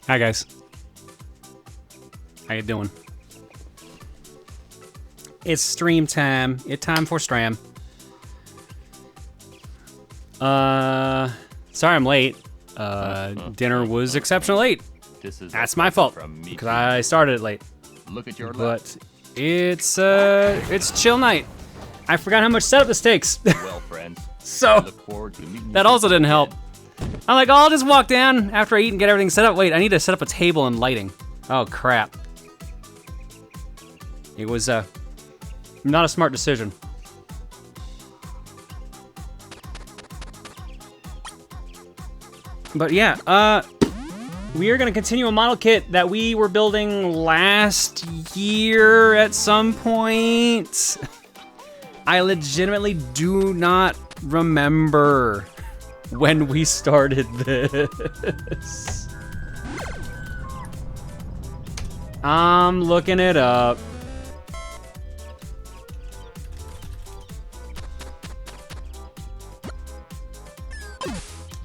Hi guys. How you doing? It's stream time. It's time for stream. Sorry I'm late. Dinner was exceptionally late. That's my fault because I started it late. Look at your but it's chill night. I forgot how much setup this takes. Well, friends. So that also didn't help. I'm like, oh, I'll just walk down after I eat and get everything set up. Wait, I need to set up a table and lighting. Oh crap. It was not a smart decision. But yeah, we are gonna continue a model kit that we were building last year at some point. I legitimately do not remember when we started this. I'm looking it up.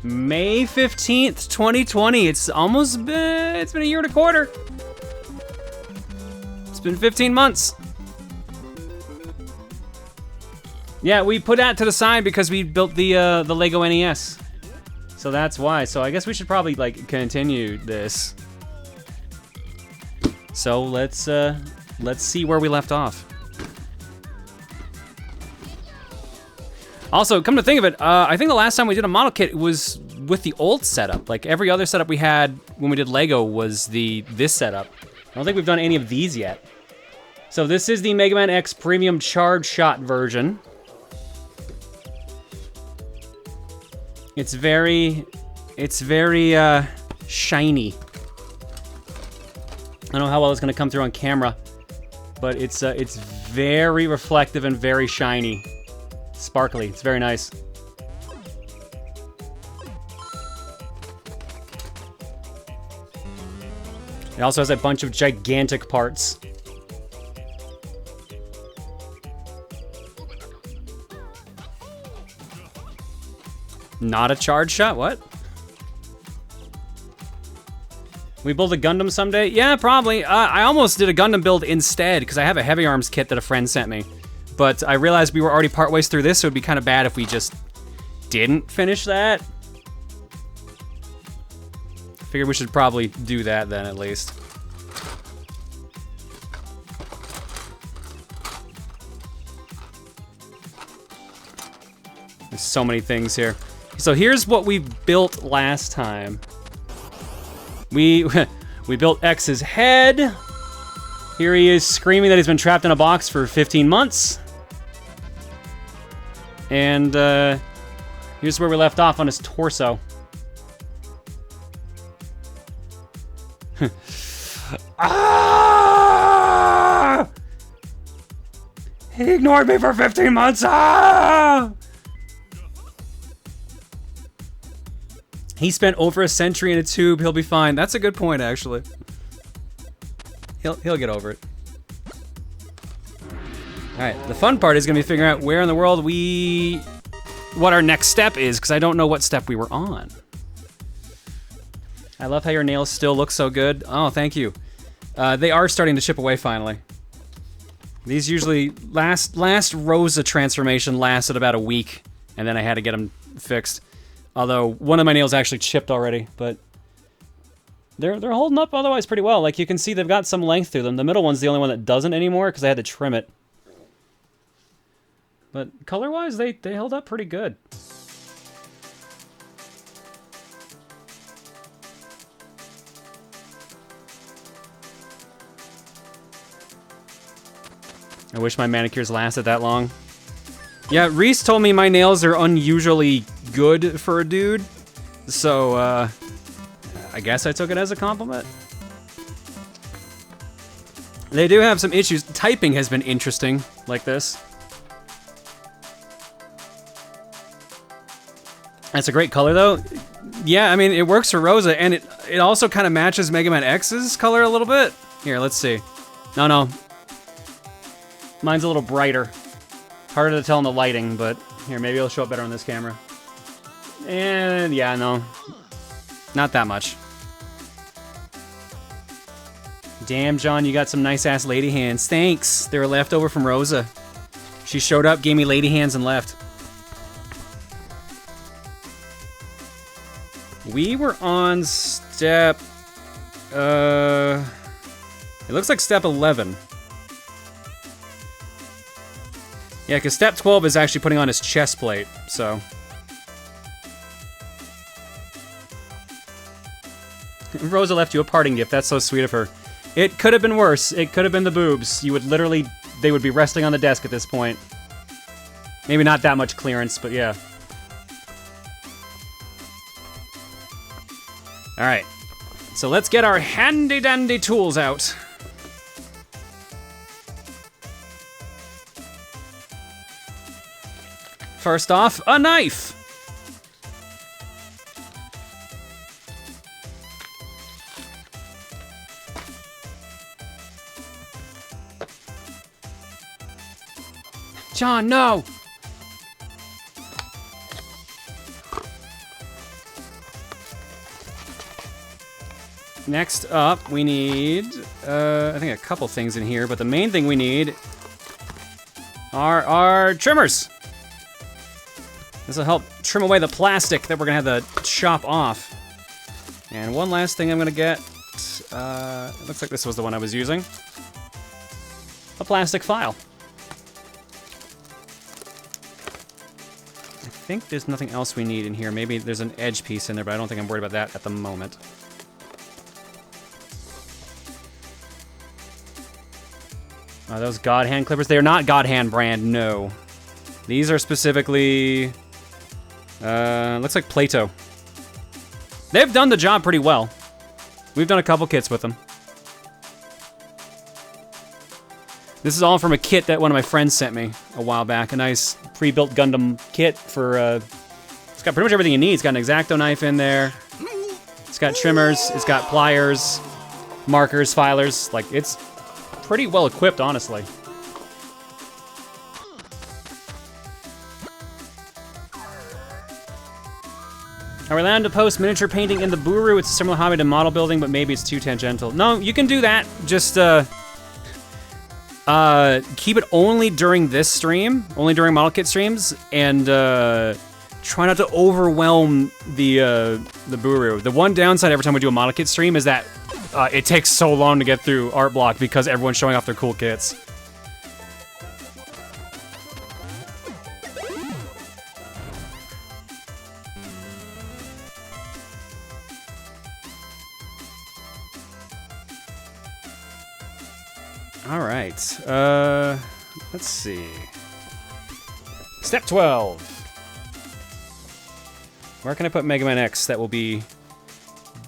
May 15th, 2020. It's almost been, it's been a year and a quarter. It's been 15 months. Yeah, we put that to the side because we built the Lego NES. So that's why. So I guess we should probably like continue this. So let's see where we left off. Also, come to think of it, I think the last time we did a model kit was with the old setup. Like every other setup we had when we did Lego was this setup. I don't think we've done any of these yet. So this is the Mega Man X Premium Charge Shot version. It's very shiny. I don't know how well it's gonna come through on camera, but it's very reflective and very shiny. Sparkly, it's very nice. It also has a bunch of gigantic parts. Not a charge shot, what? We build a Gundam someday? Yeah, probably. I almost did a Gundam build instead, because I have a heavy arms kit that a friend sent me. But I realized we were already part ways through this, so it'd be kind of bad if we just didn't finish that. Figured we should probably do that then, at least. There's so many things here. So here's what we built last time. We built X's head. Here he is screaming that he's been trapped in a box for 15 months. And here's where we left off on his torso. Ah! He ignored me for 15 months. Ah! He spent over a century in a tube. He'll be fine. That's a good point, actually. He'll get over it. All right, the fun part is gonna be figuring out where in the world what our next step is, because I don't know what step we were on. I love how your nails still look so good. Oh, thank you. They are starting to chip away finally. These usually last Rosa transformation lasted about a week, and then I had to get them fixed. Although one of my nails actually chipped already, but they're holding up otherwise pretty well. Like you can see they've got some length to them. The middle one's the only one that doesn't anymore because I had to trim it. But color-wise, they held up pretty good. I wish my manicures lasted that long. Yeah, Reese told me my nails are unusually good for a dude, so I guess I took it as a compliment. They do have some issues. Typing has been interesting, like this. That's a great color, though. Yeah, I mean, it works for Rosa, and it also kind of matches Mega Man X's color a little bit. Here, let's see. No. Mine's a little brighter. Harder to tell in the lighting, but here, maybe it'll show up better on this camera. And yeah, no. Not that much. Damn, John, you got some nice-ass lady hands. Thanks. They were left over from Rosa. She showed up, gave me lady hands, and left. We were on step... it looks like step 11. Yeah, because step 12 is actually putting on his chest plate, so... Rosa left you a parting gift. That's so sweet of her. It could have been worse. It could have been the boobs. You would literally... They would be resting on the desk at this point. Maybe not that much clearance, but yeah. Alright. So let's get our handy-dandy tools out. First off, a knife! John, no! Next up, we need, I think a couple things in here, but the main thing we need are our trimmers. This will help trim away the plastic that we're gonna have to chop off. And one last thing I'm gonna get, it looks like this was the one I was using. A plastic file. I think there's nothing else we need in here. Maybe there's an edge piece in there, but I don't think I'm worried about that at the moment. Are those God Hand clippers? They are not God Hand brand, no. These are specifically, looks like Play-Doh. They've done the job pretty well. We've done a couple kits with them. This is all from a kit that one of my friends sent me a while back. A nice pre-built Gundam kit for, it's got pretty much everything you need. It's got an X-Acto knife in there. It's got trimmers. It's got pliers, markers, filers. Like, it's pretty well equipped, honestly. Are we allowed to post miniature painting in the Booru? It's a similar hobby to model building, but maybe it's too tangential. No, you can do that. Just keep it only during this stream, only during model kit streams, and try not to overwhelm the Booru. The one downside every time we do a model kit stream is that it takes so long to get through art block because everyone's showing off their cool kits. All right, let's see. Step 12. Where can I put Mega Man X that will be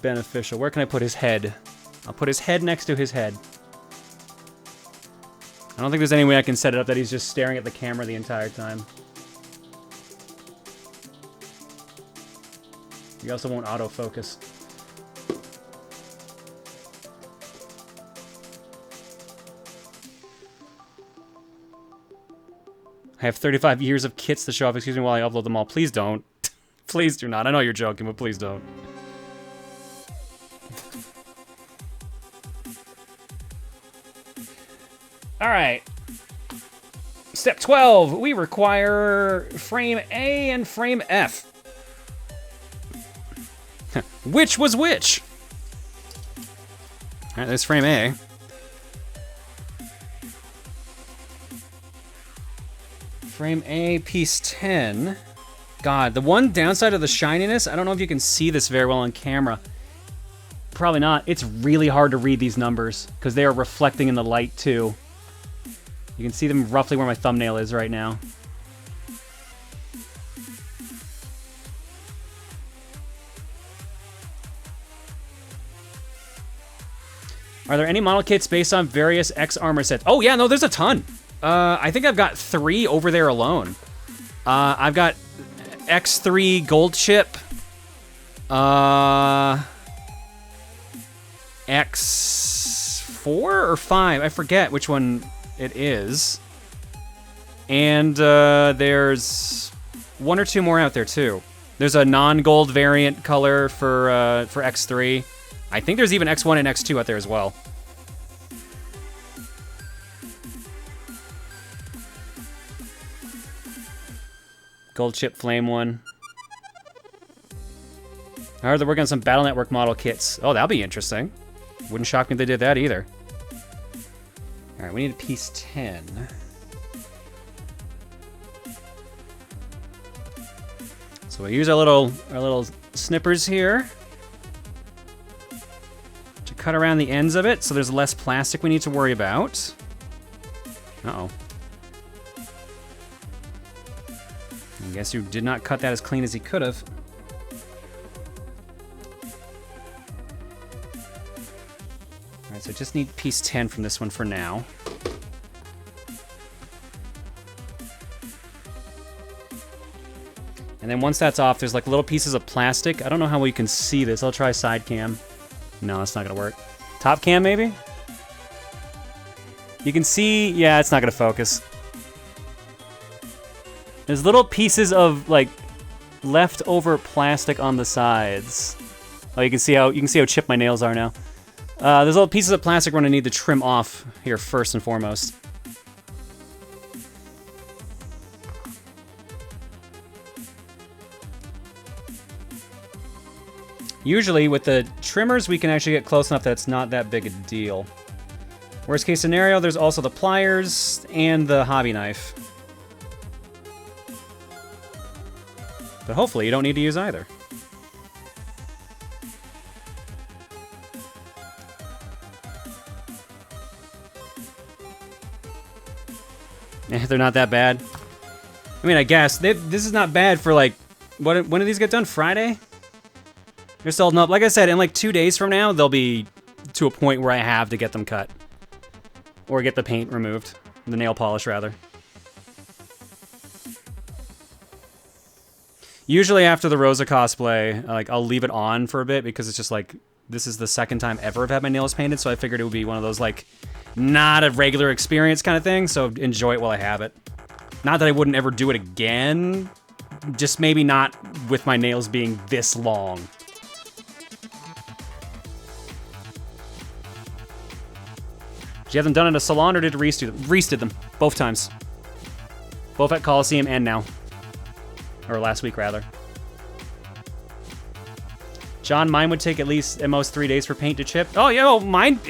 beneficial? Where can I put his head? I'll put his head next to his head. I don't think there's any way I can set it up that he's just staring at the camera the entire time. You also won't autofocus. I have 35 years of kits to show off. Excuse me while I upload them all. Please don't. Please do not. I know you're joking, but please don't. All right. Step 12. We require frame A and frame F. Which was which? All right, there's frame A. Frame A, piece 10. God, the one downside of the shininess, I don't know if you can see this very well on camera. Probably not. It's really hard to read these numbers because they are reflecting in the light too. You can see them roughly where my thumbnail is right now. Are there any model kits based on various X armor sets? Oh yeah, no, there's a ton. I think I've got 3 over there alone. I've got X3 gold chip. X4 or 5? I forget which one it is. And there's 1 or 2 more out there too. There's a non-gold variant color for X3. I think there's even X1 and X2 out there as well. Gold chip flame one. I heard they're working on some Battle Network model kits. Oh, that'll be interesting. Wouldn't shock me if they did that either. All right, we need a piece 10. So we'll use our little snippers here to cut around the ends of it so there's less plastic we need to worry about. Uh-oh. I guess you did not cut that as clean as he could have. Alright, so I just need piece 10 from this one for now. And then once that's off, there's like little pieces of plastic. I don't know how well you can see this. I'll try side cam. No, it's not gonna work. Top cam, maybe? You can see, yeah, it's not gonna focus. There's little pieces of like leftover plastic on the sides. Oh, you can see how chipped my nails are now. There's little pieces of plastic we're gonna need to trim off here first and foremost. Usually with the trimmers we can actually get close enough that it's not that big a deal. Worst case scenario, there's also the pliers and the hobby knife. But hopefully you don't need to use either. They're not that bad. I mean, I guess. This is not bad for like... when do these get done? Friday? They're still holding up. Like I said, in like 2 days from now, they'll be to a point where I have to get them cut. Or get the paint removed. The nail polish, rather. Usually after the Rosa cosplay, like I'll leave it on for a bit because it's just like, this is the second time ever I've had my nails painted, so I figured it would be one of those like, not a regular experience kind of thing, so enjoy it while I have it. Not that I wouldn't ever do it again, Just maybe not with my nails being this long. Did you have them done in a salon or did Reese do them? Reese did them, both times. Both at Coliseum and now. Or last week, rather. John, mine would take at most 3 days for paint to chip. Oh, yeah, well, mine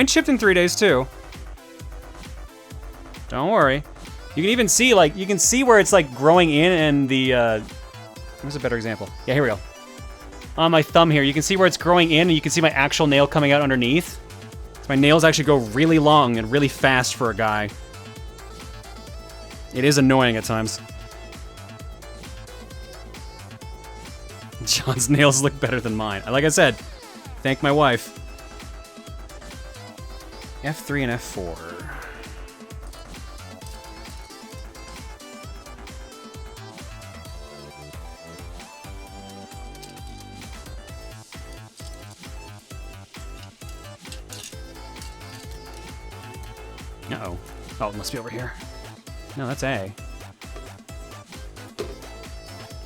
chipped in 3 days, too. Don't worry. You can even see, like, you can see where it's, like, growing in and the, Where's a better example? Yeah, here we go. On my thumb here, you can see where it's growing in and you can see my actual nail coming out underneath. So my nails actually go really long and really fast for a guy. It is annoying at times. John's nails look better than mine. Like I said, thank my wife. F3 and F4. Uh-oh. Oh, it must be over here. No, that's A.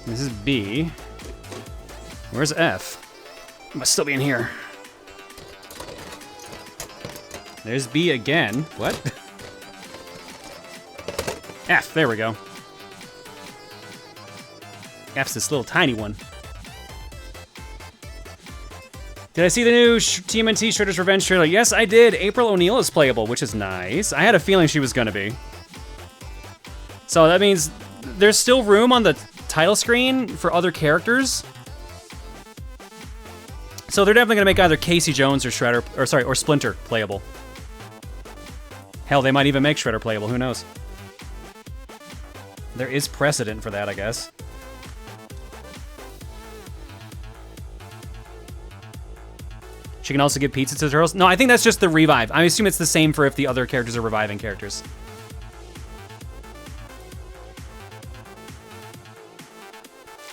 This is B. Where's F? It must still be in here. There's B again. What? F, there we go. F's this little tiny one. Did I see the new TMNT Shredder's Revenge trailer? Yes, I did. April O'Neil is playable, which is nice. I had a feeling she was gonna be. So that means there's still room on the title screen for other characters. So they're definitely gonna make either Casey Jones or Shredder, or Splinter playable. Hell, they might even make Shredder playable, who knows? There is precedent for that, I guess. She can also give pizza to Turtles. No, I think that's just the revive. I assume it's the same for if the other characters are reviving characters.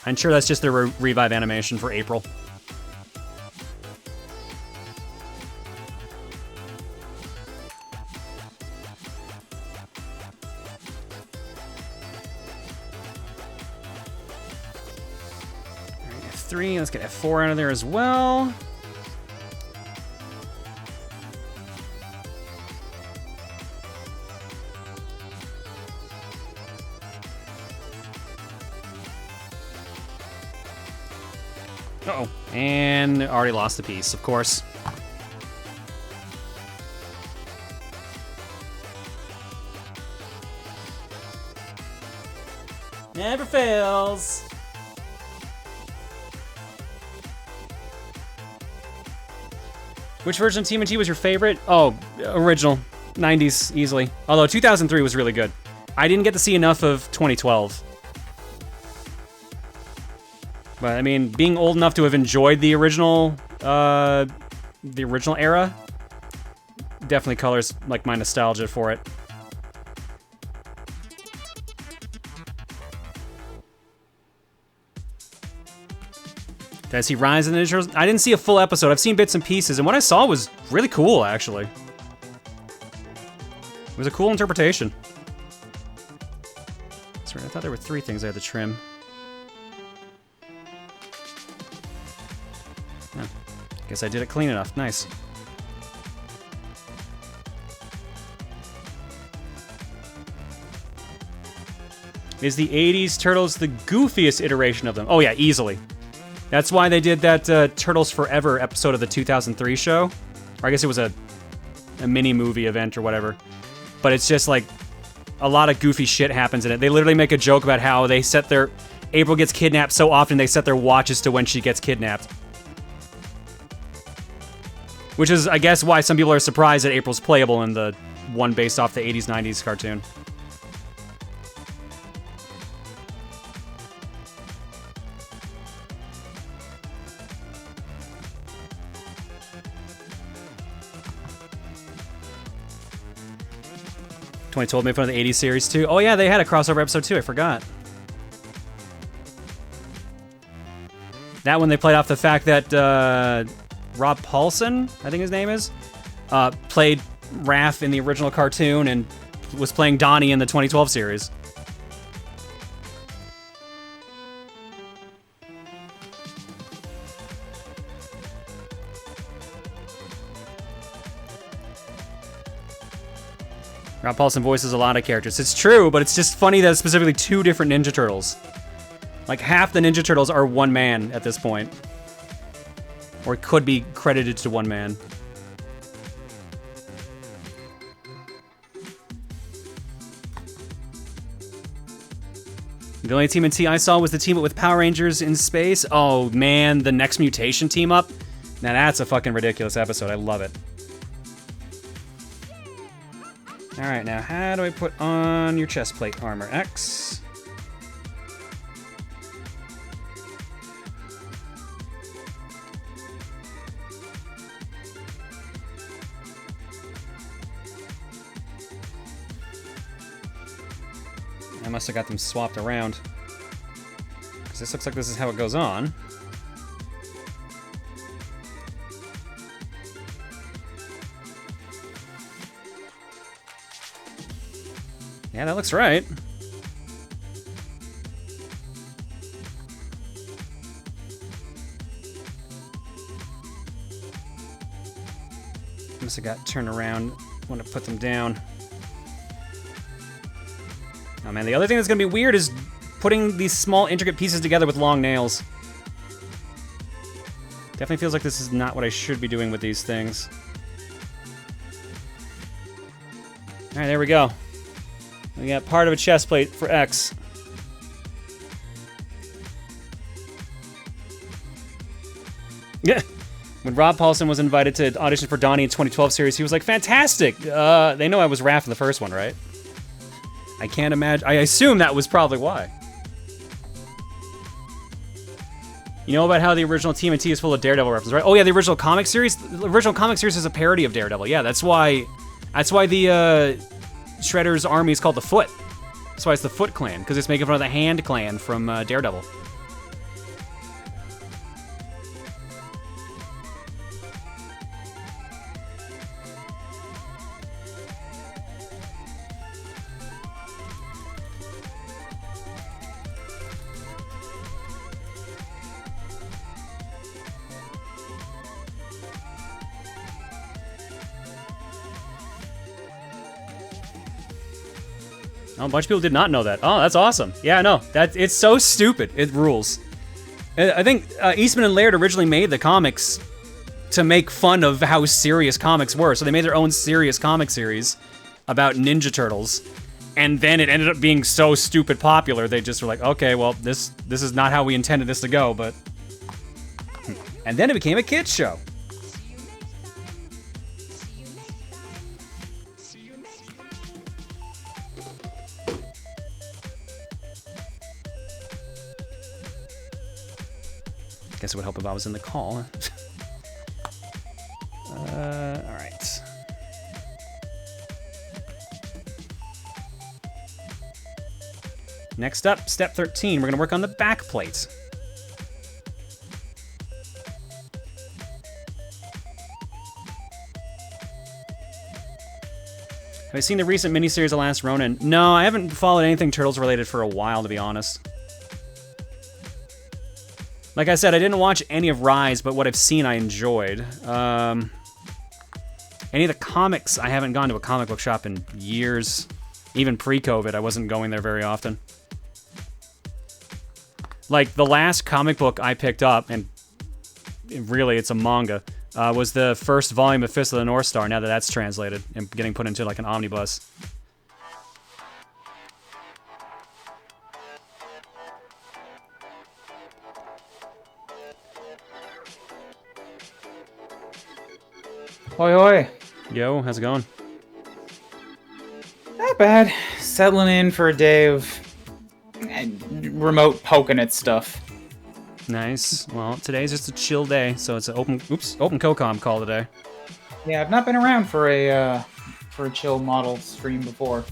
I'm sure that's just the revive animation for April. F3, let's get F4 out of there as well. Uh-oh. And already lost a piece, of course. Never fails. Which version of TMNT was your favorite? Oh, original. 90s, easily. Although 2003 was really good. I didn't get to see enough of 2012. But, I mean, being old enough to have enjoyed the original era definitely colors, like, my nostalgia for it. Did I see Rise of the Ninja Turtles? I didn't see a full episode. I've seen bits and pieces, and what I saw was really cool, actually. It was a cool interpretation. Sorry, I thought there were 3 things I had to trim. Oh, guess I did it clean enough. Nice. Is the 80s Turtles the goofiest iteration of them? Oh yeah, easily. That's why they did that Turtles Forever episode of the 2003 show. Or I guess it was a mini-movie event or whatever. But it's just like, a lot of goofy shit happens in it. They literally make a joke about how they set their... April gets kidnapped so often they set their watches to when she gets kidnapped. Which is, I guess, why some people are surprised that April's playable in the one based off the 80s, 90s cartoon. Tony told me from the 80s series too. Oh yeah, they had a crossover episode too, I forgot. That one they played off the fact that Rob Paulson, I think his name is, played Raph in the original cartoon and was playing Donnie in the 2012 series. Rob Paulsen voices a lot of characters. It's true, but it's just funny that it's specifically 2 different Ninja Turtles. Like, half the Ninja Turtles are one man at this point. Or could be credited to one man. The only TMNT I saw was the team up with Power Rangers in space. Oh, man, the Next Mutation team up? Now that's a fucking ridiculous episode. I love it. Alright, now how do I put on your chest plate armor, X? I must have got them swapped around. Because this looks like this is how it goes on. Yeah, that looks right. Must have got turned around when I put them down. Oh man, the other thing that's gonna be weird is putting these small intricate pieces together with long nails. Definitely feels like this is not what I should be doing with these things. Alright, there we go. We got part of a chest plate for X. Yeah. When Rob Paulsen was invited to audition for Donnie in 2012 series, he was like, fantastic! They know I was Raph in the first one, right? I can't imagine. I assume that was probably why. You know about how the original TMNT is full of Daredevil references, right? Oh yeah, the original comic series? The original comic series is a parody of Daredevil. Yeah, that's why the Shredder's army is called the Foot. That's why it's the Foot Clan, because it's making fun of the Hand Clan from Daredevil. Oh, a bunch of people did not know that. Oh, that's awesome. Yeah, no, it's so stupid. It rules. I think Eastman and Laird originally made the comics to make fun of how serious comics were. So they made their own serious comic series about Ninja Turtles. And then it ended up being so stupid popular, they just were like, okay, well, this is not how we intended this to go, but... And then it became a kids show. Guess it would help if I was in the call. All right. Next up, step 13. We're going to work on the back plate. Have you seen the recent miniseries The Last Ronin? No, I haven't followed anything Turtles related for a while, to be honest. Like I said, I didn't watch any of Rise, but what I've seen I enjoyed. Any of the comics, I haven't gone to a comic book shop in years. Even pre-COVID, I wasn't going there very often. Like, the last comic book I picked up, and really it's a manga, was the first volume of Fist of the North Star, now that that's translated and getting put into like an omnibus. Hoi hoi. Yo, how's it going? Not bad. Settling in for a day of remote poking at stuff. Nice. Well, today's just a chill day, so it's an open CoCom call today. Yeah, I've not been around for a chill model stream before.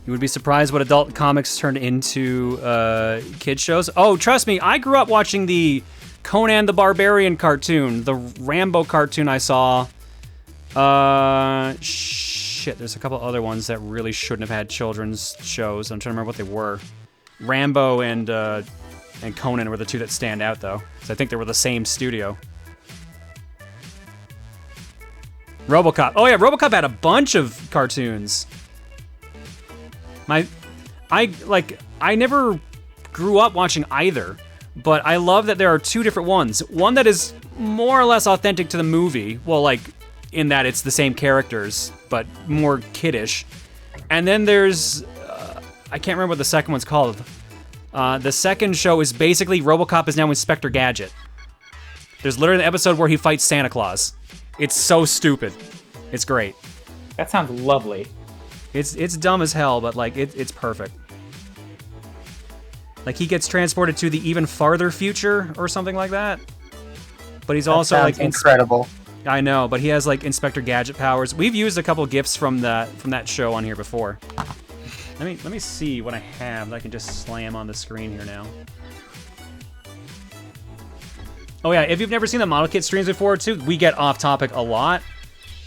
You would be surprised what adult comics turn into kid shows. Oh, trust me, I grew up watching the Conan the Barbarian cartoon, the Rambo cartoon I saw. Shit, there's a couple other ones that really shouldn't have had children's shows. I'm trying to remember what they were. Rambo and Conan were the two that stand out, though. So I think they were the same studio. RoboCop. Oh yeah, RoboCop had a bunch of cartoons. I never grew up watching either, but I love that there are two different ones. One that is more or less authentic to the movie. Well, like, in that it's the same characters, but more kiddish. And then there's, I can't remember what the second one's called. The second show is basically RoboCop is now Inspector Gadget. There's literally an episode where he fights Santa Claus. It's so stupid. It's great. That sounds lovely. It's dumb as hell, but like it's perfect. Like he gets transported to the even farther future or something like that. But he's also like incredible. I know, but he has like Inspector Gadget powers. We've used a couple gifs from that show on here before. Let me see what I have that I can just slam on the screen here now. Oh yeah, if you've never seen the model kit streams before too, we get off topic a lot.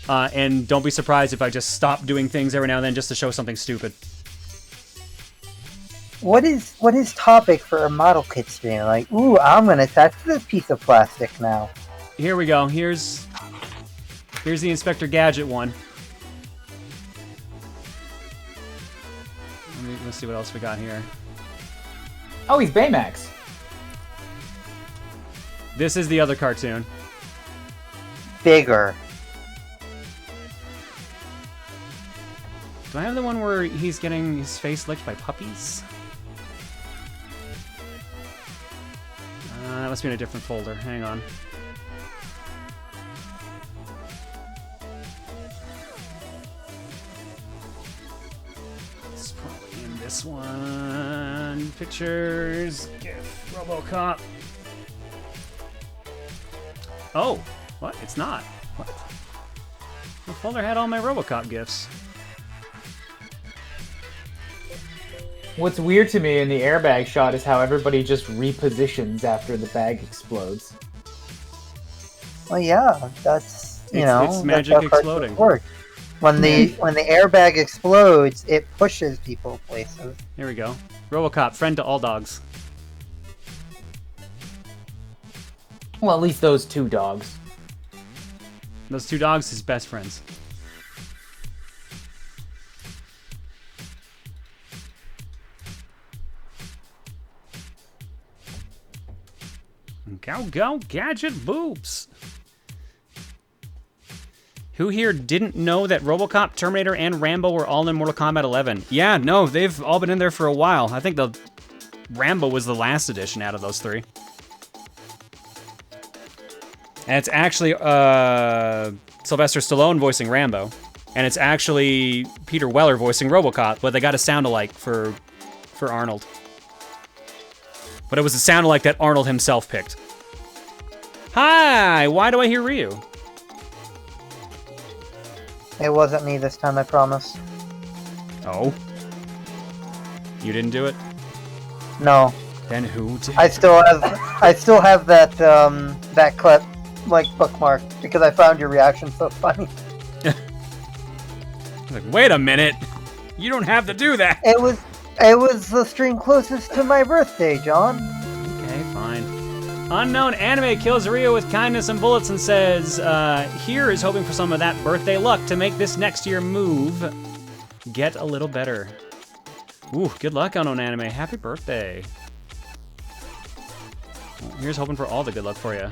And don't be surprised if I just stop doing things every now and then just to show something stupid. What is topic for a model kit stream? Like, ooh, I'm gonna touch this piece of plastic now. Here we go. Here's the Inspector Gadget one. Let's see what else we got here. Oh, he's Baymax. This is the other cartoon. Bigger. Do I have the one where he's getting his face licked by puppies? That must be in a different folder. Hang on. It's probably in this one. Pictures. GIF. RoboCop. Oh, what? It's not. What? The folder had all my RoboCop GIFs. What's weird to me in the airbag shot is how everybody just repositions after the bag explodes. Well, yeah, that's it's magic exploding. When the airbag explodes, it pushes people places. Here we go. RoboCop, friend to all dogs. Well, at least those two dogs. Those two dogs, his best friends. Go, gadget boobs. Who here didn't know that RoboCop, Terminator, and Rambo were all in Mortal Kombat 11? Yeah, no, they've all been in there for a while. I think the Rambo was the last edition out of those three. And it's actually Sylvester Stallone voicing Rambo. And it's actually Peter Weller voicing RoboCop, but they got a sound-alike for Arnold. But it was a sound-alike that Arnold himself picked. Hi! Why do I hear Ryu? It wasn't me this time, I promise. Oh? You didn't do it? No. Then who did? I still have that that clip like bookmarked because I found your reaction so funny. Like, wait a minute! You don't have to do that! It was the stream closest to my birthday, John. Okay, fine. Unknown Anime kills Rio with kindness and bullets and says, here is hoping for some of that birthday luck to make this next year move get a little better. Ooh, good luck, Unknown Anime. Happy birthday. Well, here's hoping for all the good luck for you.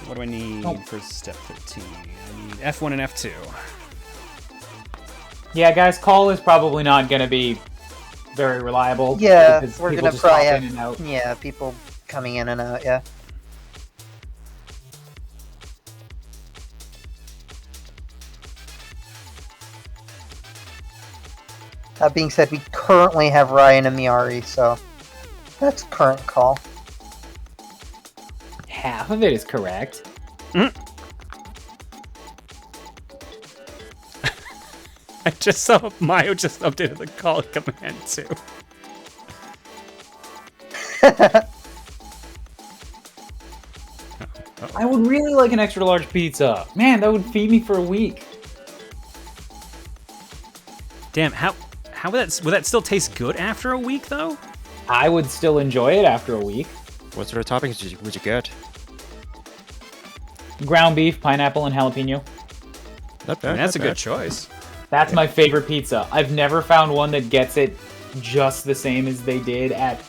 What do I need for step 13? I need F1 and F2. Yeah, guys, call is probably not going to be very reliable. Yeah, because we're people gonna just probably pop have in and out. yeah, people coming in and out. Yeah. That being said, we currently have Ryan and Miari, so that's current call. Half of it is correct. I just saw Mayo just updated the call command too. I would really like an extra large pizza. Man, that would feed me for a week. Damn, how would that still taste good after a week though? I would still enjoy it after a week. What sort of toppings would you get? Ground beef, pineapple, and jalapeno. Not I bad. mean, that's a not good bad. choice. That's my favorite pizza. I've never found one that gets it just the same as they did at...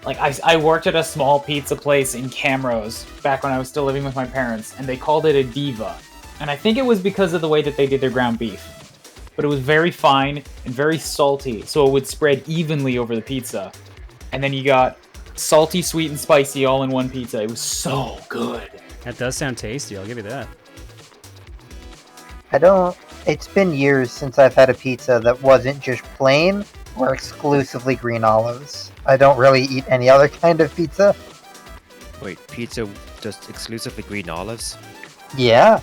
Like, I worked at a small pizza place in Camrose back when I was still living with my parents, and they called it a diva. And I think it was because of the way that they did their ground beef. But it was very fine and very salty, so it would spread evenly over the pizza. And then you got salty, sweet, and spicy all in one pizza. It was so good. That does sound tasty, I'll give you that. It's been years since I've had a pizza that wasn't just plain or exclusively green olives. I don't really eat any other kind of pizza. Wait, pizza just exclusively green olives? Yeah.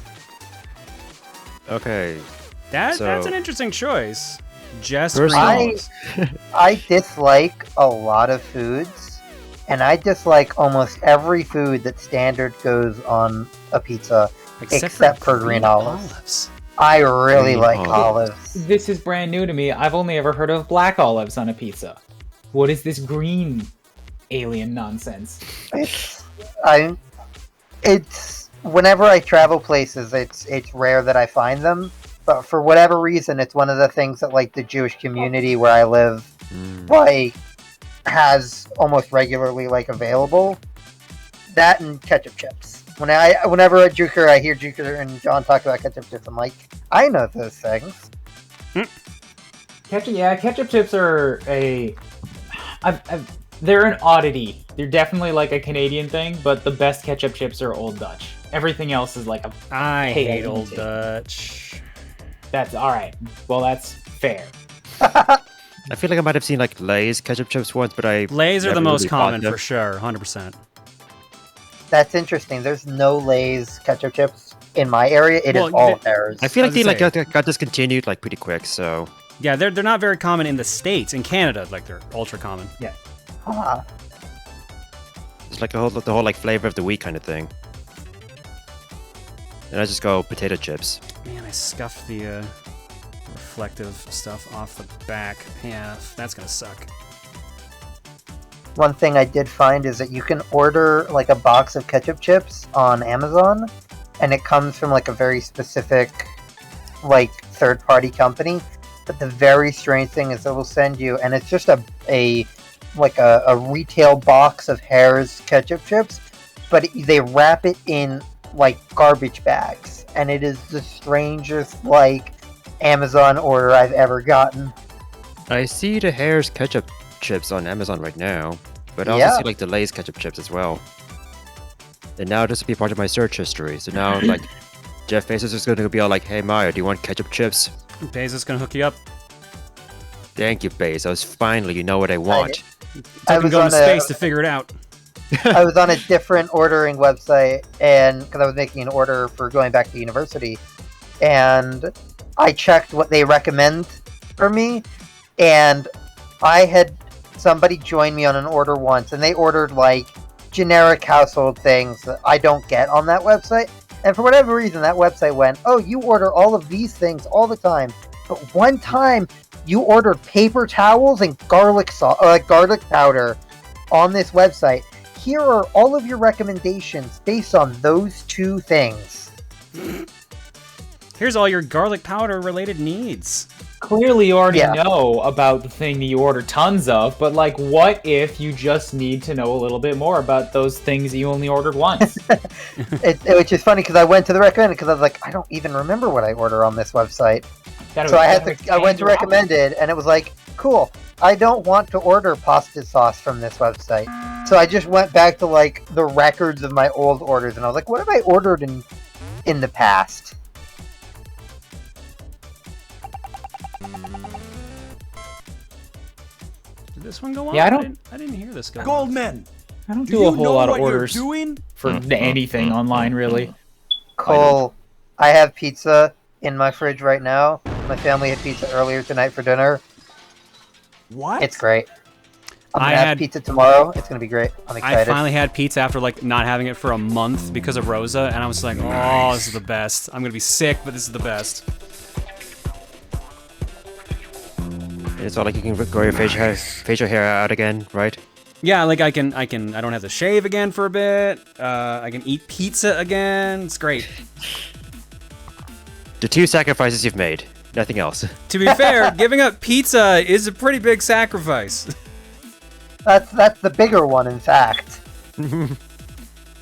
Okay. That's So- an interesting choice. Just First green I- olives. I dislike a lot of foods, and I dislike almost every food that standard goes on a pizza, except for green olives. I really Green like olives. olives. This is brand new to me. I've only ever heard of black olives on a pizza. What is this green alien nonsense? It's whenever I travel places, it's rare that I find them. But for whatever reason, it's one of the things that like the Jewish community where I live like has almost regularly like available. That and ketchup chips. Whenever I hear Juker and John talk about ketchup chips, I'm like, I know those things. Ketchup chips are they're an oddity. They're definitely like a Canadian thing, but the best ketchup chips are Old Dutch. Everything else is like a... I Hey, hate I Old do. Dutch. That's alright. Well, that's fair. I feel like I might have seen like Lay's ketchup chips once, but I Lays are the never most really bought common them. for sure, 100%. That's interesting. There's no Lay's ketchup chips in my area. It is Well, all the- theirs. I feel I like was they gonna got discontinued like pretty quick, so Yeah, they're not very common in the States. In Canada, like they're ultra common. Huh. it's like the whole like flavor of the week kind of thing. And I just go potato chips. Man, I scuffed the reflective stuff off the back. Yeah, that's gonna suck. One thing I did find is that you can order like a box of ketchup chips on Amazon, and it comes from like a very specific like third-party company. But the very strange thing is it will send you, and it's just a retail box of Hare's ketchup chips, but they wrap it in like garbage bags, and it is the strangest like Amazon order I've ever gotten. I see the Hare's ketchup chips on Amazon right now, but I also Yeah. see like the Lay's ketchup chips as well. And now this will be part of my search history. So now like Jeff Bezos is going to be all like, "Hey Mario, do you want ketchup chips?" Bezos gonna hook you up. Thank you, Bezos. Finally, you know what I want. Took him was going on to a- space to figure it out. I was on a different ordering website, and because I was making an order for going back to university, and I checked what they recommend for me, and I had somebody join me on an order once, and they ordered like generic household things that I don't get on that website. And for whatever reason, that website went, "Oh, you order all of these things all the time, but one time you ordered paper towels and garlic powder on this website. Here are all of your recommendations based on those two things." Here's all your garlic powder related needs. Clearly you already Yeah. know about the thing that you order tons of, but like what if you just need to know a little bit more about those things that you only ordered once? Which is funny because I went to the recommended because I was like, I don't even remember what I order on this website. So I went to recommended, and it was like, cool. I don't want to order pasta sauce from this website. So I just went back to like the records of my old orders, and I was like, what have I ordered in the past? Did this one go on? Yeah, I don't- I didn't hear this go on. Goldman, I don't do do you a whole know lot of what you're orders doing? for anything online, really. Cole, I have pizza in my fridge right now. My family had pizza earlier tonight for dinner. What? It's great. I'm I gonna have had- pizza tomorrow. It's gonna be great. I'm I excited. finally had pizza after like not having it for a month because of Rosa, and I was like, oh, this is the best. I'm gonna be sick, but this is the best. And it's all like you can grow your facial hair out again, right? Yeah, like I don't have to shave again for a bit. I can eat pizza again. It's great. The 2 sacrifices you've made. Nothing else. To be fair, giving up pizza is a pretty big sacrifice. That's the bigger one, in fact.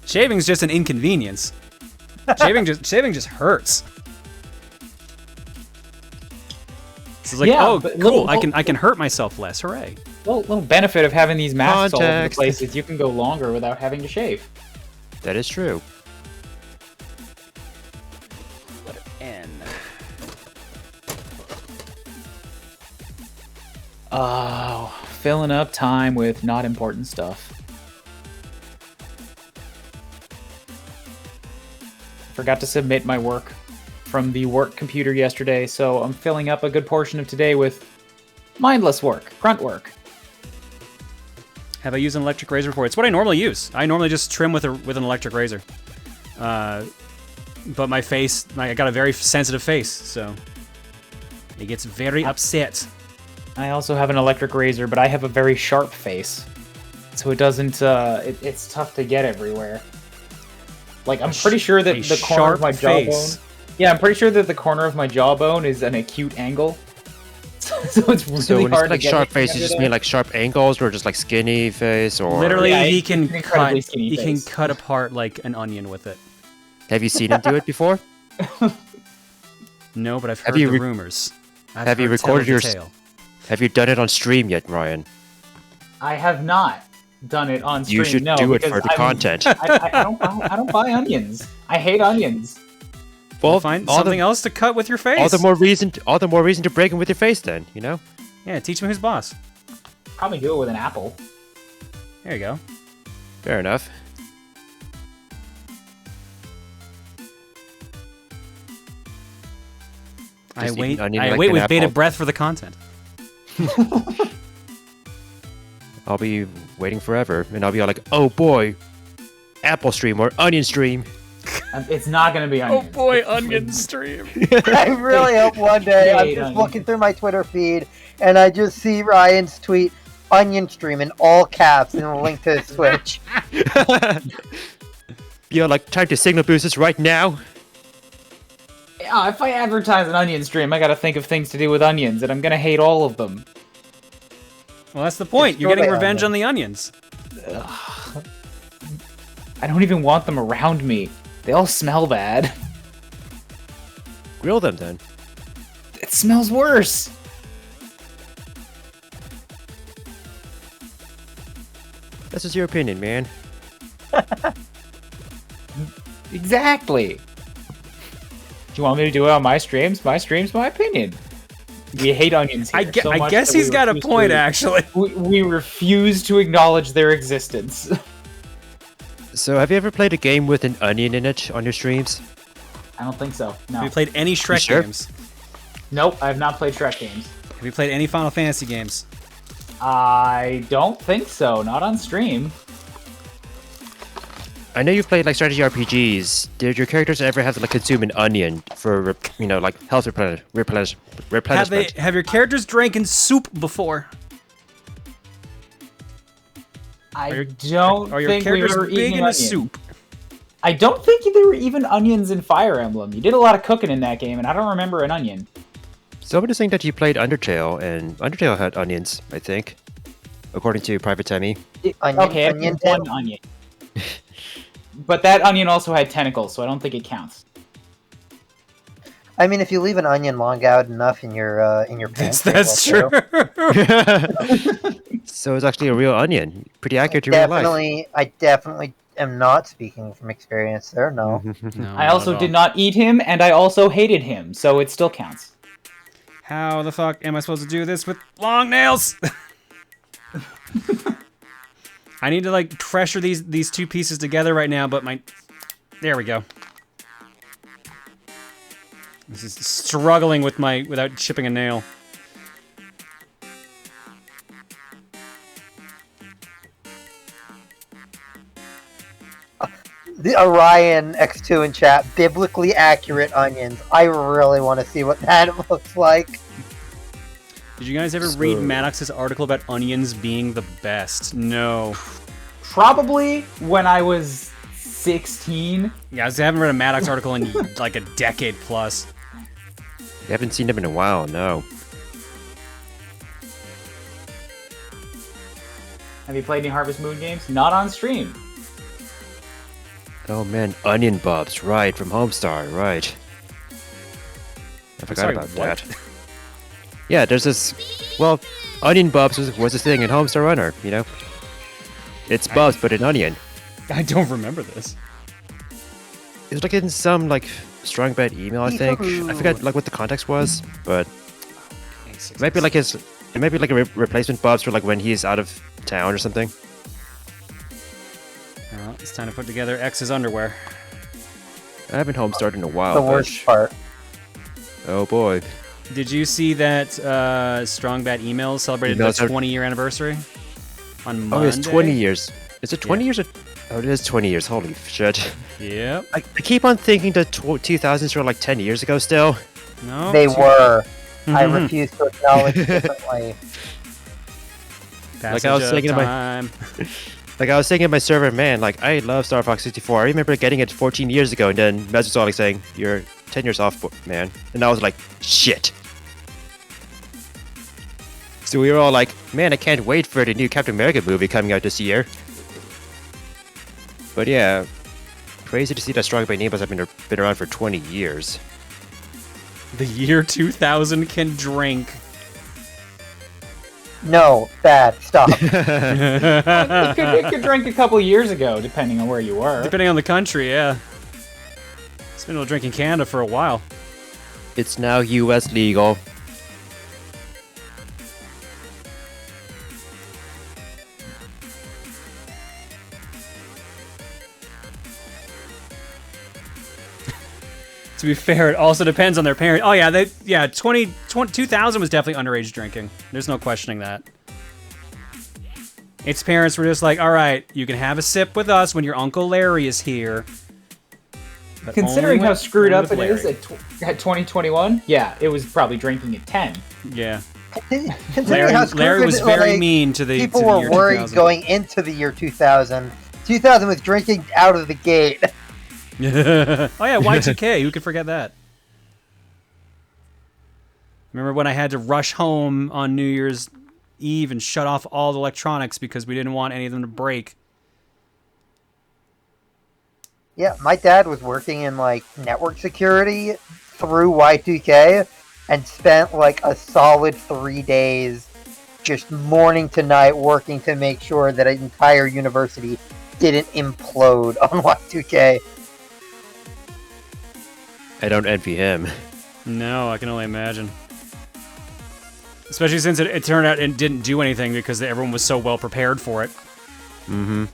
Shaving's just an inconvenience. Shaving just hurts. So it's like, Yeah, oh, but cool! little- I can hurt myself less. Hooray! Little benefit of having these masks all over the Context. place is you can go longer without having to shave. That is true. N. Oh, filling up time with not important stuff. Forgot to submit my work from the work computer yesterday, so I'm filling up a good portion of today with mindless work, grunt work. Have I used an electric razor before? It's what I normally use. I normally just trim with an electric razor. But my face, I got a very sensitive face, so it gets very upset. I also have an electric razor, but I have a very sharp face, so it doesn't. It's tough to get everywhere. Like I'm pretty sure that the corner of my jawbone. Yeah, I'm pretty sure that the corner of my jawbone is an acute angle. So it's really So when you hard say like to get sharp anything face, you under just there. mean like sharp angles, or just like skinny face, or Literally, Yeah, he it's can an incredibly cut. skinny He can face. cut apart like an onion with it. Have you seen him do it before? No, but I've Have heard you the re- rumors. I've have you heard tell recorded of the your- tale. Have you done it on stream yet, Ryan? I have not done it on stream. You should no, do it because for the I'm- content. I don't buy onions. I hate onions. Well, Find all something the, else to cut with your face. all the more reason to break him with your face. Then you know. Yeah, teach him who's boss. Probably do it with an apple. There you go. Fair enough. I Just eat wait. an onion I like wait an with bated apple. breath for the content. I'll be waiting forever, and I'll be all like, "Oh boy, apple stream or onion stream." It's not going to be onions. onion stream. I really hope one day I'm Hate just onions. looking through my Twitter feed and I just see Ryan's tweet, onion stream in all caps and a link to his Switch. Be all like, "Time to signal boost this right now." Yeah, if I advertise an onion stream, I got to think of things to do with onions, and I'm going to hate all of them. Well, that's the point. You're Destroy getting the revenge onion. on the onions. I don't even want them around me. They all smell bad. Grill them then. It smells worse. That's just your opinion, man. Exactly. Do you want me to do it on my streams? My streams, my opinion. We hate onions here so I much guess that we he's got a refuse point, to- actually. We refuse to acknowledge their existence. So, have you ever played a game with an onion in it on your streams? I don't think so. No. Have you played any Shrek sure? games? Nope, I have not played Shrek games. Have you played any Final Fantasy games? I don't think so. Not on stream. I know you've played like strategy RPGs. Did your characters ever have to like consume an onion for like health replenishment? Have your characters drank soup before? I Are your- don't Are your think we characters were big eating into onions. soup? I don't think there were even onions in Fire Emblem. You did a lot of cooking in that game, and I don't remember an onion. Somebody saying that you played Undertale, and Undertale had onions, I think, according to Private Tammy. Onion- Okay, onion one tail? onion. But that onion also had tentacles, so I don't think it counts. I mean, if you leave an onion long out enough in your pants, That's it will true. too. So it's actually a real onion. Pretty accurate to real life. I definitely am not speaking from experience there. No. No, I not also at all. did not eat him, and I also hated him, so it still counts. How the fuck am I supposed to do this with long nails? I need to like pressure these two pieces together right now, but there we go. This is struggling with without chipping a nail. The Orion X2 in chat, biblically accurate onions. I really want to see what that looks like. Did you guys ever read Maddox's article about onions being the best? No. Probably when I was 16. Yeah, I haven't read a Maddox article in like a decade plus. You haven't seen him in a while, no. Have you played any Harvest Moon games? Not on stream. Oh man, Onion Bubs, right, from Homestar, right. I forgot Sorry, about what? that. Yeah, there's this... Well, Onion Bubs was this thing in Homestar Runner, you know? It's Bubs, but an onion. I don't remember this. It was like in some, like, strong bad email, I think. I forgot, like, what the context was, but... It might be like his... It might be like a replacement Bubs for, like, when he's out of town or something. Well, it's time to put together X's underwear. I haven't Homestarred in a while, The but... worst part. Oh boy. Did you see that Strong Bad Emails celebrated their 20-year anniversary on Monday? Oh, it's 20 years. Is it 20 years? Or... Oh, it is 20 years. Holy shit. Yep. I keep on thinking the 2000s were like 10 years ago still. No. They were. I refuse to acknowledge differently. Passage Like I was of thinking time. Like I was saying in my server, man, like I love Star Fox 64. I remember getting it 14 years ago, and then Mez was all like saying, "You're 10 years off, man," and I was like, "Shit." So we were all like, "Man, I can't wait for the new Captain America movie coming out this year." But yeah, crazy to see that Strong by Neighbors have been around for 20 years. The year 2000 can drink. No, bad. Stop. It could drink a couple years ago, depending on where you were. Depending on the country, yeah. It's been able to drink in Canada for a while. It's now U.S. legal. To be fair, it also depends on their parent. Oh yeah, 2000 was definitely underage drinking. There's no questioning that. Its parents were just like, all right, you can have a sip with us when your Uncle Larry is here. but Considering only how with- screwed only up with it is Larry. at 2021, yeah, it was probably drinking at 10. Yeah. Considering how screwed Larry was very like, mean to the people to the were year worried 2000. going into the year 2000. 2000 was drinking out of the gate. Oh yeah, Y2K. Who could forget that? Remember when I had to rush home on New Year's Eve and shut off all the electronics because we didn't want any of them to break? Yeah, my dad was working in like network security through Y2K and spent like a solid 3 days just morning to night working to make sure that an entire university didn't implode on Y2K. I don't envy him. No, I can only imagine. Especially since it turned out it didn't do anything because everyone was so well prepared for it. Mm-hmm.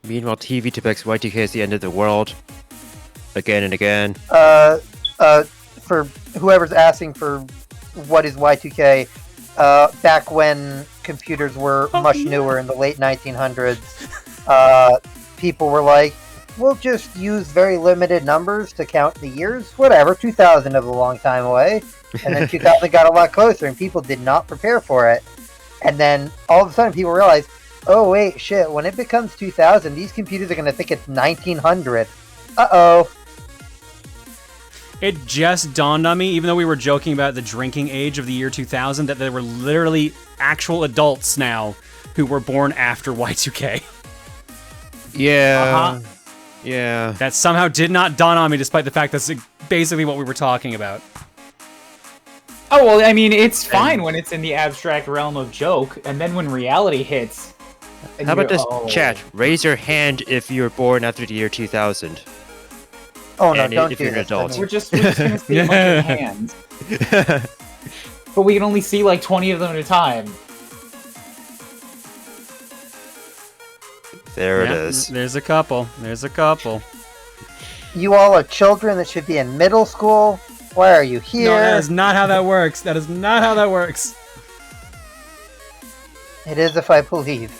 Meanwhile, TV depicts Y2K as the end of the world. Again and again. For whoever's asking for what is Y2K, back when computers were much newer in the late 1900s, people were like, we'll just use very limited numbers to count the years. Whatever, 2000 is a long time away. And then 2000 got a lot closer, and people did not prepare for it. And then all of a sudden people realized, oh wait, shit, when it becomes 2000, these computers are going to think it's 1900. Uh-oh. It just dawned on me, even though we were joking about the drinking age of the year 2000, that there were literally actual adults now who were born after Y2K. Yeah. Yeah. That somehow did not dawn on me, despite the fact that's basically what we were talking about. Oh, well, I mean, it's fine when it's in the abstract realm of joke, and then when reality hits... How about this, oh. chat? Raise your hand if you were born after the year 2000. Oh no, And don't if do you're an this. adult. We're just gonna see a bunch of hands. But we can only see like 20 of them at a time. There it Yeah, is. There's a couple. There's a couple. You all are children that should be in middle school. Why are you here? No, that is not how that works. That is not how that works. It is if I believe.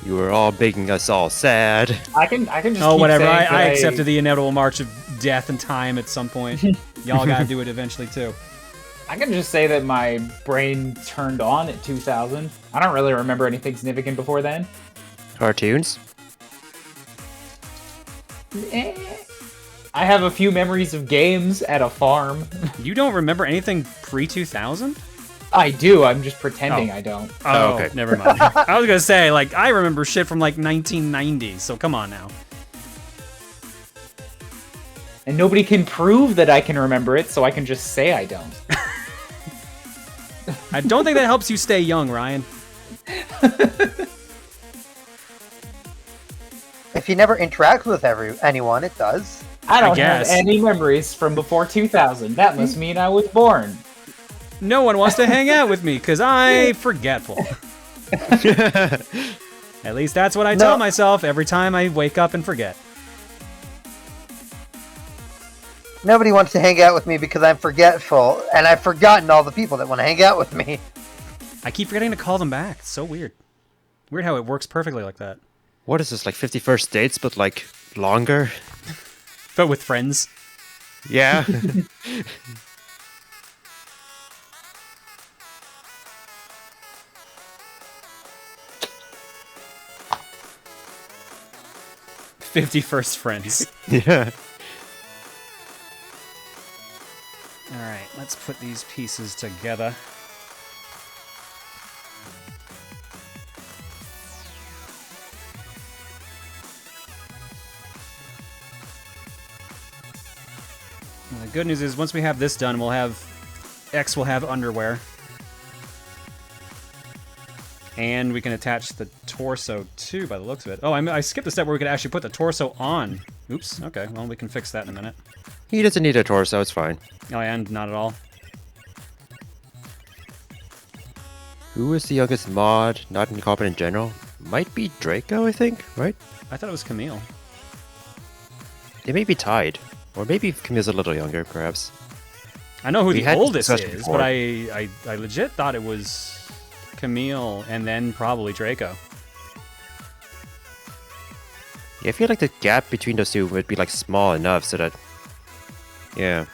You were all making us all sad. I can just Oh, keep whatever. saying I that accepted the inevitable march of death and time at some point. Y'all gotta do it eventually, too. I can just say that my brain turned on at 2000. I don't really remember anything significant before then. Cartoons? I have a few memories of games at a farm. You don't remember anything pre-2000? I do, I'm just pretending I don't. Oh, okay. Never mind. I was gonna say, like, I remember shit from, like, 1990, so come on now. And nobody can prove that I can remember it, so I can just say I don't. I don't think that helps you stay young, Ryan. If you never interact with anyone, it does. I don't have guess. any memories from before 2000. That must mean I was born. No one wants to hang out with me, because I'm forgetful. At least that's what I tell myself every time I wake up and forget. Nobody wants to hang out with me because I'm forgetful, and I've forgotten all the people that want to hang out with me. I keep forgetting to call them back. It's so weird. Weird how it works perfectly like that. What is this, like 51st dates, but like longer? But with friends. Yeah. 51st friends. Yeah. Alright, let's put these pieces together. And the good news is, once we have this done, we'll have... X will have underwear. And we can attach the torso, too, by the looks of it. Oh, I skipped a step where we could actually put the torso on. Oops, okay, well, we can fix that in a minute. He doesn't need a torso, it's fine. Oh, and not at all. Who is the youngest mod not in combat in general? Might be Draco, I think, right? I thought it was Camille. They may be tied. Or maybe Camille's a little younger, perhaps. I know who We the had oldest discussed is, before. but I legit thought it was Camille and then probably Draco. Yeah, I feel like the gap between those two would be like small enough so that... Yeah.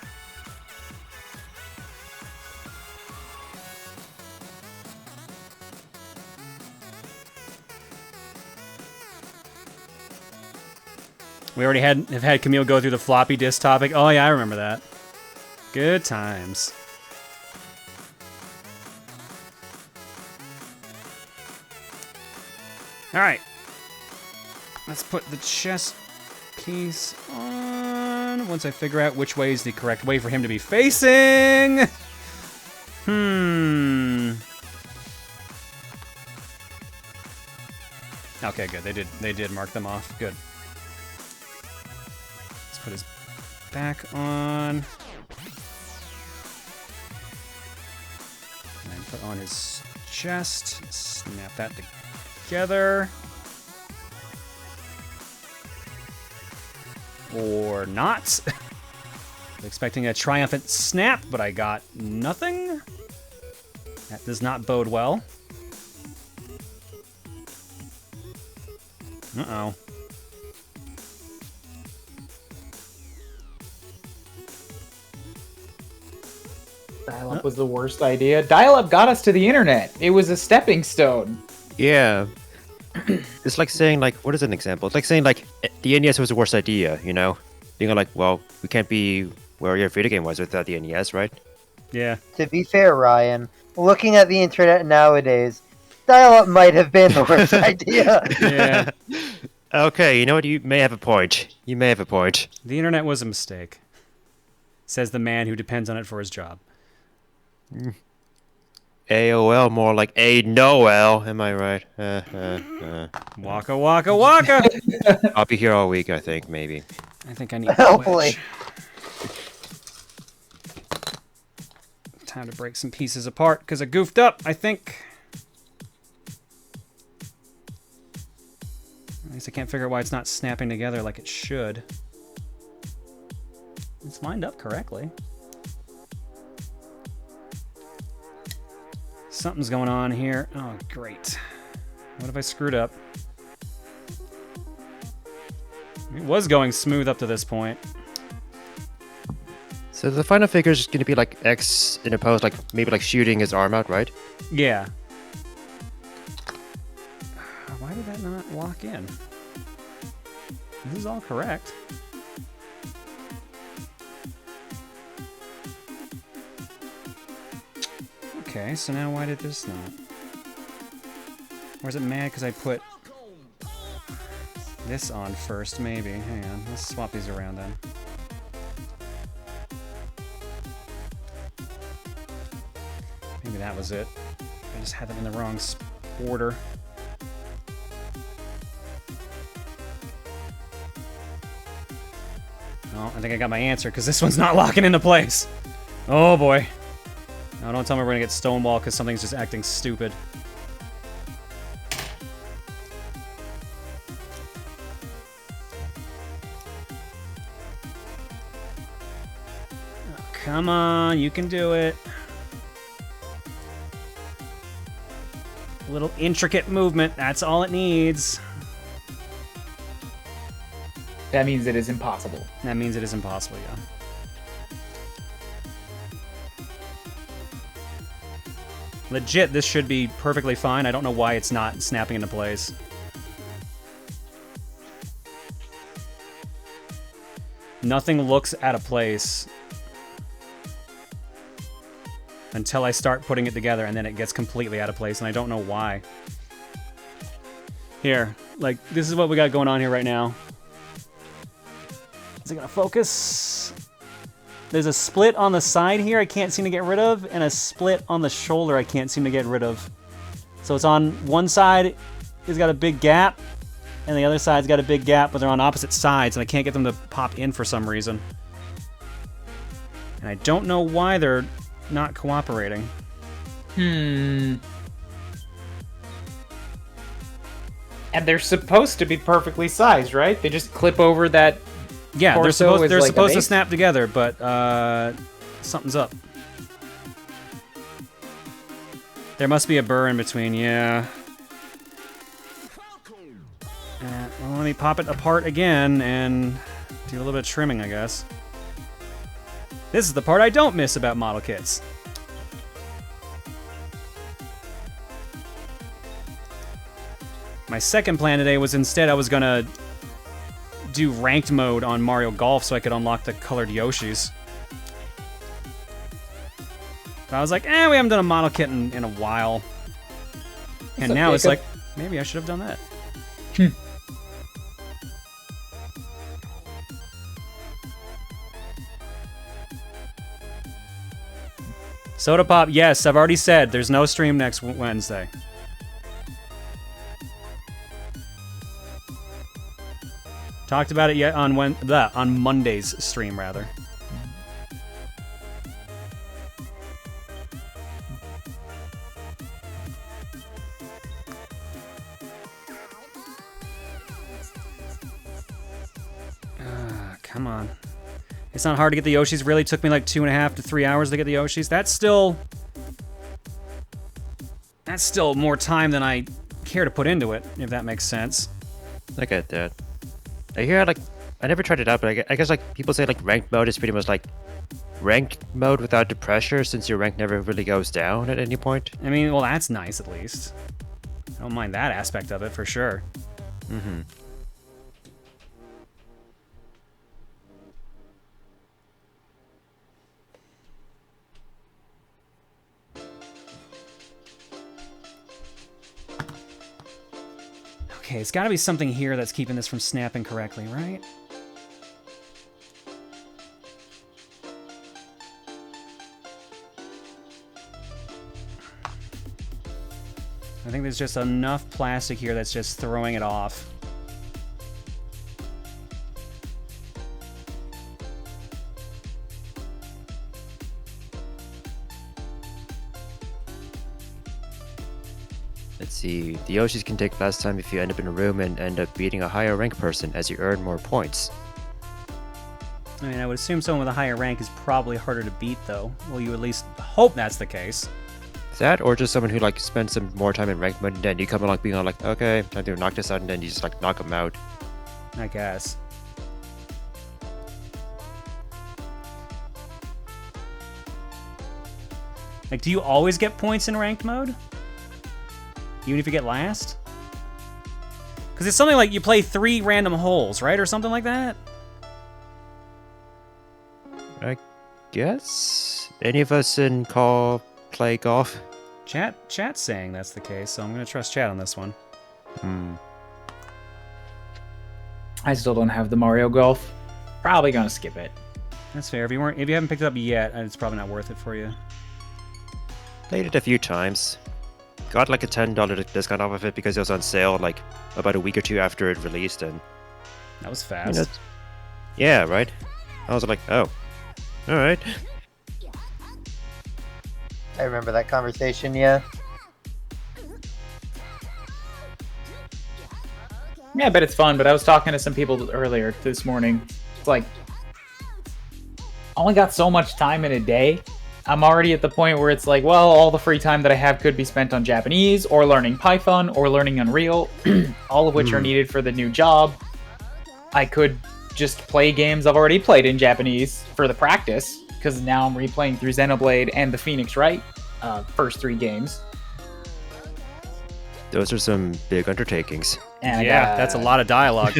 We already have had Camille go through the floppy disk topic. Oh yeah, I remember that. Good times. Alright. Let's put the chest piece on. Once I figure out which way is the correct way for him to be facing. Okay, good. They did mark them off. Good. Let's put his back on. And then put on his chest. Snap that together. Or not. Expecting a triumphant snap, but I got nothing. That does not bode well. Uh-oh. Dial-up was the worst idea. Dial-up got us to the internet. It was a stepping stone. Yeah. It's like saying, like, what is an example? It's like saying, like, the NES was the worst idea, you know? Being like, well, we can't be where your video game was without the NES, right? Yeah. To be fair, Ryan, looking at the internet nowadays, dial-up might have been the worst idea. Yeah. Okay, you know what? You may have a point. You may have a point. The internet was a mistake. Says the man who depends on it for his job. AOL, more like A Noel. Am I right? Waka waka waka! I'll be here all week, I think, maybe. I think I need a Hopefully. wedge. Time to break some pieces apart, because I goofed up, I think. At least I can't figure out why it's not snapping together like it should. It's lined up correctly. Something's going on here. Oh, great. What if I screwed up? It was going smooth up to this point. So the final figure is going to be like X in a pose, like maybe like shooting his arm out, right? Yeah. Why did that not lock in? This is all correct. Okay, so now why did this not? Or is it mad because I put this on first, maybe? Hang on, let's swap these around then. Maybe that was it. I just had them in the wrong order. Oh, I think I got my answer, because this one's not locking into place. Oh boy. Now don't tell me we're gonna get stonewalled because something's just acting stupid. Oh, come on, you can do it. A little intricate movement, that's all it needs. That means it is impossible. That means it is impossible, yeah. Legit, this should be perfectly fine. I don't know why it's not snapping into place. Nothing looks out of place until I start putting it together, and then it gets completely out of place, and I don't know why. Here, like, this is what we got going on here right now. Is it gonna focus? There's a split on the side here I can't seem to get rid of, and a split on the shoulder I can't seem to get rid of. So it's on one side, it's got a big gap, and the other side's got a big gap, but they're on opposite sides, and I can't get them to pop in for some reason. And I don't know why they're not cooperating. And they're supposed to be perfectly sized, right? They just clip over that. Yeah, they're supposed like to snap together, but something's up. There must be a burr in between, yeah. Well, let me pop it apart again and do a little bit of trimming, I guess. This is the part I don't miss about model kits. My second plan today was instead I was gonna do ranked mode on Mario Golf so I could unlock the colored Yoshis. But I was like, we haven't done a model kit in a while. And now it's like, maybe I should have done that. Soda Pop, yes, I've already said there's no stream next Wednesday. Talked about it yet on on Monday's stream, rather. Come on. It's not hard to get the Yoshis. Really took me like 2.5 to 3 hours to get the Yoshis. That's still more time than I care to put into it, if that makes sense. I get that. I hear I never tried it out, but I guess like people say like ranked mode is pretty much like ranked mode without the pressure, since your rank never really goes down at any point. I mean, well, that's nice at least. I don't mind that aspect of it for sure. Mm-hmm. Okay, it's got to be something here that's keeping this from snapping correctly, right? I think there's just enough plastic here that's just throwing it off. Let's see, the Yoshis can take less time if you end up in a room and end up beating a higher rank person as you earn more points. I mean, I would assume someone with a higher rank is probably harder to beat, though. Well, you at least hope that's the case. That, or just someone who like spends some more time in ranked mode, and then you come along being all like, okay, time to knock this out, and then you just like knock them out. I guess. Like, do you always get points in ranked mode? Even if you get last? Because it's something like you play 3 random holes, right? Or something like that? I guess? Any of us in call play golf? Chat's saying that's the case, so I'm going to trust chat on this one. I still don't have the Mario Golf. Probably gonna skip it. That's fair. If you haven't picked it up yet, it's probably not worth it for you. Played it a few times. Got like a $10 discount off of it because it was on sale like about a week or two after it released, and That was fast. yeah, right? I was like, oh, alright. I remember that conversation, yeah. Yeah, I bet it's fun, but I was talking to some people earlier this morning. It's like, I only got so much time in a day. I'm already at the point where it's like, well, all the free time that I have could be spent on Japanese, or learning Python, or learning Unreal, all of which are needed for the new job. I could just play games I've already played in Japanese for the practice, because now I'm replaying through Xenoblade and the Phoenix Wright first 3 games. Those are some big undertakings. And Yeah, that's a lot of dialogue.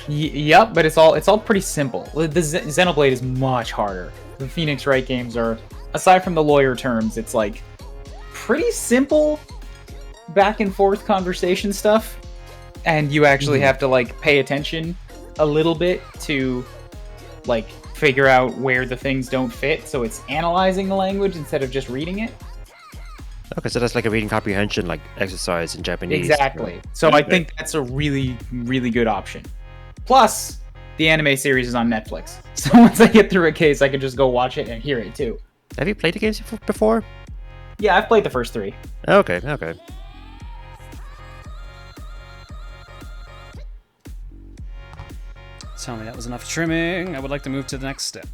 Yep, but it's all pretty simple. The Xenoblade is much harder. The Phoenix Wright games are, aside from the lawyer terms, it's like pretty simple back and forth conversation stuff, and you actually have to like pay attention a little bit to like figure out where the things don't fit. So it's analyzing the language instead of just reading it. Okay, so that's like a reading comprehension like exercise in Japanese. Exactly. So I think that's a really, really good option. Plus, the anime series is on Netflix. So once I get through a case, I can just go watch it and hear it too. Have you played the games before? Yeah, I've played the first 3. Okay. Tell me that was enough trimming. I would like to move to the next step.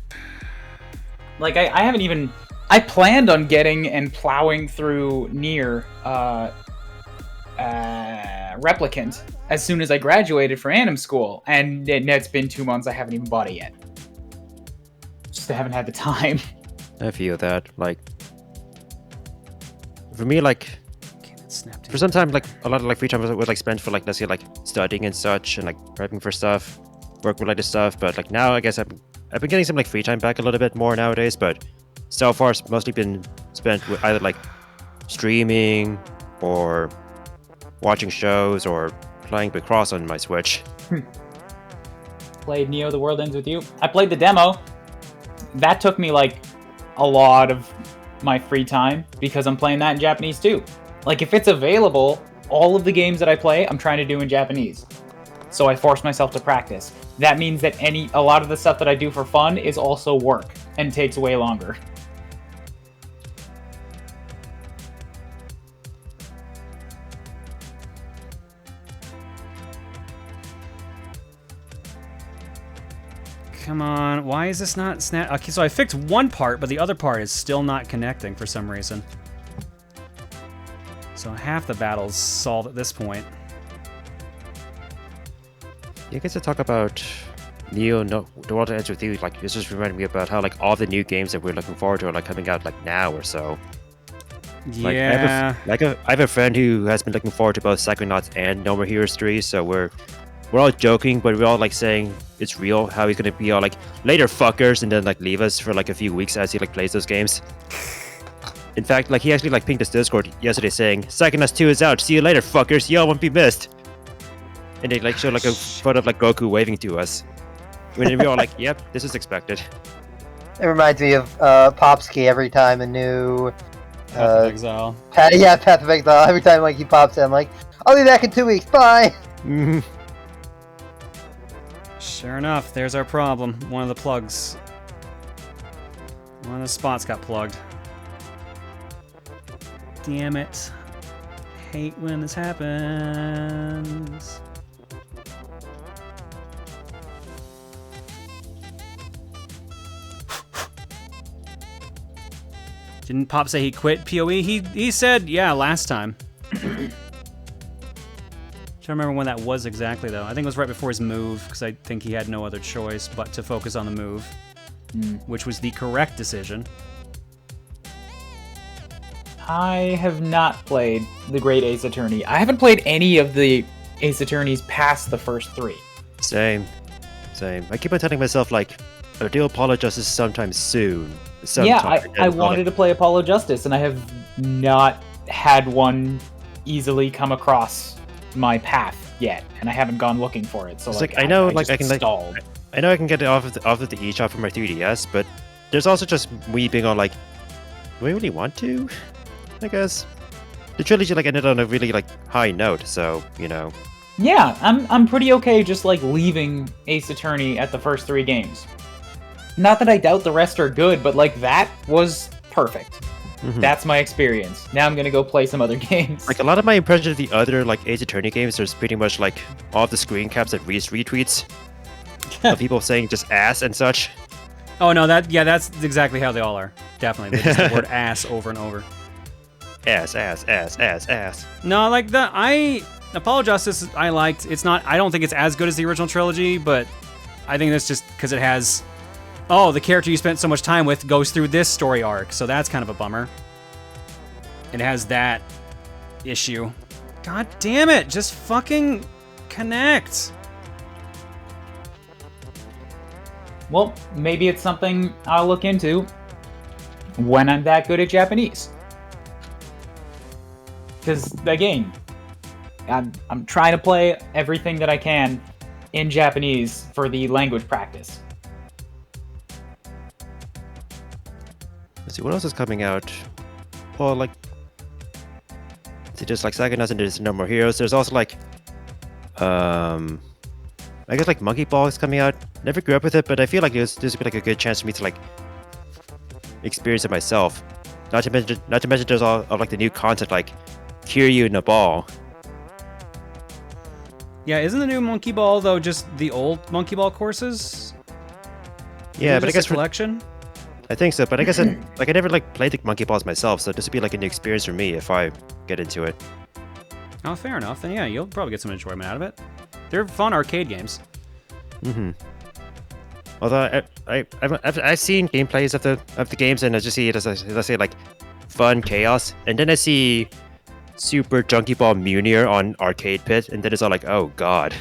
Like, I haven't even... I planned on getting and plowing through Nier Replicant as soon as I graduated from Anim School, and it's been 2 months. I haven't even bought it yet. Just haven't had the time. I feel that. Like, for me, like, Okay, that snapped in. for some time, like, a lot of like free time was like spent for like, let's say, like studying and such, and like prepping for stuff, work-related stuff. But like now, I guess I've been getting some like free time back a little bit more nowadays. But so far, it's mostly been spent with either like streaming or watching shows or playing Bicross on my Switch. Played Neo: The World Ends With You. I played the demo. That took me like a lot of my free time because I'm playing that in Japanese too. Like if it's available, all of the games that I play, I'm trying to do in Japanese. So I force myself to practice. That means that a lot of the stuff that I do for fun is also work and takes way longer. Come on, why is this not snap? Okay, so I fixed one part, but the other part is still not connecting for some reason. So half the battle's solved at this point. You get to talk about Neo, no, The World Ends With You. Like, this just reminded me about how like all the new games that we're looking forward to are like coming out like now or so. Like, Yeah. I have a friend who has been looking forward to both Psychonauts and No More Heroes 3, so we're all joking, but we're all like saying it's real, how he's gonna be all like, later fuckers, and then like leave us for like a few weeks as he like plays those games. In fact, like he actually like pinged us Discord yesterday saying, Psychonauts 2 is out, see you later fuckers, y'all won't be missed. And they like showed like a photo of like Goku waving to us. When we were all like, yep, this is expected. It reminds me of Popsky every time a new Path of Exile. Path of Exile. Every time like he pops in, I'm like, I'll be back in 2 weeks. Bye. Sure enough, there's our problem. One of the plugs. One of the spots got plugged. Damn it. Hate when this happens. Didn't Pop say he quit PoE? He said, yeah, last time. Trying to remember when that was exactly, though. I think it was right before his move, because I think he had no other choice but to focus on the move, which was the correct decision. I have not played The Great Ace Attorney. I haven't played any of the Ace Attorneys past the first 3. Same. I keep on telling myself, like, I'll do Apollo Justice sometime soon. I wanted to play Apollo Justice, and I have not had one easily come across my path yet, and I haven't gone looking for it. So it's like, I know, like, just I can stalled. like, I know I can get it off of the eShop from my 3DS, but there's also just me being on like, do I really want to? I guess the trilogy like ended on a really like high note, so you know. Yeah, I'm pretty okay just like leaving Ace Attorney at the first 3 games. Not that I doubt the rest are good, but like that was perfect. That's my experience. Now I'm gonna go play some other games. Like a lot of my impression of the other like Ace Attorney games, there's pretty much like all the screen caps that Reese retweets of people saying just ass and such. Oh no, that's exactly how they all are. Definitely, they just the word ass over and over. Ass. No, like Apollo Justice I liked. It's not. I don't think it's as good as the original trilogy, but I think that's just because it has. Oh, the character you spent so much time with goes through this story arc, so that's kind of a bummer. It has that issue. God damn it! Just fucking connect. Well, maybe it's something I'll look into when I'm that good at Japanese. Because, again, I'm trying to play everything that I can in Japanese for the language practice. Let's see, what else is coming out? Well, like, see, just like Psychonauts and there's No More Heroes. There's also like, I guess like Monkey Ball is coming out. Never grew up with it, but I feel like this would be like a good chance for me to like experience it myself. Not to mention there's all of like the new content like Kiryu in a Ball. Yeah, isn't the new Monkey Ball though just the old Monkey Ball courses? Yeah, but I guess collection. I think so, but I guess like I never like played the Monkey Balls myself, so this would be like a new experience for me if I get into it. Oh, fair enough. Then yeah, you'll probably get some enjoyment out of it. They're fun arcade games. Although I've seen gameplays of the games and I just see it as I say like fun chaos, and then I see Super Junkie Ball Munir on Arcade Pit, and then it's all like, oh god.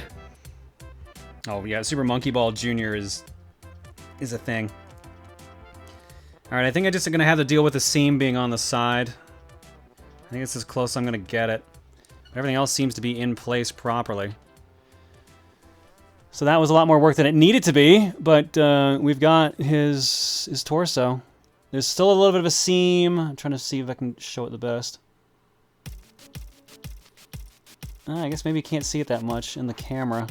Oh yeah, Super Monkey Ball Jr. is a thing. All right, I think I'm just gonna have to deal with the seam being on the side. I think it's as close as I'm gonna get it. Everything else seems to be in place properly. So that was a lot more work than it needed to be, but we've got his torso. There's still a little bit of a seam. I'm trying to see if I can show it the best. I guess maybe you can't see it that much in the camera.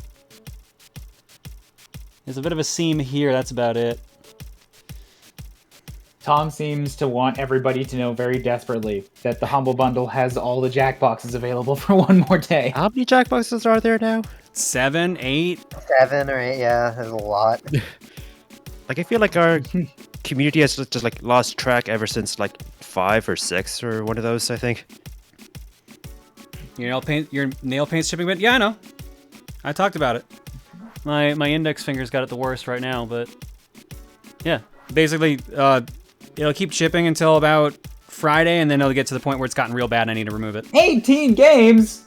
There's a bit of a seam here, that's about it. Tom seems to want everybody to know very desperately that the Humble Bundle has all the Jackboxes available for one more day. How many Jackboxes are there now? 7, 8? 7 or 8, yeah, there's a lot. Like I feel like our community has just like lost track ever since like 5 or 6 or one of those, I think. Your nail paint shipping bit? Yeah, I know. I talked about it. My index finger's got it the worst right now, but yeah. Basically, it'll keep shipping until about Friday, and then it'll get to the point where it's gotten real bad and I need to remove it. 18 games?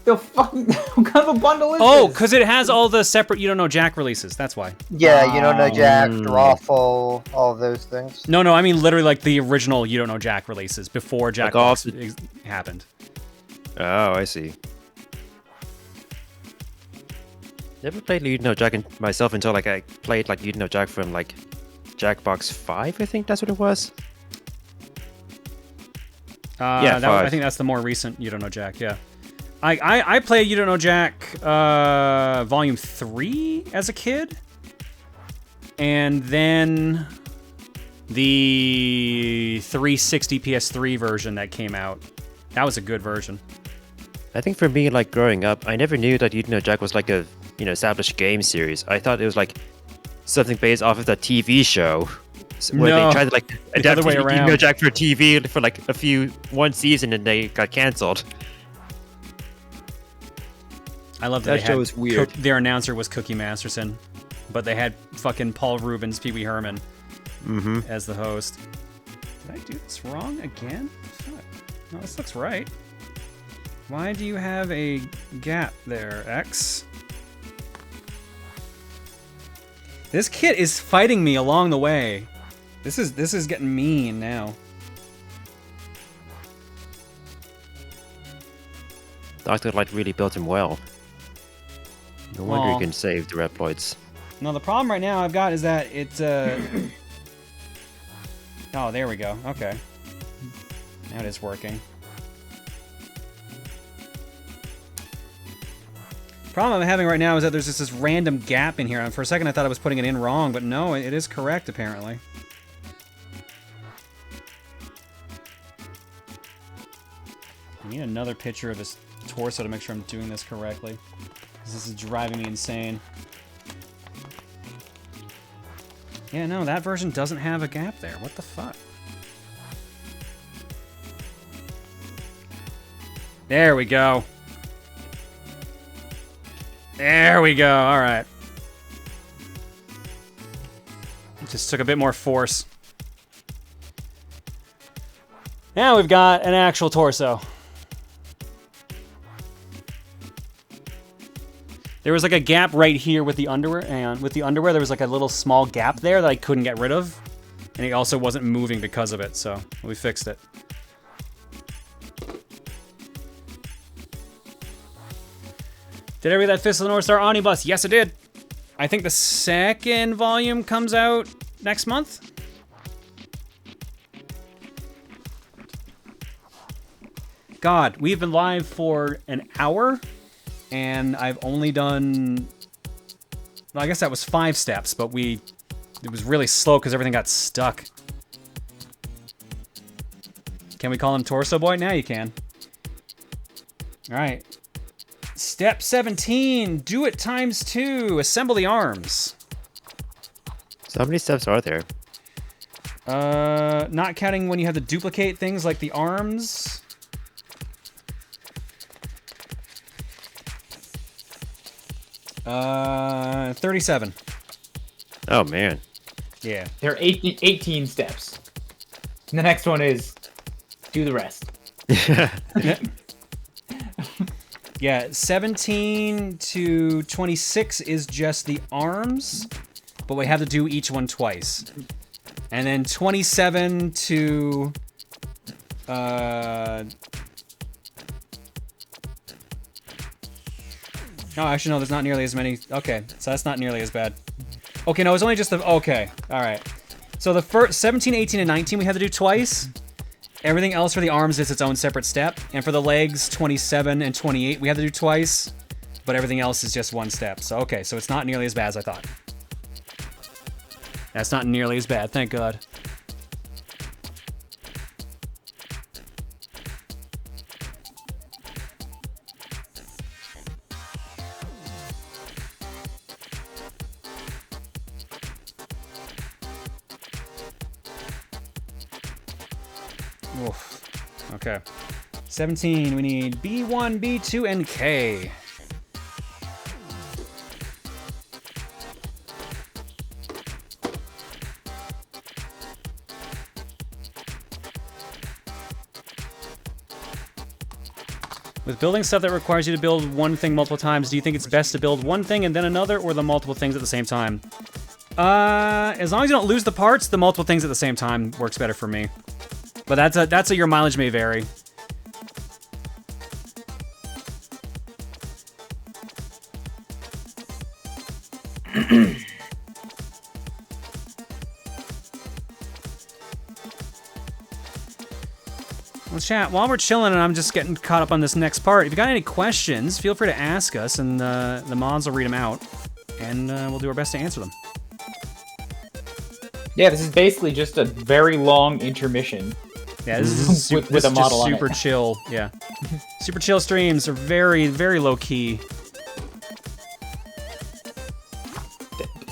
The fucking what kind of a bundle is Oh, this? because it has all the separate You Don't Know Jack releases. That's why. Yeah, You Don't Know Jack, Drawful, all of those things. No, I mean literally like the original You Don't Know Jack releases before Jack Like happened. Oh, I see. Never played You Don't Know Jack myself until like I played like You Don't Know Jack from like Jackbox 5, I think that's what it was. Yeah, 5. I think that's the more recent You Don't Know Jack, yeah. I played You Don't Know Jack Volume 3 as a kid. And then the 360 PS3 version that came out. That was a good version. I think for me, like growing up, I never knew that You Don't Know Jack was like a established game series. I thought it was like something based off of the TV show where they tried to like adapt You Don't Know Jack for TV for like one season and they got canceled. I love that show was weird. Their announcer was Cookie Masterson, but they had fucking Paul Rubens, Pee Wee Herman as the host. Did I do this wrong again? Fuck. No, this looks right. Why do you have a gap there, X? This kit is fighting me along the way. This is getting mean now. Dr. Light really built him well. No wonder Aw. you can save the Reploids. No, the problem right now I've got is that it's Oh, there we go. Okay. Now it is working. Problem I'm having right now is that there's just this random gap in here. And for a second I thought I was putting it in wrong, but no, it is correct apparently. I need another picture of his torso to make sure I'm doing this correctly. Because this is driving me insane. Yeah, no, that version doesn't have a gap there. What the fuck? There we go. There we go. All right. It just took a bit more force. Now we've got an actual torso. There was like a gap right here with the underwear, and with the underwear there was like a little small gap there that I couldn't get rid of. And it also wasn't moving because of it, so we fixed it. Did I read that Fist of the North Star Omnibus? Yes, I did. I think the second volume comes out next month. God, we've been live for an hour. And I've only done, well, I guess that was 5 steps, but it was really slow because everything got stuck. Can we call him Torso Boy? Now you can. All right. Step 17, do it times 2, assemble the arms. So how many steps are there? Not counting when you have to duplicate things like the arms. Uh, 37. Oh, man. Yeah. There are 18 steps. And the next one is do the rest. Yeah, 17 to 26 is just the arms, but we have to do each one twice. And then 27 to... No, actually, no, there's not nearly as many. Okay, so that's not nearly as bad. Okay, no, it's only just the... Okay, all right. So the first 17, 18, and 19 we have to do twice. Everything else for the arms is its own separate step. And for the legs, 27 and 28 we have to do twice. But everything else is just one step. So, okay, so it's not nearly as bad as I thought. That's not nearly as bad, thank God. Oof. Okay. 17, we need B1, B2, and K. With building stuff that requires you to build one thing multiple times, do you think it's best to build one thing and then another, or the multiple things at the same time? As long as you don't lose the parts, the multiple things at the same time works better for me. But that's a your mileage may vary. Well, chat, while we're chilling and I'm just getting caught up on this next part, if you got any questions, feel free to ask us, and the mods will read them out, and we'll do our best to answer them. Yeah, this is basically just a very long intermission. Yeah, this is with a model on it. super chill. Yeah, super chill streams are very, very low key.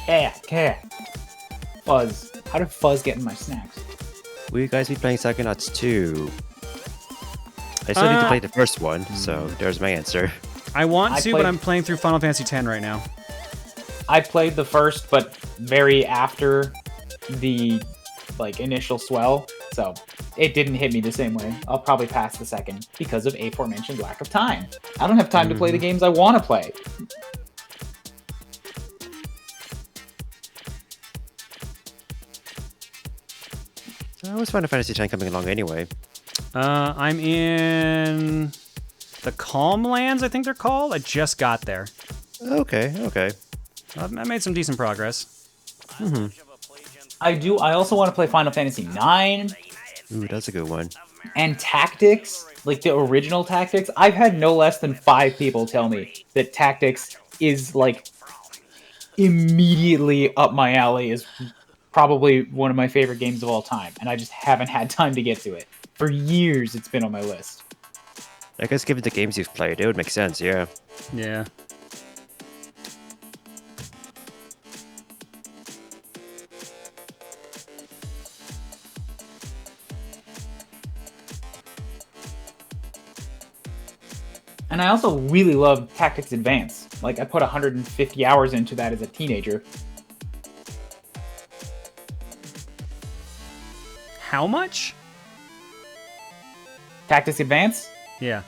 Yeah. Fuzz. How did Fuzz get in my snacks? Will you guys be playing Psychonauts 2? I still need to play the first one, so there's my answer. I want to, but I'm playing through Final Fantasy X right now. I played the first, but very after the initial swell, so it didn't hit me the same way. I'll probably pass the second because of aforementioned lack of time. I don't have time to play the games I want to play. I always find Fantasy X coming along anyway. I'm in the Calm Lands, I think they're called. I just got there. Okay. I made some decent progress. I also want to play Final Fantasy IX. Ooh, that's a good one. And Tactics, like the original Tactics. I've had no less than 5 people tell me that Tactics is like immediately up my alley, is probably one of my favorite games of all time, and I just haven't had time to get to it. For years, it's been on my list. I guess given the games you've played, it would make sense, yeah. Yeah. And I also really love Tactics Advance. Like, I put 150 hours into that as a teenager. How much? Tactics Advance? Yeah.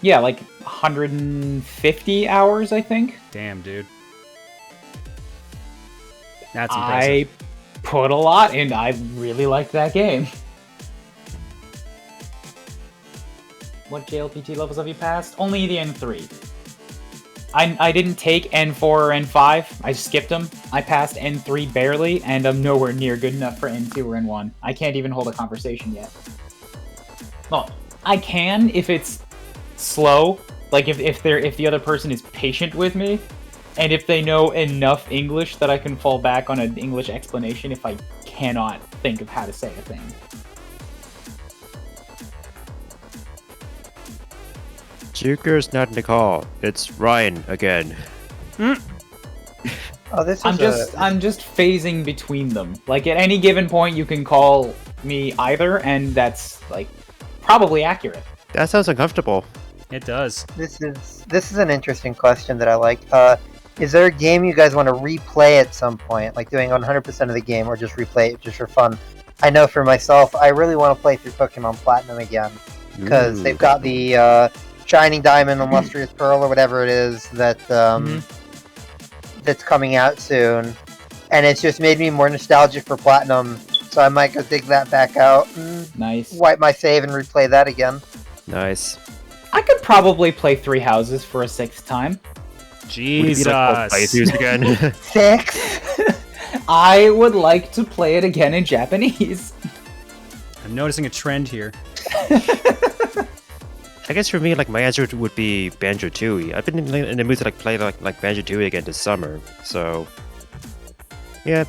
Yeah, like 150 hours, I think. Damn, dude. That's impressive. I put a lot in. I really liked that game. What JLPT levels have you passed? Only the N3. I didn't take N4 or N5. I skipped them. I passed N3 barely, and I'm nowhere near good enough for N2 or N1. I can't even hold a conversation yet. Well, I can if it's slow. Like if the other person is patient with me, and if they know enough English that I can fall back on an English explanation if I cannot think of how to say a thing. Joker's not in the call. It's Ryan again. Oh, this is I'm just phasing between them. Like at any given point, you can call me either, and that's like probably accurate. That sounds uncomfortable. It does. This is an interesting question that I like. Is there a game you guys want to replay at some point, like doing 100% of the game, or just replay it just for fun? I know for myself, I really want to play through Pokemon Platinum again because they've got the Shining Diamond and Lustrous Pearl or whatever it is that that's coming out soon, and it's just made me more nostalgic for Platinum. So I might go dig that back out. Nice. Wipe my save and replay that again. Nice. I could probably play 3 Houses for a 6th time. Jesus. Playthroughs again. 6? I would like to play it again in Japanese. I'm noticing a trend here. I guess for me, like my answer would be Banjo-Tooie. I've been in the mood to like play like Banjo-Tooie again this summer, so yeah,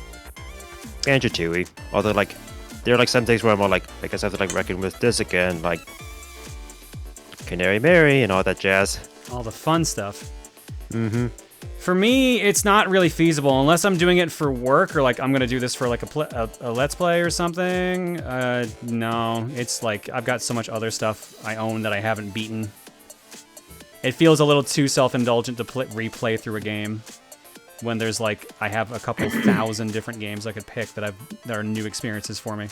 Banjo-Tooie. Although like there are like some things where I'm all like, I guess I have to like reckon with this again, like Canary Mary and all that jazz. All the fun stuff. For me, it's not really feasible unless I'm doing it for work or like I'm gonna do this for like a let's play or something. No, it's like I've got so much other stuff I own that I haven't beaten. It feels a little too self-indulgent to replay through a game when there's like I have a couple thousand different games I could pick that are new experiences for me.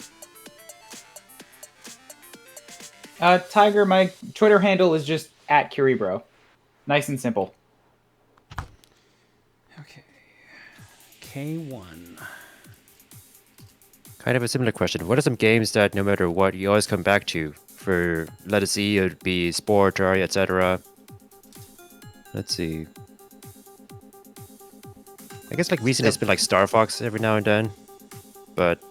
Tiger, my Twitter handle is just @Curibro. Nice and simple. Okay. K1. Kind of a similar question. What are some games that no matter what you always come back to? For let us see, it would be sport or etc. Let's see. I guess like recently it's been like Star Fox every now and then, but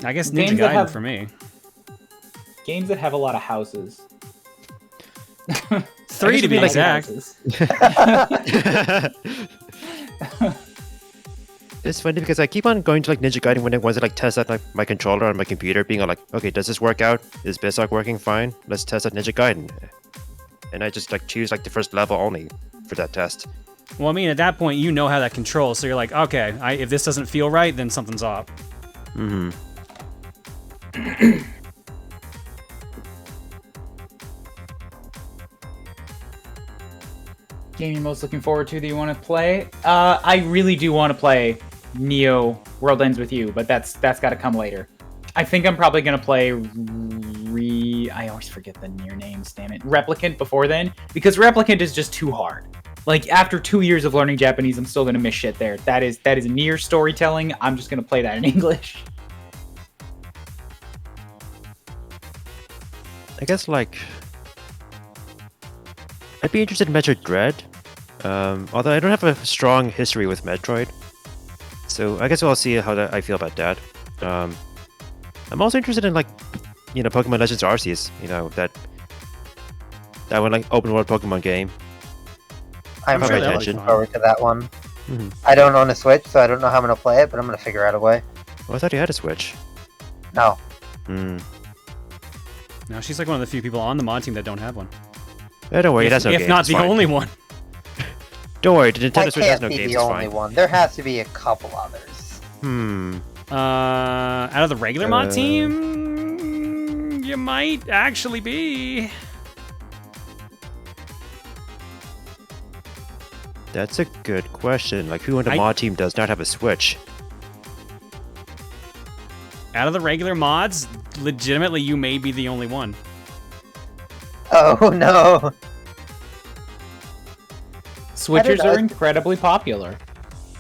I guess Games Ninja that Gaiden have- for me. Games that have a lot of houses. 3 to be Like exact. houses. it's funny because I keep on going to like Ninja Gaiden when it wants to like test out like my controller on my computer, being all like, okay, does this work out? Is BizHawk working fine? Let's test out Ninja Gaiden. And I just like choose like the first level only for that test. Well, I mean, at that point, you know how that controls, so you're like, okay, if this doesn't feel right, then something's off. Game you're most looking forward to that you want to play? I really do want to play Neo World Ends With You, but that's got to come later. I think I'm probably gonna play I always forget the near names, damn it. Replicant before then, because Replicant is just too hard. Like, after 2 years of learning Japanese, I'm still gonna miss shit there. That is near storytelling. I'm just gonna play that in English. I guess, like, I'd be interested in Metroid Dread. Although I don't have a strong history with Metroid. So I guess I'll see how I feel about that. I'm also interested in, like, you know, Pokemon Legends Arceus. You know, that one, like, open world Pokemon game. I'm sure really that'll be looking fun. forward to that one. Mm-hmm. I don't own a Switch, so I don't know how I'm gonna play it, but I'm gonna figure out a way. Well, I thought you had a Switch. No. Hmm. Now she's like one of the few people on the mod team that don't have one. Don't worry, if that's no if games, not it's the fine. only one. Don't worry, the I Nintendo Switch has can't no be games, the it's only fine. one. There has to be a couple others. Out of the regular mod team, you might actually be. That's a good question. Like, who on the I- mod team does not have a Switch? Out of the regular mods, legitimately, you may be the only one. Oh no. Switchers know. are incredibly popular.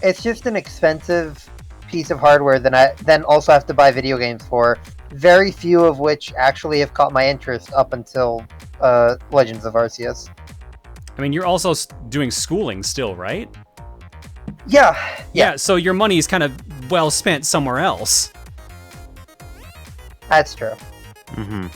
It's just an expensive piece of hardware that I then also have to buy video games for. Very few of which actually have caught my interest up until Legends of Arceus. I mean, you're also doing schooling still, right? Yeah. Yeah, so your money is kind of well spent somewhere else. That's true. Mm-hmm.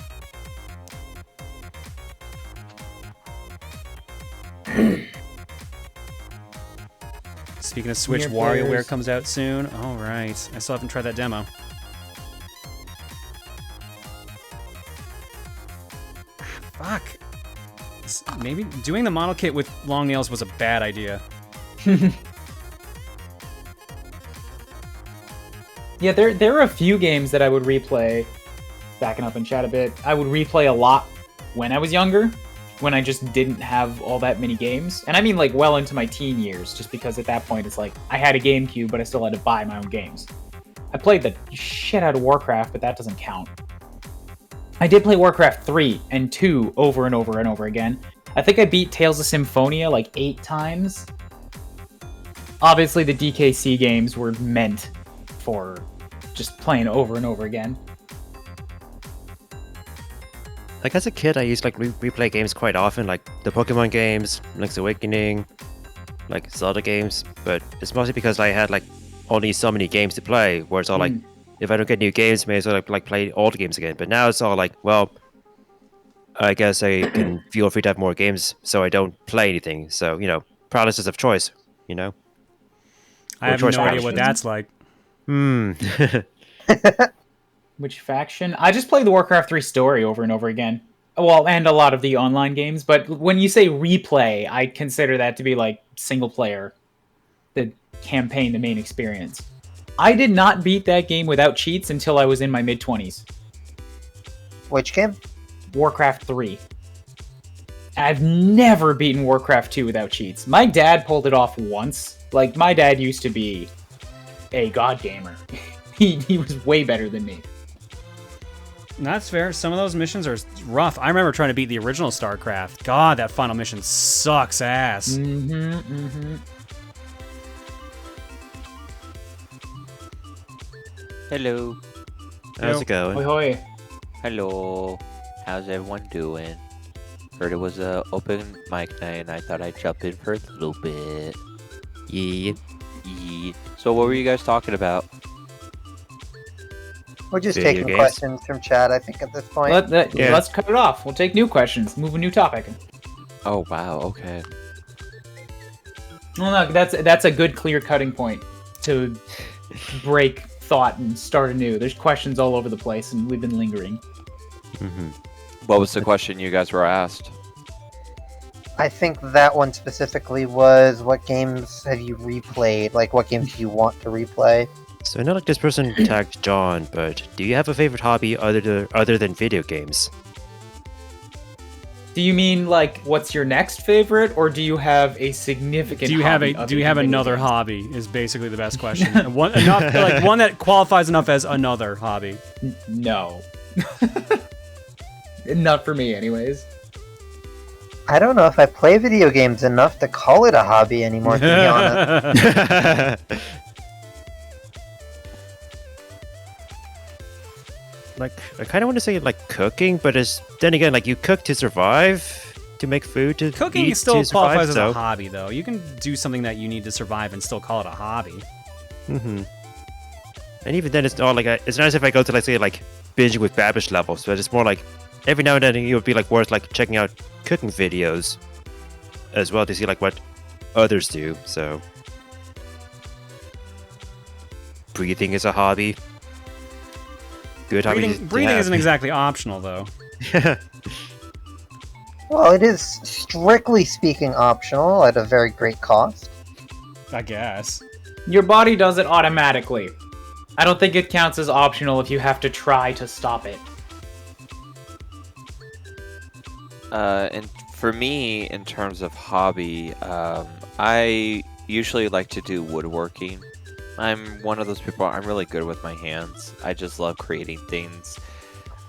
Speaking of Switch, Near WarioWare players. comes out soon. All right, I still haven't tried that demo. Fuck. Maybe doing the model kit with long nails was a bad idea. Yeah, there are a few games that I would replay. Backing up and chat a bit, I would replay a lot when I was younger, when I just didn't have all that many games. And I mean, like, well into my teen years, just because at that point it's like, I had a GameCube, but I still had to buy my own games. I played the shit out of Warcraft, but that doesn't count. I did play Warcraft 3 and 2 over and over and over again. I think I beat Tales of Symphonia like 8 times. Obviously, the DKC games were meant for just playing over and over again. Like, as a kid, I used to, like, replay games quite often, like the Pokemon games, Link's Awakening, like Zelda games, but it's mostly because I had, like, only so many games to play, where it's all like, if I don't get new games, may as well, like play old games again. But now it's all like, well, I guess I can feel free to have more games, so I don't play anything. So, you know, paralysis of choice, you know? I have no idea what that's like. Which faction? I just play the Warcraft 3 story over and over again. Well, and a lot of the online games, but when you say replay, I consider that to be like single player, the campaign, the main experience. I did not beat that game without cheats until I was in my mid-20s. Which game? Warcraft 3. I've never beaten Warcraft 2 without cheats. My dad pulled it off once. Like, my dad used to be a god gamer. He was way better than me. That's fair. Some of those missions are rough. I remember trying to beat the original StarCraft. God, that final mission sucks ass. Hello. How's it going? Hoi hoi. Hello. How's everyone doing? Heard it was a open mic night and I thought I'd jump in for a little bit. Yeah. So what were you guys talking about? We're just Video taking games. questions from chat, I think, at this point. Yeah. Let's cut it off. We'll take new questions. Move a new topic. Oh wow, okay. Well, no, that's a good clear cutting point to break thought and start anew. There's questions all over the place, and we've been lingering. What was the question you guys were asked? I think that one specifically was, what games have you replayed? Like, what games do you want to replay? So I know, like, this person tagged John, but do you have a favorite hobby other than video games? Do you mean like what's your next favorite, or do you have a significant? Do you have another hobby? Is basically the best question. One that qualifies enough as another hobby. No, not for me, anyways. I don't know if I play video games enough to call it a hobby anymore, to be honest. Like, I kind of want to say like cooking, but then again, like you cook to survive, to make food, to Cooking eat, still to survive, qualifies as so. a hobby, though. You can do something that you need to survive and still call it a hobby. Mm-hmm. And even then, it's not like it's not as if I go to like say like binging with Babish levels, but it's more like every now and then it would be like worth like checking out cooking videos as well to see like what others do. So breathing is a hobby. Good hobby. Breathing isn't exactly optional, though. Well, it is strictly speaking optional at a very great cost. I guess. Your body does it automatically. I don't think it counts as optional if you have to try to stop it. And for me, in terms of hobby, I usually like to do woodworking. I'm one of those people, I'm really good with my hands. I just love creating things.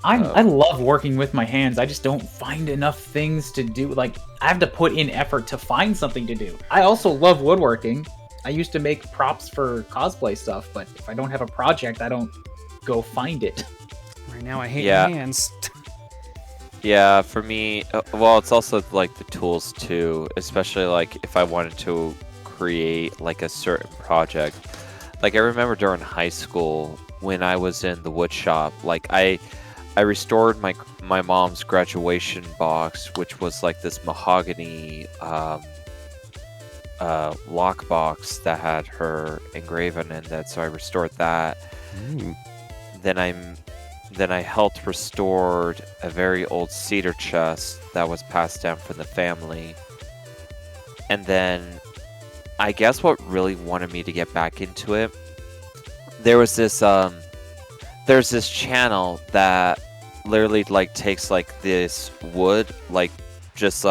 I love working with my hands. I just don't find enough things to do. Like, I have to put in effort to find something to do. I also love woodworking. I used to make props for cosplay stuff, but if I don't have a project, I don't go find it. Right now, I hate my hands. Yeah, for me, well, it's also like the tools too, especially like if I wanted to create like a certain project. Like I remember during high school when I was in the wood shop, like I restored my mom's graduation box, which was like this mahogany lock box that had her engraven in that. So I restored that. Then I helped restored a very old cedar chest that was passed down from the family. And then I guess what really wanted me to get back into it, there was this there's this channel that literally like takes like this wood, like just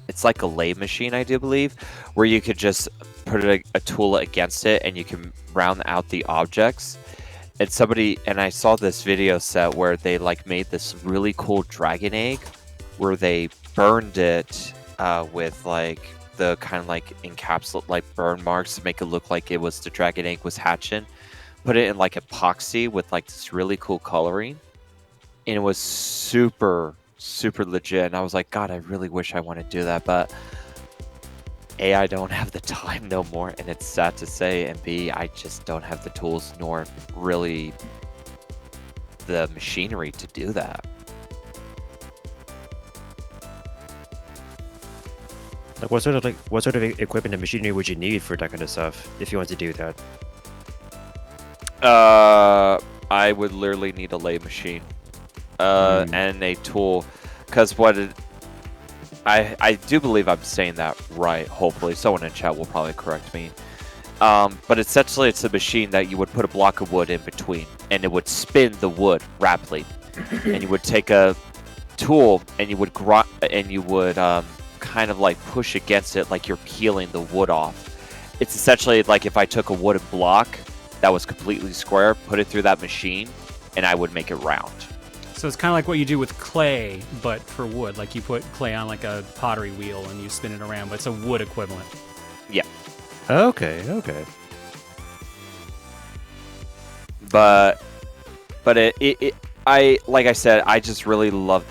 it's like a lathe machine, I do believe, where you could just put a tool against it and you can round out the objects. And I saw this video set where they like made this really cool dragon egg where they burned it with like the kind of like encapsulate like burn marks to make it look like it was the dragon egg was hatching. Put it in like epoxy with like this really cool coloring, and it was super legit. And I was like, God, I really wish I want to do that, but A, I don't have the time no more, and it's sad to say, and B, I just don't have the tools nor really the machinery to do that. Like what sort of equipment and machinery would you need for that kind of stuff if you want to do that? I would literally need a lathe machine, and a tool, because I do believe I'm saying that right. Hopefully, someone in chat will probably correct me. But essentially, it's a machine that you would put a block of wood in between, and it would spin the wood rapidly. And you would take a tool, and you would kind of like push against it, like you're peeling the wood off. It's essentially like if I took a wooden block that was completely square, put it through that machine, and I would make it round. So it's kind of like what you do with clay, but for wood. Like you put clay on like a pottery wheel and you spin it around, but it's a wood equivalent. Yeah. Okay. But I like I said, I just really love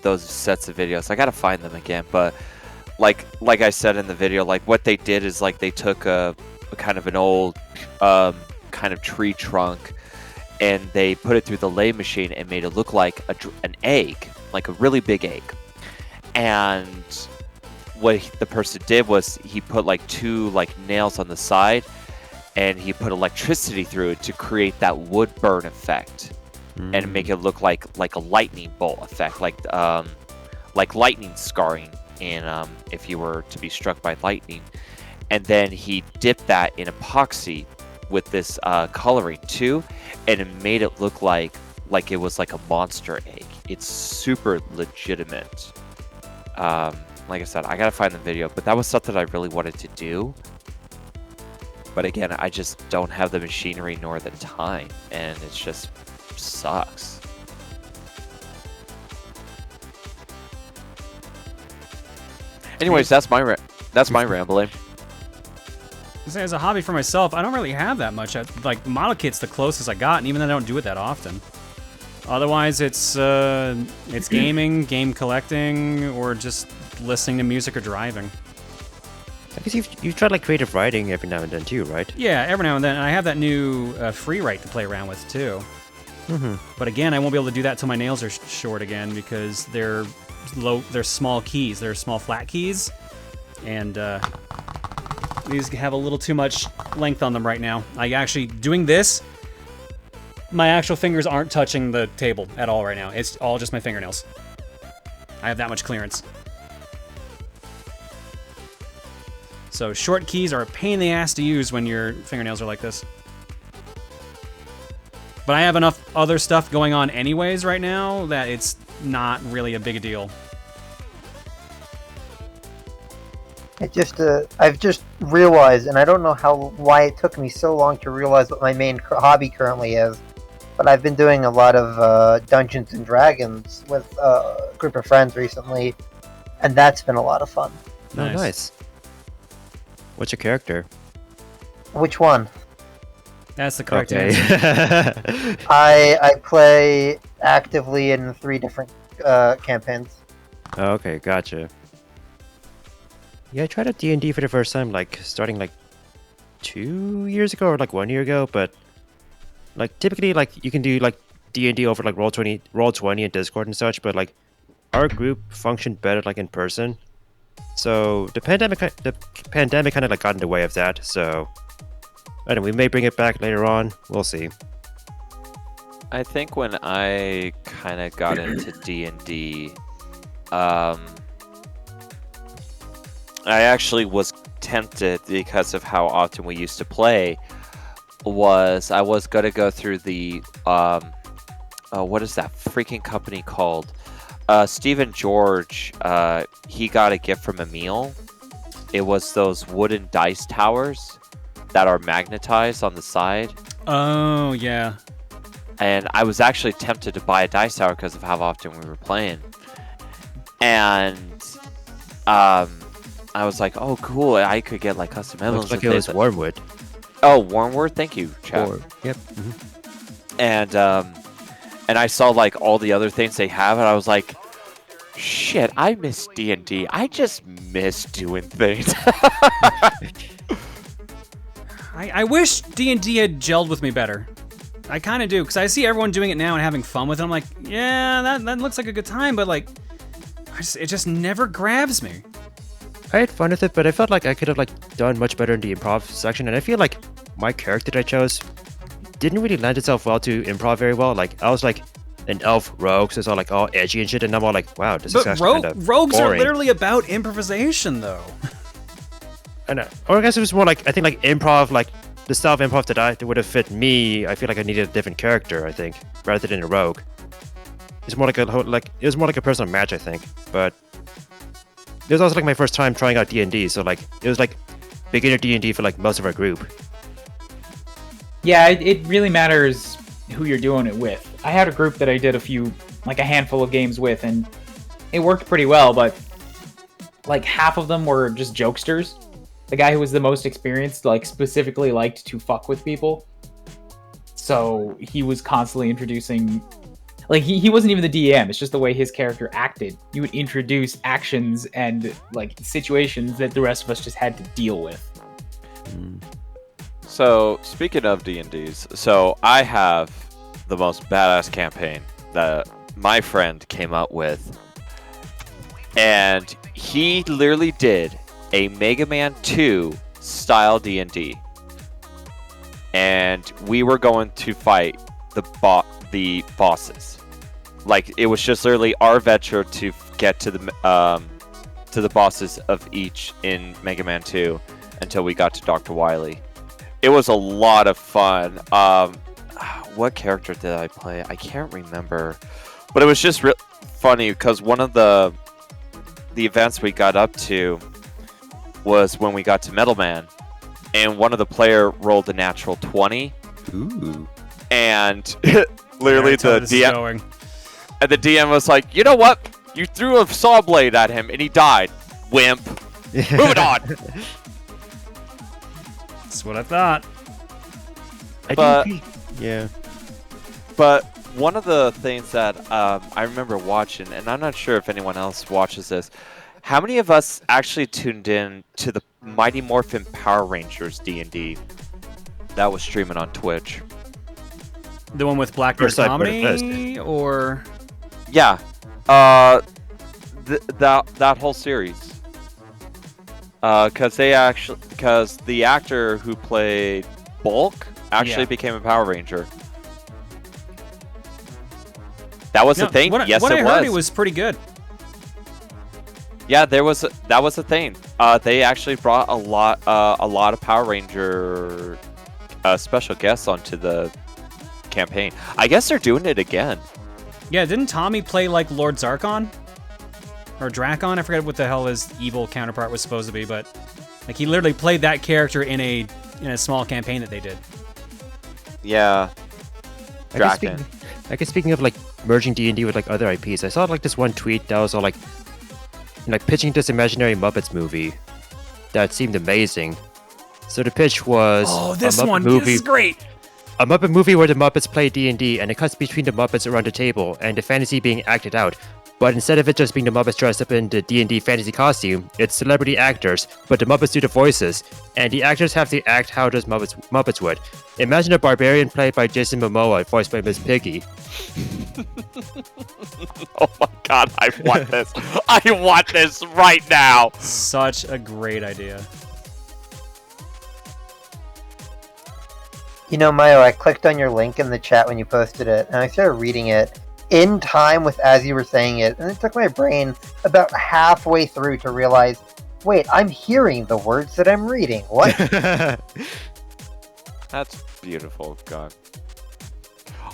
those sets of videos. I gotta find them again, but like I said in the video, like what they did is like they took a kind of an old kind of tree trunk, and they put it through the lathe machine and made it look like an egg, like a really big egg. And what the person did was he put like two like nails on the side, and he put electricity through it to create that wood burn effect, and make it look like a lightning bolt effect, like lightning scarring in if you were to be struck by lightning. And then he dipped that in epoxy with this coloring too, and it made it look like it was like a monster egg. It's super legitimate. Like I said, I gotta find the video, but that was something I really wanted to do. But again, I just don't have the machinery nor the time, and it just sucks. Anyways, that's my rambling. As a hobby for myself, I don't really have that much. Like, model kit's the closest I got, and even then I don't do it that often. Otherwise, it's gaming, game collecting, or just listening to music or driving. I guess you've tried like creative writing every now and then too, right? Yeah, every now and then. And I have that new free write to play around with too. Mm-hmm. But again, I won't be able to do that till my nails are short again because they're small keys. They're small flat keys, and these have a little too much length on them right now. I actually doing this. My actual fingers aren't touching the table at all right now. It's all just my fingernails. I have that much clearance. So short keys are a pain in the ass to use when your fingernails are like this. But I have enough other stuff going on anyways right now that it's not really a big deal. I've just realized, and I don't know why it took me so long to realize what my main hobby currently is, but I've been doing a lot of Dungeons and Dragons with a group of friends recently, and that's been a lot of fun. Nice. Oh, nice. What's your character? Which one? That's the correct answer. I play actively in 3 different campaigns. Oh, okay, gotcha. Yeah, I tried out D&D for the first time, like, starting, like, 2 years ago or, like, 1 year ago, but, like, typically, like, you can do, like, D&D over, like, Roll20 and Discord and such, but, like, our group functioned better, like, in person. So the pandemic kind of like got in the way of that. So I don't know, we may bring it back later on. We'll see. I think when I kind of got into D&D, I actually was tempted because of how often we used to play. I was gonna go through the what is that freaking company called? Stephen George, he got a gift from Emil. It was those wooden dice towers that are magnetized on the side. Oh, yeah. And I was actually tempted to buy a dice tower because of how often we were playing. And I was like, oh, cool, I could get like custom emblems. Looks like it was Wormwood. Oh, Wormwood? Thank you, Chad. Yep. Mm-hmm. And I saw like all the other things they have, and I was like, shit, I miss D&D. I just miss doing things. I wish D&D had gelled with me better. I kind of do, because I see everyone doing it now and having fun with it. I'm like, yeah, that looks like a good time, but like, it just never grabs me. I had fun with it, but I felt like I could have like done much better in the improv section, and I feel like my character that I chose didn't really lend itself well to improv very well. Like, I was like an elf rogue, so it's all like all edgy and shit, and I'm all like, wow, this is actually kind of rogues boring. are literally about improvisation, though. I know. Or I guess it was more like, I think like improv, like the style of improv that would have fit me. I feel like I needed a different character, I think, rather than a rogue. It's more like it was more like a personal match, I think. But it was also like my first time trying out D&D, so like it was like beginner D&D for like most of our group. Yeah, it really matters who you're doing it with. I had a group that I did a handful of games with, and it worked pretty well, but like half of them were just jokesters. The guy who was the most experienced, like, specifically liked to fuck with people. So he was constantly introducing, like, he wasn't even the DM, it's just the way his character acted. He would introduce actions and, like, situations that the rest of us just had to deal with. So, speaking of D&Ds, so I have the most badass campaign that my friend came up with. And he literally did a Mega Man 2 style D&D. And we were going to fight the bosses. Like, it was just literally our venture to get to the bosses of each in Mega Man 2 until we got to Dr. Wily. It was a lot of fun. What character did I play? I can't remember. But it was just funny because one of the the events we got up to was when we got to Metal Man, and one of the player rolled a natural 20. Ooh. And literally the DM, DM. and the DM was like, you know what? You threw a saw blade at him and he died. Wimp. Moving on. That's what I thought. Yeah. But one of the things that I remember watching, and I'm not sure if anyone else watches this, how many of us actually tuned in to the Mighty Morphin Power Rangers D&D that was streaming on Twitch? The one with Blackbird First I've heard of Comedy, or Yeah. That whole series. Because the actor who played Bulk actually became a Power Ranger. That was a thing. Yes, what it I was. heard, it was pretty good. Yeah, that was a thing. They actually brought a lot of Power Ranger special guests onto the campaign. I guess they're doing it again. Yeah, didn't Tommy play like Lord Zarkon? Or Drakon? I forget what the hell his evil counterpart was supposed to be, but like he literally played that character in a small campaign that they did. Yeah. Draken. I guess speaking of like merging D&D with like other IPs, I saw like this one tweet that was all like pitching this imaginary Muppets movie that seemed amazing. So the pitch was this is great. A Muppet movie where the Muppets play D&D and it cuts between the Muppets around the table and the fantasy being acted out. But instead of it just being the Muppets dressed up in the D&D fantasy costume, it's celebrity actors, but the Muppets do the voices, and the actors have to act how those Muppets would. Imagine a barbarian played by Jason Momoa, voiced by Miss Piggy. Oh my god, I want this. I want this right now. Such a great idea. You know, Mayo, I clicked on your link in the chat when you posted it, and I started reading it in time with as you were saying it, and it took my brain about halfway through to realize, wait, I'm hearing the words that I'm reading. What? That's beautiful, God.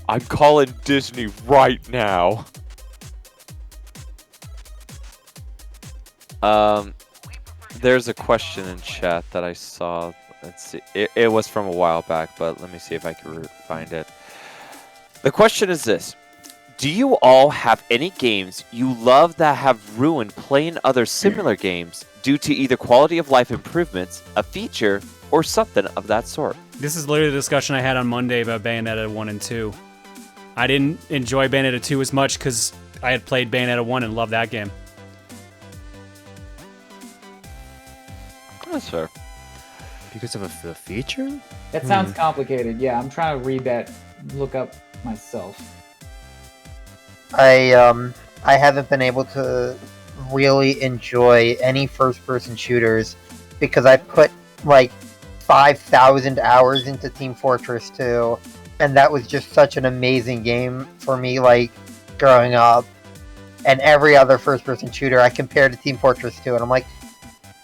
I'm calling Disney right now. There's a question in chat that I saw. Let's see. It was from a while back, but let me see if I can find it. The question is this. Do you all have any games you love that have ruined playing other similar games due to either quality of life improvements, a feature, or something of that sort? This is literally the discussion I had on Monday about Bayonetta 1 and 2. I didn't enjoy Bayonetta 2 as much because I had played Bayonetta 1 and loved that game. That's fair. Because of a feature? That sounds complicated. Yeah, I'm trying to read that, look up myself. I haven't been able to really enjoy any first-person shooters because I put like 5,000 hours into Team Fortress 2, and that was just such an amazing game for me, like, growing up. And every other first-person shooter I compared to Team Fortress 2, and I'm like,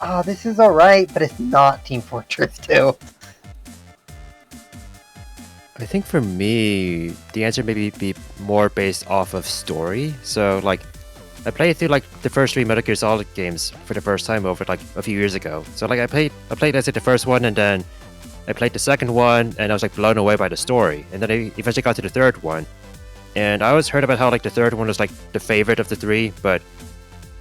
oh, this is alright, but it's not Team Fortress 2. I think for me, the answer maybe be more based off of story. So, like, I played through, like, the first 3 Metal Gear Solid games for the first time over, like, a few years ago. So, like, I played, let's say, the first one, and then I played the second one, and I was, like, blown away by the story. And then I eventually got to the third one. And I always heard about how, like, the third one was, like, the favorite of the 3, but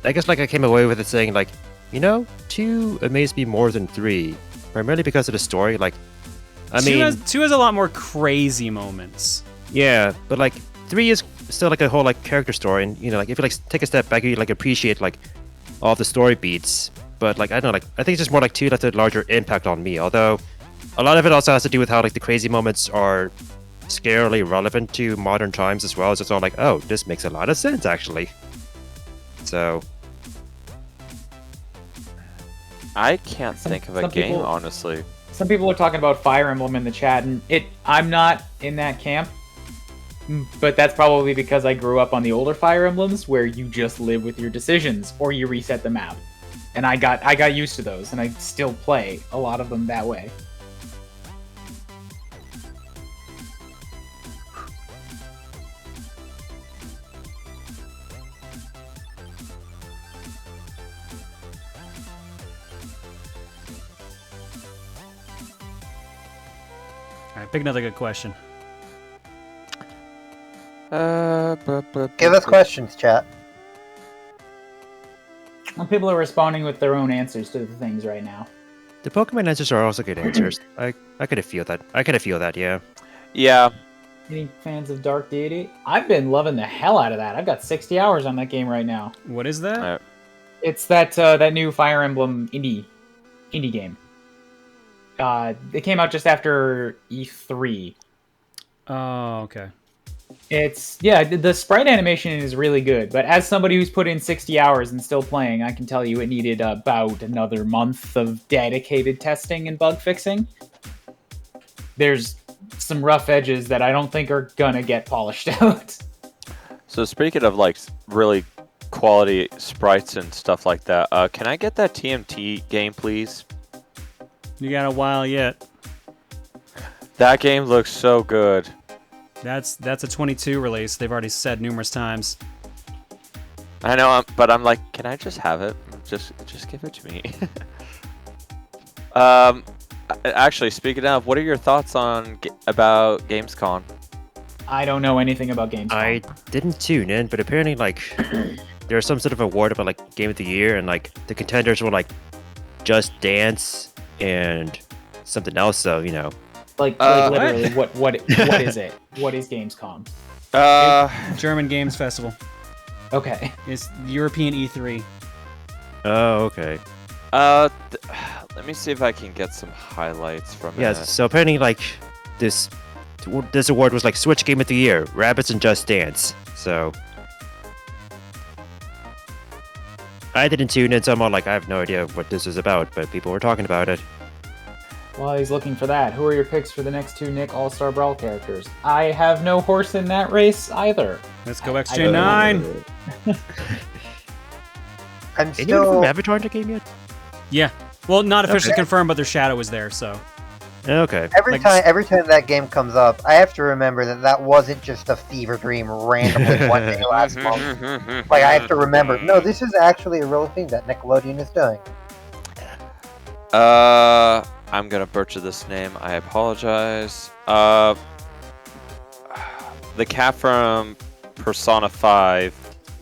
I guess, like, I came away with it saying, like, you know, 2 amazed me more than 3, primarily because of the story. Like, I mean, 2 has a lot more crazy moments. Yeah, but like 3 is still like a whole like character story, and you know, like if you like take a step back, you like appreciate like all the story beats. But like I don't know, like I think it's just more like 2 left a larger impact on me. Although a lot of it also has to do with how like the crazy moments are scarily relevant to modern times as well. It's just all like, oh, this makes a lot of sense actually. So I can't think of a game, honestly. Some people are talking about Fire Emblem in the chat, and I'm not in that camp. But that's probably because I grew up on the older Fire Emblems where you just live with your decisions or you reset the map. And I got used to those, and I still play a lot of them that way. right, pick another good question. Give us questions, chat. Well, people are responding with their own answers to the things right now. The Pokemon answers are also good answers. I could feel that. I could feel that. Yeah. Yeah. Any fans of Dark Deity? I've been loving the hell out of that. I've got 60 hours on that game right now. What is that? It's that new Fire Emblem indie game. It came out just after E3. Oh, okay. The sprite animation is really good, but as somebody who's put in 60 hours and still playing, I can tell you it needed about another month of dedicated testing and bug fixing. There's some rough edges that I don't think are gonna get polished out. So speaking of like really quality sprites and stuff like that, can I get that TMT game, please? You got a while yet. That game looks so good. That's a 22 release. They've already said numerous times. I know, but I'm like, can I just have it? Just give it to me. Actually, speaking of, what are your thoughts about Gamescom? I don't know anything about Gamescom. I didn't tune in, but apparently, like, there's some sort of award about like Game of the Year, and like the contenders were like Just Dance and something else. So like literally, what is it? What is Gamescom? German Games Festival. Okay. It's European E3. Oh, okay. Let me see if I can get some highlights from it. Yeah. So apparently, like this award was like Switch Game of the Year, Rabbids and Just Dance. So I didn't tune in, so I'm all like, I have no idea what this is about, but people were talking about it. While he's looking for that, who are your picks for the next two Nick All-Star Brawl characters? I have no horse in that race either. Let's go XJ9! I'm Anyone from still. Avatar in the game yet? Yeah. Well, not officially Okay. confirmed, but their shadow is there, so. Okay. Every time that game comes up, I have to remember that wasn't just a fever dream randomly one day last month. Like, I have to remember, no, this is actually a real thing that Nickelodeon is doing. I'm gonna butcher this name. I apologize. The cat from Persona 5.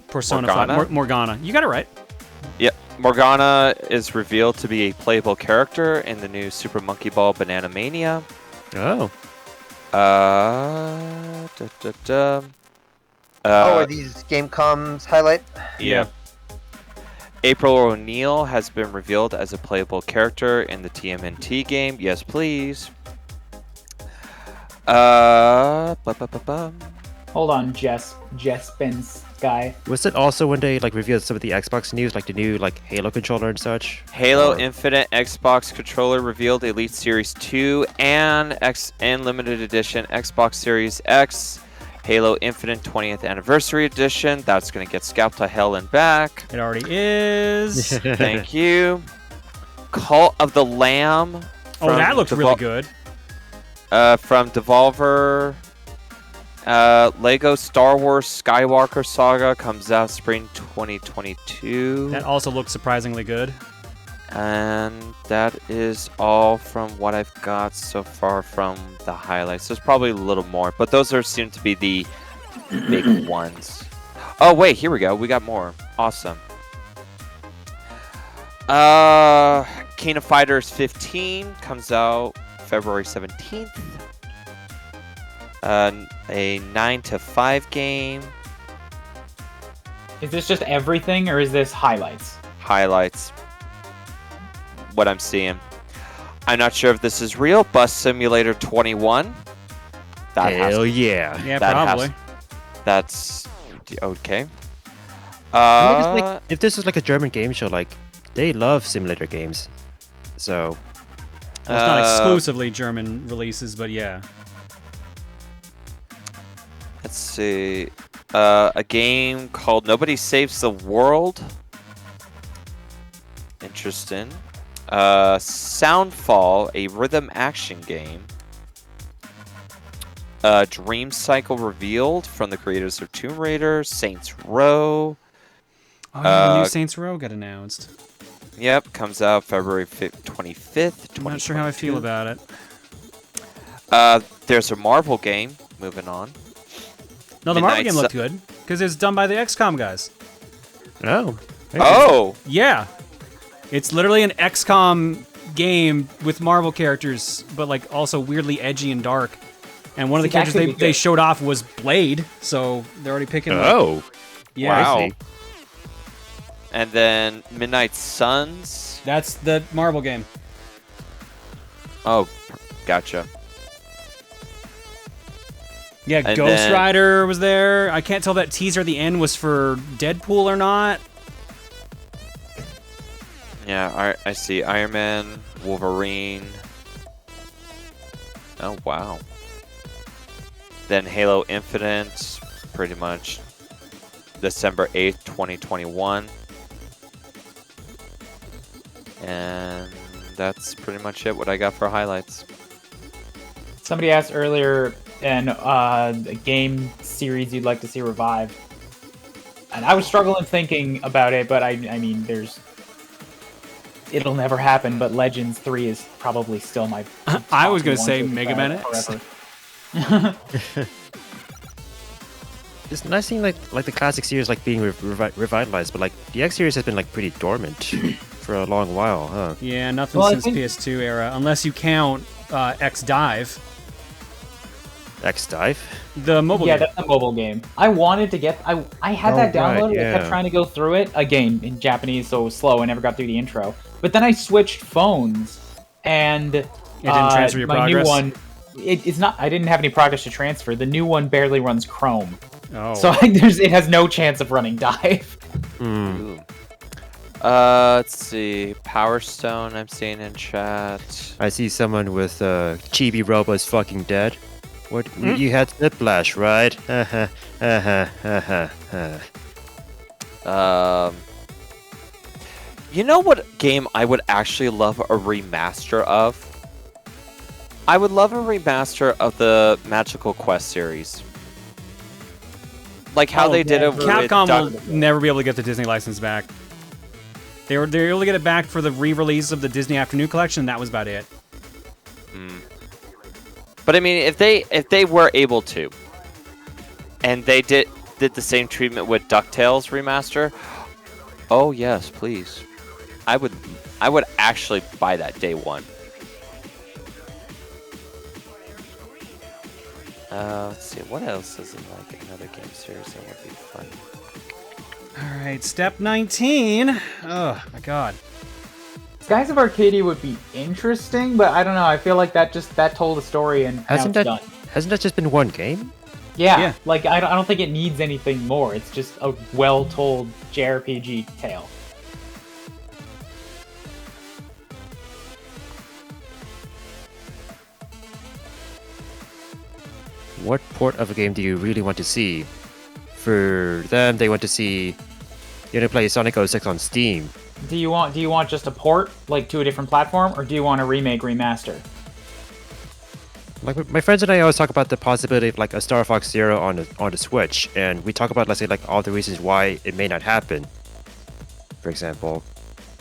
Persona Morgana? 5. Morgana. You got it right. Yep. Morgana is revealed to be a playable character in the new Super Monkey Ball Banana Mania. Oh. Are these Gamecom's highlight? Yeah. April O'Neil has been revealed as a playable character in the TMNT game. Yes, please. Hold on, Jess Ben's guy. Was it also when they like revealed some of the Xbox news, like the new like Halo controller and such? Halo Infinite Xbox controller revealed, Elite Series 2 and limited edition Xbox Series X. Halo Infinite 20th Anniversary Edition. That's going to get scalped to hell and back. It already is. Thank you. Cult of the Lamb. Oh, that looked really good. From Devolver. Lego Star Wars Skywalker Saga comes out spring 2022. That also looks surprisingly good. And that is all from what I've got so far from the highlights. There's probably a little more, but those seem to be the big ones. Oh, wait, here we go. We got more. Awesome. King of Fighters 15 comes out February 17th. A 9 to 5 game. Is this just everything, or is this highlights? Highlights. What I'm seeing. I'm not sure if this is real. Bus Simulator 21. Hell yeah. Yeah, that probably. That's okay. I mean, it's like, if this is like a German game show, like they love simulator games. So Well, it's not exclusively German releases, but yeah. Let's see. A game called Nobody Saves the World. Interesting. Soundfall, a rhythm action game. Dream Cycle revealed from the creators of Tomb Raider. Saints Row. Oh, yeah, the new Saints Row got announced. Yep, comes out February 25th. I'm not sure how I feel about it. There's a Marvel game. Moving on. No, the Marvel Midnight game looked good because it's done by the XCOM guys. Oh. Oh! Yeah, it's literally an XCOM game with Marvel characters, but like also weirdly edgy and dark. And one of the See, that characters could be they good. showed off was Blade, so they're already picking. Oh. Yeah, Wow. And then Midnight Suns. that's the Marvel game. Oh, gotcha. Yeah, And Ghost then- Rider was there. I can't tell if that teaser at the end was for Deadpool or not. Yeah, I see. Iron Man, Wolverine. Oh, wow. Then Halo Infinite, pretty much December 8th, 2021. And that's pretty much it, what I got for highlights. Somebody asked earlier a game series you'd like to see revived. And I was struggling thinking about it, but I mean, it'll never happen, but Legends 3 is probably still my I was gonna top say one to Mega Man X. forever. It's nice seeing like the classic series like being revitalized, but like the X series has been like pretty dormant for a long while, huh? Yeah, nothing Well, I since think- PS2 era, unless you count X Dive, X Dive. the mobile Yeah, game. that's a mobile game. I wanted to get. I had Oh, that right, downloaded. I kept yeah. trying to go through it again in Japanese, so it was slow. I never got through the intro. But then I switched phones, and it didn't transfer your my progress? new one. It's not. I didn't have any progress to transfer. The new one barely runs Chrome, Oh, so it has no chance of running Dive. Ooh. Let's see. Power Stone, I'm seeing in chat. I see someone with Chibi Robo's fucking dead. What you had Whiplash, right? You know what game I would actually love a remaster of? I would love a remaster of the Magical Quest series. Like how Oh, they did it never. with Capcom Duck- will never be able to get the Disney license back. They were able to get it back for the re-release of the Disney Afternoon Collection. And that was about it. But I mean, if they were able to, and they did the same treatment with DuckTales remaster, oh yes, please. I would actually buy that day one. Let's see, what else is in like another game series that would be fun? All right, step 19. Oh my god. Skies of Arcadia would be interesting, but I don't know. I feel like that told a story and Hasn't now that it's done. hasn't that just been one game? Yeah, Yeah. like I don't think it needs anything more. It's just a well-told JRPG tale. What port of a game do you really want to see? For them, they want to see you know play Sonic 06 on Steam. Do you want just a port like to a different platform, or do you want a remake remaster? Like my friends and I always talk about the possibility of like a Star Fox Zero on the Switch, and we talk about let's say like all the reasons why it may not happen. For example,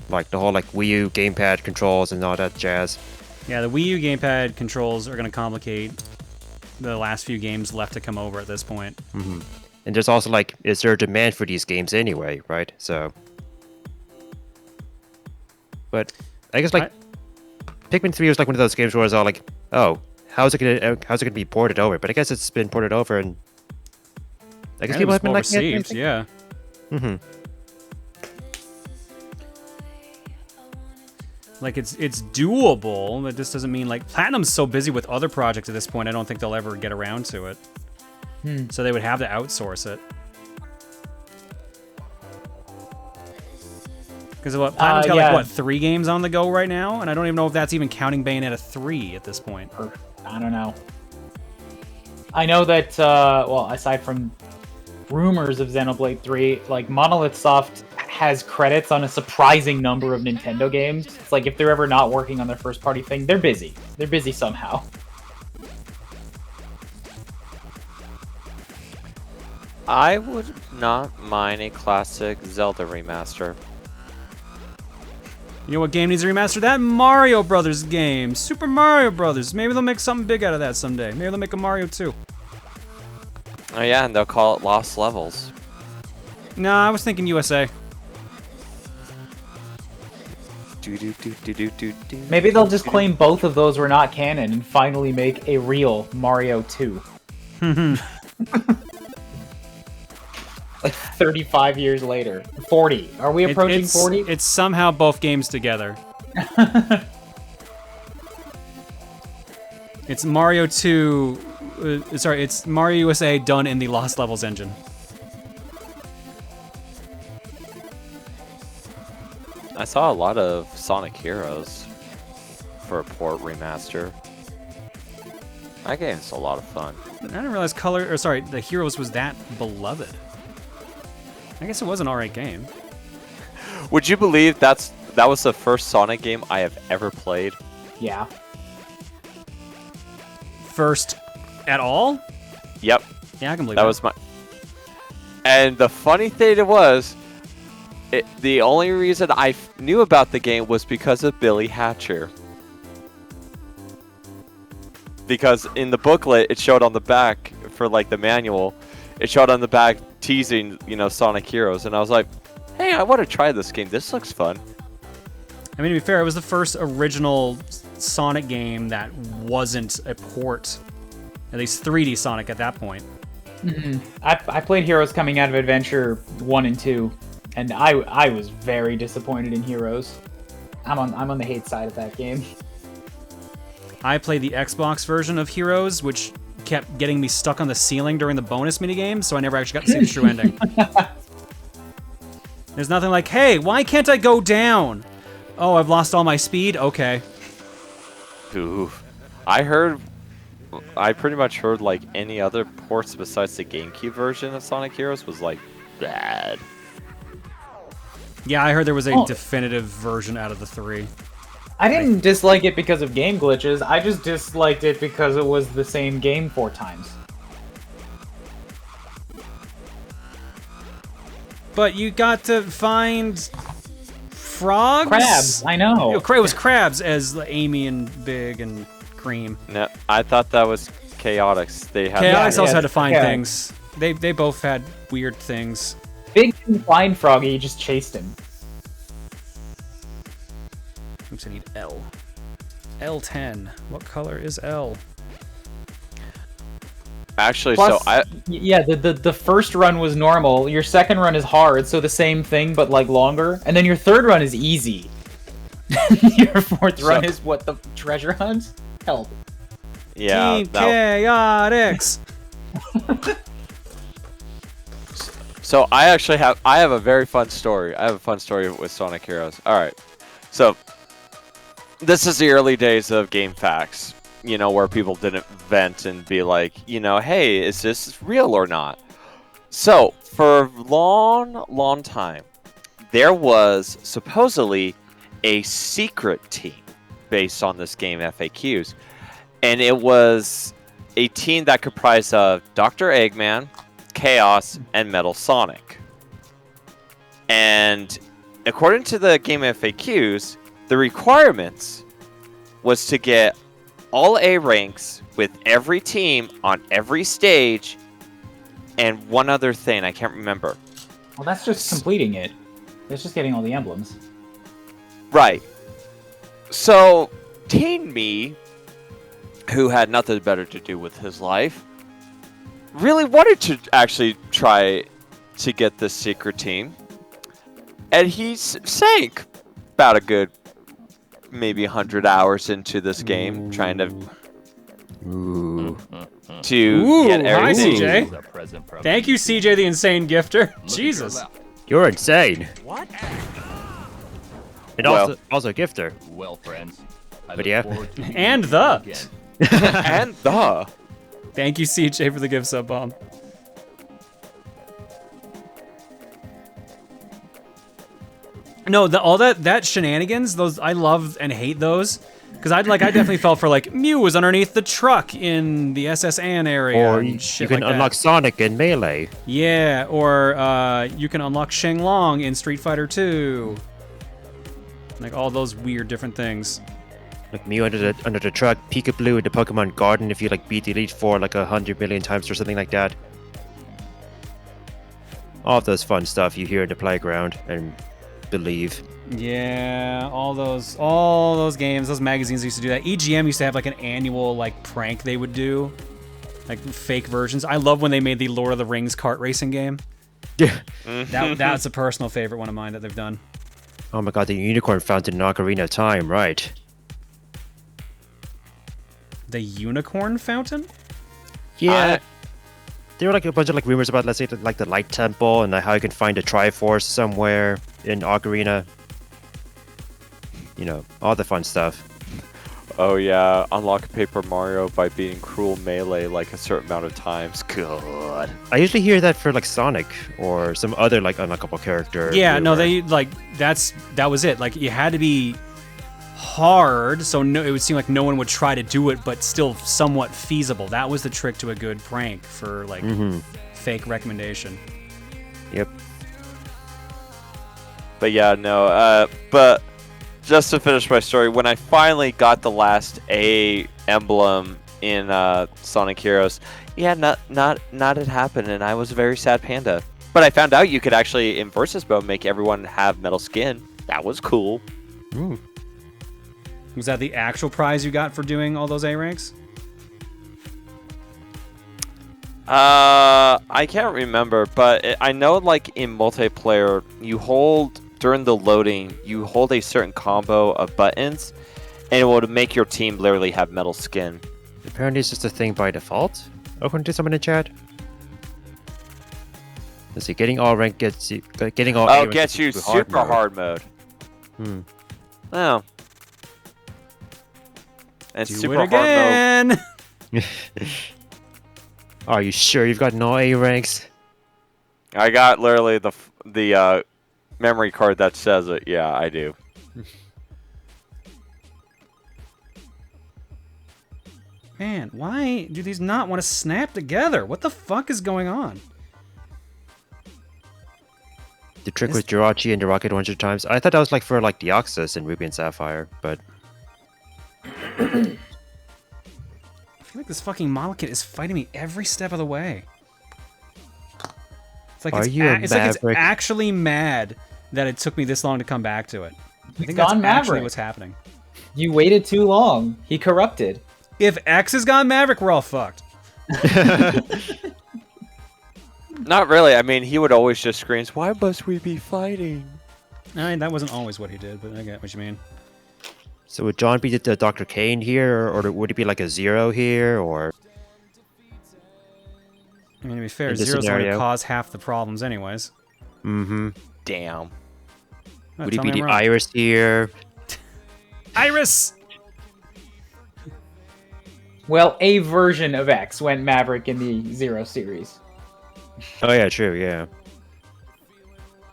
like the whole like Wii U gamepad controls and all that jazz. Yeah, the Wii U gamepad controls are going to complicate the last few games left to come over at this point. And there's also like, is there a demand for these games anyway, right? So, but I guess like Pikmin 3 was like one of those games where it's all like, oh, how's it gonna be ported over? But I guess it's been ported over, and I guess And it people was have been well liking it. received, yeah. Mm-hmm. Like it's doable. That just doesn't mean like Platinum's so busy with other projects at this point. I don't think they'll ever get around to it. So they would have to outsource it. Because what Platinum's got yeah. like what 3 games on the go right now, and I don't even know if that's even counting Bayonetta 3 at this point. Or I don't know. I know that well, aside from rumors of Xenoblade 3, like Monolith Soft has credits on a surprising number of Nintendo games. It's like if they're ever not working on their first party thing, they're busy. They're busy somehow. I would not mind a classic Zelda remaster. You know what game needs a remaster? That Mario Brothers game. Super Mario Brothers. Maybe they'll make something big out of that someday. Maybe they'll make a Mario 2. Oh yeah, and they'll call it Lost Levels. Nah, I was thinking USA. Maybe they'll just claim both of those were not canon and finally make a real Mario 2. Like 35 years later. 40. Are we approaching 40? It's somehow both games together. It's Mario 2... sorry, it's Mario USA done in the Lost Levels engine. I saw a lot of Sonic Heroes for a port remaster. That game's a lot of fun. I didn't realize the Heroes was that beloved. I guess it was an alright game. Would you believe that was the first Sonic game I have ever played? Yeah. First at all? Yep. Yeah, I can believe that. That was my... And the funny thing was, the only reason I knew about the game was because of Billy Hatcher. Because in the booklet, it showed on the back, for like the manual, it showed on the back teasing, Sonic Heroes. And I was like, hey, I want to try this game. This looks fun. I mean, to be fair, it was the first original Sonic game that wasn't a port. At least 3D Sonic at that point. Mm-hmm. I played Heroes coming out of Adventure 1 and 2. And I was very disappointed in Heroes. I'm on the hate side of that game. I played the Xbox version of Heroes, which kept getting me stuck on the ceiling during the bonus minigame, so I never actually got to see the true ending. There's nothing like, hey, why can't I go down? Oh, I've lost all my speed? Okay. Ooh. I pretty much heard like any other ports besides the GameCube version of Sonic Heroes was like bad. Yeah, I heard there was a definitive version out of the 3. I didn't dislike it because of game glitches. I just disliked it because it was the same game 4 times. But you got to find frogs? Crabs, I know. It was crabs as Amy and Big and Cream. No, I thought that was Chaotix. They had Chaotix also had to find things. They both had weird things. Big didn't find Froggy, he just chased him. Oops, I need L. L10. What color is L? Actually, Plus, so I... Yeah, the first run was normal. Your second run is hard, so the same thing, but like longer. And then your third run is easy. Your fourth run is what, the treasure hunt? Help. Yeah. Team Chaotix! So I actually have a very fun story. I have a fun story with Sonic Heroes. All right. So this is the early days of GameFAQs, where people didn't vent and be like, hey, is this real or not? So for a long time, there was supposedly a secret team based on this game FAQs. And it was a team that comprised of Dr. Eggman, Chaos, and Metal Sonic. And according to the game FAQs, the requirements was to get all A ranks with every team on every stage, and one other thing, I can't remember. Well, that's just completing it. It's just getting all the emblems. Right. So, Teen Me, who had nothing better to do with his life, really wanted to actually try to get this secret team. And he sank about a good maybe 100 hours into this game, trying to get everything. Hi, CJ. Thank you, CJ the Insane Gifter. Jesus. You're insane. What? And Well. also Gifter. Well, friends. But yeah. And the. And the. Thank you, CJ, for the gift sub bomb. No, all that shenanigans, those I love and hate those, because I definitely felt for like Mew was underneath the truck in the SS Ann area, Or and you shit can like unlock that. Sonic in Melee. Yeah, or you can unlock Shenlong in Street Fighter 2. Like all those weird different things. Like Mew under the truck, Peekaboo in the Pokemon Garden if you like beat the Elite Four like 100 million times or something like that. All of those fun stuff you hear in the playground and believe. Yeah, all those games, those magazines used to do that. EGM used to have like an annual like prank they would do, like fake versions. I love when they made the Lord of the Rings kart racing game. Yeah. That's a personal favorite one of mine that they've done. Oh my god, the unicorn fountain in Ocarina of Time, right? The unicorn fountain? Yeah. There were like a bunch of like rumors about, let's say, like the Light Temple and how you can find a Triforce somewhere in Ocarina. You know, all the fun stuff. Oh yeah, unlock Paper Mario by beating Cruel Melee like a certain amount of times. God. I usually hear that for like Sonic or some other like unlockable character. Yeah, no, rumor. they like that was it. Like you had to be hard, so it would seem like no one would try to do it, but still somewhat feasible. That was the trick to a good prank for like fake recommendation. Yep. But yeah, no. But just to finish my story, when I finally got the last A emblem in Sonic Heroes, yeah, not it happened, and I was a very sad panda. But I found out you could actually in versus mode make everyone have metal skin. That was cool. Ooh. Was that the actual prize you got for doing all those A ranks? I can't remember, but I know like in multiplayer, you hold during the loading, you hold a certain combo of buttons, and it will make your team literally have metal skin. Apparently it's just a thing by default, according to someone in chat. Let's see, getting all rank gets you, getting all A rank gets you to super hard mode. Oh. And Do super it hard mode. again. Are you sure you've gotten all A ranks? I got literally the memory card that says it. Yeah, I do. Man, why do these not want to snap together? What the fuck is going on? The trick with Jirachi and the Rocket 100 times. I thought that was like for like Deoxys and Ruby and Sapphire, but I feel like this fucking model kit is fighting me every step of the way. It's like it's actually mad that it took me this long to come back to it. I think that's actually what's happening. You waited too long. He corrupted. If X has gone Maverick, we're all fucked. Not really. I mean, he would always just scream, "Why must we be fighting?" I mean, that wasn't always what he did, but I get what you mean. So would John be the Dr. Kane here, or would it be like a Zero here, or? I mean, to be fair, Zero's going to cause half the problems anyways. Mm-hmm. Damn. Would he be the Iris here? Iris! Well, a version of X went Maverick in the Zero series. Oh yeah, true, yeah.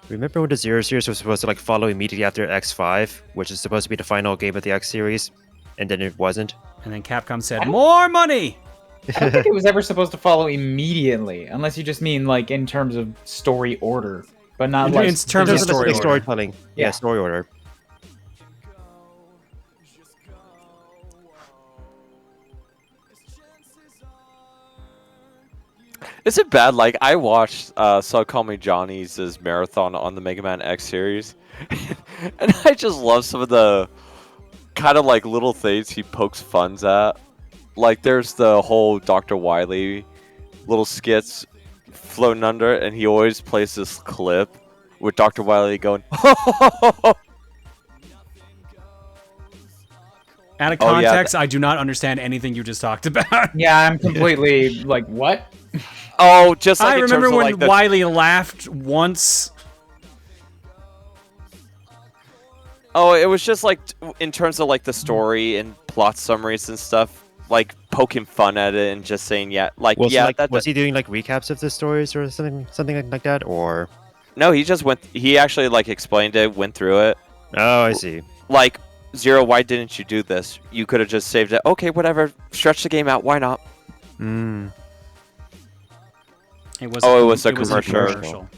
Remember when the Zero series was supposed to like follow immediately after X5, which is supposed to be the final game of the X series, and then it wasn't? And then Capcom said, more money! I don't think it was ever supposed to follow immediately, unless you just mean like in terms of story order, but not like in terms of storytelling. Yeah, story order. Is it bad? Like, I watched So Call Me Johnny's marathon on the Mega Man X series, and I just love some of the kind of like little things he pokes funs at. Like, there's the whole Dr. Wily little skits floating under, and he always plays this clip with Dr. Wily going, Out of context, I do not understand anything you just talked about. Yeah, I'm completely like, what? Oh, just like I remember when like Wily laughed once. Oh, it was just like in terms of like the story and plot summaries and stuff, like poking fun at it and just saying, yeah, like, yeah. Like, was he doing like recaps of the stories or something like that, or? No, he just went. He actually like explained it, went through it. Oh, I see. Like, Zero, why didn't you do this? You could have just saved it. Okay, whatever. Stretch the game out. Why not? Hmm. It was a commercial.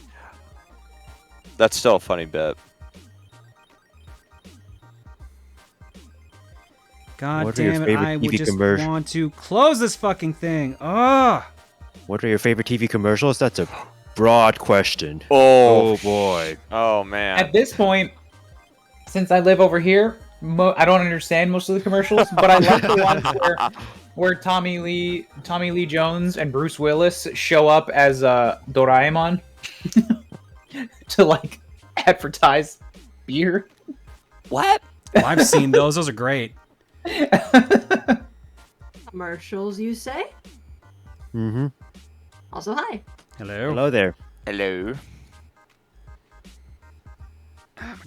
That's still a funny bit. God What are your damn it, favorite I would TV just commercial? want to close this fucking thing. Ugh. What are your favorite TV commercials? That's a broad question. Oh, Oh boy. Oh man. At this point, since I live over here, I don't understand most of the commercials, but I like the ones where Tommy Lee Jones and Bruce Willis show up as Doraemon to like advertise beer. What? Oh, I've seen those. Those are great. Commercials, you say? Mm-hmm. Also, hi. Hello. Hello there. Hello.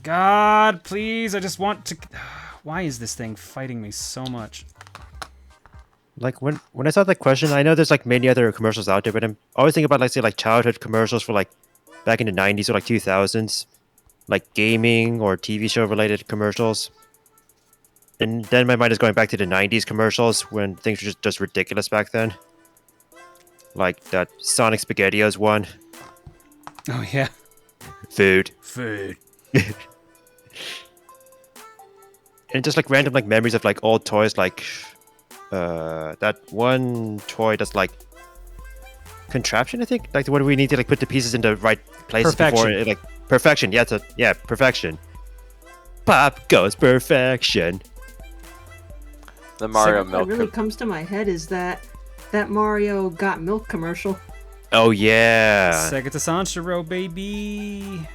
God, please, I just want to... Why is this thing fighting me so much? Like when I saw that question, I know there's like many other commercials out there, but I'm always thinking about like say like childhood commercials for like back in the 90s or like 2000s, like gaming or TV show related commercials. And then my mind is going back to the 90s commercials when things were just ridiculous back then. Like that Sonic SpaghettiOs one. Oh, yeah. Food. Food. And just like random like memories of like old toys, like that one toy that's like contraption, I think, like the one we need to like put the pieces in the right places before it, like perfection. Yeah, perfection. Pop goes perfection. The Mario What milk. really comes to my head is that Mario Got Milk commercial. Oh yeah. Sega to Sanshiro, baby.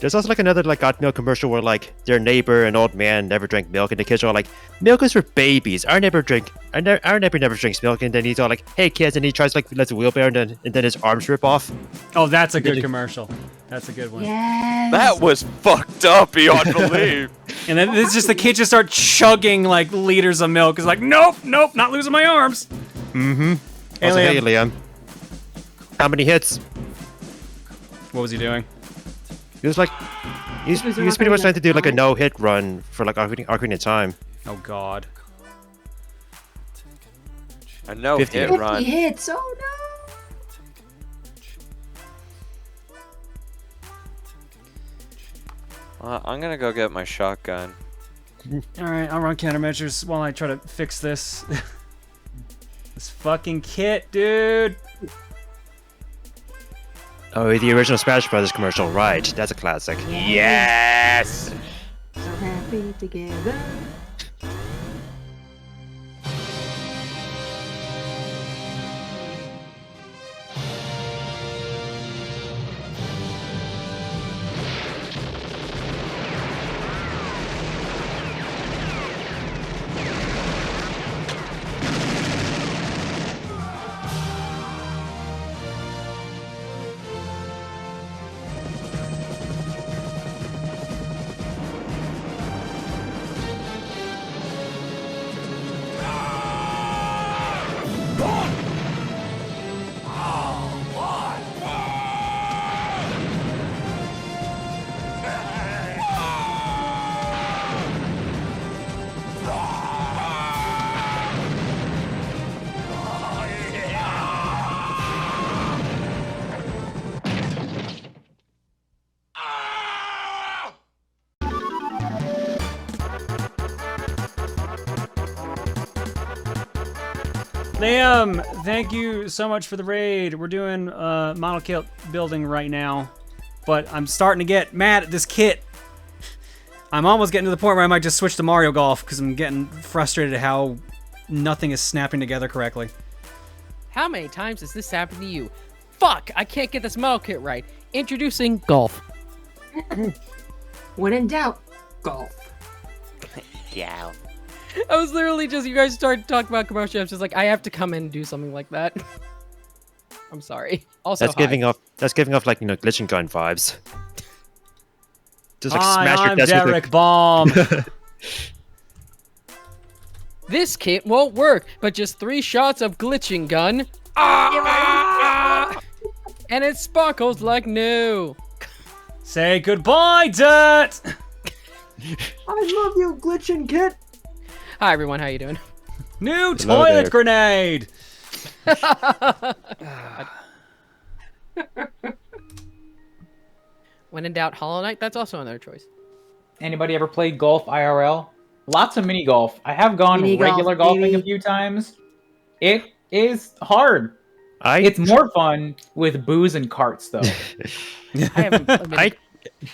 There's also like another like got milk commercial where like their neighbor, an old man, never drank milk, and the kids are all like, "Milk is for babies. Our neighbor never drinks milk." And then he's all like, "Hey kids," and he tries like lets a wheelbarrow, and then his arms rip off. Oh, that's a good commercial. That's a good one. Yes. That was fucked up beyond belief. And then it's just the kids just start chugging like liters of milk. It's like, nope, not losing my arms. Mm-hmm. Hey, Also, hey Liam. Liam. How many hits? What was he doing? He was like, he's pretty much trying to do like a no-hit run for like Ocarina of Time. Oh God. A no 50 hit 50 run. hits. Oh no. I'm gonna go get my shotgun. All right, I'll run countermeasures while I try to fix this. This fucking kit, dude. Oh, the original Smash Brothers commercial, right? That's a classic. Yes. So happy together. Liam, thank you so much for the raid. We're doing model kit building right now, but I'm starting to get mad at this kit. I'm almost getting to the point where I might just switch to Mario Golf because I'm getting frustrated at how nothing is snapping together correctly. How many times has this happened to you? Fuck, I can't get this model kit right. Introducing golf. When in doubt, golf. Yeah. I was literally just, you guys started talking about commercial. I was just like, I have to come in and do something like that. I'm sorry. Also, That's giving off like, you know, glitching gun vibes. Just like Hi, smash your I'm desk with Derek Bomb. This kit won't work, but just 3 shots of glitching gun. Ah! And it sparkles like new. Say goodbye, Dirt. I love you, glitching kit. Hi everyone, how you doing? New Hello toilet there. grenade. When in doubt, Hollow Knight. That's also another choice. Anybody ever played golf IRL? Lots of mini golf. I have gone Mini golf, regular golfing baby. a few times. It is hard. I It's more fun with booze and carts, though. I haven't.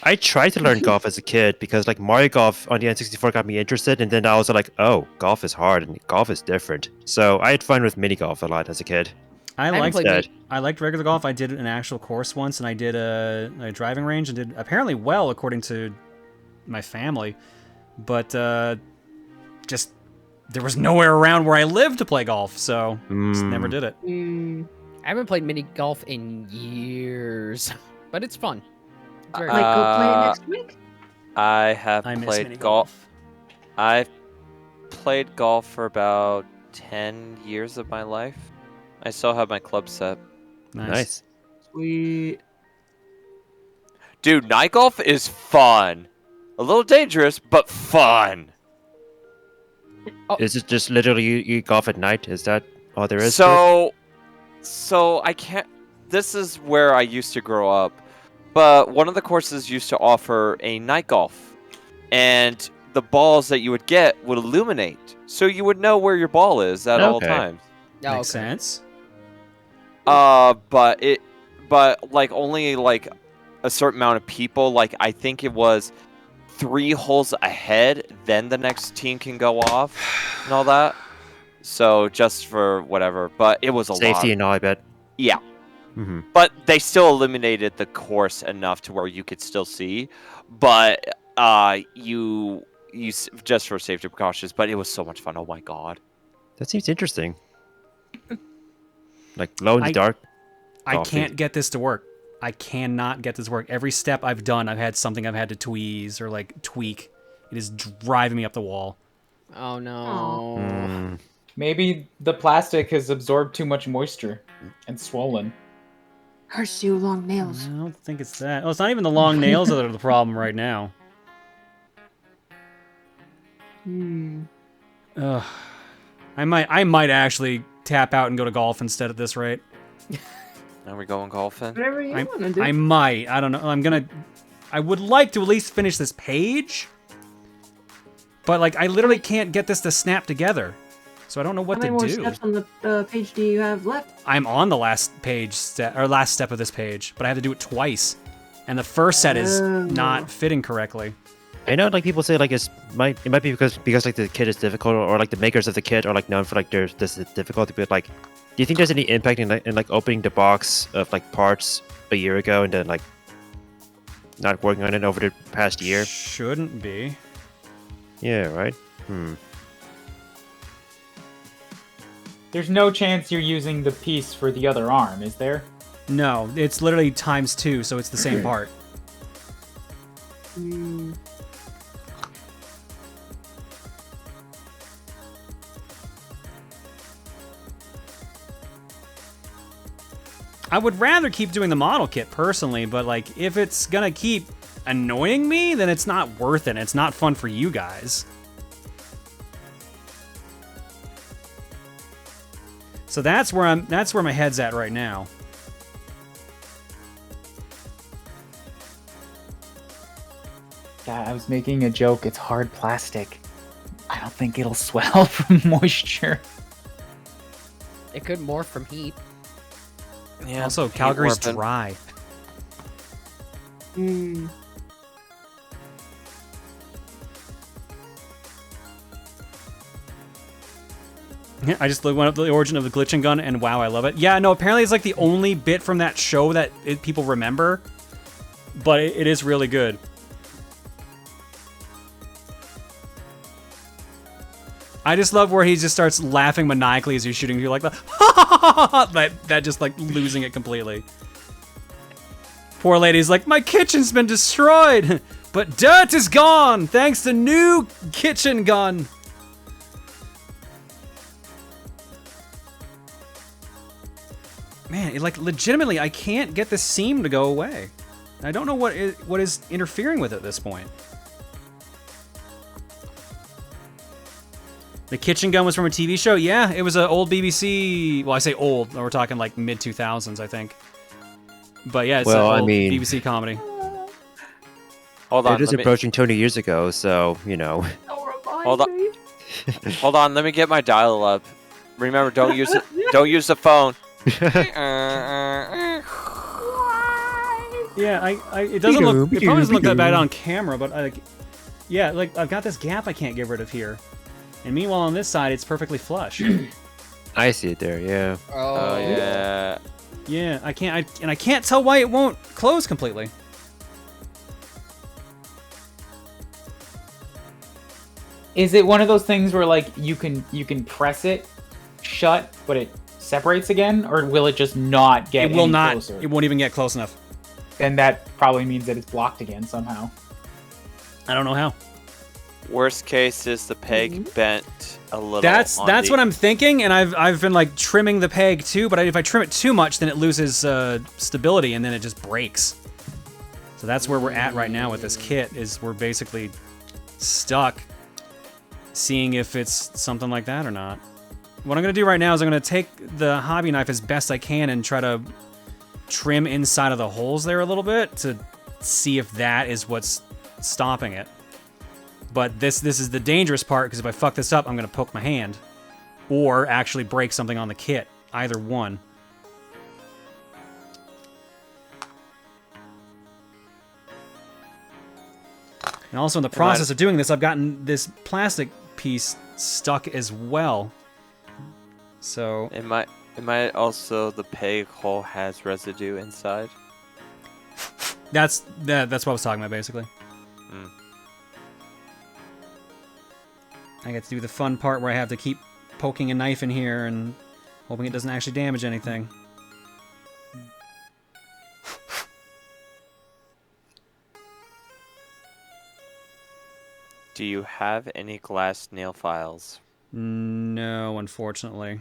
I tried to learn golf as a kid because like Mario Golf on the N64 got me interested, and then I was like, oh, golf is hard and golf is different. So I had fun with mini golf a lot as a kid. I haven't liked played that. I liked regular golf. I did an actual course once, and I did a driving range and did apparently well according to my family, but just there was nowhere around where I lived to play golf, so just never did it. I haven't played mini golf in years, but it's fun. It's very Like, go play it next week. I have I miss played mini golf. I've played golf for about 10 years of my life. I still have my club set. Nice. Sweet. Dude, night golf is fun. A little dangerous, but fun. Is it just literally you golf at night? Is that all there is? to it? So I can't. This is where I used to grow up, but one of the courses used to offer a night golf, and the balls that you would get would illuminate, so you would know where your ball is at all Okay. times. Oh, Makes okay. sense. But like only like a certain amount of people. Like I think it was 3 holes ahead, then the next team can go off and all that. So just for whatever, but it was a Safety lot. and all, I bet. Yeah, Mm-hmm. but they still eliminated the course enough to where you could still see. But just for safety precautions. But it was so much fun. Oh my god. That seems interesting. Like glow in the dark. I Coffee. can't get this to work. I cannot get this to work. Every step I've done, I've had something I've had to tweeze or like tweak. It is driving me up the wall. Oh no. Maybe the plastic has absorbed too much moisture and swollen. Curse you, long nails. I don't think it's that. Oh, it's not even the long nails that are the problem right now. Ugh. I might actually tap out and go to golf instead at this rate. Are we going golfing? Whatever you want to do. I might. I don't know. I would like to at least finish this page. But, like, I literally can't get this to snap together. So I don't know what How many to more do. steps on the page do you have left? I'm on the last step of this page, but I have to do it twice. And the first set is not fitting correctly. I know, like people say, like it might be because like the kit is difficult, or like the makers of the kit are like known for like there's this difficulty. But like, do you think there's any impact in like opening the box of like parts a year ago and then like not working on it over the past year? Shouldn't be. Yeah, right. There's no chance you're using the piece for the other arm, is there? No, it's literally ×2, so it's the same part. I would rather keep doing the model kit personally, but like if it's gonna keep annoying me, then it's not worth it. It's not fun for you guys. So that's where my head's at right now. God, I was making a joke. It's hard plastic. I don't think it'll swell from moisture. It could morph from heat. Yeah. Also, heat Calgary's warping. dry. I just went up the origin of the glitching gun, and wow, I love it. Yeah, no, apparently it's like the only bit from that show that people remember, but it is really good. I just love where he just starts laughing maniacally as he's shooting you, like the that just like losing it completely. Poor lady's like, my kitchen's been destroyed, but dirt is gone thanks to new kitchen gun. Man, like legitimately, I can't get the seam to go away. I don't know what is interfering with it at this point. The kitchen gun was from a TV show? Yeah, it was an old BBC... Well, I say old. We're talking like mid-2000s, I think. But yeah, it's an old BBC comedy. Hold on. It is approaching 20 years ago, so, you know. Oh, Hold on. Hold on, let me get my dial up. Remember, don't use it. Don't use the phone. Yeah, it doesn't look. It probably doesn't look that bad on camera, but yeah, like I've got this gap I can't get rid of here, and meanwhile on this side it's perfectly flush. I see it there. Yeah. Oh yeah. Yeah, I can't tell why it won't close completely. Is it one of those things where like you can press it shut, but it separates again, or will it just not get? It will any not. closer? It won't even get close enough. And that probably means that it's blocked again somehow. I don't know how. Worst case is the peg bent a little. That's what I'm thinking, and I've been like trimming the peg too. But if I trim it too much, then it loses stability, and then it just breaks. So that's where we're at right now with this kit. Is we're basically stuck, seeing if it's something like that or not. What I'm gonna do right now is I'm gonna take the hobby knife as best I can and try to trim inside of the holes there a little bit to see if that is what's stopping it. But this is the dangerous part, because if I fuck this up, I'm gonna poke my hand or actually break something on the kit. Either one. And also in the process of doing this, I've gotten this plastic piece stuck as well. So It might also the peg hole has residue inside. that's what I was talking about basically. Mm. I get to do the fun part where I have to keep poking a knife in here and hoping it doesn't actually damage anything. Do you have any glass nail files? No, unfortunately.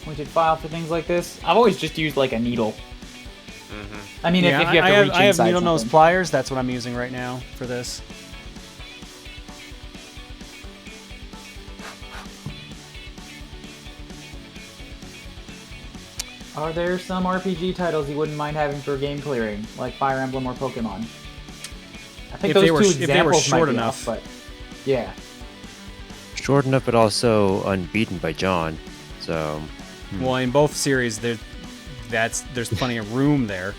Pointed file for things like this. I've always just used like a needle. Mm-hmm. I mean, Yeah, if you have to reach I have inside needle nose something. pliers. That's what I'm using right now for this. Are there some RPG titles you wouldn't mind having for game clearing, like Fire Emblem or Pokemon? I think If those they were- two if they were examples short might be enough. off, but yeah. Short enough, but also unbeaten by John. So. Well, in both series, there's plenty of room there.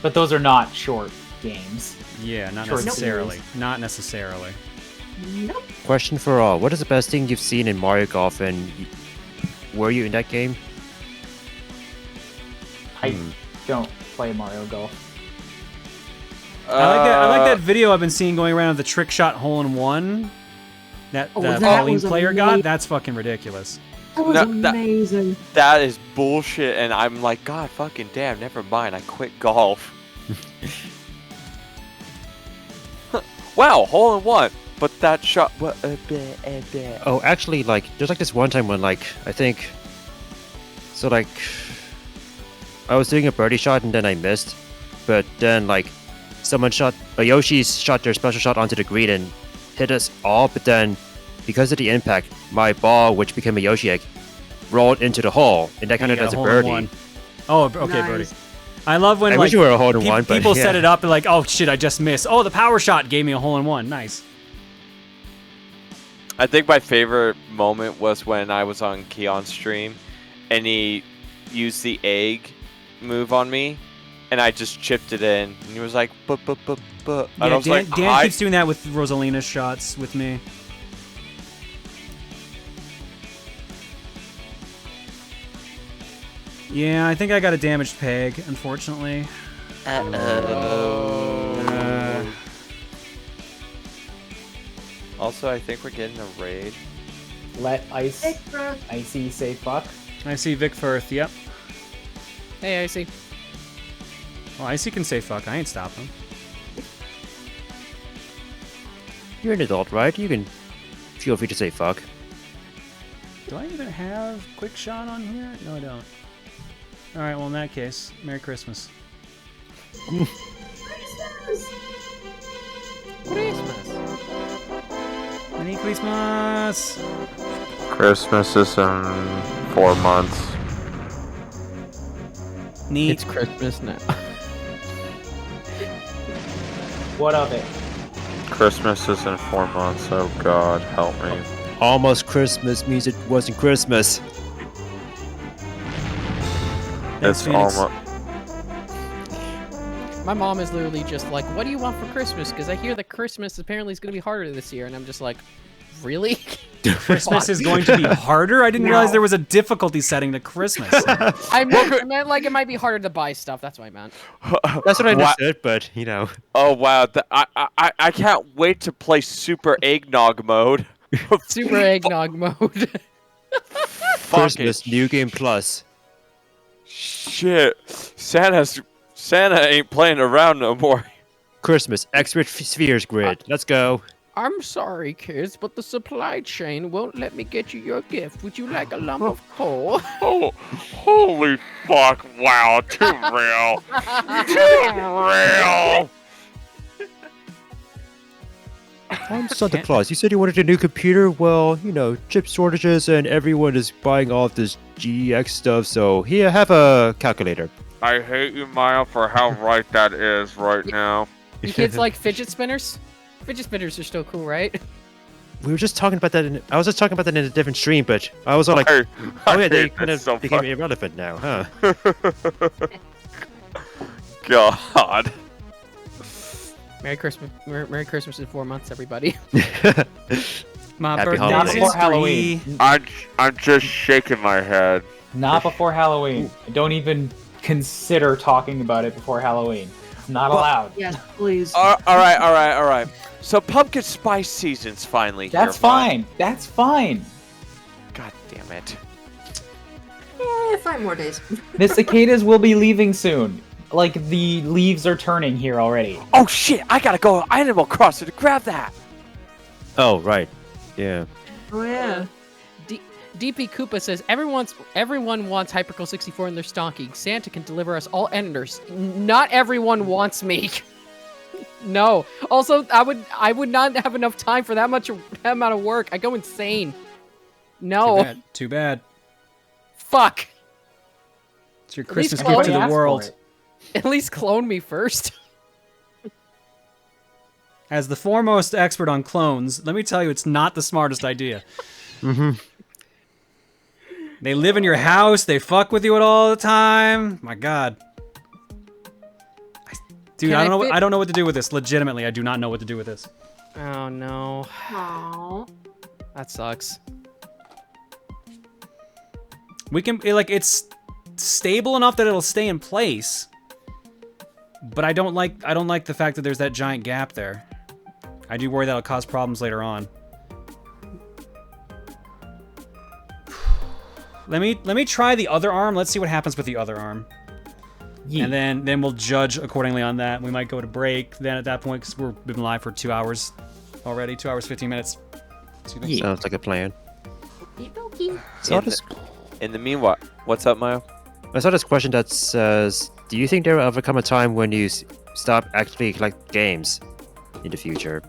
But those are not short games. Yeah, not Short necessarily. series. Not necessarily. Nope. Question for all: what is the best thing you've seen in Mario Golf, and were you in that game? I don't play Mario Golf. I like that video I've been seeing going around of the trick shot hole in one that Oh, the that Pauline was player got. amazing. That's fucking ridiculous. That was No, amazing. That is bullshit, and I'm like, God fucking damn, never mind, I quit golf. Wow, hole in one, but that shot. Oh, actually, like, there's like this one time when, like, I think, so like, I was doing a birdie shot and then I missed, but then like, Yoshi shot their special shot onto the green and hit us all, but then because of the impact, my ball, which became a Yoshi egg, rolled into the hole, and that And you counted got as a hole in birdie. one. Oh, okay, Nice. birdie. I love when I like wish you were a hole in one, but people yeah. set it up and like, oh shit, I just missed. Oh, the power shot gave me a hole in one. Nice. I think my favorite moment was when I was on Keon's stream, and he used the egg move on me, and I just chipped it in, and he was like, but. And I Yeah, was like, Dan keeps doing that with Rosalina's shots with me. Yeah, I think I got a damaged peg, unfortunately. Also, I think we're getting a raid. Let Icy say fuck. I see Vic Firth, yep. Hey, I see. Well, Icy can say fuck, I ain't stopping him. You're an adult, right? You can feel free to say fuck. Do I even have quick shot on here? No, I don't. Alright, well in that case, Merry Christmas. Christmas. Merry Christmas. Christmas is in 4 months. Neat. It's Christmas now. What of it? Christmas is in 4 months. Oh God, help me. Almost Christmas means it wasn't Christmas. Thanks, It's Phoenix. almost. My mom is literally just like, "What do you want for Christmas?" Because I hear that Christmas apparently is going to be harder this year, and I'm just like, "Really?" Christmas is going to be harder? I didn't realize there was a difficulty setting to Christmas. I meant like it might be harder to buy stuff. That's what I meant. That's what I Wha- understood, but you know. Oh wow, I can't wait to play Super Eggnog mode. Super eggnog mode. Fuck Christmas it. New Game Plus. Shit, Santa ain't playing around no more. Christmas Expert Spheres Grid. Let's go. I'm sorry, kids, but the supply chain won't let me get you your gift. Would you like a lump of coal? Oh, holy fuck! Wow, too real. Too real. I'm Santa Claus. You said you wanted a new computer? Well, you know, chip shortages and everyone is buying all of this GX stuff, so here, have a calculator. I hate you, Maya, for how right that is right now. You kids like fidget spinners? Fidget spinners are still cool, right? We were just talking about that. I was just talking about that in a different stream, but I was all like, I oh yeah, they hate kind that of so became much. irrelevant now, huh? God. Merry Christmas! Merry Christmas in 4 months, everybody. My Happy birthday's holidays. in Before Halloween. 3. I'm just shaking my head. Not before Halloween. Don't even consider talking about it before Halloween. Not allowed. Yes, please. All right. So pumpkin spice season's finally here. That's fine. That's fine. God damn it. 5 more days. The cicadas will be leaving soon. Like, the leaves are turning here already. Oh shit! I gotta go Animal Crossing to grab that. Oh, right. Yeah. Oh yeah. DP Koopa says everyone wants Hypercool 64 in their stocking. Santa can deliver us all enders. Not everyone wants me. No. Also, I would not have enough time for that amount of work. I go insane. No. Too bad. Fuck. It's your At least Christmas Chloe gift to the asked for world. it. At least clone me first. As the foremost expert on clones, let me tell you, it's not the smartest idea. Mm-hmm. They live in your house. They fuck with you all the time. My God. Dude, Can I I don't know. fit- I don't know what to do with this. Legitimately, I do not know what to do with this. Oh no. Aww. That sucks. We can it's stable enough that it'll stay in place. But I don't like the fact that there's that giant gap there. I do worry that'll cause problems later on. Let me try the other arm. Let's see what happens with the other arm. Yeet. And then we'll judge accordingly on that. We might go to break then at that point because we've been live for 2 hours already. 2 hours, 15 minutes. Excuse me. Sounds like a plan. So in the meanwhile, what's up, Mayo? I saw this question that says, do you think there will ever come a time when you stop actually collecting games in the future?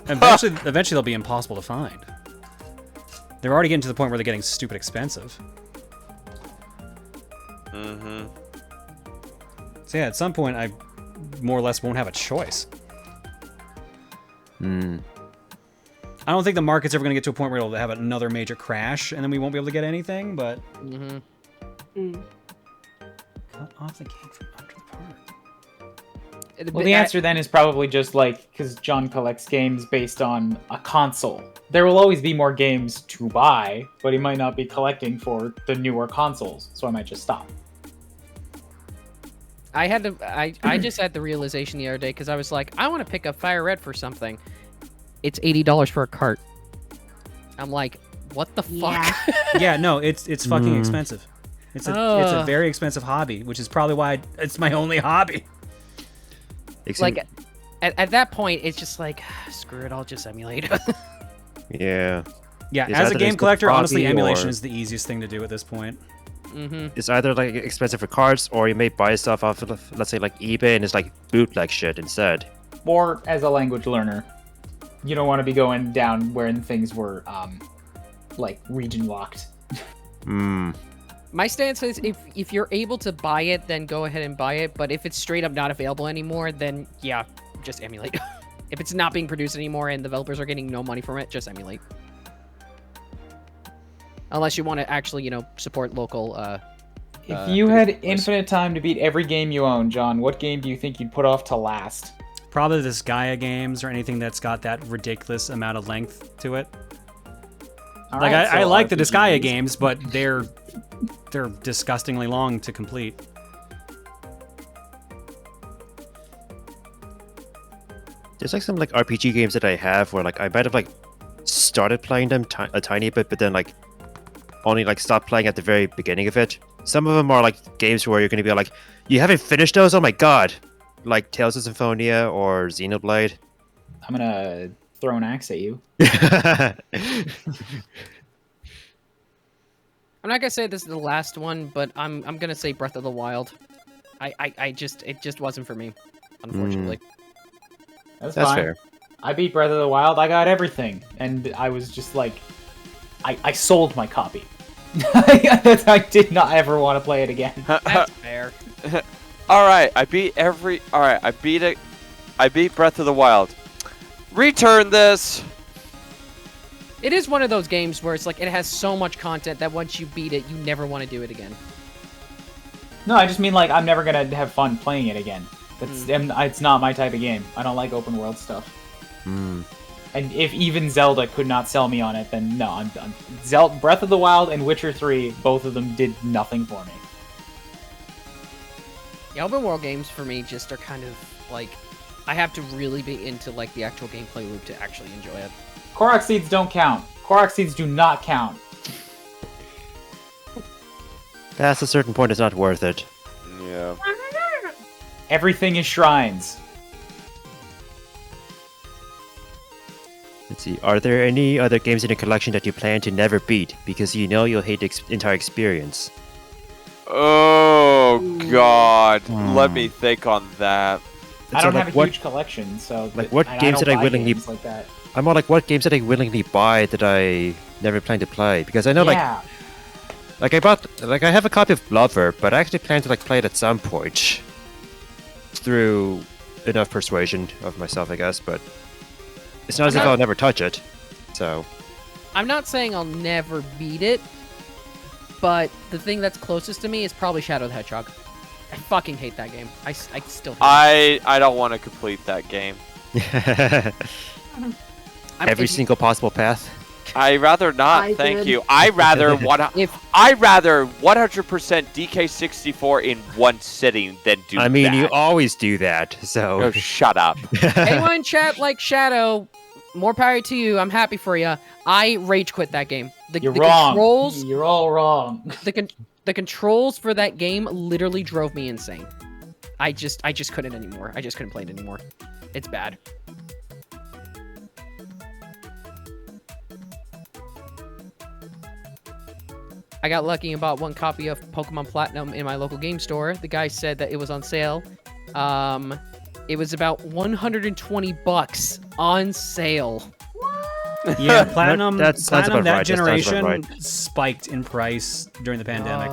Eventually they'll be impossible to find. They're already getting to the point where they're getting stupid expensive. Mm-hmm. So yeah, at some point I more or less won't have a choice. Hmm. I don't think the market's ever going to get to a point where it'll have another major crash and then we won't be able to get anything, but... Mm-hmm. Cut off the cake from under the part. Well, the answer then is probably just like, because John collects games based on a console. There will always be more games to buy, but he might not be collecting for the newer consoles, so I might just stop. I just had the realization the other day because I was like, I want to pick up Fire Red for something. It's $80 for a cart. I'm like, what the fuck? Yeah, no, it's fucking expensive. It's a very expensive hobby, which is probably why it's my only hobby. Like, at that point, it's just like, screw it, I'll just emulate. Yeah, Yeah. Is as that a the game next collector, hobby, honestly, emulation or- is the easiest thing to do at this point. it's either like expensive for cards, or you may buy stuff off of, let's say, like eBay, and it's like bootleg shit instead. Or as a language learner, you don't want to be going down where things were like region locked. My stance is if you're able to buy it, then go ahead and buy it. But if it's straight up not available anymore, then yeah, just emulate. If it's not being produced anymore and developers are getting no money from it, just emulate. Unless you want to actually, support local. If you had infinite time to beat every game you own, John, what game do you think you'd put off to last? Probably the Gaia games or anything that's got that ridiculous amount of length to it. Like I like the Disgaea games, but they're disgustingly long to complete. There's like some like RPG games that I have where like I might have like started playing them a tiny bit, but then like only like stopped playing at the very beginning of it. Some of them are like games where you're going to be like, you haven't finished those? Oh my god! Like Tales of Symphonia or Xenoblade. I'm gonna throw an axe at you. I'm not gonna say this is the last one, but I'm gonna say Breath of the Wild. It just wasn't for me, unfortunately. That's fine. Fair. I beat Breath of the Wild. I got everything, and I was just like, I sold my copy. I did not ever want to play it again. That's fair. All right, I beat it. I beat Breath of the Wild. Return this. It is one of those games where it's like it has so much content that once you beat it, you never want to do it again. No, I just mean like I'm never gonna have fun playing it again. It's not my type of game. I don't like open world stuff. And if even Zelda could not sell me on it, then no, I'm done. Breath of the Wild and Witcher 3, both of them did nothing for me. Yeah, open world games for me just are kind of like I have to really be into like the actual gameplay loop to actually enjoy it. Korok seeds don't count. Korok seeds do not count. Past a certain point, it's not worth it. Yeah. Everything is shrines. Let's see. Are there any other games in your collection that you plan to never beat because you know you'll hate the entire experience? Oh God! Let me think on that. I don't have a huge collection, so like what games did I willingly like that. I'm more like what games did I willingly buy that I never plan to play? Because I know like I have a copy of Lover, but I actually plan to like play it at some point through enough persuasion of myself, I guess. But it's not as if I'll never touch it. So I'm not saying I'll never beat it, but the thing that's closest to me is probably Shadow the Hedgehog. I fucking hate that game. I still hate it. I don't want to complete that game. Every single possible path. I rather not. Thank you. I rather 100% DK64 in one sitting than do that. I mean, you always do that. So oh, shut up. Anyone in chat like Shadow, more power to you. I'm happy for you. I rage quit that game. You're wrong. Controls, you're all wrong. The controls for that game literally drove me insane. I just couldn't anymore. I just couldn't play it anymore. It's bad. I got lucky and bought one copy of Pokemon Platinum in my local game store. The guy said that it was on sale. It was about $120 on sale. Yeah, Platinum, that that generation spiked in price during the pandemic.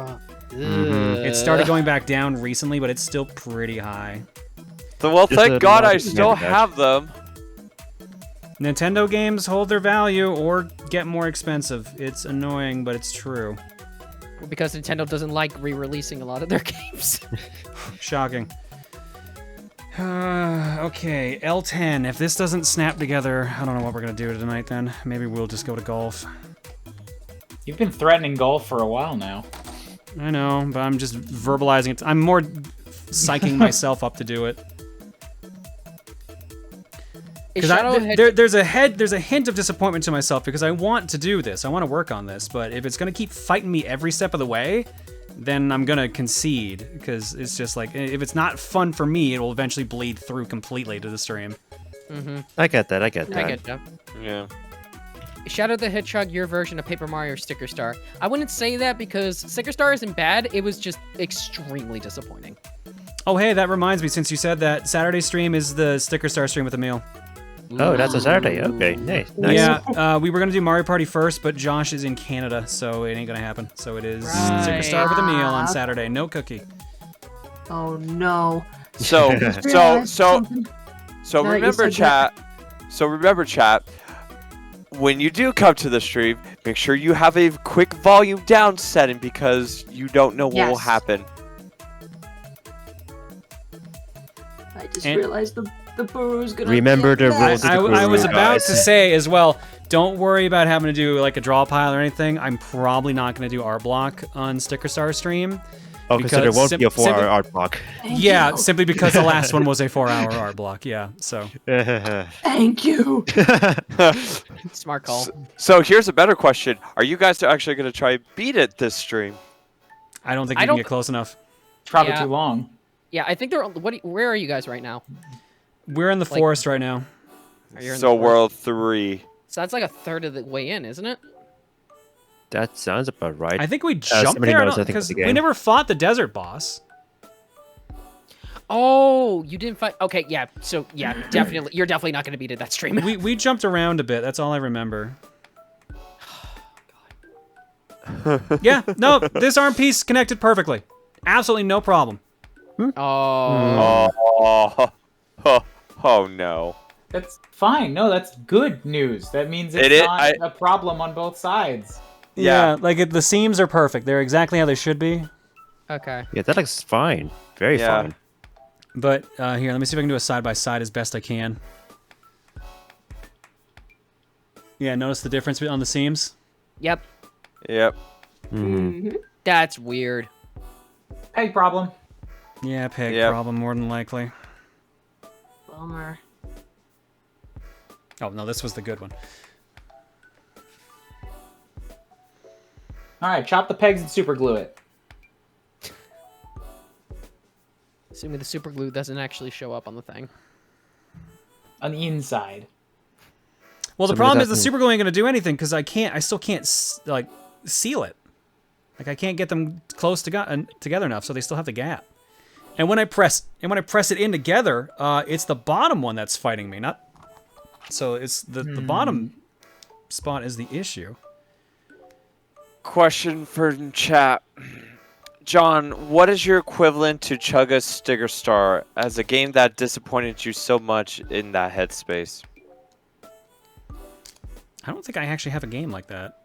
It started going back down recently, but it's still pretty high. So, well, thank God I still have them. Nintendo games hold their value or get more expensive. It's annoying, but it's true. Because Nintendo doesn't like re-releasing a lot of their games. Shocking. Okay, L10. If this doesn't snap together, I don't know what we're going to do tonight then. Maybe we'll just go to golf. You've been threatening golf for a while now. I know, but I'm just verbalizing it. I'm more psyching myself up to do it. Because there's a hint of disappointment to myself because I want to do this. I want to work on this, but if it's going to keep fighting me every step of the way, then I'm going to concede because it's just like, if it's not fun for me, it will eventually bleed through completely to the stream. I get that. I get that. Yeah. Shadow the Hedgehog, your version of Paper Mario Sticker Star. I wouldn't say that because Sticker Star isn't bad. It was just extremely disappointing. Oh, hey, that reminds me, since you said that, Saturday stream is the Sticker Star stream with Emil. Oh, that's a Saturday. Okay, nice. Yeah, we were going to do Mario Party first, but Josh is in Canada, so it ain't going to happen. So it is Sticker Star with Emil on Saturday. No cookie. Oh no. So No, you remember, said chat. So remember, chat. When you do come to the stream, make sure you have a quick volume down setting because you don't know what will Yes. happen. I just And- realized the Booru's gonna. Remember get the that. rules of the I was Booru, about guys. to say as well, don't worry about having to do like a draw pile or anything. I'm probably not going to do art block on Sticker Star stream. Oh, because there because won't be a 4-hour simply- art block. Thank Yeah, you. simply because the last one was a 4-hour art block. Yeah, so. Thank you. Smart call. So here's a better question: are you guys actually going to try and beat it this stream? I don't think I you can don't- get close enough. It's probably Yeah. too long. Yeah, I think they're. Where are you guys right now? We're in the Like- forest right now. Are you in So the World 3. So that's like a third of the way in, isn't it? That sounds about right. I think we jumped somebody there knows, I think, because the we game. never fought the desert boss. Oh, you didn't fight. Okay, yeah. So yeah, definitely, you're definitely not going to beat it that stream. We jumped around a bit. That's all I remember. Yeah, no, this arm piece connected perfectly. Absolutely no problem. Oh. Oh no. That's fine. No, that's good news. That means it's It is- not a problem on both sides. Yeah. like the seams are perfect. They're exactly how they should be. Okay. Yeah, that looks fine. Very Yeah. fine. But here, let me see if I can do a side by side as best I can. Yeah, notice the difference on the seams? Yep. Yep. That's weird. Peg problem. Yeah, peg Yep. problem more than likely. Bummer. Oh, no, this was the good one. All right, chop the pegs and super glue it. Assuming the super glue doesn't actually show up on the thing. On the inside. Well, the Somebody's problem is the asking- super glue ain't gonna do anything because I still can't like seal it. Like I can't get them close together enough, so they still have the gap. And when I press it in together, it's the bottom one that's fighting me, not. So it's the bottom spot is the issue. Question for chat. John, what is your equivalent to Chugga's Sticker Star as a game that disappointed you so much in that headspace? I don't think I actually have a game like that.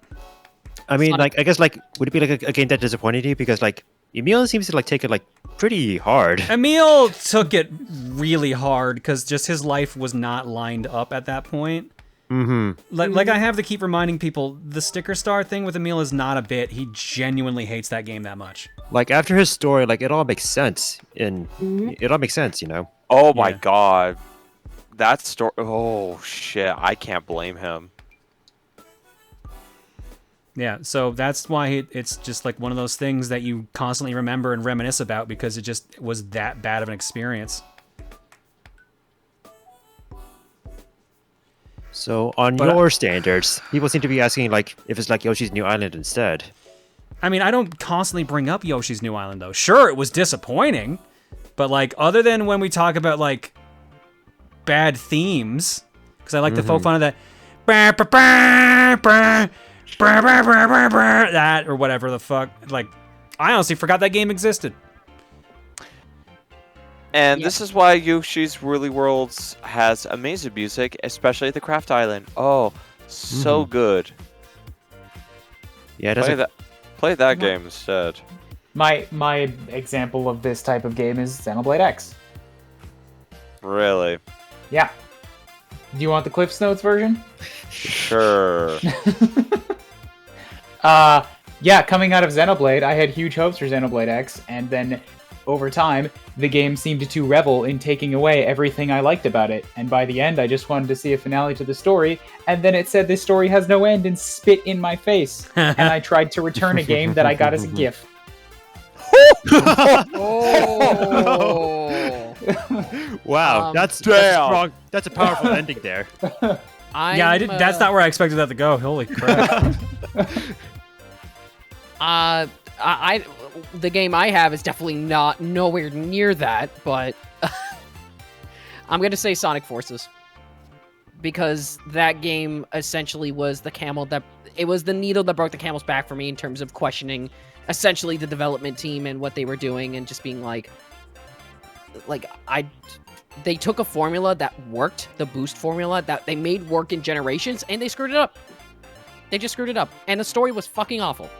I mean, not- like, I guess, like, would it be like a game that disappointed you? Because, like, Emil seems to, like, take it, like, pretty hard. Emil took it really hard because just his life was not lined up at that point. Mm-hmm. Like I have to keep reminding people, the Sticker Star thing with Emil is not a bit. He genuinely hates that game that much. Like, after his story, like, it all makes sense. And it all makes sense, you know? Oh my Yeah. god. That story. Oh shit. I can't blame him. Yeah, so that's why it's just like one of those things that you constantly remember and reminisce about because it just was that bad of an experience. So, on But, your standards, people seem to be asking, like, if it's like Yoshi's New Island instead. I mean, I don't constantly bring up Yoshi's New Island, though. Sure, it was disappointing, but, like, other than when we talk about, like, bad themes, because I like to poke fun of that, that, or whatever the fuck. Like, I honestly forgot that game existed. And Yeah. this is why Yoshi's Woolly Worlds has amazing music, especially at the Craft Island. Oh, so good. Yeah, it doesn't... Play that game instead. My example of this type of game is Xenoblade X. Really? Yeah. Do you want the Cliff's Notes version? Sure. Yeah, coming out of Xenoblade, I had huge hopes for Xenoblade X, and then over time, the game seemed to revel in taking away everything I liked about it. And by the end, I just wanted to see a finale to the story, and then it said this story has no end and spit in my face. And I tried to return a game that I got as a gift. Oh. Wow, that's a Damn. strong... That's a powerful ending there. Yeah, I did. That's not where I expected that to go. Holy crap! The game I have is definitely nowhere near that, but I'm gonna say Sonic Forces because that game essentially was it was the needle that broke the camel's back for me in terms of questioning essentially the development team and what they were doing and just being like they took a formula that worked, the boost formula that they made work in Generations, and they screwed it up. They just screwed it up, and the story was fucking awful.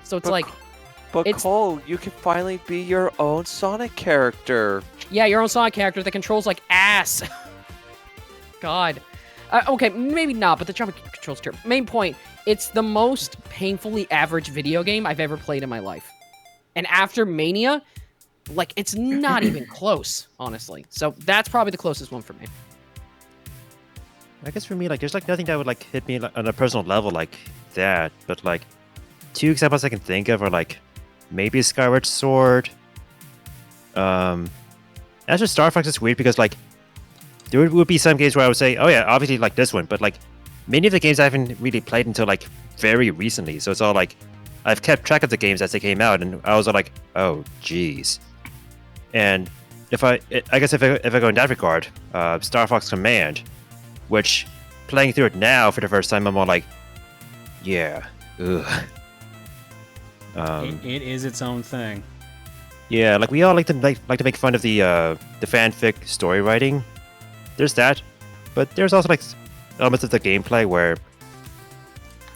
So it's But Cole, you can finally be your own Sonic character. Yeah, your own Sonic character that controls like ass. God. Okay, maybe not, but the jumping controls terrible. Main point, it's the most painfully average video game I've ever played in my life. And after Mania, like, it's not even close, honestly. So that's probably the closest one for me. I guess for me, like, there's like nothing that would like hit me like, on a personal level like that. But like, 2 examples I can think of are like maybe Skyward Sword. Actually, Star Fox is weird because like there would be some games where I would say, oh yeah, obviously like this one, but like many of the games I haven't really played until like very recently. So it's all like I've kept track of the games as they came out, and I was like, oh geez. And I guess if I go in that regard, Star Fox Command, which playing through it now for the first time, I'm all like, yeah, ugh. It is its own thing. Yeah, like we all like to make fun of the fanfic story writing. There's that, but there's also like elements of the gameplay where,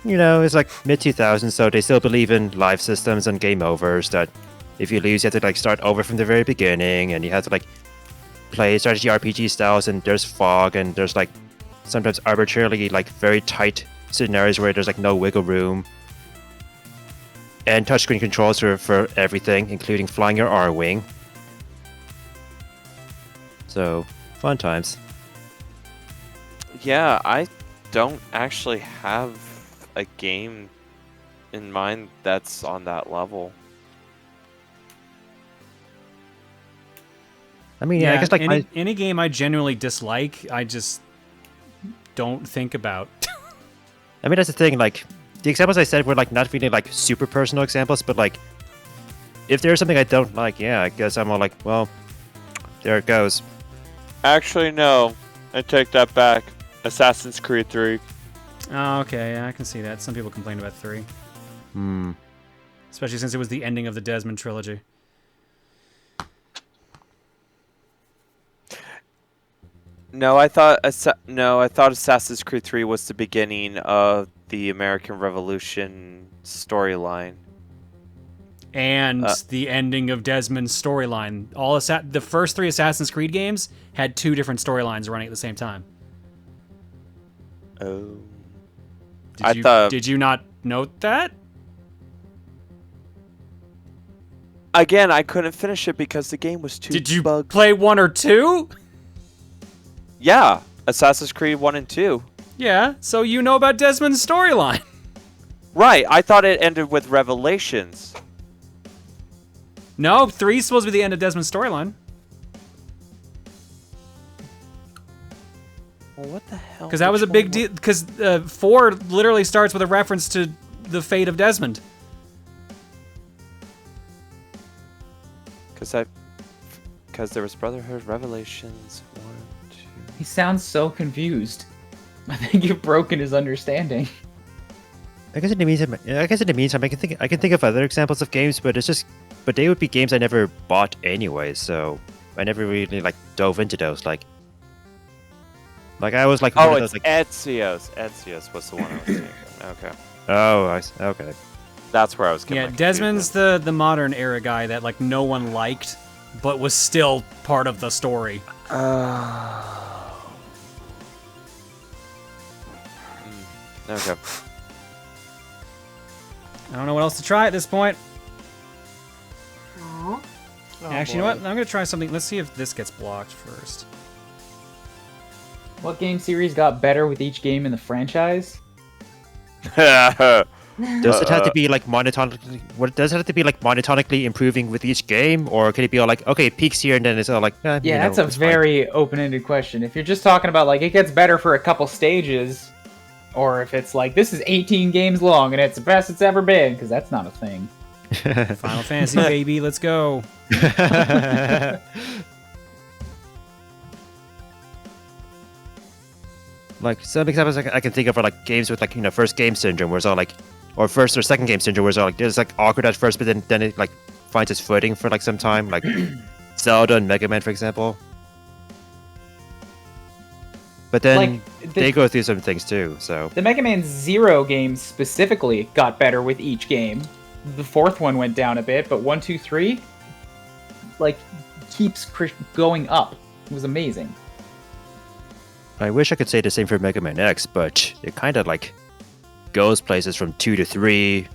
you know, it's like mid 2000s, so they still believe in live systems and game overs. That if you lose, you have to like start over from the very beginning, and you have to like play strategy RPG styles. And there's fog, and there's like sometimes arbitrarily like very tight scenarios where there's like no wiggle room. And touchscreen controls for everything, including flying your R-Wing. So, fun times. Yeah, I don't actually have a game in mind that's on that level. I mean, yeah, I guess like any game I genuinely dislike, I just don't think about. I mean, that's the thing, like, the examples I said were like not really like super personal examples, but like if there's something I don't like, yeah, I guess I'm all like, well, there it goes. Actually, no. I take that back. Assassin's Creed 3. Oh, okay, yeah, I can see that. Some people complained about 3. Especially since it was the ending of the Desmond trilogy. No, I thought Assassin's Creed 3 was the beginning of the American Revolution storyline. And the ending of Desmond's storyline. The first 3 Assassin's Creed games had 2 different storylines running at the same time. Oh. Did you not note that? Again, I couldn't finish it because the game was too Did you bugged. play 1 or 2? Yeah, Assassin's Creed 1 and 2. Yeah, so you know about Desmond's storyline. Right, I thought it ended with Revelations. No, 3's supposed to be the end of Desmond's storyline. Well, what the hell? Because that was a big deal. Because 4 literally starts with a reference to the fate of Desmond. Because there was Brotherhood, Revelations, 1, 2. He sounds so confused. I think you've broken his understanding. I guess in the meantime, I can think of other examples of games, but they would be games I never bought anyway, so I never really like dove into those. Like I was like, oh, it's like Ezio's. Ezio's was the one I was thinking. Okay. Oh, okay. That's where I was. Yeah, Desmond's the modern era guy that like no one liked, but was still part of the story. Okay. I don't know what else to try at this point. Aw. Actually, you know what? I'm gonna try something. Let's see if this gets blocked first. What game series got better with each game in the franchise? Does it have to be like monotonically? What does it have to be like monotonically improving with each game, or can it be all like, okay, it peaks here and then it's all like, Yeah, that's a very open-ended question. If you're just talking about like it gets better for a couple stages, or if it's like this is 18 games long and it's the best it's ever been, because that's not a thing. Final Fantasy, baby, let's go. Like some examples I can think of are like games with like first game syndrome, where it's all like, or first or second game syndrome, where it's all like it's like awkward at first, but then it like finds its footing for like some time, like Zelda and Mega Man, for example. But then they go through some things too. So the Mega Man Zero games specifically got better with each game. The fourth one went down a bit, but 1, 2, 3, like keeps going up. It was amazing. I wish I could say the same for Mega Man X, but it kind of like goes places from 2 to 3.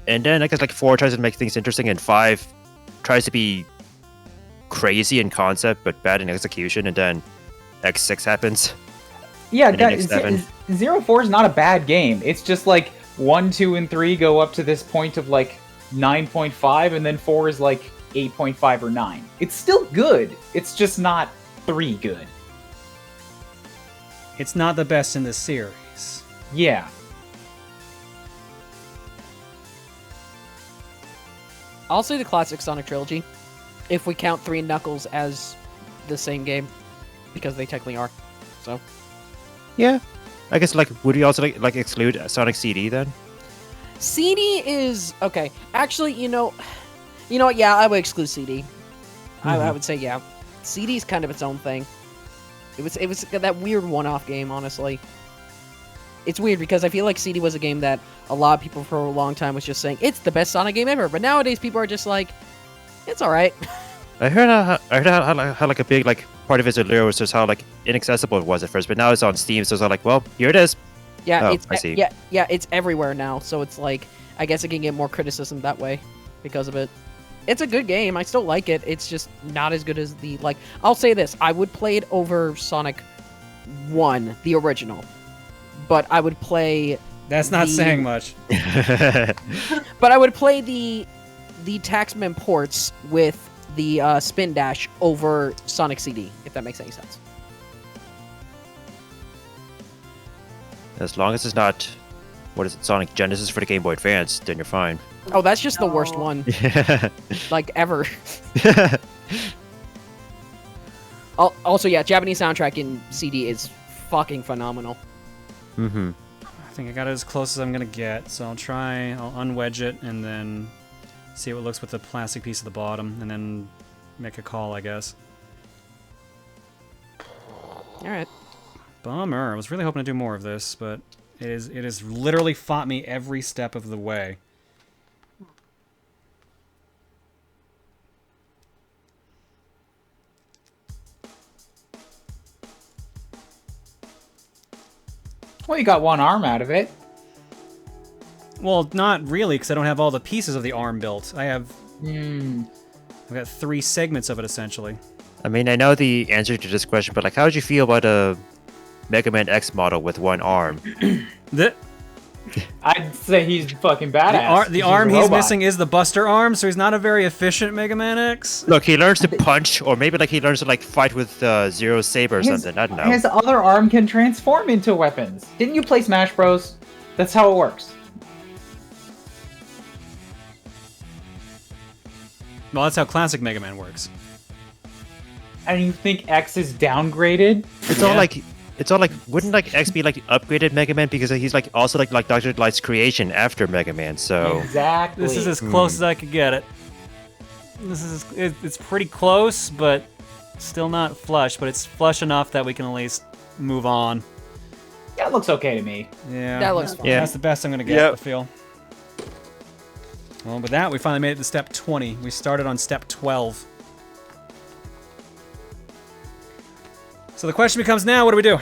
And then I guess like 4 tries to make things interesting, and 5 tries to be crazy in concept but bad in execution, and then X6 happens. Yeah, guys, 04 is not a bad game. It's just like 1, 2, and 3 go up to this point of like 9.5, and then 4 is like 8.5 or 9. It's still good. It's just not 3 good. It's not the best in the series. Yeah. I'll say the classic Sonic trilogy, if we count 3 and Knuckles as the same game, because they technically are. So. Yeah. I guess like would we also like exclude Sonic CD then? CD is okay. Actually, you know what? Yeah, I would exclude CD. I would say yeah. CD is kind of its own thing. It was that weird one-off game, honestly. It's weird because I feel like CD was a game that a lot of people for a long time was just saying it's the best Sonic game ever, but nowadays people are just like, it's all right. I heard how like a big like part of its allure was just how like inaccessible it was at first, but now it's on Steam, so it's all like, well, here it is. Yeah, I see. Yeah, it's everywhere now, so it's like I guess it can get more criticism that way because of it. It's a good game. I still like it. It's just not as good as the like. I'll say this: I would play it over Sonic 1, the original, but I would play. That's not saying much. But I would play the Taxman ports with the Spin Dash over Sonic CD, if that makes any sense. As long as it's not, what is it, Sonic Genesis for the Game Boy Advance, then you're fine. Oh, that's just the worst one. Like, ever. Also, yeah, Japanese soundtrack in CD is fucking phenomenal. Mm-hmm. I think I got it as close as I'm gonna get, so I'll unwedge it, and then see how it looks with the plastic piece at the bottom, and then make a call, I guess. Alright. Bummer. I was really hoping to do more of this, but it has literally fought me every step of the way. Well, you got one arm out of it. Well, not really, because I don't have all the pieces of the arm built. I've got 3 segments of it, essentially. I mean, I know the answer to this question, but like, how would you feel about a Mega Man X model with 1 arm? I'd say he's fucking badass. The arm he's missing is the Buster arm, so he's not a very efficient Mega Man X. Look, he learns to punch, or maybe like he learns to like fight with Zero Saber or something. I don't know. His other arm can transform into weapons. Didn't you play Smash Bros? That's how it works. Well, that's how classic Mega Man works. And you think X is downgraded? It's all like, wouldn't like X be like upgraded Mega Man because he's like also like Dr. Light's creation after Mega Man? So exactly. This is as close as I could get it. It's pretty close, but still not flush. But it's flush enough that we can at least move on. That looks okay to me. Yeah, that looks fine. Yeah, that's the best I'm gonna get. I feel. Well, with that, we finally made it to step 20. We started on step 12. So the question becomes now, what do we do?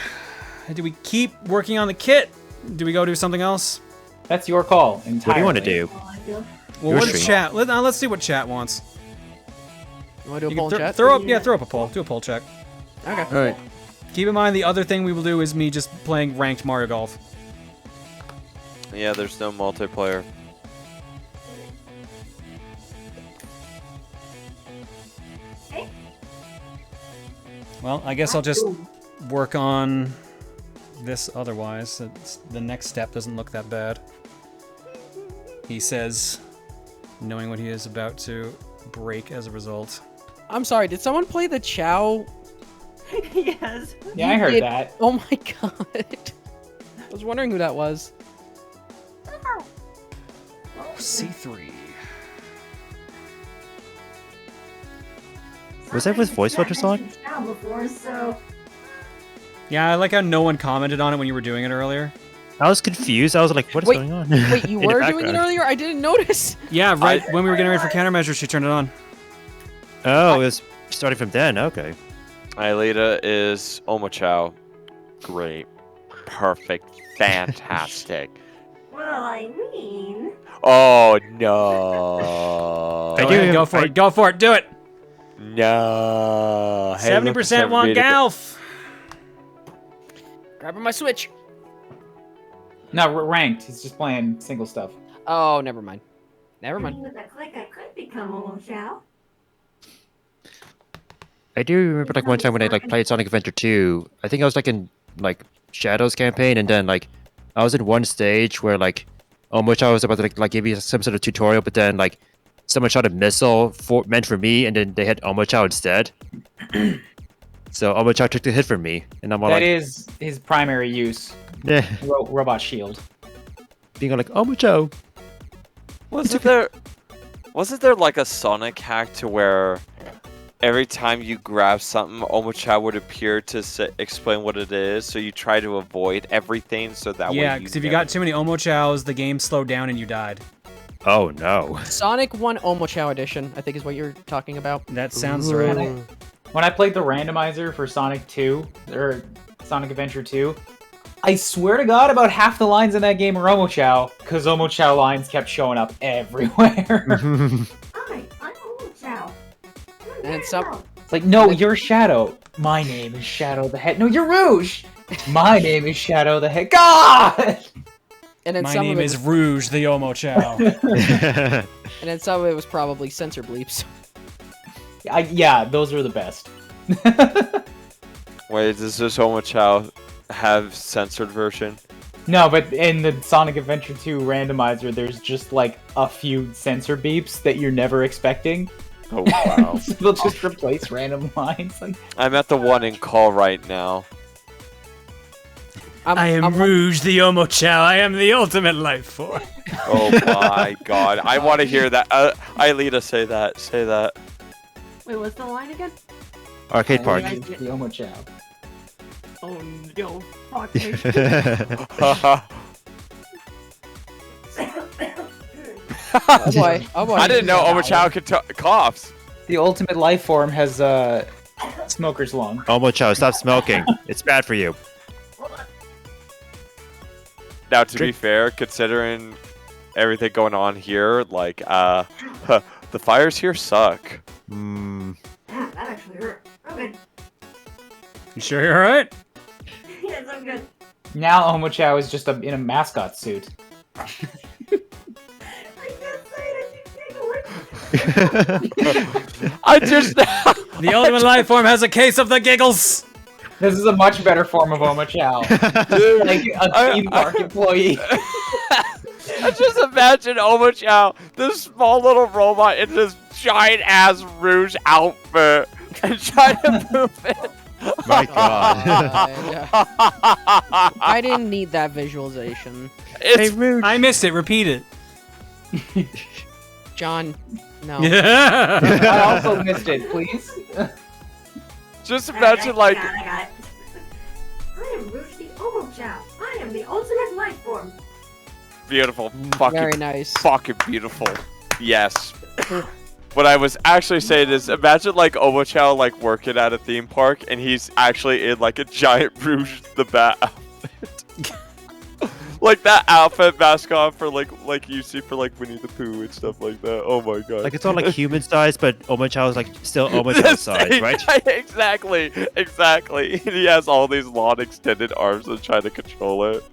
Do we keep working on the kit? Do we go do something else? That's your call entirely. What do you want to do? Well, what is chat? Let's see what chat wants. You want to do a poll chat? Throw up a poll. Do a poll check. Okay. All right. Keep in mind the other thing we will do is me just playing ranked Mario Golf. Yeah, there's no multiplayer. Well, I guess I'll just work on this otherwise. The next step doesn't look that bad. He says, knowing what he is about to break as a result. I'm sorry, did someone play the Chow? Yes. Yeah, I heard did. that. Oh my god. I was wondering who that was. C3. Was that with voice filters on? Before, so Yeah, I like how no one commented on it when you were doing it earlier. I was confused. I was like, what is Wait, going on? Wait, you In the were doing it background. earlier? I didn't notice. Yeah, right when we were getting ready for countermeasures, she turned it on. Oh, it was starting from then. Okay. Aelita is Omochao. Great. Perfect. Fantastic. well, I mean. Oh, no. Go ahead, go for it, go for it, do it! No. Hey, 70% want read it. Galf! Grabbing my Switch. No, ranked. He's just playing single stuff. Oh, never mind. Never mind. With a click, I could become a Chow. I do remember like one time when I like played Sonic Adventure 2. I think I was like in like Shadows campaign, and then like I was in one stage where like which I was about to like give you some sort of tutorial, but then like someone shot a missile meant for me, and then they hit Omochao instead. So Omochao took the hit from me, and I'm all That like, is his primary use. yeah, Robot shield. being all like Omochao. Wasn't there like a Sonic hack to where every time you grab something, Omochao would appear to explain what it is, so you try to avoid everything so that way Yeah, because if you got too many Omochaos, the game slowed down and you died. Oh no. Sonic 1 Omochao Edition, I think is what you're talking about. That sounds right. When I played the randomizer for Sonic 2, or Sonic Adventure 2, I swear to God about half the lines in that game are Omochao, because Omochao lines kept showing up everywhere. I'm Chow. And some, It's like, no, you're Shadow. My name is Shadow the Head. No, you're Rouge. My name is Shadow the Head. God! and then My some name of it is was, Rouge the Omochao. and then some of it was probably censor bleeps. Yeah, those are the best. Wait, does this Omochao have censored version? No, but in the Sonic Adventure 2 randomizer, there's just like a few censor beeps that you're never expecting. Oh wow. So they'll just replace random lines. Like, I'm at the one in call right now. I am Rouge the Omochao. I am the ultimate life form. Oh my god. I want to hear that. Aelita, say that. Say that. Wait, what's the line again? Arcade Park. the Omochao. Oh no, fuck me. Oh boy, oh boy. I didn't know Omochao could coughs. The ultimate life form has smoker's lung. Omochao, stop smoking. It's bad for you. Now, to be fair, considering everything going on here, like, the fires here suck. Hmm. That actually hurt. I'm good. You sure you're alright? Yes, I'm good. Now Omochao is just in a mascot suit. I can't say it. I keep giggling. I just... The ultimate life form has a case of the giggles. This is a much better form of Omochao. Like a theme park employee. I just imagine Omochao, this small little robot in this giant-ass Rouge outfit, and trying to move it. My god. I didn't need that visualization. It's, I missed it. Repeat it. John, no. I also missed it, please. just imagine, like... I got it. I am Rouge the Omochao. I am the ultimate life form. Beautiful. Fucking, Very nice. fucking beautiful. Yes. What I was actually saying is, imagine like Omochao like working at a theme park, and he's actually in like a giant Rouge the Bat outfit. Like that outfit mascot for like you see for like Winnie the Pooh and stuff like that. Oh my god. Like it's all like human size, but Omochao is like still Omochao size, right? Exactly. He has all these long extended arms and trying to control it.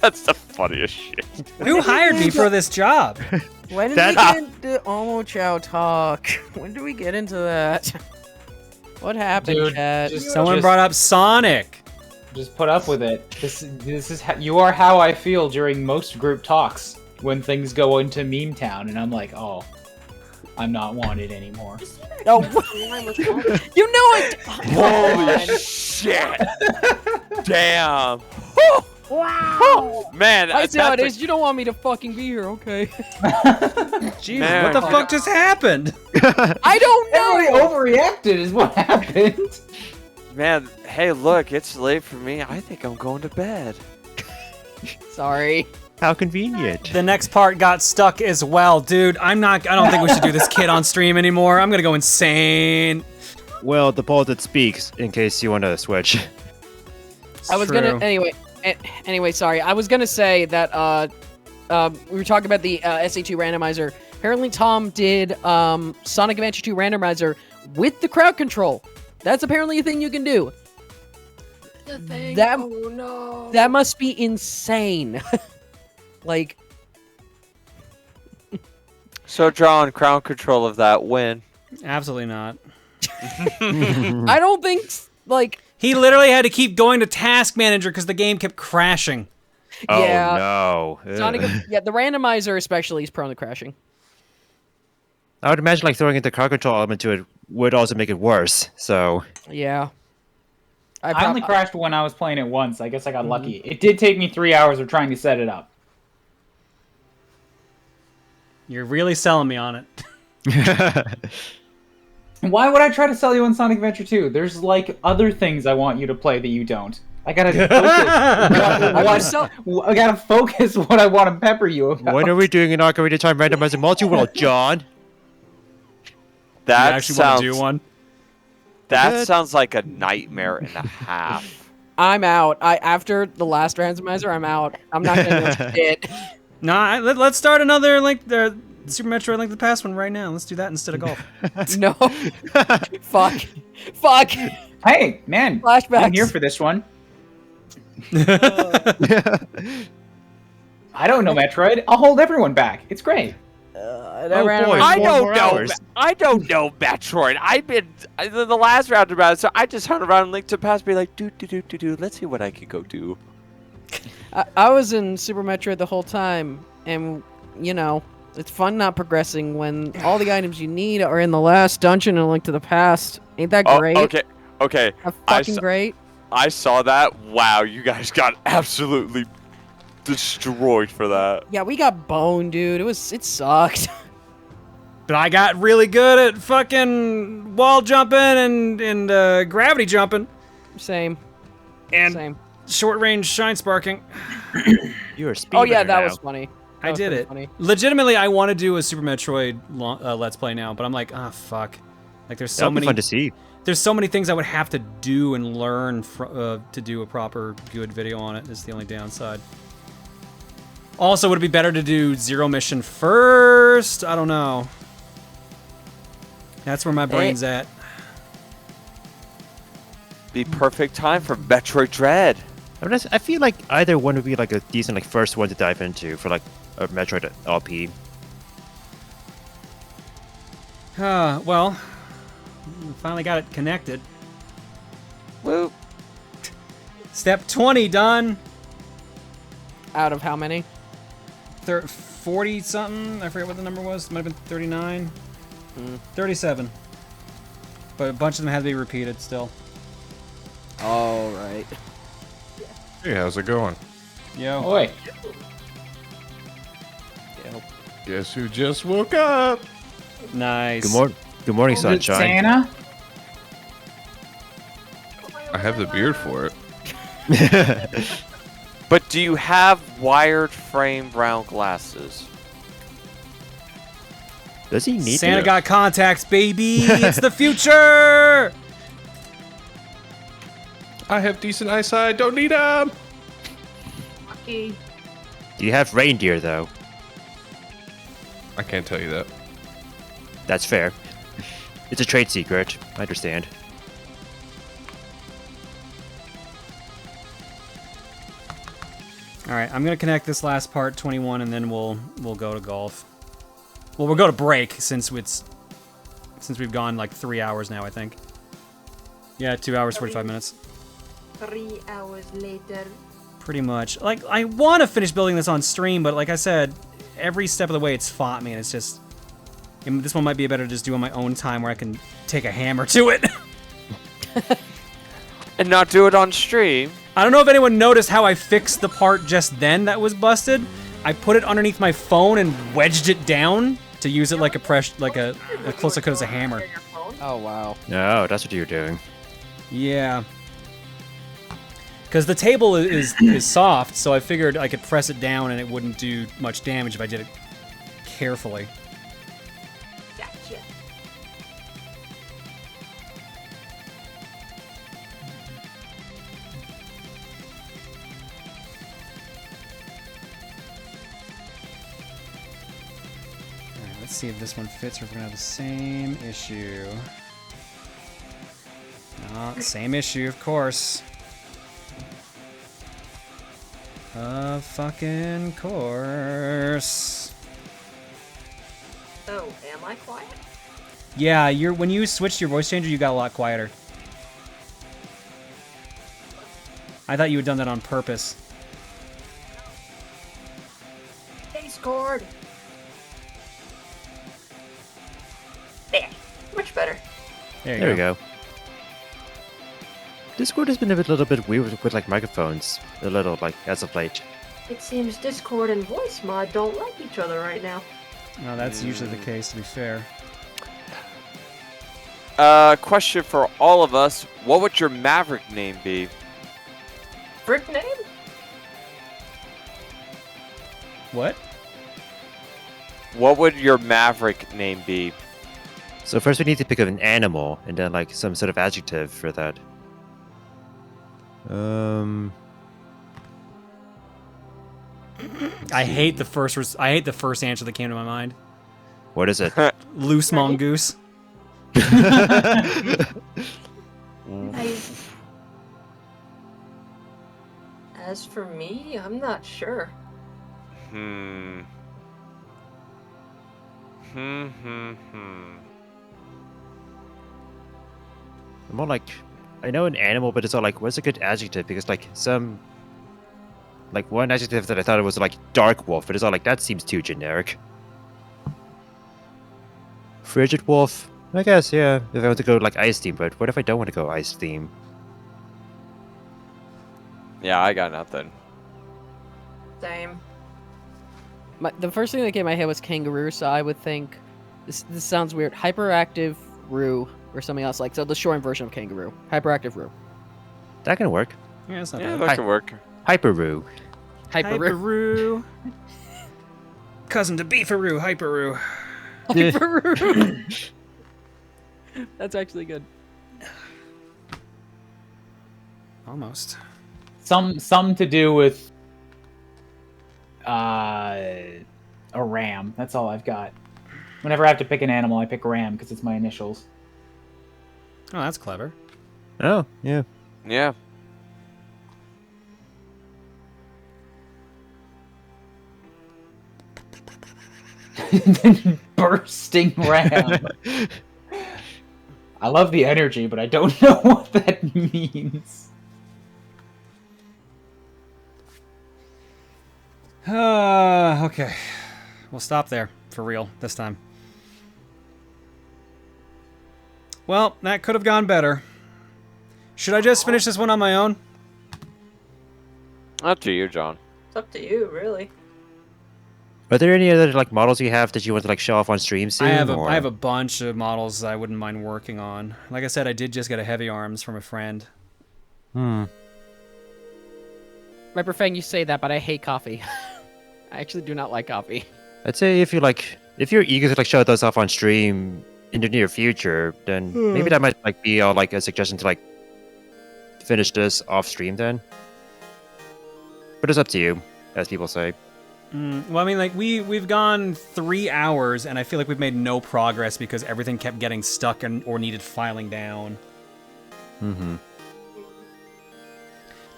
That's the funniest shit. Who hired me for this job? When did we get into Omochao talk? When do we get into that? What happened, Dude, Chad? Someone brought up Sonic. Just put up with it. This is you are how I feel during most group talks when things go into meme town, and I'm like, oh, I'm not wanted anymore. Oh, you know it. Holy shit! Damn. Wow! Man, I see how it that's is. You don't want me to fucking be here, okay? Jeez, Man. what the fuck just happened? I don't Everybody know. overreacted is what happened. Man, hey, look, it's late for me. I think I'm going to bed. Sorry. How convenient. The next part got stuck as well, dude. I don't think we should do this kid on stream anymore. I'm gonna go insane. Well, the poll that speaks, in case you want to switch. It's I was true. gonna anyway. Sorry, I was gonna say that we were talking about the SA2 randomizer. Apparently, Tom did Sonic Adventure 2 randomizer with the crowd control. That's apparently a thing you can do. That Oh no. that must be insane. Like, So, John, crown control of that win. Absolutely not. I don't think like He literally had to keep going to Task Manager because the game kept crashing. yeah. Oh no. Sonic, Ugh. yeah, the randomizer especially is prone to crashing. I would imagine like throwing in the crowd control element to it would also make it worse. So Yeah. I only crashed when I was playing it once. I guess I got lucky. It did take me 3 hours of trying to set it up. You're really selling me on it. Why would I try to sell you on Sonic Adventure 2? There's like other things I want you to play that you don't. I gotta focus. I gotta focus what I want to pepper you about. when are we doing an Ocarina Time randomizer multi-world, John? That you actually want sounds. to do one? That sounds like a nightmare and a half. I'm out. After the last randomizer, I'm out. I'm not gonna do shit. Nah, let's start another the Super Metroid Link to the Past one right now. Let's do that instead of golf. No. Fuck. Fuck. Hey, man. Flashbacks. I'm here for this one. I don't know Metroid. I'll hold everyone back. It's great. That Oh, randomizer- boy. I Four don't more know. hours. I don't know Metroid. I've been the last round about it, so I just hung around Link to the Past, be like, do. Let's see what I could go do. I was in Super Metroid the whole time, and you know, it's fun not progressing when all the items you need are in the last dungeon in Link to the Past. Ain't that great? Okay. Fucking great. I saw that. Wow, you guys got absolutely destroyed for that. Yeah, we got boned, dude. It sucked. But I got really good at fucking wall jumping and gravity jumping Same. and Same. short range shine sparking. You're a speedrunner Oh yeah, that now. was funny. That I was did pretty it. funny. Legitimately, I want to do a Super Metroid Let's Play now, but I'm like, ah, fuck. Like, there's so That'll be many. fun to see. There's so many things I would have to do and learn to do a proper good video on it. Is the only downside. Also, would it be better to do Zero Mission first? I don't know. That's where my brain's at. Be perfect time for Metroid Dread. I feel like either one would be like a decent like first one to dive into for like a Metroid LP. Well, we finally got it connected. Woo. Step 20 done. Out of how many? 40 something. I forget what the number was. It might have been 39. 37. But a bunch of them had to be repeated still. All right. Hey, how's it going? Yo. Oi. Guess who just woke up? Nice. Good morning, Is it sunshine. Santa? I have the beard for it. But do you have wired frame round glasses? Does he need Santa to? got contacts, baby. It's the future. I have decent eyesight. Don't need them. Lucky. Do you have reindeer though? I can't tell you that. That's fair. It's a trade secret. I understand. All right, I'm gonna connect this last part, 21, and then we'll go to golf. Well, we'll go to break since we've gone like 3 hours now, I think. Yeah, 2 hours 45 minutes. 3 hours later. Pretty much. Like, I want to finish building this on stream, but like I said, every step of the way it's fought me, and it's just... this one might be better to just do on my own time where I can take a hammer to it. And not do it on stream. I don't know if anyone noticed how I fixed the part just then that was busted. I put it underneath my phone and wedged it down to use it like a close I could as a hammer. Oh wow. No, that's what you're doing. Yeah. Because the table is soft, so I figured I could press it down and it wouldn't do much damage if I did it carefully. Gotcha. Alright, let's see if this one fits or if we're gonna have the same issue. No, same issue, of course. Of fucking course. Oh, am I quiet? Yeah, when you switched your voice changer, you got a lot quieter. I thought you had done that on purpose. Discord. There. Much better. There we go. Discord has been a little bit weird with like microphones. A little, like, as of late. It seems Discord and voice mod don't like each other right now. No, that's usually the case, to be fair. Question for all of us. What would your Maverick name be? Frick name? What? What would your Maverick name be? So first we need to pick up an animal, and then like some sort of adjective for that. I hate the first answer that came to my mind. What is it? Loose mongoose. As for me, I'm not sure. More like, I know an animal, but it's all like, what's a good adjective? Because like one adjective that I thought it was like dark wolf, but it's all like, that seems too generic. Frigid wolf, I guess, yeah, if I want to go like ice theme, but what if I don't want to go ice theme? Yeah, I got nothing. Same. The first thing that came to my head was kangaroo, so I would think this sounds weird. Hyperactive Roo or something else like so. The shortened version of kangaroo, hyperactive Roo. That can work. Yeah, that's not Yeah, bad. that could work. Hyperoo. Hyperoo. Cousin to Beefaroo, Hyperoo. Hyperoo. That's actually good. Almost. Some to do with a ram. That's all I've got. Whenever I have to pick an animal, I pick ram because it's my initials. Oh, that's clever. Oh, yeah. Yeah. Bursting ram. I love the energy, but I don't know what that means. Okay. We'll stop there, for real, this time. Well, that could have gone better. Should I just finish this one on my own? Up to you, John. It's up to you, really. Are there any other like models you have that you want to like show off on stream soon? I have or? a bunch of models I wouldn't mind working on. Like I said, I did just get a heavy arms from a friend. Remember, Fang, you say that, but I hate coffee. I actually do not like coffee. I'd say if you're eager to like show those off on stream in the near future, then maybe that might like be like a suggestion to like finish this off stream then. But it's up to you, as people say. Well, I mean, like, we've gone 3 hours, and I feel like we've made no progress because everything kept getting stuck or needed filing down. Mm-hmm.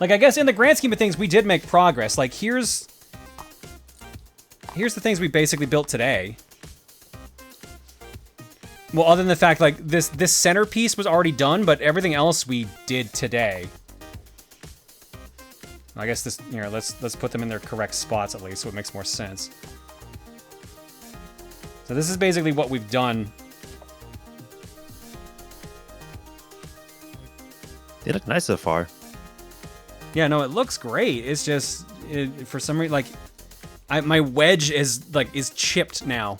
Like, I guess in the grand scheme of things, we did make progress. Like, here's the things we basically built today. Well, other than the fact, like, this centerpiece was already done, but everything else we did today. I guess this, you know, let's put them in their correct spots at least, so it makes more sense. So this is basically what we've done. They look nice so far. Yeah, no, it looks great. It's just, for some reason, like, my wedge is chipped now.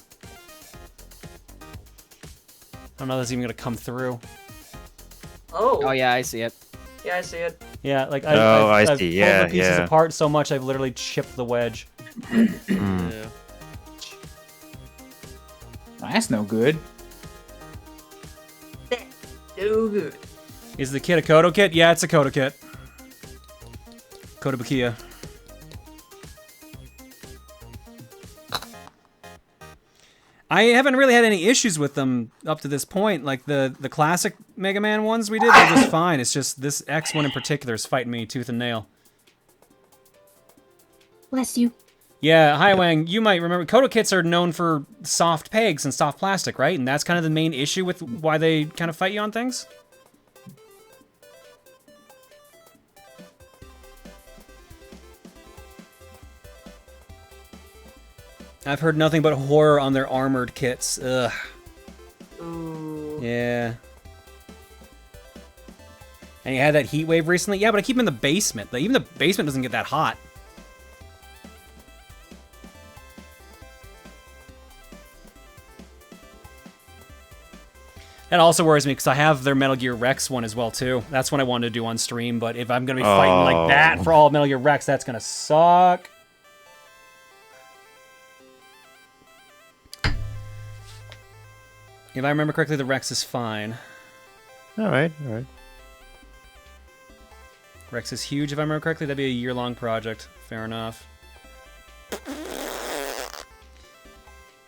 I don't know if that's even gonna come through. Oh yeah, I see it. Yeah, I see it. Yeah, like I I've see. pulled Yeah, the pieces yeah. apart so much I've literally chipped the wedge. Yeah. That's no good. No good. Is the kit a Kodo kit? Yeah, it's a Kodo kit. Kotobukiya. I haven't really had any issues with them up to this point. Like the classic Mega Man ones we did, they're just fine. It's just this X one in particular is fighting me tooth and nail. Bless you. Yeah, hi Wang, you might remember Kodo kits are known for soft pegs and soft plastic, right? And that's kind of the main issue with why they kind of fight you on things? I've heard nothing but horror on their armored kits. Ugh. Ooh. Yeah. And you had that heat wave recently? Yeah, but I keep them in the basement. Like, even the basement doesn't get that hot. That also worries me because I have their Metal Gear Rex one as well too. That's what I wanted to do on stream, but if I'm gonna be fighting like that for all Metal Gear Rex, that's gonna suck. If I remember correctly, the Rex is fine. Alright, alright. Rex is huge, if I remember correctly. That'd be a year-long project. Fair enough.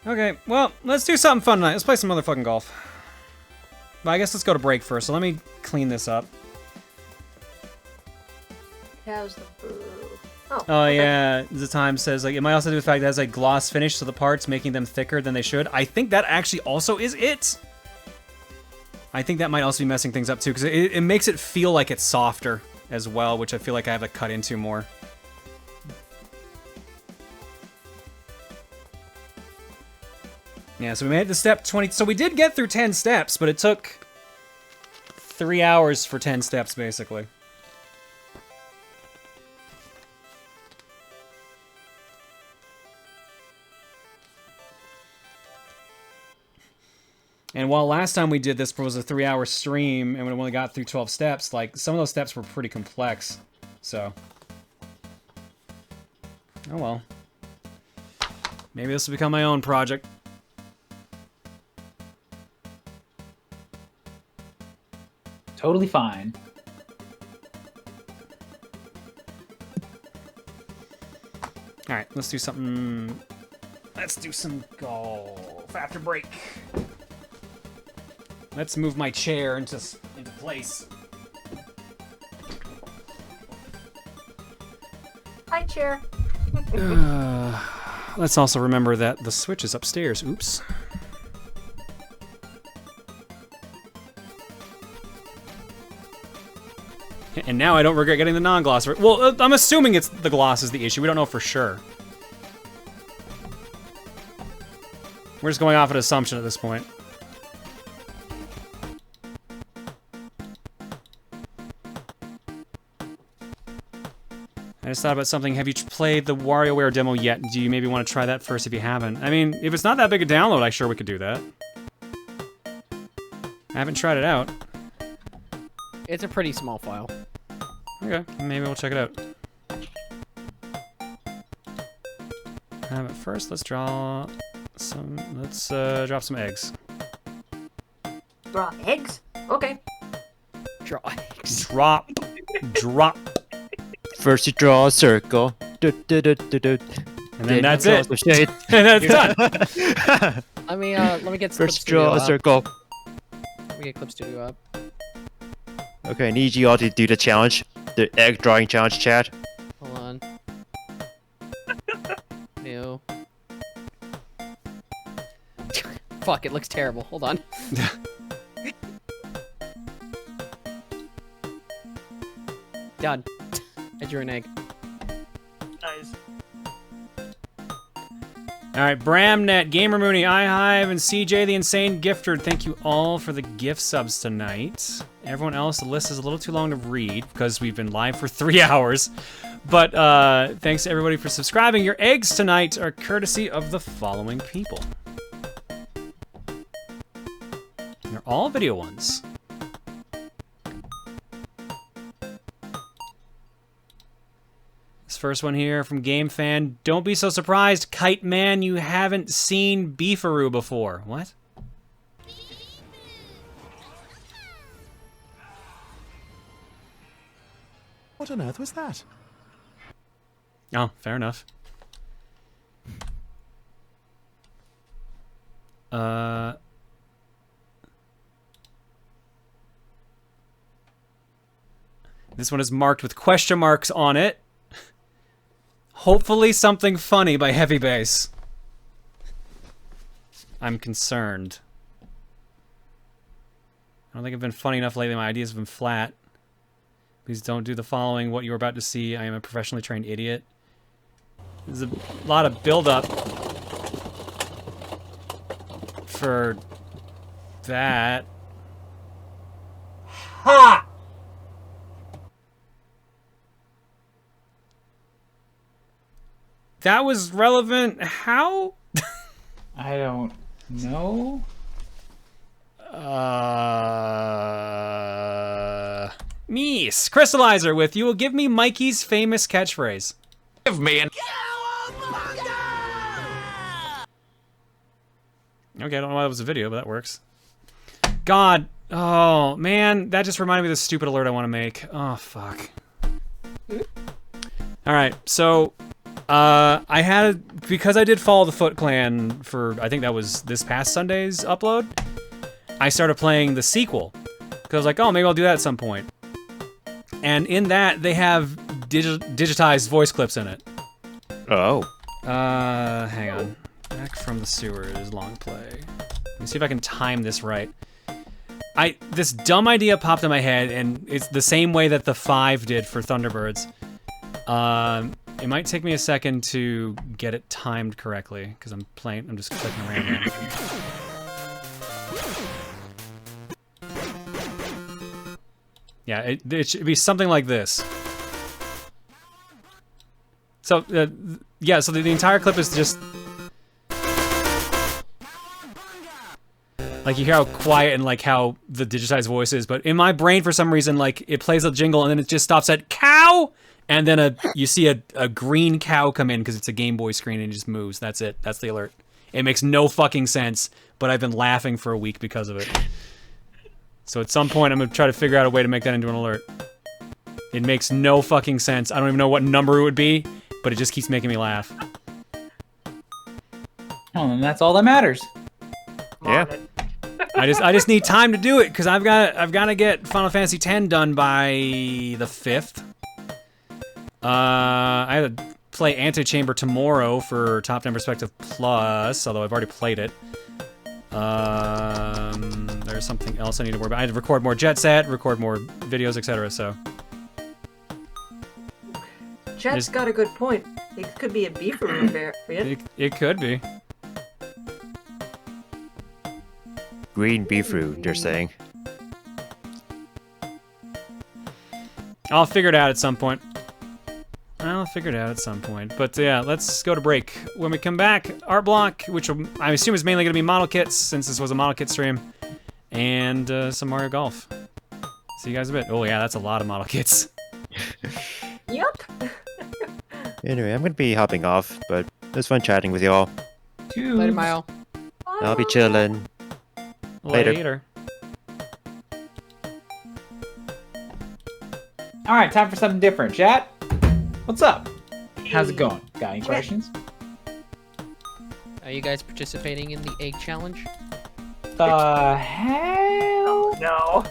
Okay, well, let's do something fun tonight. Let's play some motherfucking golf. But I guess let's go to break first, so let me clean this up. How's the boo? Oh, yeah, the time says, like, it might also do with the fact that it has a gloss finish to the parts, making them thicker than they should. I think that actually also is it. I think that might also be messing things up, too, because it makes it feel like it's softer as well, which I feel like I have to cut into more. Yeah, so we made it to step 20. So we did get through 10 steps, but it took 3 hours for 10 steps, basically. And while last time we did this was a 3-hour stream, and we only got through 12 steps, like, some of those steps were pretty complex, so. Oh well. Maybe this will become my own project. Totally fine. Alright, let's do something. Let's do some golf after break. Let's move my chair into place. Hi, chair. Let's also remember that the switch is upstairs. Oops. And now I don't regret getting the non-gloss. Well, I'm assuming it's the gloss is the issue. We don't know for sure. We're just going off an assumption at this point. I just thought about something. Have you played the WarioWare demo yet? Do you maybe want to try that first if you haven't? I mean, if it's not that big a download, I'm sure we could do that. I haven't tried it out. It's a pretty small file. Okay, maybe we'll check it out. But first, let's draw some. Let's drop some eggs. Draw eggs? Okay. Draw eggs. Drop. First you draw a circle. Do, do, do, do, do. And then that's Draw it. some shade. And that's done. Let me get Clip First draw a Studio up. circle. Let me get Clip Studio up. Okay, I need you all to do the challenge. The egg drawing challenge, chat. Hold on. New. Fuck, it looks terrible. Hold on. Done. I drew an egg. Nice. All right, Bramnet, Gamer Mooney, iHive, and CJ the Insane Gifter. Thank you all for the gift subs tonight. Everyone else, the list is a little too long to read because we've been live for 3 hours. But thanks to everybody for subscribing. Your eggs tonight are courtesy of the following people. They're all video ones. This first one here from Game Fan. Don't be so surprised, Kite Man, you haven't seen Beefaroo before. What? What on earth was that? Oh, fair enough. This one is marked with question marks on it. Hopefully something funny by Heavy Bass. I'm concerned. I don't think I've been funny enough lately. My ideas have been flat. Please don't do the following. What you're about to see. I am a professionally trained idiot. There's a lot of build-up for that. Ha! That was relevant. How? I don't know. Mies. Crystallizer with you will give me Mikey's famous catchphrase. Give me an. Okay, I don't know why that was a video, but that works. God. Oh, man. That just reminded me of the stupid alert I want to make. Oh, fuck. Alright, so... I had, because I did follow the Foot Clan for, I think that was this past Sunday's upload, I started playing the sequel. Because I was like, oh, maybe I'll do that at some point. And in that, they have digitized voice clips in it. Oh. Hang on. Back from the sewers, long play. Let me see if I can time this right. This dumb idea popped in my head, and it's the same way that the 5 did for Thunderbirds. It might take me a second to get it timed correctly, because I'm just clicking around. Yeah, it should be something like this. So, yeah, so the entire clip is just... Like, you hear how quiet and, like, how the digitized voice is, but in my brain, for some reason, like, it plays a jingle and then it just stops at cow! And then you see a green cow come in because it's a Game Boy screen and it just moves. That's it. That's the alert. It makes no fucking sense, but I've been laughing for a week because of it. So at some point, I'm going to try to figure out a way to make that into an alert. It makes no fucking sense. I don't even know what number it would be, but it just keeps making me laugh. Oh, and that's all that matters. Yeah. I just need time to do it because I've got to get Final Fantasy X done by the 5th. I have to play Antechamber tomorrow for Top Down Perspective Plus, although I've already played it. There's something else I need to worry about. I had to record more Jet Set, record more videos, etc. So Jet's got a good point. It could be a Beefaroo variant. it could be. Green beefroot, they're saying. I'll figure it out at some point. But yeah, let's go to break. When we come back, art block, which I assume is mainly going to be model kits, since this was a model kit stream, and some Mario Golf. See you guys in a bit. Oh yeah, that's a lot of model kits. Yup. Anyway, I'm gonna be hopping off, but it was fun chatting with y'all. Later, Mile. I'll be chilling. Later. Alright, time for something different. Chat, what's up? How's it going? Got any questions? Are you guys participating in the egg challenge? The hell? No.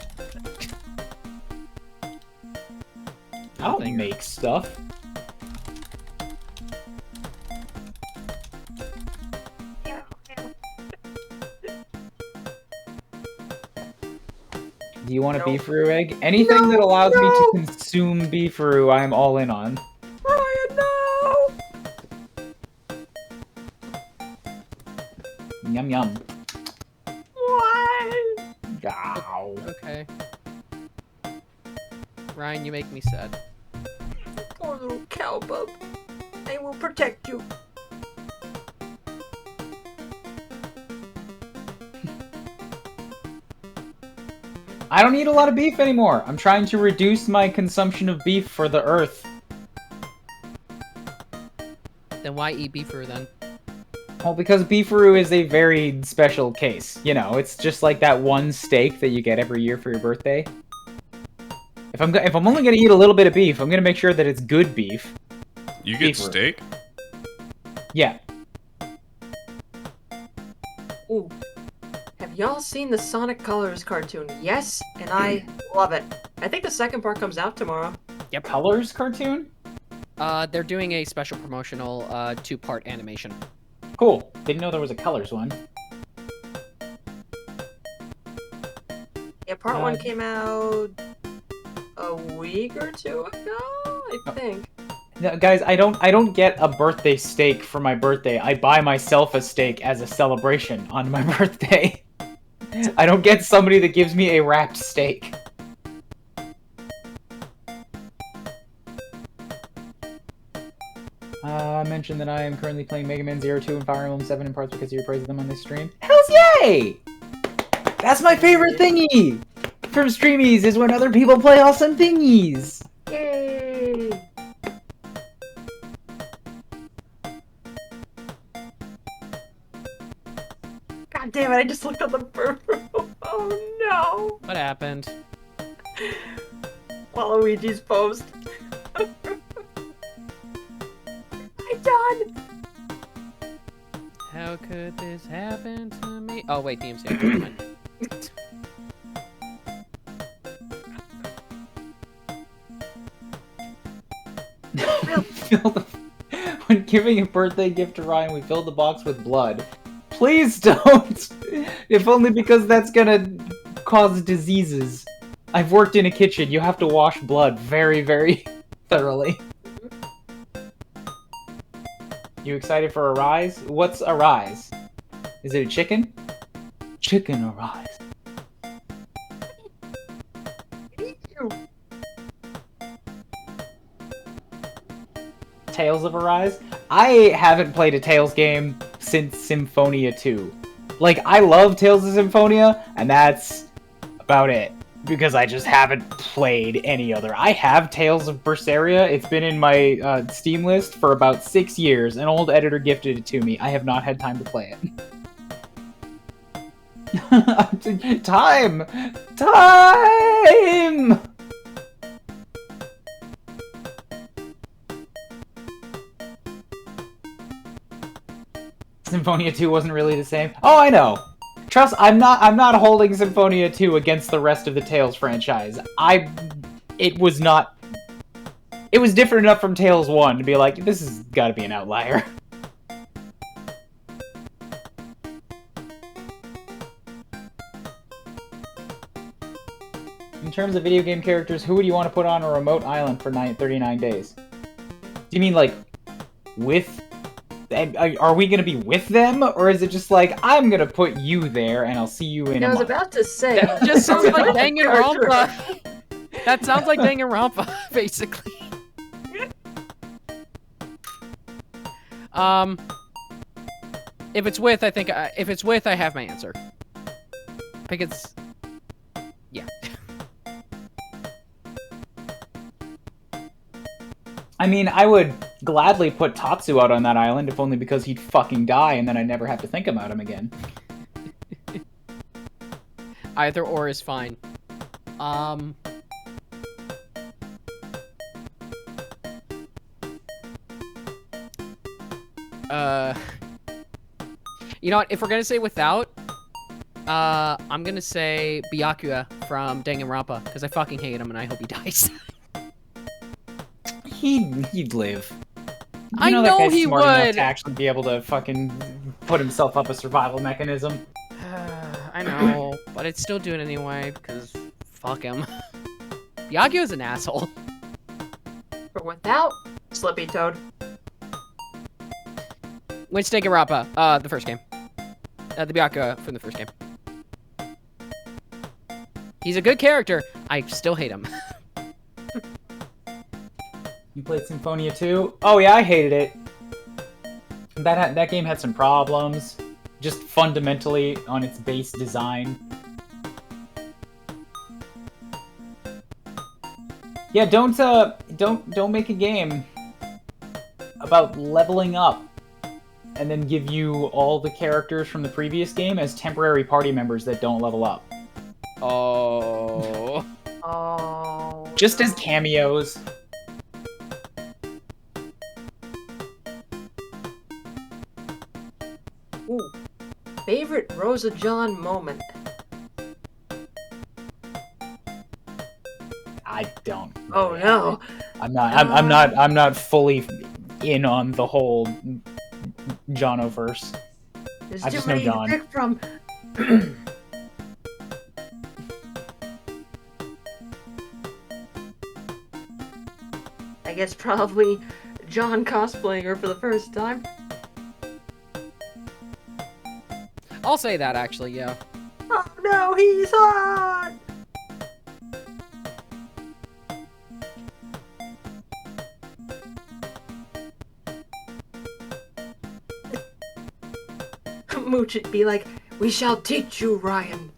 I don't Nothing. make stuff. Do you want a Nope. beefaroo egg? Anything that allows me to consume beefaroo, I'm all in on. Ryan, no! Yum yum. Why? Ow. Okay. Ryan, you make me sad. Poor little cow bub. I will protect you. I don't eat a lot of beef anymore. I'm trying to reduce my consumption of beef for the earth. Then why eat beefer then? Well, because beefaroo is a very special case. You know, it's just like that one steak that you get every year for your birthday. If I'm only gonna eat a little bit of beef, I'm gonna make sure that it's good beef. You get Beefaroo. steak? Yeah. Ooh. Have y'all seen the Sonic Colors cartoon? Yes, and I love it. I think the second part comes out tomorrow. Yep. Colors cartoon? They're doing a special promotional 2-part animation. Cool. Didn't know there was a colors one. Yeah, part 1 came out a week or 2 ago, I think. No, guys, I don't get a birthday steak for my birthday. I buy myself a steak as a celebration on my birthday. I don't get somebody that gives me a wrapped steak. I mentioned that I am currently playing Mega Man 02 and Fire Emblem 7 in parts because you praised them on this stream. Hells yay! That's my favorite thingy! From streamies is when other people play awesome thingies! Yay! God damn it, I just looked on the Booru. Oh no! What happened? Waluigi's post. I'm done! How could this happen to me? Oh wait, DMC. Never mind. When giving a birthday gift to Ryan, we filled the box with blood. Please don't! If only because that's gonna cause diseases. I've worked in a kitchen. You have to wash blood very, very thoroughly. You excited for Arise? What's Arise? Is it a chicken? Chicken Arise. Tales of Arise? I haven't played a Tales game since Symphonia 2. Like, I love Tales of Symphonia, and that's about it. Because I just haven't played any other. I have Tales of Berseria. It's been in my Steam list for about 6 years. An old editor gifted it to me. I have not had time to play it. Time! Time! Symphonia 2 wasn't really the same. Oh, I know. Trust, I'm not holding Symphonia 2 against the rest of the Tales franchise. It was different enough from Tales 1 to be like, this has got to be an outlier. In terms of video game characters, who would you want to put on a remote island for 39 days? Do you mean like with? Are we gonna be with them, or is it just like I'm gonna put you there and I'll see you in? I a was month? about to say. That just sounds like Danganronpa. That sounds like Danganronpa, basically. If it's with, I think if it's with, I have my answer. I think it's, yeah. I mean, I would gladly put Tatsu out on that island, if only because he'd fucking die and then I'd never have to think about him again. Either or is fine. You know what? If we're gonna say without, I'm gonna say Byakuya from Danganronpa because I fucking hate him and I hope he dies. He'd live. I that know guy's he smart enough would. to actually be able to fucking put himself up a survival mechanism. I know, but I'd still do it anyway because fuck him. Byakuya's an asshole. For without Slippy Toad. Which Danganronpa? The first game. The Byakuya from the first game. He's a good character. I still hate him. You played Symphonia 2? Oh yeah, I hated it. That game had some problems, just fundamentally on its base design. Yeah, don't make a game about leveling up and then give you all the characters from the previous game as temporary party members that don't level up. Oh. Oh. Just as cameos. Ooh. Favorite Rosa John moment. I don't. Oh no. I'm not fully in on the whole Jono-verse. There's I too just know many to John. pick from. I guess probably John cosplaying her for the first time. I'll say that actually, yeah. Oh no, he's hot! Mooch would be like, we shall teach you, Ryan.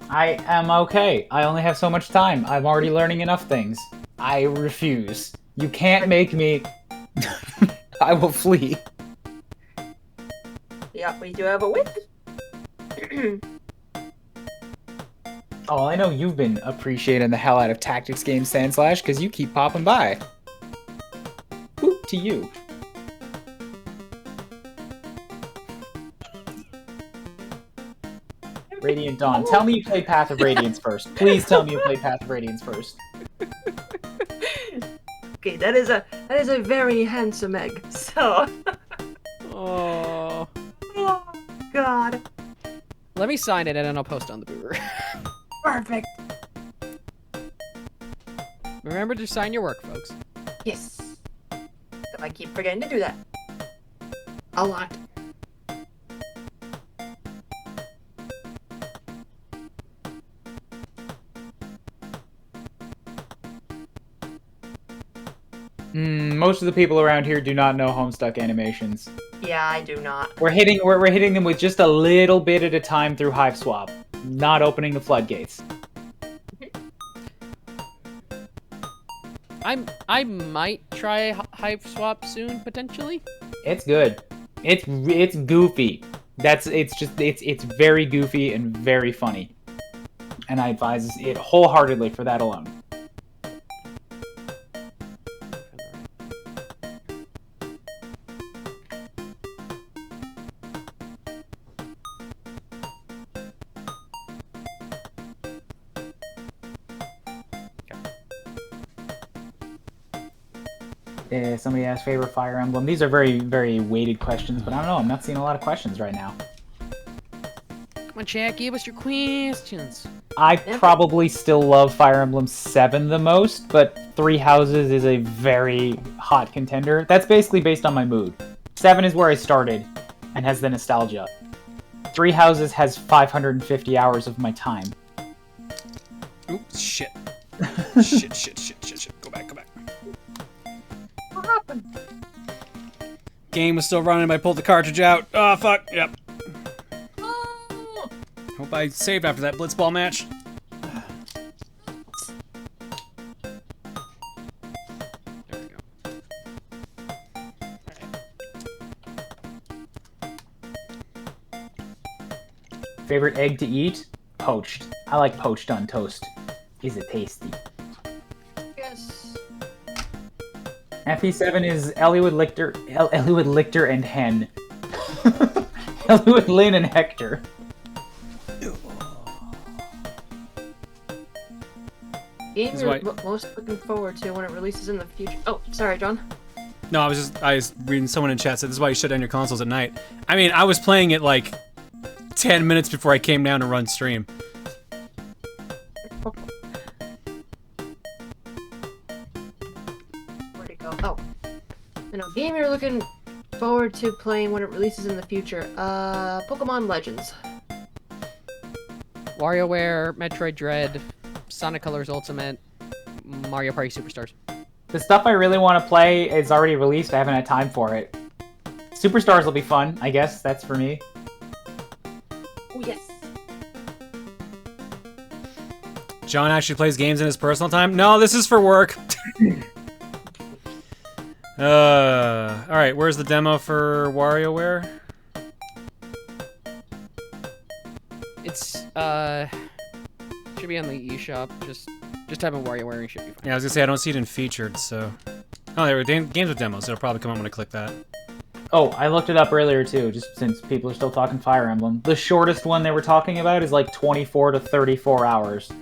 I am okay. I only have so much time. I'm already learning enough things. I refuse. You can't make me. I will flee. Yeah, we do have a win. Oh, I know you've been appreciating the hell out of tactics games, Sandslash, because you keep popping by. Whoop to you. Radiant Dawn. Tell me you played Path of Radiance first. Please tell me you played Path of Radiance first. Okay, that is a very handsome egg. So. Oh. Oh God. Let me sign it and then I'll post on the Booru. Perfect. Remember to sign your work, folks. Yes. I keep forgetting to do that. A lot. Most of the people around here do not know Homestuck animations. Yeah, I do not. We're hitting them with just a little bit at a time through Hive Swap, not opening the floodgates. I might try Hive Swap soon, potentially. It's good. It's goofy. It's very goofy and very funny. And I advise it wholeheartedly for that alone. Somebody asked favorite Fire Emblem. These are very, very weighted questions, but I don't know. I'm not seeing a lot of questions right now. Come on, chat, give us your questions. I probably still love Fire Emblem 7 the most, but Three Houses is a very hot contender. That's basically based on my mood. 7 is where I started and has the nostalgia. Three Houses has 550 hours of my time. Oops, shit. Shit. Go back. What happened? Game was still running, but I pulled the cartridge out. Oh, fuck. Yep. Oh. Hope I saved after that blitzball match. There we go. Favorite egg to eat? Poached. I like poached on toast. Is it tasty? Yes. FE7 is Eliwood Lictor and Hen. with Lynn and Hector. Game This is you're why- most looking forward to when it releases in the future. Oh, sorry, John. No, I was reading someone in chat said this is why you shut down your consoles at night. I mean, I was playing it like 10 minutes before I came down to run stream. Where'd it go? Oh. Game you're looking forward to playing when it releases in the future. Pokemon Legends. WarioWare, Metroid Dread, Sonic Colors Ultimate, Mario Party Superstars. The stuff I really want to play is already released. I haven't had time for it. Superstars will be fun, I guess. That's for me. Oh, yes. John actually plays games in his personal time? No, this is for work. Alright, where's the demo for WarioWare? It's, should be on the eShop. Just type in WarioWare and it should be fine. Yeah, I was gonna say I don't see it in featured, so... Oh, there were games with demos. It'll probably come up when I click that. Oh, I looked it up earlier too, just since people are still talking Fire Emblem. The shortest one they were talking about is like 24 to 34 hours.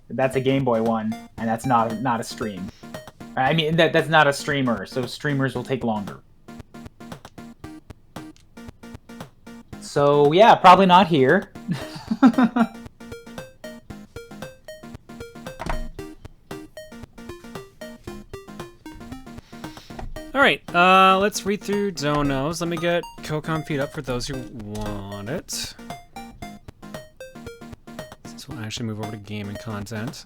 That's a Game Boy one, and that's not a stream. I mean, that's not a streamer, so streamers will take longer. So yeah, probably not here. Alright, let's read through donos. Let me get Kokon feed up for those who want it. This will actually move over to gaming content.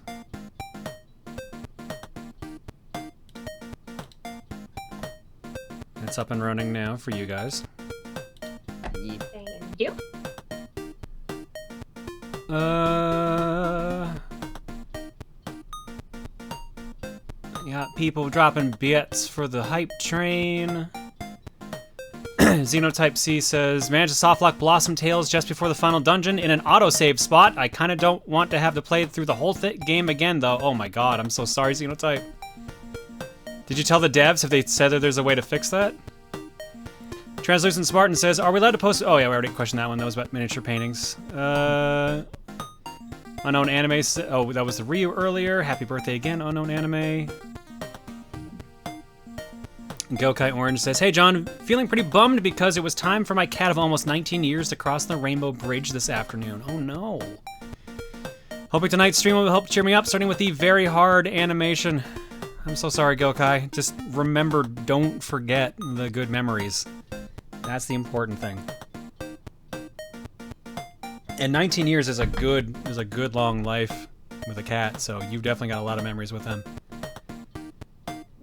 It's up and running now for you guys. Thank you. Got people dropping bits for the hype train. Xenotype C says, managed to softlock Blossom Tales just before the final dungeon in an autosave spot. I kind of don't want to have to play through the whole game again, though. Oh my god, I'm so sorry, Xenotype. Did you tell the devs? Have they said that there's a way to fix that? Translucent Spartan says, are we allowed to post... Oh yeah, we already questioned that one. That was about miniature paintings. Unknown Anime... Oh, that was the Ryu earlier. Happy birthday again, Unknown Anime. Gokai Orange says, hey John, feeling pretty bummed because it was time for my cat of almost 19 years to cross the Rainbow Bridge this afternoon. Oh no. Hoping tonight's stream will help cheer me up, starting with the very hard animation. I'm so sorry, Gokai. Just remember, don't forget the good memories. That's the important thing. And 19 years is a good long life with a cat, so you've definitely got a lot of memories with them.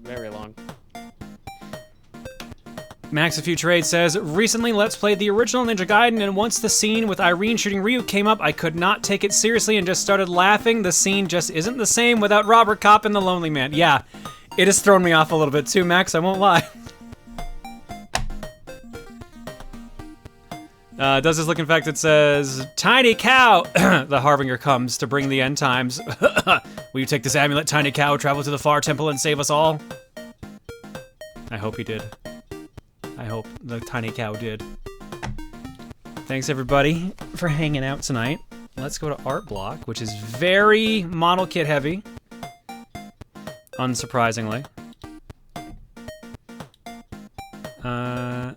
Very long. Max a Few Trade says, recently Let's Played the original Ninja Gaiden, and once the scene with Irene shooting Ryu came up, I could not take it seriously and just started laughing. The scene just isn't the same without Robert Kopp and the Lonely Man. Yeah, it has thrown me off a little bit too, Max, I won't lie. Does this look infected? Says, Tiny Cow! The Harbinger comes to bring the end times. Will you take this amulet, Tiny Cow, travel to the far temple and save us all? I hope he did. I hope the Tiny Cow did. Thanks everybody for hanging out tonight. Let's go to Art Block, which is very model kit heavy. Unsurprisingly. Where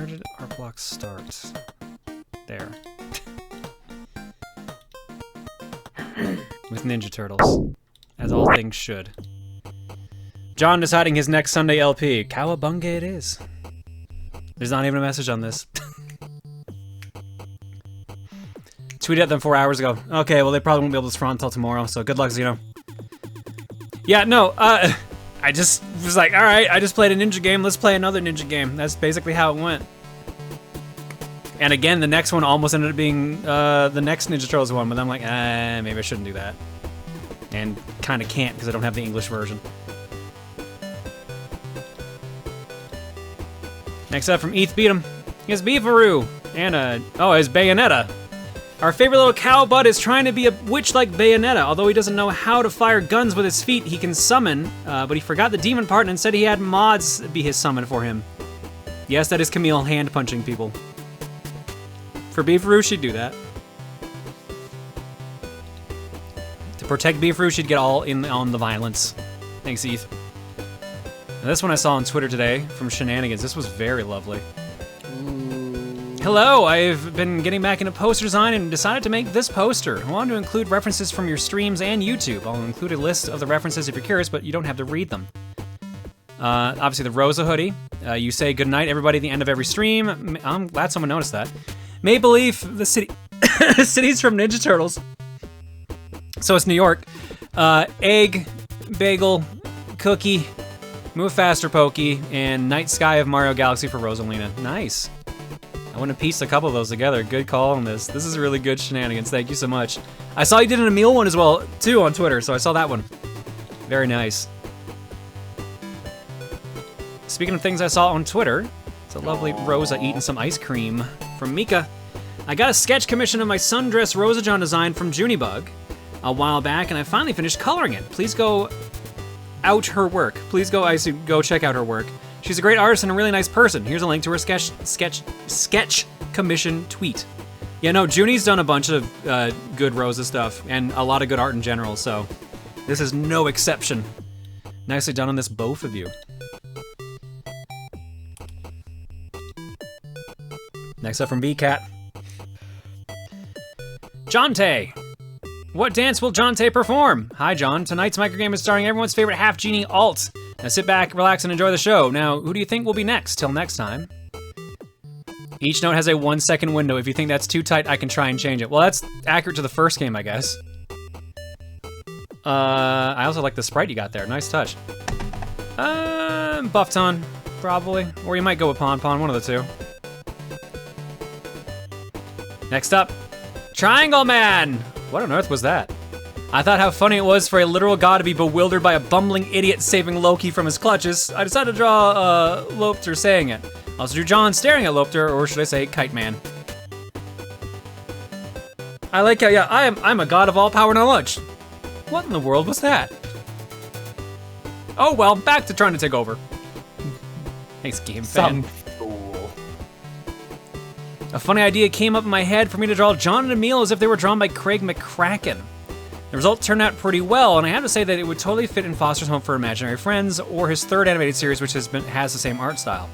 did Art Block start? There. With Ninja Turtles. As all things should. John deciding his next Sunday LP. Cowabunga it is. There's not even a message on this. Tweeted at them 4 hours ago. Okay, well they probably won't be able to spawn until tomorrow, so good luck, Zeno. Yeah, no, I just was like, alright, I just played a ninja game, let's play another ninja game. That's basically how it went. And again, the next one almost ended up being the next Ninja Turtles one, but I'm like, maybe I shouldn't do that. And kinda can't, because I don't have the English version. Next up from Eth Beat'em, he has Beefaroo, and his Bayonetta. Our favorite little cow butt is trying to be a witch like Bayonetta. Although he doesn't know how to fire guns with his feet, he can summon, but he forgot the demon part and instead he had mods be his summon for him. Yes, that is Camille hand punching people. For Beefaroo, she'd do that. To protect Beefaroo, she'd get all in on the violence. Thanks, Eth. Now, this one I saw on Twitter today from Shenanigans. This was very lovely. Hello, I've been getting back into poster design and decided to make this poster. I wanted to include references from your streams and YouTube. I'll include a list of the references if you're curious, but you don't have to read them. Obviously the Rosa hoodie. You say goodnight everybody at the end of every stream. I'm glad someone noticed that. Maple Leaf, the city, city's from Ninja Turtles. So it's New York. Egg, bagel, cookie, move faster Pokey, and Night Sky of Mario Galaxy for Rosalina. Nice. I want to piece a couple of those together. Good call on this. This is really good Shenanigans. Thank you so much. I saw you did an Emil one as well, too, on Twitter, so I saw that one. Very nice. Speaking of things I saw on Twitter, it's a lovely Rosa eating some ice cream from Mika. I got a sketch commission of my sundress Rosa John design from Junibug a while back, and I finally finished coloring it. Please go out her work. Please go check out her work. She's a great artist and a really nice person. Here's a link to her sketch commission tweet. Yeah, no, Junie's done a bunch of good Rosa stuff and a lot of good art in general, so this is no exception. Nicely done on this, both of you. Next up from B-Cat. Jonte. What dance will Jonte perform? Hi, John. Tonight's microgame is starring everyone's favorite half-genie alt. Now sit back, relax, and enjoy the show. Now, who do you think will be next? Till next time. Each note has a 1-second window. If you think that's too tight, I can try and change it. Well, that's accurate to the first game, I guess. I also like the sprite you got there. Nice touch. Buffton, probably. Or you might go with Pon Pon, one of the two. Next up, Triangle Man! What on earth was that? I thought how funny it was for a literal god to be bewildered by a bumbling idiot saving Loki from his clutches. I decided to draw Lopter saying it. I also drew John staring at Lopter, or should I say Kite Man. I like how, yeah, I'm a god of all power, no lunch. What in the world was that? Oh well, back to trying to take over. Thanks, game fan. Some fool. A funny idea came up in my head for me to draw John and Emil as if they were drawn by Craig McCracken. The result turned out pretty well, and I have to say that it would totally fit in Foster's Home for Imaginary Friends or his third animated series, which has the same art style.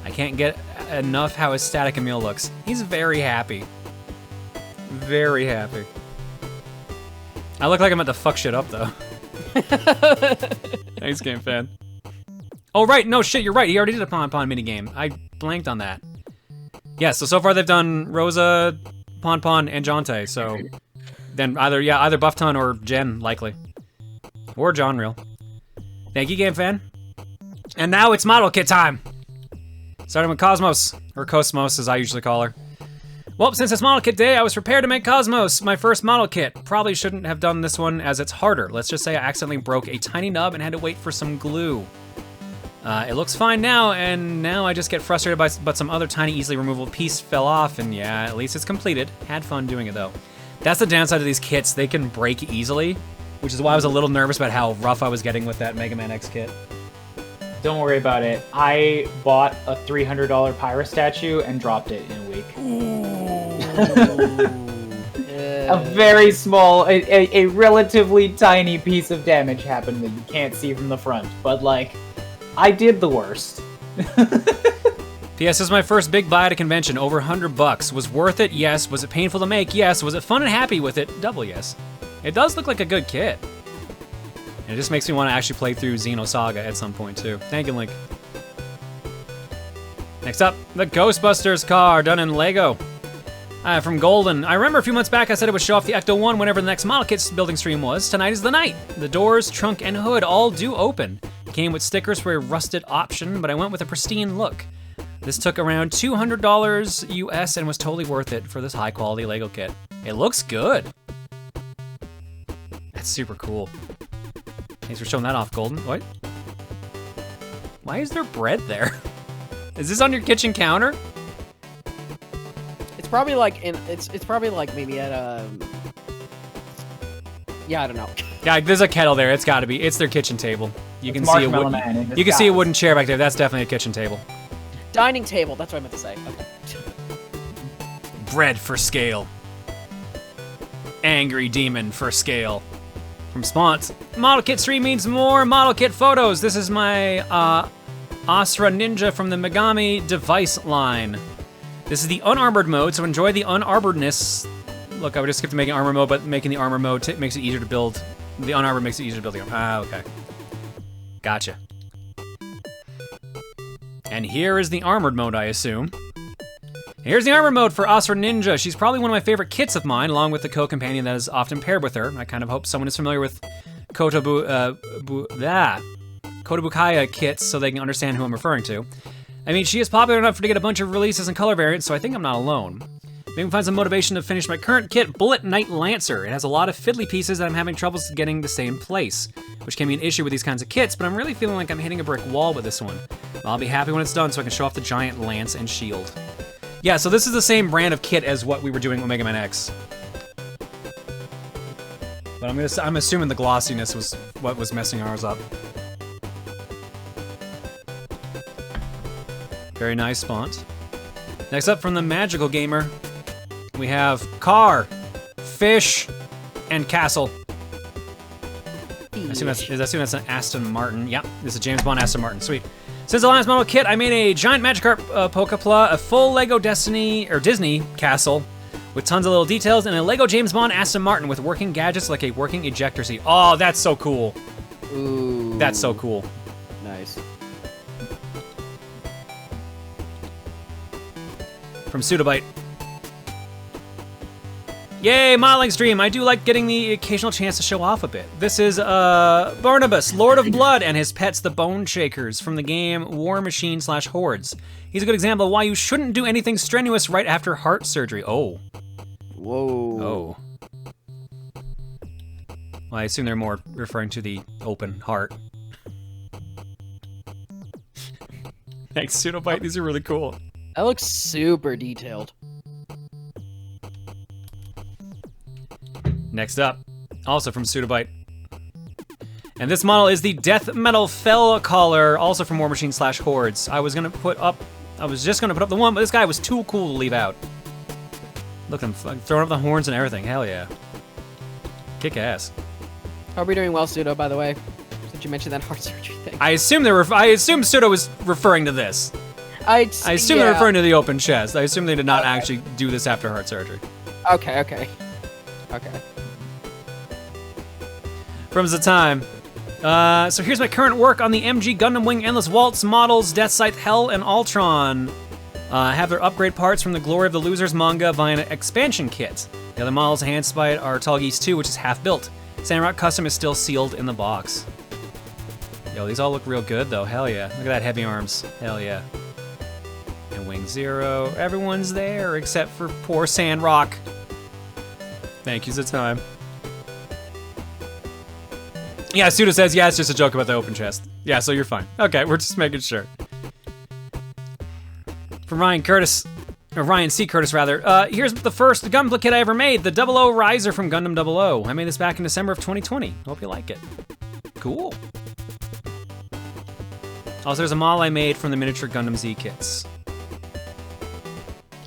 I can't get enough how ecstatic Emil looks. He's very happy. Very happy. I look like I'm about to fuck shit up, though. Thanks, game fan. Oh, right, no, shit, you're right. He already did a Pon Pon minigame. I blanked on that. Yeah, so far they've done Rosa, Pon Pon, and Jonte, so... Then either Buffton or Jen, likely. Or John Real. Thank you, game fan. And now it's model kit time! Starting with Cosmos, or Cosmos as I usually call her. Well, since it's model kit day, I was prepared to make Cosmos, my first model kit. Probably shouldn't have done this one as it's harder. Let's just say I accidentally broke a tiny nub and had to wait for some glue. It looks fine now, and now I just get frustrated but some other tiny, easily removable piece fell off, and yeah, at least it's completed. Had fun doing it though. That's the downside of these kits. They can break easily, which is why I was a little nervous about how rough I was getting with that Mega Man X kit. Don't worry about it. I bought a $300 Pyra statue and dropped it in a week. A very small, a relatively tiny piece of damage happened that you can't see from the front, but like, I did the worst. P.S. This is my first big buy at a convention, over $100. Was worth it? Yes. Was it painful to make? Yes. Was it fun and happy with it? Double yes. It does look like a good kit. And it just makes me want to actually play through Xenosaga at some point too. Thank you, Link. Next up, the Ghostbusters car done in Lego. From Golden. I remember a few months back I said it would show off the Ecto 1 whenever the next model kits building stream was. Tonight is the night. The doors, trunk, and hood all do open. Came with stickers for a rusted option, but I went with a pristine look. This took around $200 US and was totally worth it for this high quality Lego kit. It looks good. That's super cool. Thanks for showing that off, Golden. What? Why is there bread there? Is this on your kitchen counter? It's probably like it's probably like maybe at a... Yeah, I don't know. Yeah, there's a kettle there. It's got to be. It's their kitchen table. You can see a wooden. You can see a wooden chair back there. That's definitely a kitchen table. Dining table. That's what I meant to say. Okay. Bread for scale. Angry demon for scale. From Spawns. Model kit stream means more model kit photos. This is my Asura Ninja from the Megami device line. This is the unarmored mode, so enjoy the unarmoredness. Look, I would just skip to making armor mode, but making the armor mode makes it easier to build. The unarmored makes it easier to build the armor. Ah, okay. Gotcha. And here is the armored mode, I assume. Here's the armor mode for Asura Ninja. She's probably one of my favorite kits of mine, along with the co-companion that is often paired with her. I kind of hope someone is familiar with Kotobukaya kits so they can understand who I'm referring to. I mean, she is popular enough to get a bunch of releases and color variants, so I think I'm not alone. Maybe we can find some motivation to finish my current kit, Bullet Knight Lancer. It has a lot of fiddly pieces that I'm having troubles getting the same place, which can be an issue with these kinds of kits, but I'm really feeling like I'm hitting a brick wall with this one. I'll be happy when it's done so I can show off the giant lance and shield. Yeah, so this is the same brand of kit as what we were doing with Mega Man X. But I'm assuming the glossiness was what was messing ours up. Very nice font. Next up from the Magical Gamer, we have car, fish, and castle. I assume that's an Aston Martin. Yep, this is a James Bond Aston Martin. Sweet. Since the last model kit, I made a giant Magikarp Pokapla, a full Lego Disney castle with tons of little details, and a Lego James Bond Aston Martin with working gadgets like a working ejector seat. Oh, that's so cool. Ooh. That's so cool. Nice. From Pseudobyte. Yay, modeling stream! I do like getting the occasional chance to show off a bit. This is Barnabas, Lord of Blood, and his pets, the Bone Shakers, from the game War Machine / Hordes. He's a good example of why you shouldn't do anything strenuous right after heart surgery. Oh. Whoa. Oh. Well, I assume they're more referring to the open heart. Thanks, Pseudobyte. These are really cool. That looks super detailed. Next up, also from Pseudobyte. And this model is the Death Metal Fell Caller, also from War Machine / Hordes. I was just gonna put up the one, but this guy was too cool to leave out. Look at him throwing up the horns and everything. Hell yeah. Kick ass. Hope you're doing well, Pseudo, by the way. Since you mentioned that heart surgery thing. I assume Pseudo was referring to this. I assume they're referring to the open chest. I assume they did not actually do this after heart surgery. Okay. From the time. So here's my current work on the MG Gundam Wing Endless Waltz models, Death Scythe, Hell, and Ultron. Have their upgrade parts from the Glory of the Losers manga via an expansion kit. The other models enhanced by it are Tallgeese 2, which is half built. Sandrock Custom is still sealed in the box. Yo, these all look real good though, hell yeah. Look at that heavy arms, hell yeah. And Wing Zero, everyone's there except for poor Sandrock. Thank you, Zatime. Yeah, Suda says, yeah, it's just a joke about the open chest. Yeah, so you're fine. Okay, we're just making sure. From Ryan C. Curtis, rather. Here's the first Gunpla kit I ever made, the 00 Riser from Gundam 00. I made this back in December of 2020. Hope you like it. Cool. Also, there's a model I made from the miniature Gundam Z kits.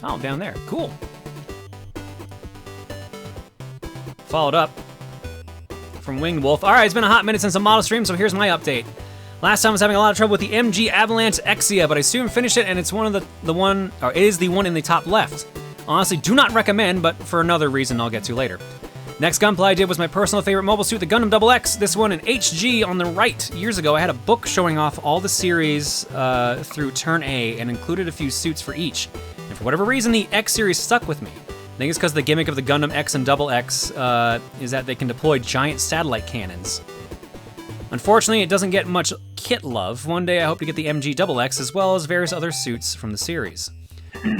Oh, down there. Cool. Followed up from Winged Wolf. All right, it's been a hot minute since the model stream, so here's my update. Last time I was having a lot of trouble with the MG Avalanche Exia, but I soon finished it, and it's it is the one in the top left. Honestly, do not recommend, but for another reason I'll get to later. Next Gunpla I did was my personal favorite mobile suit, the Gundam XX. This one in HG on the right. Years ago, I had a book showing off all the series through Turn A and included a few suits for each. And for whatever reason, the X series stuck with me. I think it's because the gimmick of the Gundam X and XX is that they can deploy giant satellite cannons. Unfortunately, it doesn't get much kit love. One day I hope to get the MG XX as well as various other suits from the series.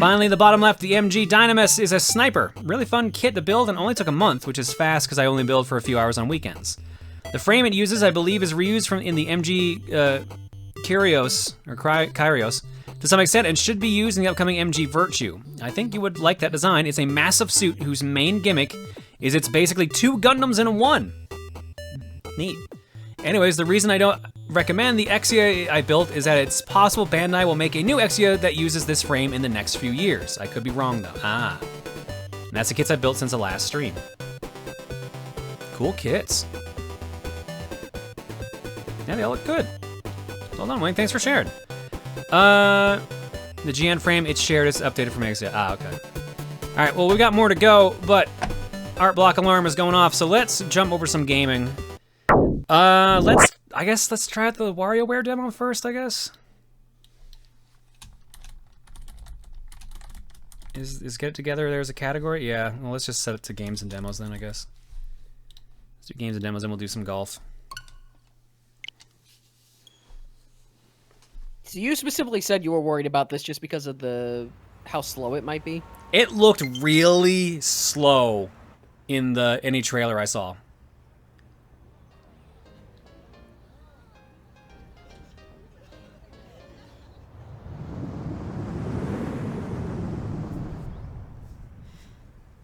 Finally, the bottom left, the MG Dynamis is a sniper. Really fun kit to build and only took a month, which is fast because I only build for a few hours on weekends. The frame it uses, I believe, is reused in the MG Kyrios to some extent and should be used in the upcoming MG Virtue. I think you would like that design. It's a massive suit whose main gimmick is it's basically two Gundams in one. Neat. Anyways, the reason I don't recommend the Exia I built is that it's possible Bandai will make a new Exia that uses this frame in the next few years. I could be wrong though. And that's the kits I've built since the last stream. Cool kits. Yeah, they all look good. Well done, Wayne. Thanks for sharing. The GN frame, it's shared, it's updated from Exia. Okay. All right, well, we've got more to go, but art block alarm is going off, so let's jump over some gaming. Let's try out the WarioWare demo first, I guess. Is Get It Together, there's a category? Yeah, well, let's just set it to games and demos then, I guess. Let's do games and demos, and we'll do some golf. So you specifically said you were worried about this just because of how slow it might be? It looked really slow in any trailer I saw.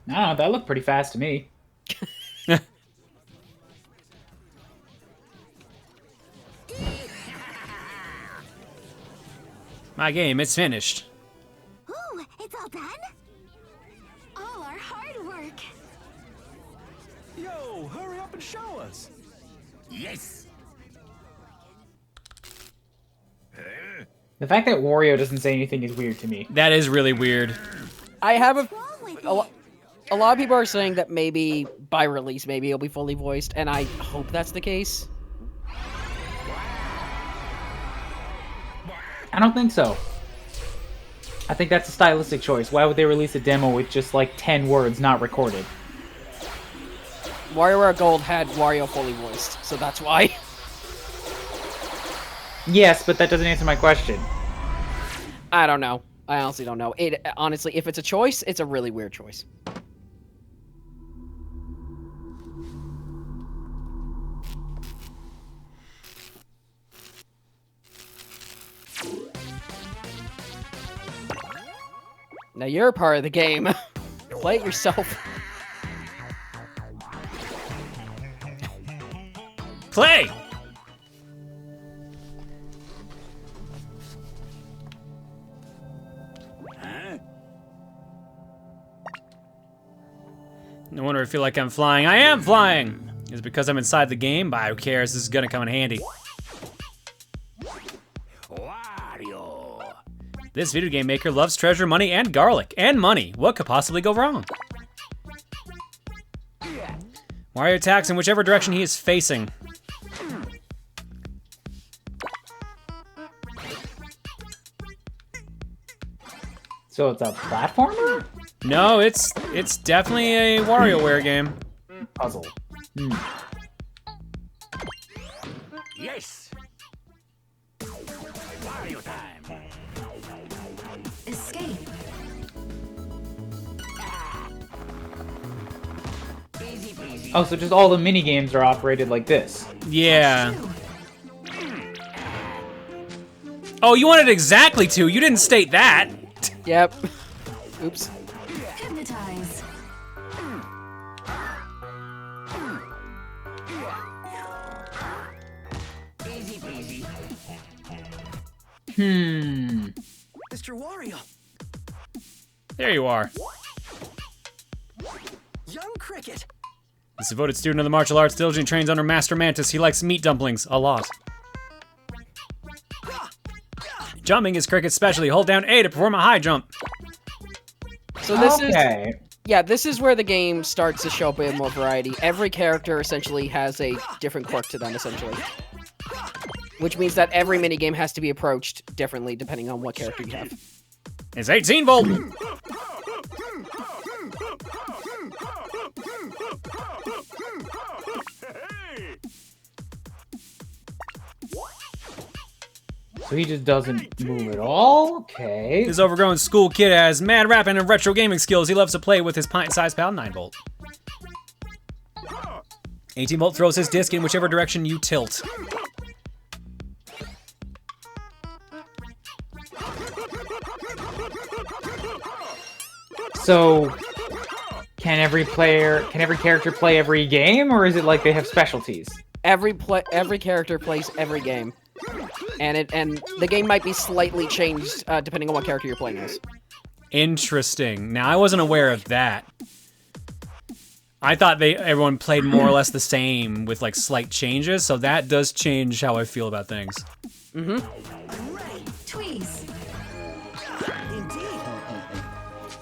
No, that looked pretty fast to me. My game, it's finished. Ooh, it's all done? All our hard work. Yo, hurry up and show us. Yes. The fact that Wario doesn't say anything is weird to me. That is really weird. I have a lot of people are saying that maybe by release, maybe it'll be fully voiced, and I hope that's the case. I don't think so. I think that's a stylistic choice. Why would they release a demo with just like 10 words not recorded? WarioWare Gold had Wario fully voiced, so that's why. Yes, but that doesn't answer my question. I don't know. I honestly don't know. Honestly, if it's a choice, it's a really weird choice. Now you're a part of the game. Play it yourself. Play! No wonder I feel like I'm flying. I am flying! It's because I'm inside the game, but who cares? This is gonna come in handy. This video game maker loves treasure, money, and garlic. And money. What could possibly go wrong? Wario attacks in whichever direction he is facing. So it's a platformer? No, it's definitely a WarioWare game. Puzzle. Yes. Wario time. Escape. Oh, so just all the mini games are operated like this. Yeah. Oh, you wanted exactly two. You didn't state that. Yep. Oops. Hypnotize. Easy peasy. Mr. Wario. There you are. Young Cricket. He's a devoted student of the martial arts, diligently trains under Master Mantis. He likes meat dumplings a lot. Jumping is Cricket's specialty. Hold down A to perform a high jump. So this this is where the game starts to show up in more variety. Every character essentially has a different quirk to them, essentially. Which means that every minigame has to be approached differently depending on what character you have. It's 18 volt. So he just doesn't move at all? Okay. This overgrown school kid has mad rapping and retro gaming skills. He loves to play with his pint-sized pal 9 volt. 18 volt throws his disc in whichever direction you tilt. So can every character play every game, or is it like they have specialties? Every character plays every game, and the game might be slightly changed depending on what character you're playing as. Interesting. Now I wasn't aware of that. I thought everyone played more or less the same with like slight changes, so that does change how I feel about things. I'm ready. Tweeze.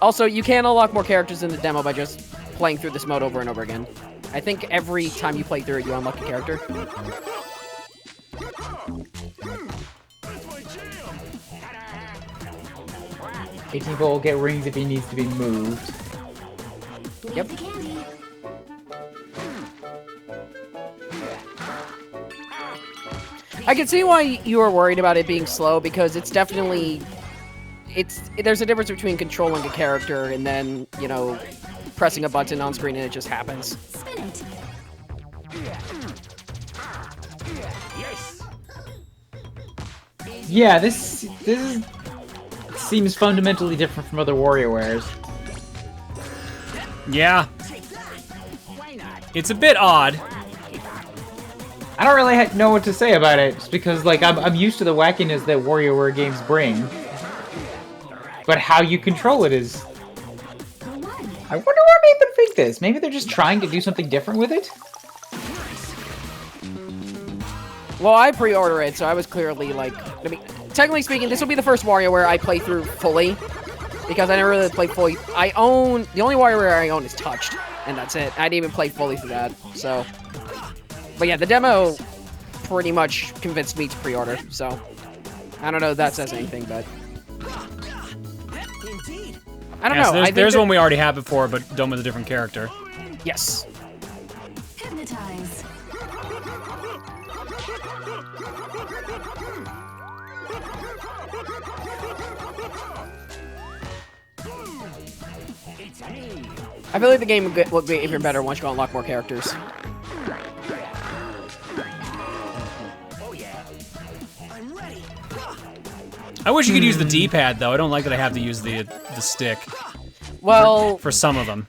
Also, you can unlock more characters in the demo by just playing through this mode over and over again. I think every time you play through it, you unlock a character. 18 Bolt will get rings if he needs to be moved. Yep. I can see why you are worried about it being slow, because it's definitely... There's a difference between controlling a character and then, you know, pressing a button on screen and it just happens. Spin it. Yeah, this seems fundamentally different from other WarioWares. Yeah. It's a bit odd. I don't really know what to say about it, just because like I'm used to the wackiness that WarioWare games bring. But how you control it is... I wonder what made them think this. Maybe they're just trying to do something different with it? Well, I pre-ordered it, so I was clearly like... I mean, technically speaking, this will be the first WarioWare I play through fully. Because I never really played fully. The only WarioWare I own is Touched, and that's it. I didn't even play fully through that, so... But yeah, the demo pretty much convinced me to pre-order, so... I don't know if that says anything, but... I don't know. So there's one we already had before, but done with a different character. Yes. Hypnotize. I feel like the game will be even better once you unlock more characters. I wish you could use the D-pad though. I don't like that I have to use the stick. Well, for some of them.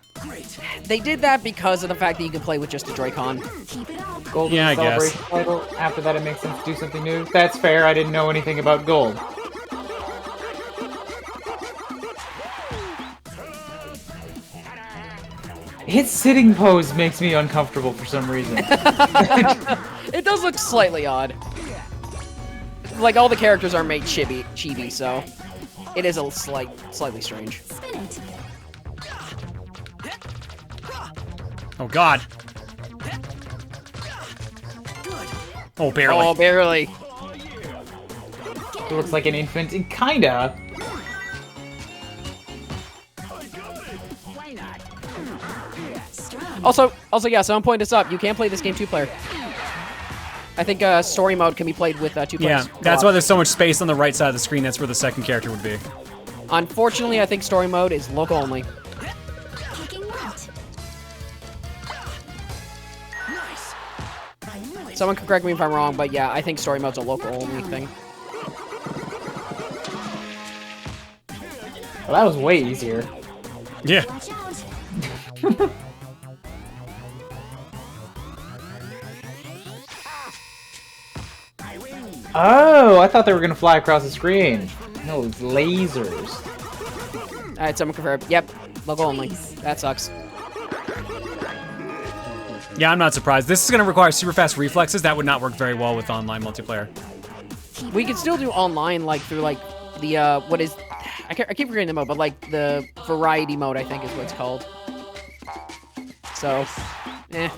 They did that because of the fact that you can play with just a Joy-Con. Gold Yeah, I guess. Celebration title. After that, it makes sense to do something new. That's fair. I didn't know anything about Gold. His sitting pose makes me uncomfortable for some reason. It does look slightly odd. Like, all the characters are made chibi, so it is a slightly strange. Oh god. Oh, barely. Oh, barely. It looks like an infant, kinda. Also, yeah, someone pointed this up. You can play this game 2-player. I think story mode can be played with 2 players. Yeah, that's why there's so much space on the right side of the screen. That's where the second character would be. Unfortunately, I think story mode is local only. Someone can correct me if I'm wrong, but yeah, I think story mode's a local only thing. Well, that was way easier. Yeah. Oh, I thought they were gonna fly across the screen. No, it's lasers. Alright, someone confirmed. Yep, local only. That sucks. Yeah, I'm not surprised. This is going to require super fast reflexes. That would not work very well with online multiplayer. We could still do online, like, through, like, the, what is... I keep forgetting the mode, but, like, the variety mode, I think is what it's called. So, eh.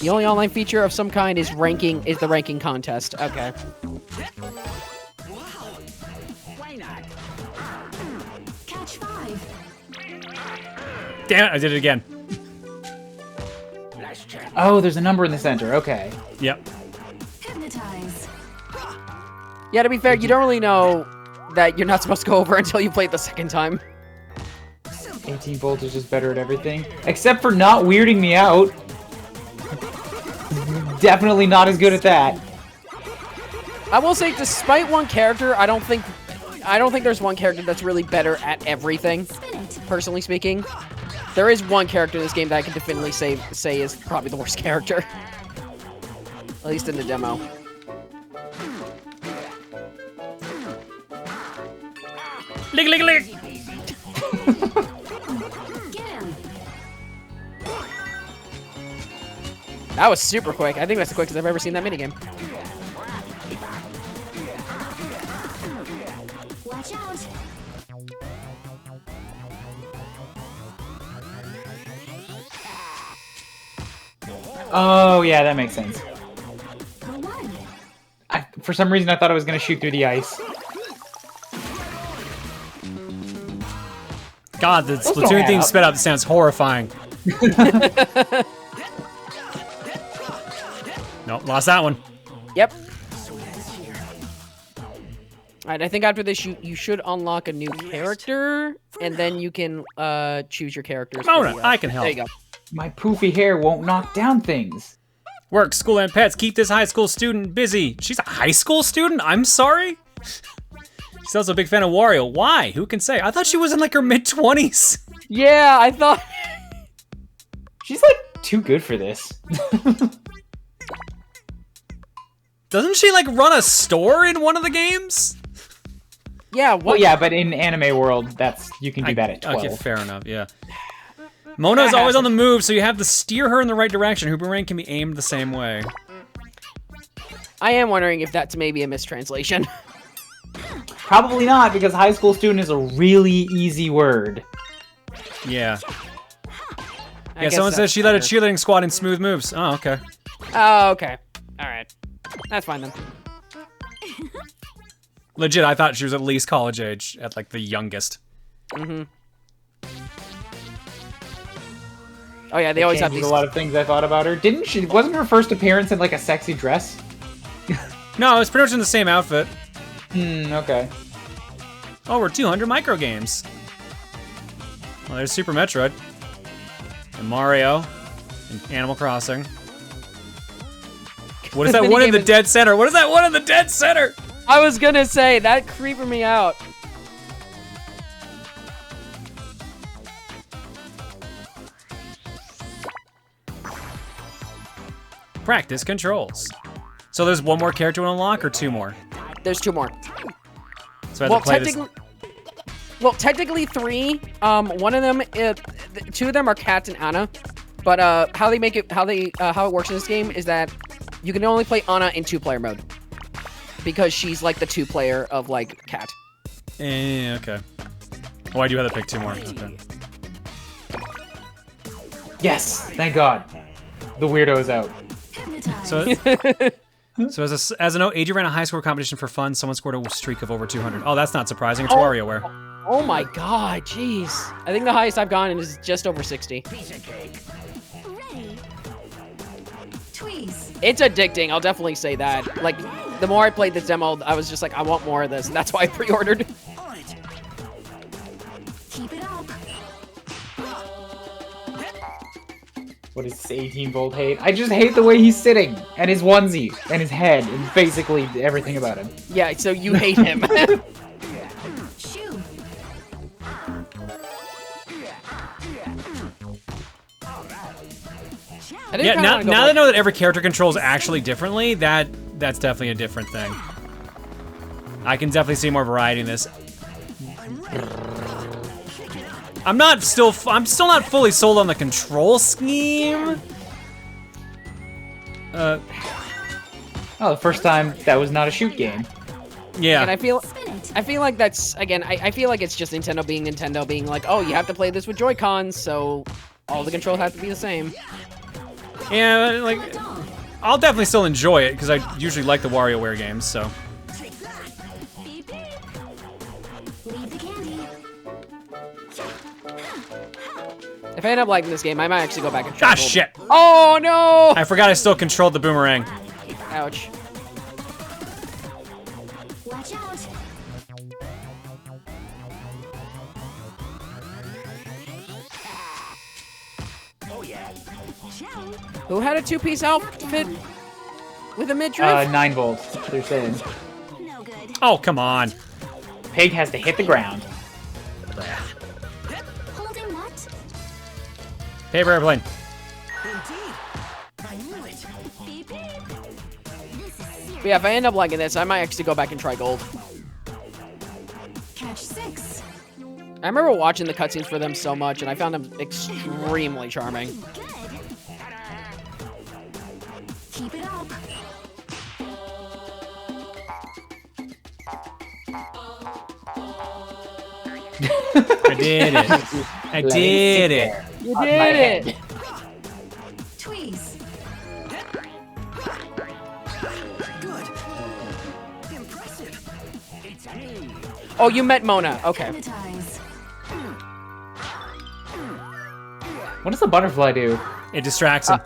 The only online feature of some kind is the ranking contest. Okay. Catch 5. Damn it, I did it again. Oh, there's a number in the center. Okay. Yep. Hypnotize. Yeah, to be fair, you don't really know that you're not supposed to go over until you play it the second time. 18 Volt is just better at everything. Except for not weirding me out. Definitely not as good at that. I will say, despite one character, I don't think there's one character that's really better at everything, personally speaking. There is one character in this game that I can definitively say is probably the worst character. At least in the demo. Lick, lick, lick! That was super quick. I think that's the quickest I've ever seen that minigame. Watch out. Oh, yeah, that makes sense. For some reason, I thought I was going to shoot through the ice. God, the Those don't Splatoon theme add up. sped up sounds horrifying. Nope, lost that one. Yep. Alright, I think after this you should unlock a new character, and then you can choose your characters. for Mona, the, I can help. There you go. My poofy hair won't knock down things. Work, school, and pets. Keep this high school student busy. She's a high school student? I'm sorry? She's also a big fan of Wario. Why? Who can say? I thought she was in like her mid-20s. Yeah, I thought... She's like too good for this. Doesn't she like run a store in one of the games? Yeah, what? Well, yeah, but in anime world, you can do that at 12. Okay, fair enough, yeah. Mona is always on the move, so you have to steer her in the right direction. Her boomerang can be aimed the same way. I am wondering if that's maybe a mistranslation. Probably not, because high school student is a really easy word. Yeah. I Yeah, guess someone says that's she led a better. cheerleading squad in smooth moves. Oh, okay. Oh, okay. Alright. That's fine then. Legit, I thought she was at least college age, at like the youngest. Mm-hmm. Oh yeah, they always have Changes these... a lot of things I thought about her. Didn't she? Wasn't her first appearance in like a sexy dress? No, it's pretty much in the same outfit. Okay. Oh, we're 200 micro games. Well, there's Super Metroid. And Mario. And Animal Crossing. What is that one in the dead center? What is that one in the dead center? I was gonna say, that creeped me out. Practice controls. So there's one more character to unlock or two more? There's two more. So I have to play this. Technically three. One of them, two of them are Kat and Anna. But how it works in this game is that you can only play Anna in two-player mode because she's like the two-player of like Kat. Okay. Oh, I do have to pick two more. Okay. Yes, thank God. The weirdo is out. So as a note, AJ ran a high score competition for fun. Someone scored a streak of over 200. Oh, that's not surprising. It's WarioWare. Oh my God, jeez. I think the highest I've gone is just over 60. It's addicting, I'll definitely say that. Like, the more I played this demo, I was just like, I want more of this, and that's why I pre-ordered. Keep it up. What is this 18-volt hate? I just hate the way he's sitting, and his onesie, and his head, and basically everything about him. Yeah, so you hate him. Shoot. Yeah, now that I know that every character controls actually differently, that's definitely a different thing. I can definitely see more variety in this. I'm still not fully sold on the control scheme. Oh, the first time that was not a shoot game. Yeah. And I feel like that's, again, I feel like it's just Nintendo being like, oh, you have to play this with Joy-Cons, so all the controls have to be the same. Yeah, like, I'll definitely still enjoy it, because I usually like the WarioWare games, so. If I end up liking this game, I might actually go back and try. Ah, shit! Oh, no! I forgot I still controlled the boomerang. Ouch. Watch out. Oh yeah. Who had a two-piece outfit with a midriff? 9 volts, they're saying. No good. Oh, come on. Pig has to hit the ground. Holding what? Paper airplane. Indeed. I knew it. Beep, beep. This is serious. But yeah, if I end up liking this, I might actually go back and try gold. Catch 6. I remember watching the cutscenes for them so much, and I found them extremely charming. Good. Keep it up. I did it. I did it. You did it! Tweeze. Good. Impressive. It's me. Oh, you met Mona. Okay. Hypnotize. What does the butterfly do? It distracts him,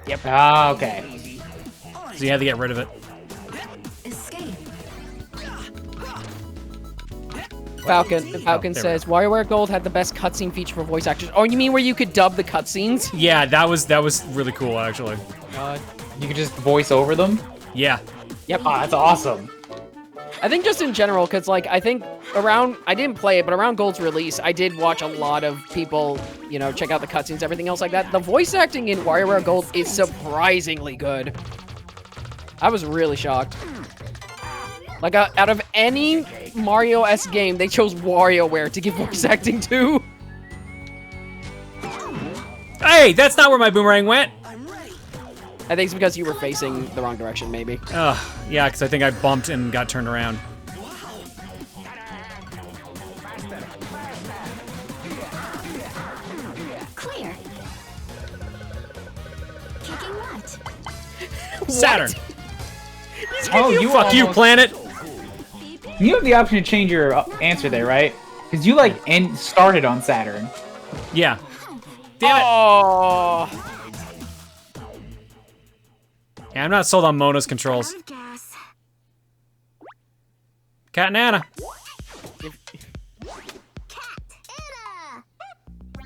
Yep. Ah, okay. so you have to get rid of it. Escape. Falcon there says WarioWare Gold had the best cutscene feature for voice actors. Oh, you mean where you could dub the cutscenes? Yeah, that was really cool actually. You could just voice over them? Yeah. Yep. Ah, that's awesome. I think just in general, because like I think I didn't play it, but around Gold's release, I did watch a lot of people, you know, check out the cutscenes, everything else like that. The voice acting in WarioWare Gold is surprisingly good. I was really shocked. Like out of any Mario S game, they chose WarioWare to give voice acting to. Hey, that's not where my boomerang went. I think it's because you were facing the wrong direction, maybe. Yeah, because I think I bumped and got turned around. Clear. Kicking what? Saturn. Oh, you Fuck you, planet. You have the option to change your answer there, right? Because you like started on Saturn. Yeah. Damn it. Oh. Yeah, I'm not sold on Mona's controls. Out of gas. Cat and Anna.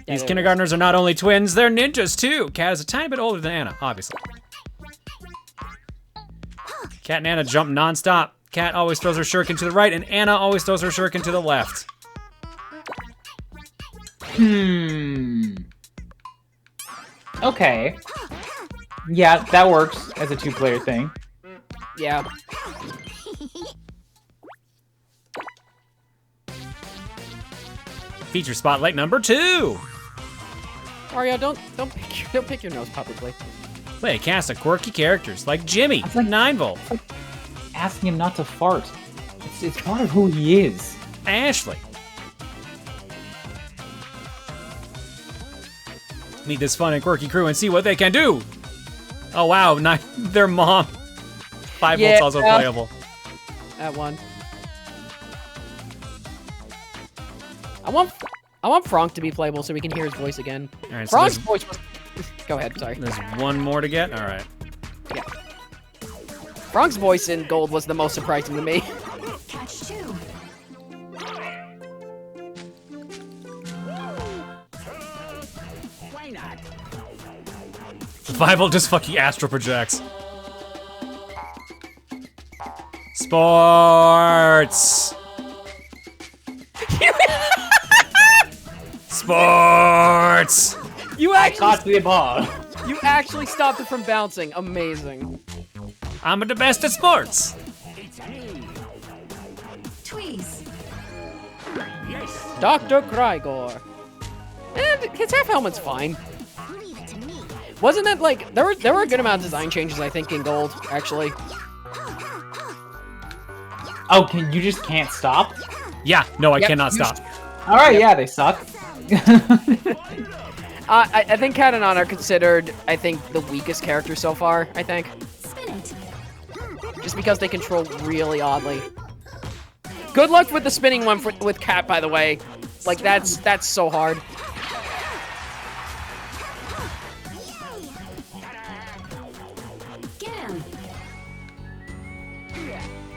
These kindergartners are not only twins, they're ninjas too. Cat is a tiny bit older than Anna, obviously. Cat and Anna jump non-stop. Cat always throws her shuriken to the right, and Anna always throws her shuriken to the left. Okay. Yeah, that works as a two-player thing. Yeah. Feature spotlight number 2. Mario, don't pick your nose publicly. Play a cast of quirky characters like Jimmy from 9-Volt, Asking him not to fart. It's part of who he is. Ashley. Meet this fun and quirky crew and see what they can do. Oh wow, their mom. 5-Volt's also playable. That one. I want Frank to be playable so we can hear his voice again. All right, so Frank's voice was... Go ahead, sorry. there's one more to get. All right. Yeah. Frank's voice in Gold was the most surprising to me. Catch 2. Why not? 5-Volt just fucking astral projects. Sports. Sports. You actually Caught the ball. You actually stopped it from bouncing. Amazing. I'm the best at sports. Tweeze. Dr. Krygor. And his half helmet's fine. Leave it to me. Wasn't it like there were a good amount of design changes I think in Gold actually. Oh, you just can't stop? Yeah, no, I Yep, cannot you stop. Alright, yeah, they suck. I think Cat and Anna are considered I think the weakest character so far. I think Spin it. just because they control really oddly. Good luck with the spinning one with Cat, by the way. Like that's so hard. Get him.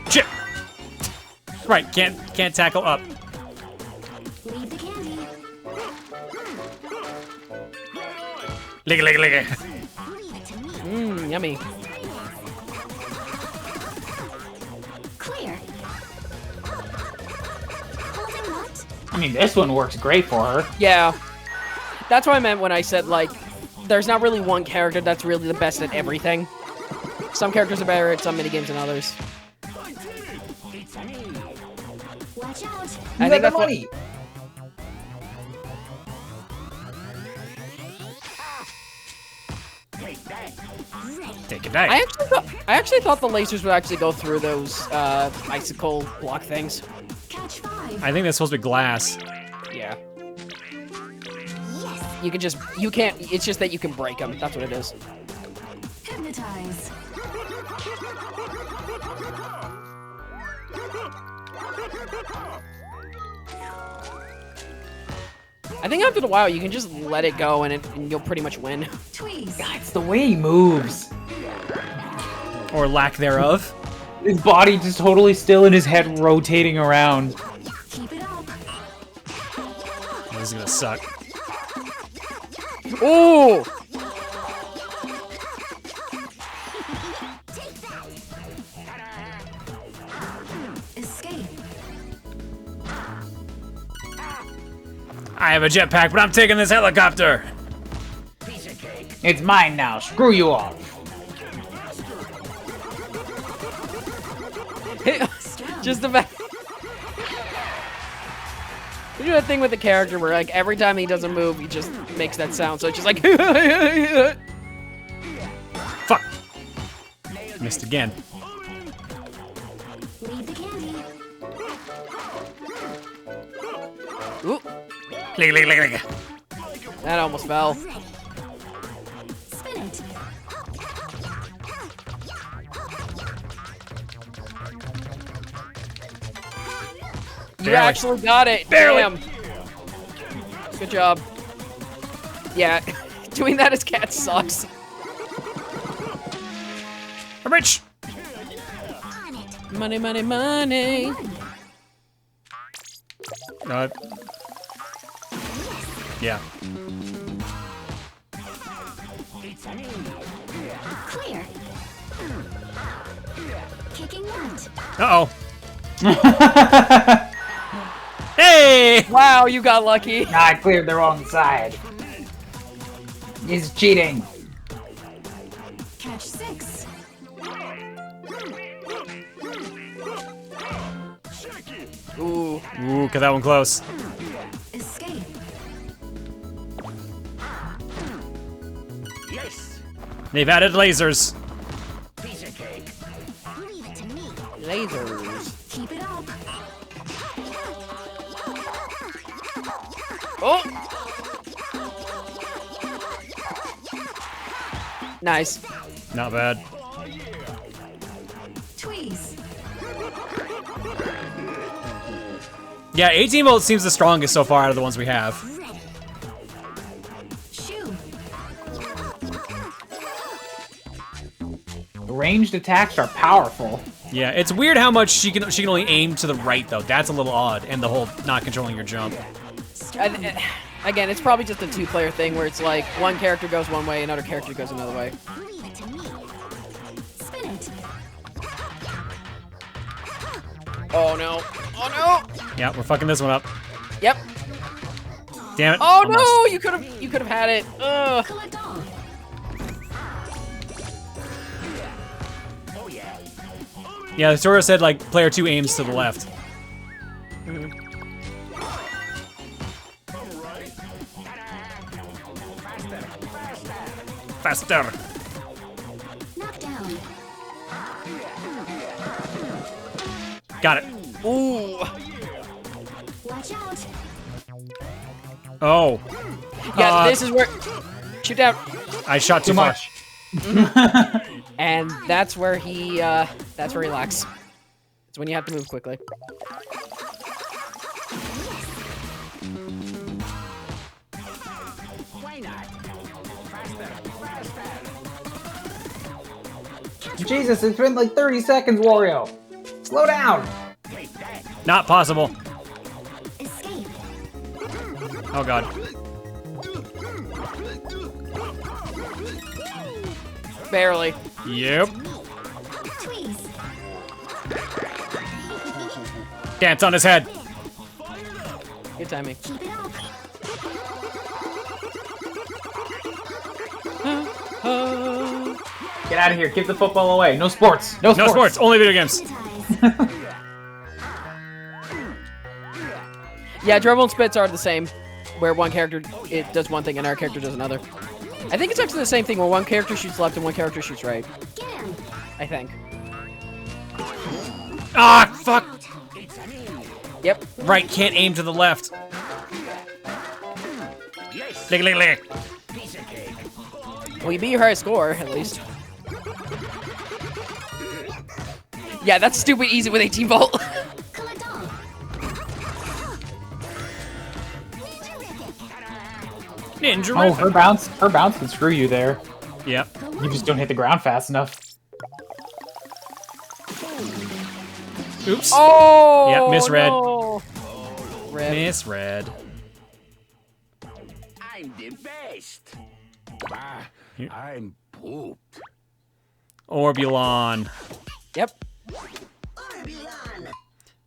Chip. Right, can't tackle up. Leave the candy. Lick it, lick it, lick it. Leave it to me. Mmm, yummy. Clear. Holding what? I mean, this one works great for her. Yeah. That's what I meant when I said, like, there's not really one character that's really the best at everything. Some characters are better at some minigames than others. Watch out. I think that's what... Take it back. I actually thought the lasers would actually go through those icicle block things. Catch 5. I think that's supposed to be glass. Yeah. You can just, you can't, it's just that you can break them. That's what it is. Hypnotize. I think after a while, you can just let it go and you'll pretty much win. Tweeze. God, it's the way he moves. Or lack thereof. His body just totally still and his head rotating around. Keep it up. This is gonna suck. Ooh! Take that. Escape. I have a jetpack, but I'm taking this helicopter. It's mine now. Screw you all. Just the fact. You do that thing with the character where, like, every time he does a move, he just makes that sound. So it's just like. Fuck. Missed again. Leave the candy. Ooh, Lick, lick, lick, lick. that almost fell. Spin it. You Barely. actually got it. Barely. Damn. Good job. Yeah, doing that as cat sucks. I'm rich. On it. Money, money, money. Yeah. Clear. Kicking out. Uh-oh. Hey! Wow, you got lucky. Nah, I cleared the wrong side. He's cheating. Catch 6. Ooh. Ooh, got that one close. Escape. They've added lasers. Leave it to me. Lasers. Keep it up. Oh! Nice. Not bad. Tweeze. Yeah, 18 volt seems the strongest so far out of the ones we have. Ready. Shoo. Ranged attacks are powerful. Yeah, it's weird how much she can only aim to the right though. That's a little odd, and the whole not controlling your jump. Again, it's probably just a two-player thing where it's like one character goes one way, another character goes another way. Leave it to me. Spin it. Oh no! Oh no! Yeah, we're fucking this one up. Yep. Damn it. Oh Almost. no! You could have had it. Ugh. Collect all. Yeah, the tutorial said like player 2 aims to the left. Faster. Knock down. Got it. Ooh. Watch out. Oh. Yeah, this is where. Shoot down. I shot too much. And that's where he lacks. It's when you have to move quickly. Jesus, it's been like 30 seconds, Wario. Slow down. Not possible. Escape. Oh god. Barely. Yep. Tweeze. Dance on his head. Good timing. Keep it up. Get out of here. Give the football away. No sports. No No sports. sports, only video games. Yeah, dribble and spits are the same, where one character it does one thing and our character does another. I think it's actually the same thing where one character shoots left and one character shoots right. I think. Ah, fuck! Yep. Right, can't aim to the left. Lick, lick, lick. Well, you beat your highest score, at least. Yeah, that's stupid easy with 18 volt. Ninja Oh, her bounce can screw you there. Yep. You just don't hit the ground fast enough. Oops. Oh! Yep, misread. No. Misread. I'm the best. I'm pooped. Orbulon. Yep.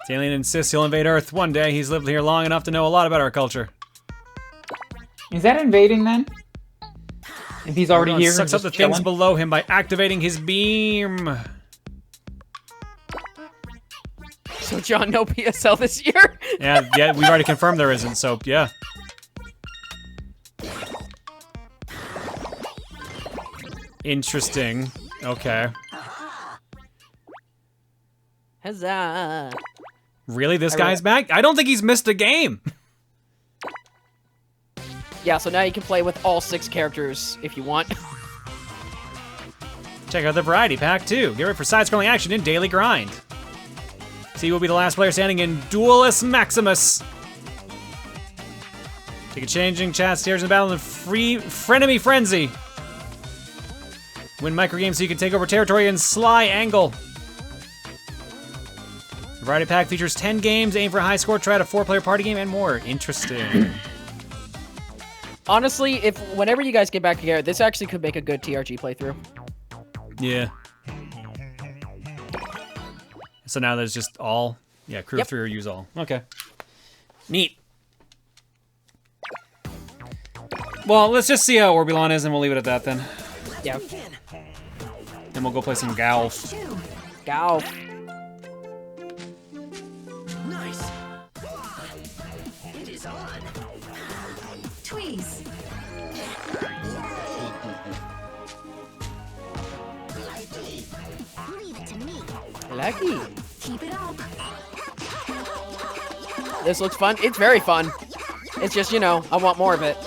The alien insists he'll invade Earth one day. He's lived here long enough to know a lot about our culture. Is that invading then? If he's already Orbulon here, sucks and up the just things chilling? below him by activating his beam. So, John, no PSL this year? Yeah, we've already confirmed there isn't, so yeah. Interesting. Okay. Huzzah. Really, this guy's back? I don't think he's missed a game. Yeah, so now you can play with all 6 characters if you want. Check out the variety pack too. Get ready for side-scrolling action in Daily Grind. See who will be the last player standing in Duelist Maximus. Take a changing chat, stairs in battle, and free frenemy frenzy. Win microgames so you can take over territory in Sly Angle. The variety pack features 10 games, aim for a high score, try out a 4-player party game, and more. Interesting. Honestly, whenever you guys get back together, this actually could make a good TRG playthrough. Yeah. So now there's just all, crew of 3 or use all. Okay. Neat. Well, let's just see how Orbulon is and we'll leave it at that then. Yeah. Then we'll go play some golf. Golf. Nice. It is on. Tweeze. Leave it to me. Lucky. Keep it up. This looks fun. It's very fun. It's just, I want more of it.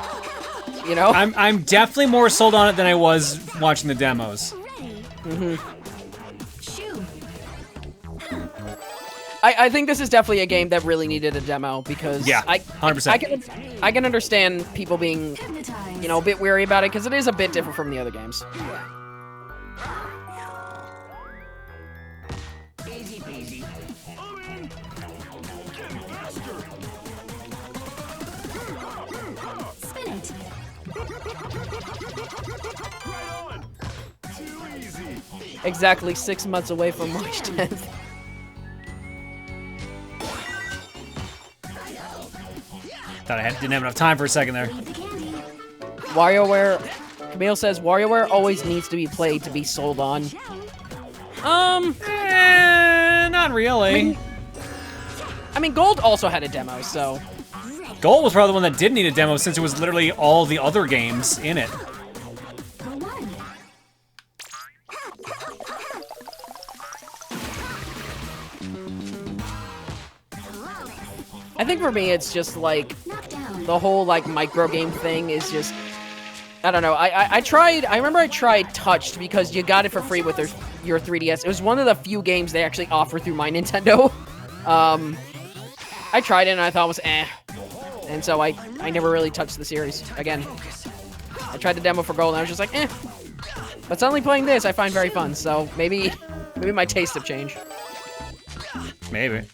You know? I'm definitely more sold on it than I was watching the demos. Shoo. I think this is definitely a game that really needed a demo because Yeah, 100%. I can understand people being, Hypnotize. a bit weary about it because it is a bit different from the other games. Easy peasy. Spin it. Exactly 6 months away from March 10th. Thought I didn't have enough time for a second there. Leave the candy. WarioWare, Camille says WarioWare always needs to be played to be sold on. Not really. I mean, Gold also had a demo, so Gold was probably the one that did need a demo since it was literally all the other games in it. Go one. I think for me it's just like Knockdown. the whole like micro game thing is just I don't know. I remember I tried Touched because you got it for free with your 3DS. It was one of the few games they actually offer through my Nintendo. I tried it and I thought it was eh. And so I never really touched the series again. I tried the demo for Gold and I was just like, eh. But suddenly playing this I find very fun, so maybe my tastes have changed. Maybe.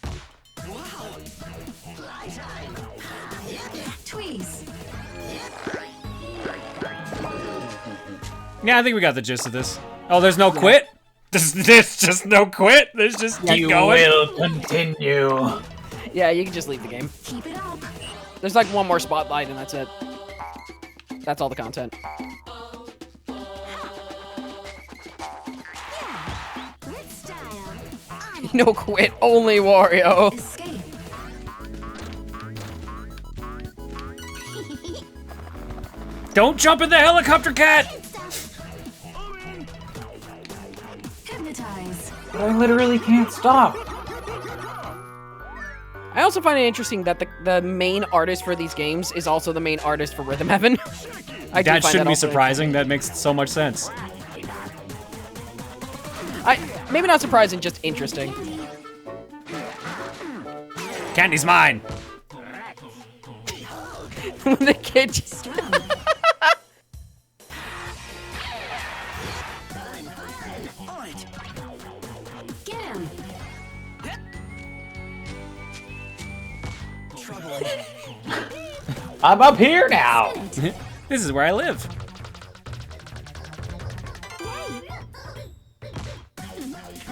Tweeze. Yeah, I think we got the gist of this. Oh, there's no quit? There's just no quit? There's just keep You going? will continue. Yeah, you can just leave the game. Keep it up. There's like one more spotlight and that's it. That's all the content. Good style. No quit, only Wario. Escape. Don't jump in the helicopter, cat! Hypnotize. But I literally can't stop. I also find it interesting that the main artist for these games is also the main artist for Rhythm Heaven. That shouldn't be surprising. That makes so much sense. Maybe not surprising, just interesting. Candy's mine. When the kid just... Get him. I'm up here now. This is where I live.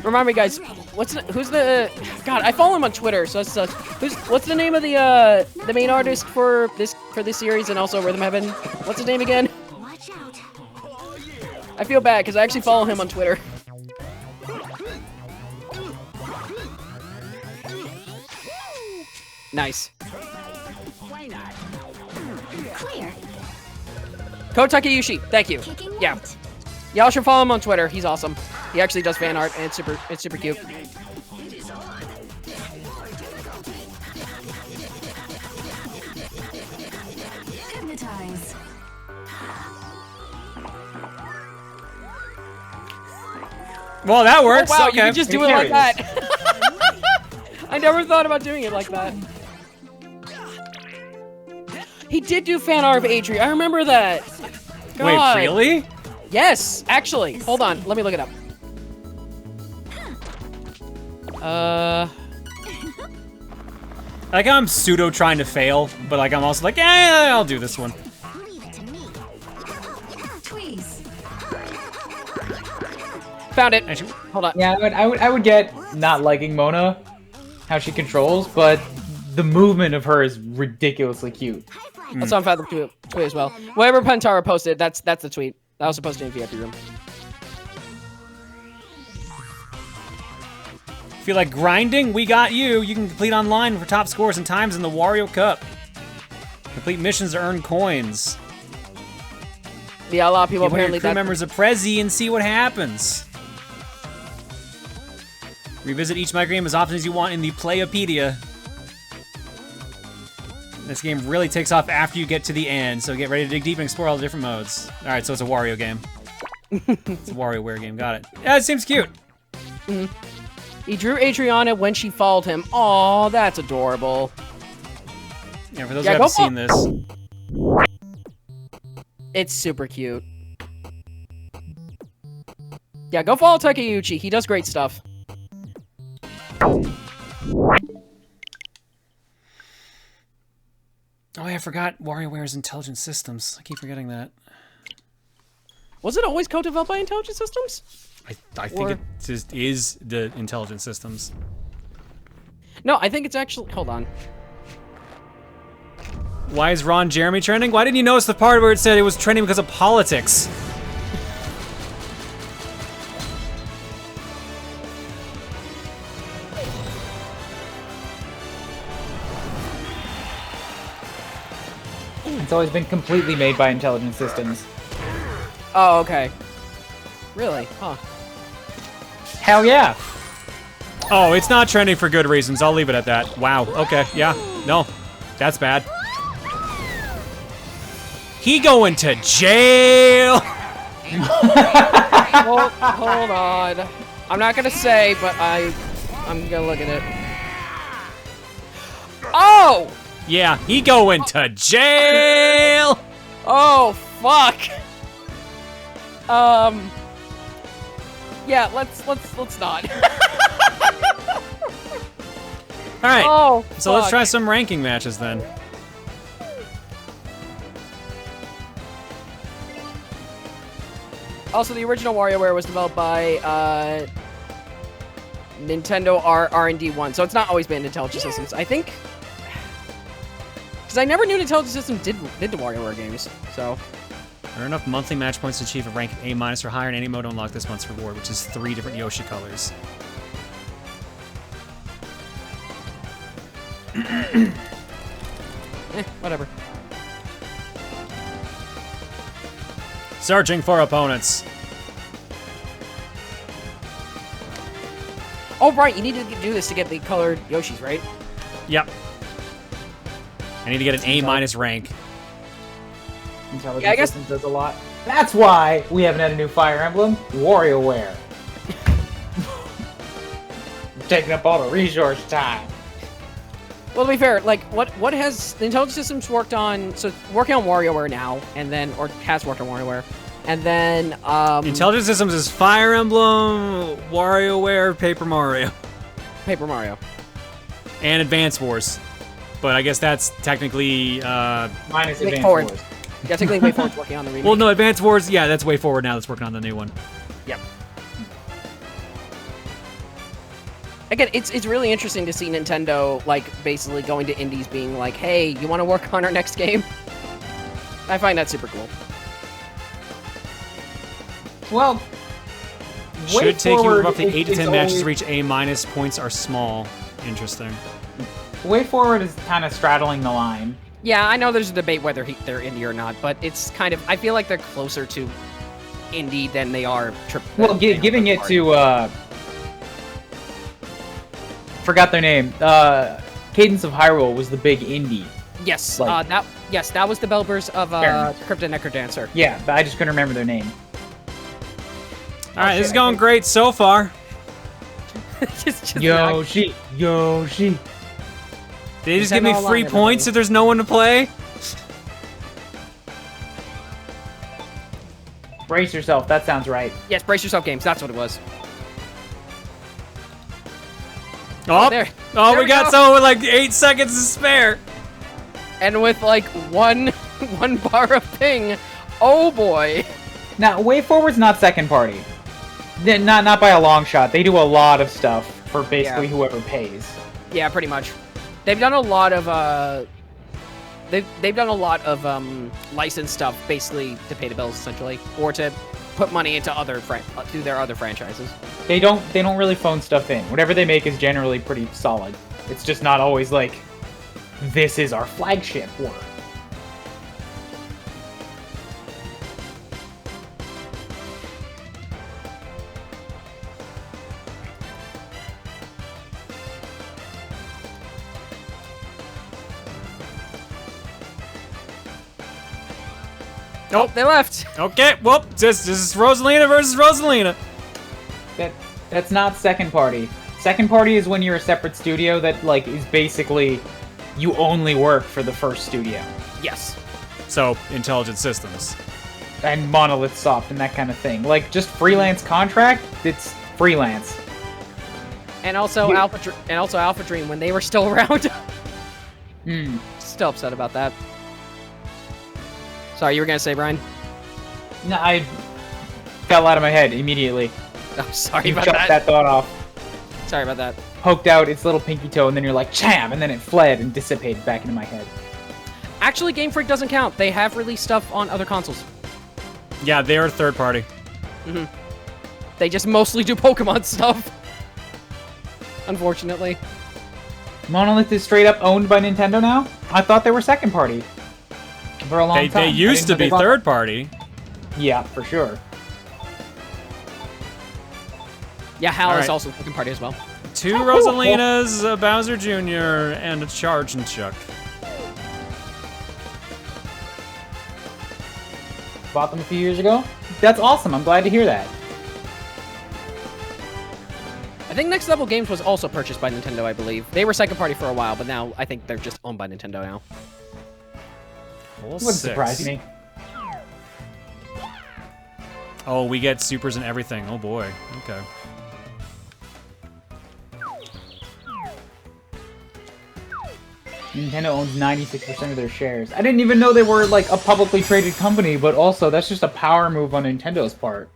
Remind me, guys. Who's the? God, I follow him on Twitter, so that's what's the name of the main artist for this series and also Rhythm Heaven? What's his name again? Watch out. I feel bad because I actually follow him on Twitter. Nice. Why not? Clear. Ko Takeuchi, thank you. Kicking Yeah. out. Y'all should follow him on Twitter. He's awesome. He actually does fan art, and it's super cute. Hypnotize. Well, that works. Oh, wow, okay. you can just do it like that. I never thought about doing it like that. He did do fan art of Adri. I remember that. God. Wait, really? Yes, actually. Hold on. Let me look it up. Like I'm pseudo trying to fail, but like I'm also like, yeah, I'll do this one. Leave it to me. Tweeze. Found it. Actually, Hold on. Yeah, I would get not liking Mona, how she controls, but the movement of her is ridiculously cute. That's on Fathom tweet as well. Whatever Pentara posted, that's the tweet. That was posted in VIP room. feel like grinding? We got you. You can complete online for top scores and times in the Wario Cup. Complete missions to earn coins. Yeah, a lot of people Give one of apparently your crew members a Prezi and see what happens. Revisit each microgame as often as you want in the Playopedia. This game really takes off after you get to the end, so get ready to dig deep and explore all the different modes. Alright, so it's a Wario game. It's a WarioWare game, got it. Yeah, it seems cute. Mm-hmm. He drew Adriana when she followed him. Aw, that's adorable. Yeah, for those who haven't seen this. It's super cute. Yeah, go follow Takeuchi. He does great stuff. Oh, yeah, I forgot WarioWare's Intelligent Systems. I keep forgetting that. Was it always co-developed by Intelligent Systems? I think it just is the Intelligent Systems. No, I think it's actually... Hold on. Why is Ron Jeremy trending? Why didn't you notice the part where it said it was trending because of politics? It's always been completely made by Intelligent Systems. Oh, okay. Really? Huh. Hell yeah! Oh, it's not trending for good reasons. I'll leave it at that. Wow. Okay. Yeah. No. That's bad. He going to jail! Hold on. I'm not gonna say, but I'm gonna look at it. Oh! Yeah, he going to jail! Oh, fuck! Yeah, let's not. Alright, oh, so let's fuck. try some ranking matches then. Also, the original WarioWare was developed by Nintendo R&D 1, so it's not always been Intelligent Systems. I think Because I never knew Intelligent System did the WarioWare games, so... Earn enough monthly match points to achieve a rank of A- or higher in any mode to unlock this month's reward, which is 3 different Yoshi colors. Whatever. Searching for opponents. Oh, right, you need to do this to get the colored Yoshis, right? Yep. I need to get an A- rank. Intelligent Yeah, I guess- Systems does a lot. That's why we haven't had a new Fire Emblem. WarioWare. Taking up all the resource time. Well, to be fair, like, what has the Intelligent Systems worked on? So, working on WarioWare now, and then, or has worked on WarioWare, and then, Intelligent Systems is Fire Emblem, WarioWare, Paper Mario. Paper Mario. And Advance Wars. But I guess that's technically, Minus Way Advance forward. Wars. Yeah, technically Way Forward's working on the remake. Well, no, Advance Wars, yeah, that's Way Forward now. That's working on the new one. Yep. Again, it's really interesting to see Nintendo, like, basically going to indies being like, hey, you want to work on our next game? I find that super cool. Well, Should take you WayForward roughly 8 to is 10 matches to always- reach A-. Points are small. Interesting. WayForward is kind of straddling the line. Yeah, I know there's a debate whether they're indie or not, but it's kind of, I feel like they're closer to indie than they are Well, giving it to, forgot their name. Cadence of Hyrule was the big indie. Yes, like- that was the developers of Fair Crypto Necrodancer. Yeah, but I just couldn't remember their name. Alright, this is going great so far. just Yoshi. They just Send give me all free line, points if there's no one to play? Brace yourself, that sounds right. Yes, Brace Yourself Games, that's what it was. Oh, there. oh, There we we got go. someone with like 8 seconds to spare. And with like one bar of ping, oh boy. Now, WayForward's not second party. Not by a long shot. They do a lot of stuff for basically whoever pays. Yeah, pretty much. They've done a lot of they've done a lot of licensed stuff basically to pay the bills essentially, or to put money into through their other franchises. They don't really phone stuff in. Whatever they make is generally pretty solid. It's just not always like, this is our flagship work. Nope, they left. Okay, well, this is Rosalina versus Rosalina. That's not second party. Second party is when you're a separate studio that like is basically you only work for the first studio. Yes. So, Intelligent Systems. And Monolith Soft and that kind of thing. Like just freelance contract, it's freelance. And also Alpha Dream when they were still around. Hmm. Still upset about that. Sorry, you were gonna say, Brian? No, I fell out of my head immediately. I'm sorry You about chopped that thought off. Sorry about that. Poked out its little pinky toe, and then you're like, cham! And then it fled and dissipated back into my head. Actually, Game Freak doesn't count. They have released stuff on other consoles. Yeah, they're third party. Mm-hmm. They just mostly do Pokemon stuff. Unfortunately. Monolith is straight up owned by Nintendo now? I thought they were second party. For a long time. They used to be third party. Yeah, for sure. Yeah, HAL is Alright. also second party as well. 2 Rosalinas, a Bowser Jr., and a Charge and Chuck. Bought them a few years ago. That's awesome. I'm glad to hear that. I think Next Level Games was also purchased by Nintendo, I believe. They were second party for a while, but now I think they're just owned by Nintendo now. Full Wouldn't 6. surprise me. Oh, we get supers and everything. Oh boy. Okay. Nintendo owns 96% of their shares. I didn't even know they were like a publicly traded company, but also that's just a power move on Nintendo's part.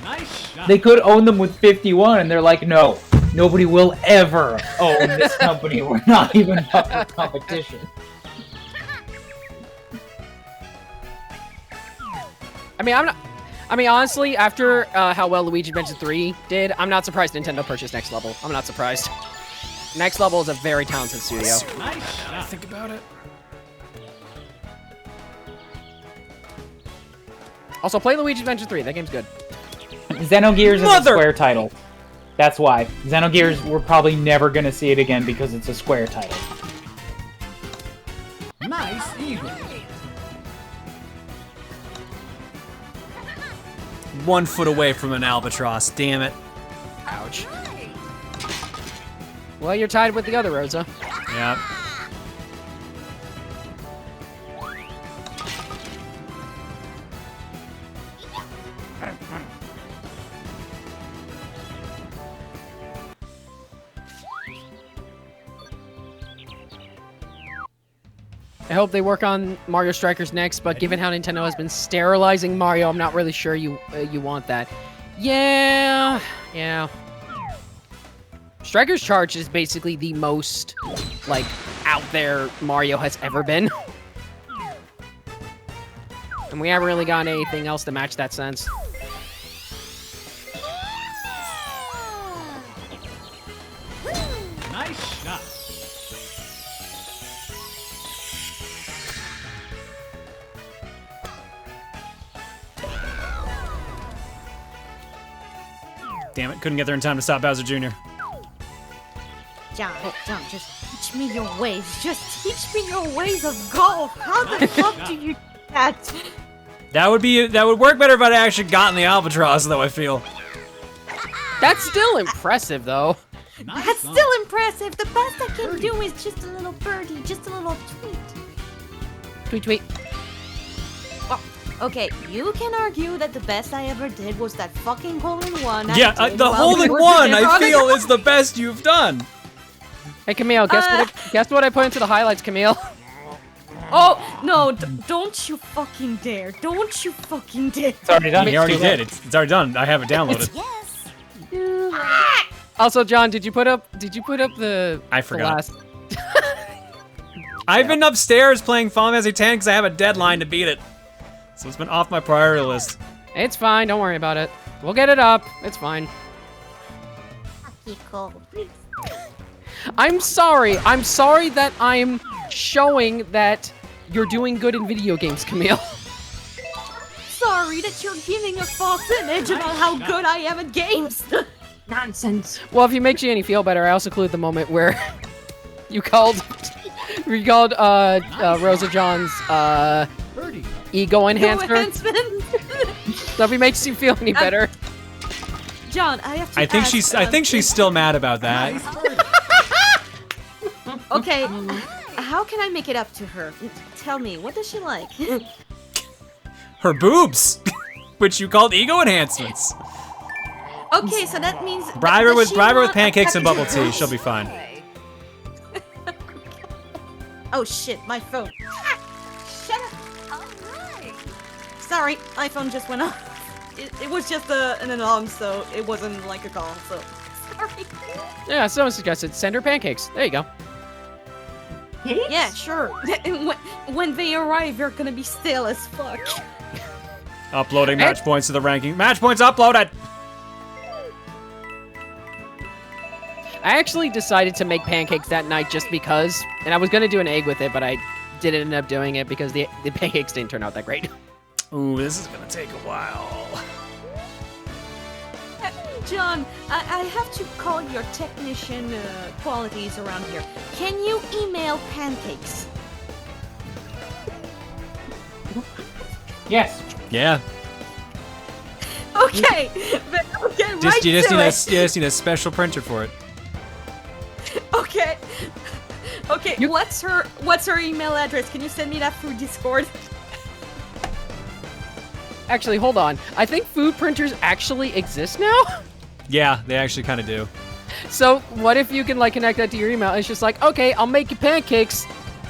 Nice shot. They could own them with 51, and they're like, no, nobody will ever own this company. We're not even up for competition. I mean, honestly, after how well Luigi Mansion 3 did, I'm not surprised Nintendo purchased Next Level. I'm not surprised. Next Level is a very talented studio. I think about it. Also, play Luigi's Mansion 3. That game's good. Xenogears is a Square title. That's why. Xenogears, we're probably never going to see it again because it's a Square title. Nice eagle. 1 foot away from an albatross. Damn it. Ouch. Well, you're tied with the other Rosa. Yep. I hope they work on Mario Strikers next, but given how Nintendo has been sterilizing Mario, I'm not really sure you want that. Yeah. Strikers Charge is basically the most, like, out there Mario has ever been. And we haven't really gotten anything else to match that sense. Nice shot. Damn it, couldn't get there in time to stop Bowser Jr. John, just teach me your ways. Just teach me your ways of golf. How the fuck do you do that? That would work better if I'd actually gotten the albatross, though, I feel. That's still impressive, though. That's still impressive. The best I can do is just a little birdie, just a little tweet. Tweet. Well, okay, you can argue that the best I ever did was that fucking hole-in-one. Yeah, the hole-in-one, I feel, is the best you've done. Hey, Camille, guess what I put into the highlights, Camille? Oh, no, don't you fucking dare. Don't you fucking dare. It's already done. He already did. It's already done. I have it downloaded. Yes. Also, John, did you put up the I forgot. The last... I've been upstairs playing Final Fantasy X because I have a deadline to beat it. So it's been off my priority list. It's fine. Don't worry about it. We'll get it up. It's fine. I'm sorry. I'm sorry that I'm showing that you're doing good in video games, Camille. Sorry that you're giving a false image about how good I am at games. Nonsense. Well, if it makes you any feel better, I also include the moment where you called Rosa John's ego enhancer. So if it makes you feel any better. John, I have to I think she's still mad about that. Okay, how can I make it up to her? Tell me, what does she like? Her boobs, which you called ego enhancements. Okay, so that means bribe her with pancakes and bubble tea. She'll be fine. Oh shit, my phone. Shut up. Alright. Sorry, my phone just went off. It was just an alarm, so it wasn't like a call, so sorry. Yeah, someone suggested send her pancakes. There you go. Yeah, sure. When they arrive, you're gonna be stale as fuck. Uploading match points to the ranking. Match points uploaded! I actually decided to make pancakes that night just because, and I was gonna do an egg with it, but I didn't end up doing it because the pancakes didn't turn out that great. Ooh, this is gonna take a while. John, I have to call your technician qualities around here. Can you email pancakes? Yes. Yeah. Okay. You just need a special printer for it. Okay. Okay. What's her email address? Can you send me that through Discord? Actually, hold on. I think food printers actually exist now. Yeah, they actually kind of do. So what if you can like connect that to your email? It's just like, okay, I'll make you pancakes.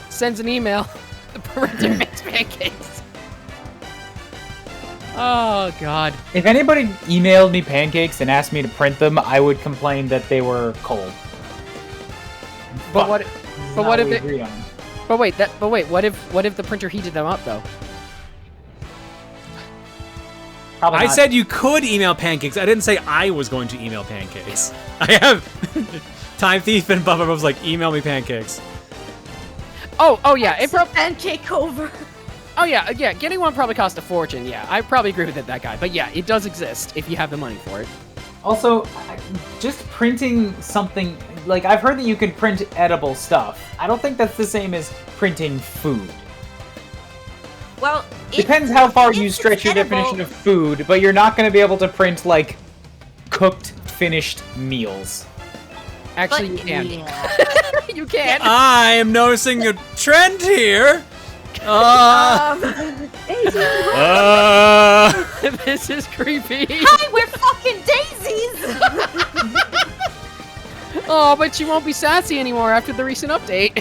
Sends an email. The printer makes pancakes. Oh god. If anybody emailed me pancakes and asked me to print them, I would complain that they were cold. But what if it? But wait, what if the printer heated them up though? Probably I not. said you could email pancakes. I didn't say I was going to email pancakes. I have Time Thief and Bob-Omb was like, email me pancakes. Oh yeah, it probably pancake over. Oh yeah, getting one probably cost a fortune. Yeah, I probably agree with that guy. But yeah, it does exist if you have the money for it. Also, just printing something, like, I've heard that you can print edible stuff. I don't think that's the same as printing food. Well, Depends how far you stretch your definition of food, but you're not going to be able to print, like, cooked, finished meals. Actually, you can. You can. I am noticing a trend here. This is creepy. Hi, we're fucking daisies! Oh, but you won't be sassy anymore after the recent update.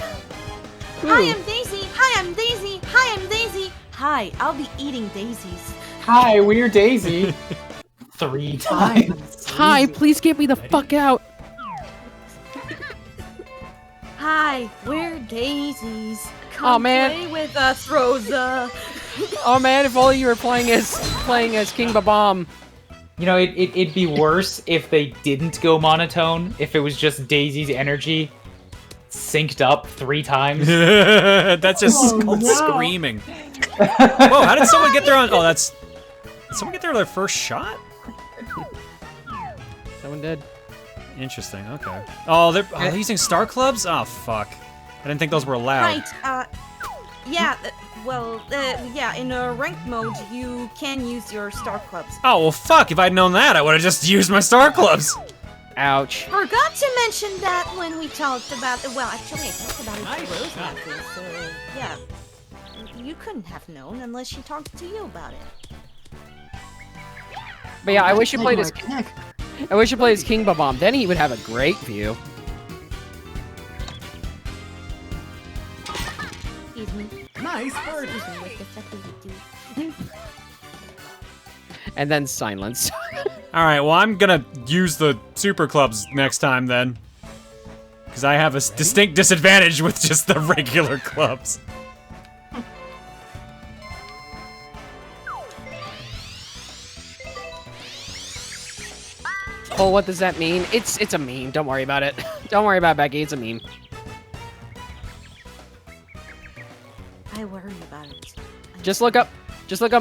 Hi, I'm Daisy. Hi, I'm Daisy. Hi, I'm Daisy. Hi, I'll be eating daisies. Hi, we're Daisy. 3 times. Hi, please get me the fuck out. Hi, we're daisies. Come Oh, man. play with us, Rosa. Oh man, if only you were playing as King Bob-Omb. You know, it'd be worse if they didn't go monotone, if it was just Daisy's energy synced up 3 times. That's just called screaming. Whoa, how did someone get there on... Oh, that's... Did someone get there on their first shot? Someone did. Interesting, okay. Oh, they're using star clubs? Oh, fuck. I didn't think those were allowed. Right, yeah, yeah, in a ranked mode, you can use your star clubs. Oh, well, fuck. If I'd known that, I would have just used my star clubs. Ouch. Forgot to mention that when we talked about it. Well, actually, I talked about it to Rose after, so yeah. You couldn't have known unless she talked to you about it. But yeah, I wish you played as King Bob-Omb. Then he would have a great view. Excuse me. Nice bird. Excuse me, what the fuck did you do? And then silence. All right, well, I'm gonna use the super clubs next time then. Because I have a distinct disadvantage with just the regular clubs. Oh, what does that mean? It's a meme. Don't worry about it. Don't worry about it, Becky. It's a meme. I worry about it. Just look up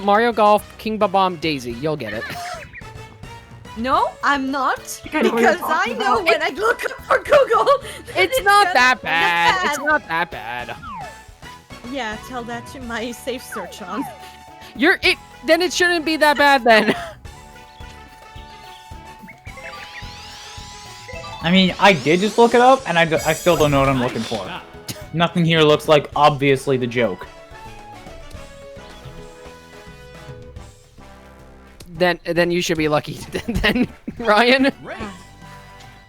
Mario Golf King Bob-Omb Daisy. You'll get it. No, I'm not. know what you're Because I talking know about. when I look up for Google. It's not that bad. It's not that bad. Yeah, tell that to my safe search on. Then it shouldn't be that bad then. I mean, I did just look it up, and I still don't know what I'm looking for. Nothing here looks like obviously the joke. Then you should be lucky. Then Ryan. And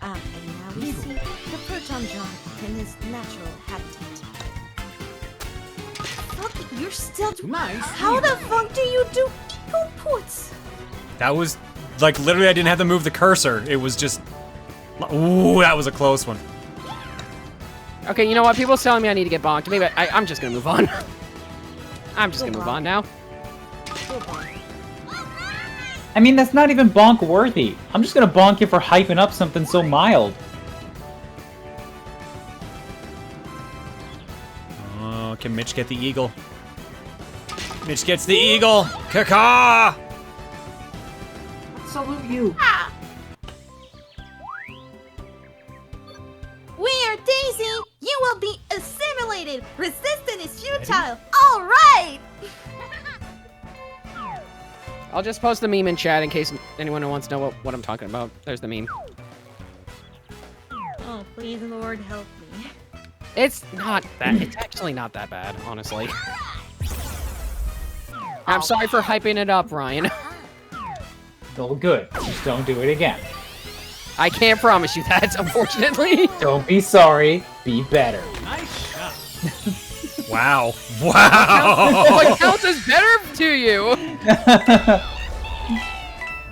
now we see the Proton John in his natural habitat. Fuck, you're still... Nice. How the fuck do you do eco puts? That was, like, literally I didn't have to move the cursor. It was just... Ooh, that was a close one. Okay, you know what? People are telling me I need to get bonked. Maybe I'm just gonna move on. I'm just gonna move on now. I mean, that's not even bonk worthy. I'm just gonna bonk you for hyping up something so mild. Oh, can Mitch get the eagle? Mitch gets the eagle! Caw-caw! Salute you. We are Daisy! You will be assimilated! Resistance is futile! Alright! I'll just post the meme in chat in case anyone wants to know what I'm talking about. There's the meme. Oh, please, Lord, help me. It's not that. It's actually not that bad, honestly. I'm sorry for hyping it up, Ryan. Still good. Just don't do it again. I can't promise you that, unfortunately. Don't be sorry. Be better. Nice shot. Wow. Wow! What counts as better to you?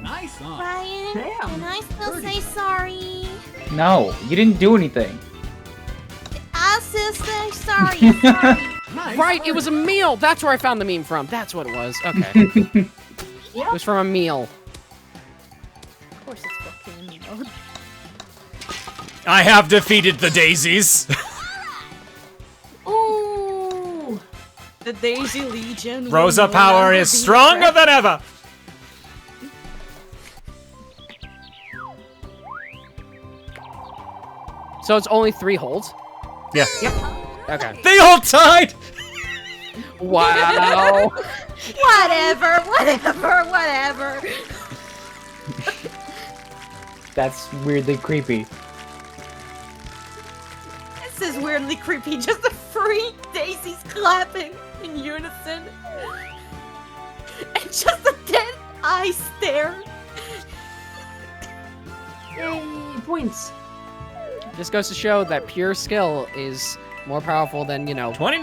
Nice on. Ryan, Damn. can I still say sorry? No, you didn't do anything. I'll still say sorry. Sorry. Nice Right, it was a meal. That's where I found the meme from. That's what it was. Okay. It was from a meal. Of course it's fucking a meal. I have defeated the daisies. Ooh! The Daisy Legion. Rosa will power never is be stronger than ever. So it's only 3 holds? Yeah. Yep. Okay. They all tied. Wow. whatever. That's weirdly creepy. This is weirdly creepy. Just the 3 daisies clapping in unison. And just a dead eye stare. Yay, points. This goes to show that pure skill is more powerful than, 29.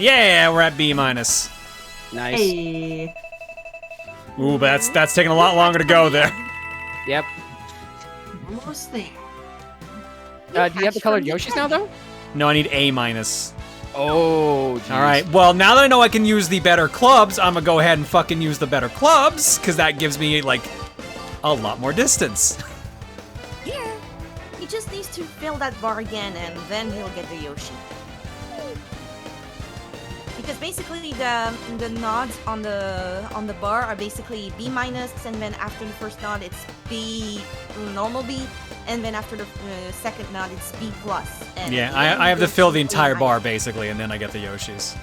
Yeah, we're at B minus. Nice. Hey. Ooh, but that's taking a lot longer to go there. Yep. Almost there. Do you have the colored Yoshis now, though? No, I need A minus. Oh, geez. All right. Well, now that I know I can use the better clubs, I'm gonna go ahead and fucking use the better clubs, because that gives me like a lot more distance. Here, he just needs to fill that bar again, and then he'll get the Yoshi. Because basically the nods on the bar are basically B minus, and then after the first nod it's B normal B, and then after the second nod it's B plus. And Yeah, at the I end, have to it's fill the A entire bar minus. basically, and then I get the Yoshis.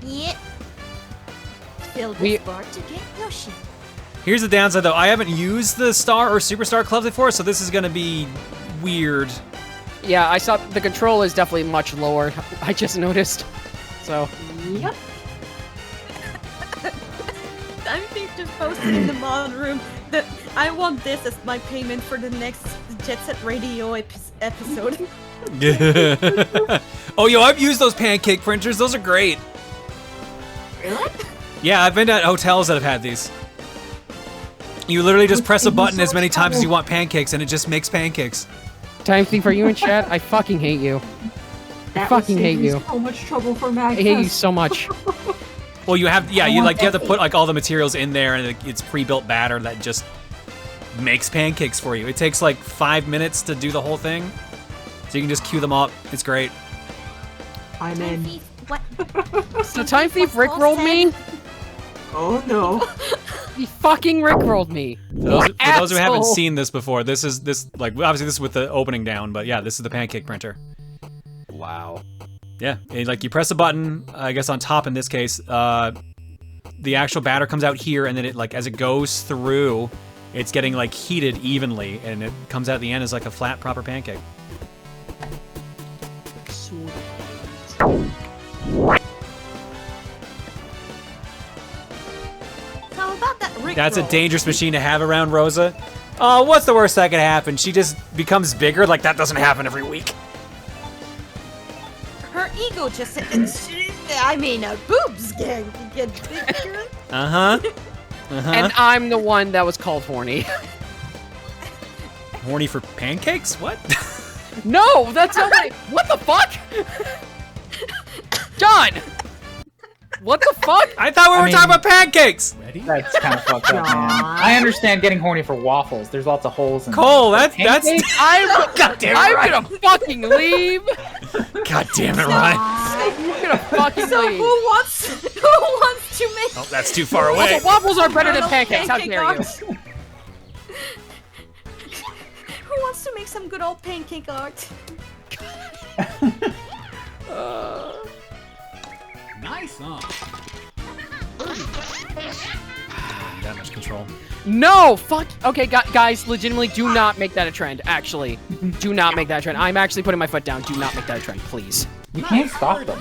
Yep. Fill this We- bar to get Yoshi. Here's the downside though, I haven't used the star or superstar clubs before, so this is gonna be weird. Yeah, I saw the control is definitely much lower. I just noticed. So, Yep. I think just posted in the mod room that I want this as my payment for the next Jet Set Radio episode. Oh, yo, I've used those pancake printers. Those are great. Really? Yeah, I've been at hotels that have had these. You literally just press a button as many times as you want pancakes, and it just makes pancakes. time thing for you in chat. I fucking hate you. That fucking would save hate me you. So much trouble for I Mag. hate you so much. Well, you have, yeah, I you want have to that put like all the materials in there, and it's pre-built batter that just makes pancakes for you. It takes like 5 minutes to do the whole thing, so you can just queue them up. It's great. I'm in. What? So Time Thief rickrolled me? Oh no. He fucking rickrolled me. For those who haven't Asshole. seen this before, this like obviously this is with the opening down, but yeah, this is the pancake printer. Wow. Yeah, and, like you press a button, I guess on top in this case, the actual batter comes out here, and then it like as it goes through, it's getting like heated evenly, and it comes out at the end as like a flat, proper pancake. So about that Rick That's a roll. dangerous machine to have around Rosa. Oh, what's the worst that could happen? She just becomes bigger. Like that doesn't happen every week. Her ego just I mean, her boobs get bigger. Uh huh. And I'm the one that was called horny. Horny for pancakes? What? No, that's not what what the fuck? John! What the fuck? I thought we were mean- talking about pancakes. That's kind of fucked up, man. I understand getting horny for waffles. There's lots of holes in Cole, them. that's I'm gonna fucking leave. God damn it, Ryan. I'm gonna fucking So leave. who wants to make Oh, that's too far away. Also, waffles are better than little pancakes. How pancake dare you? art? Who wants to make some good old pancake art? Nice, huh? That much control. No, fuck. Okay, guys, legitimately, do not make that a trend. Actually, do not make that a trend. I'm actually putting my foot down. Do not make that a trend, please. You can't stop them.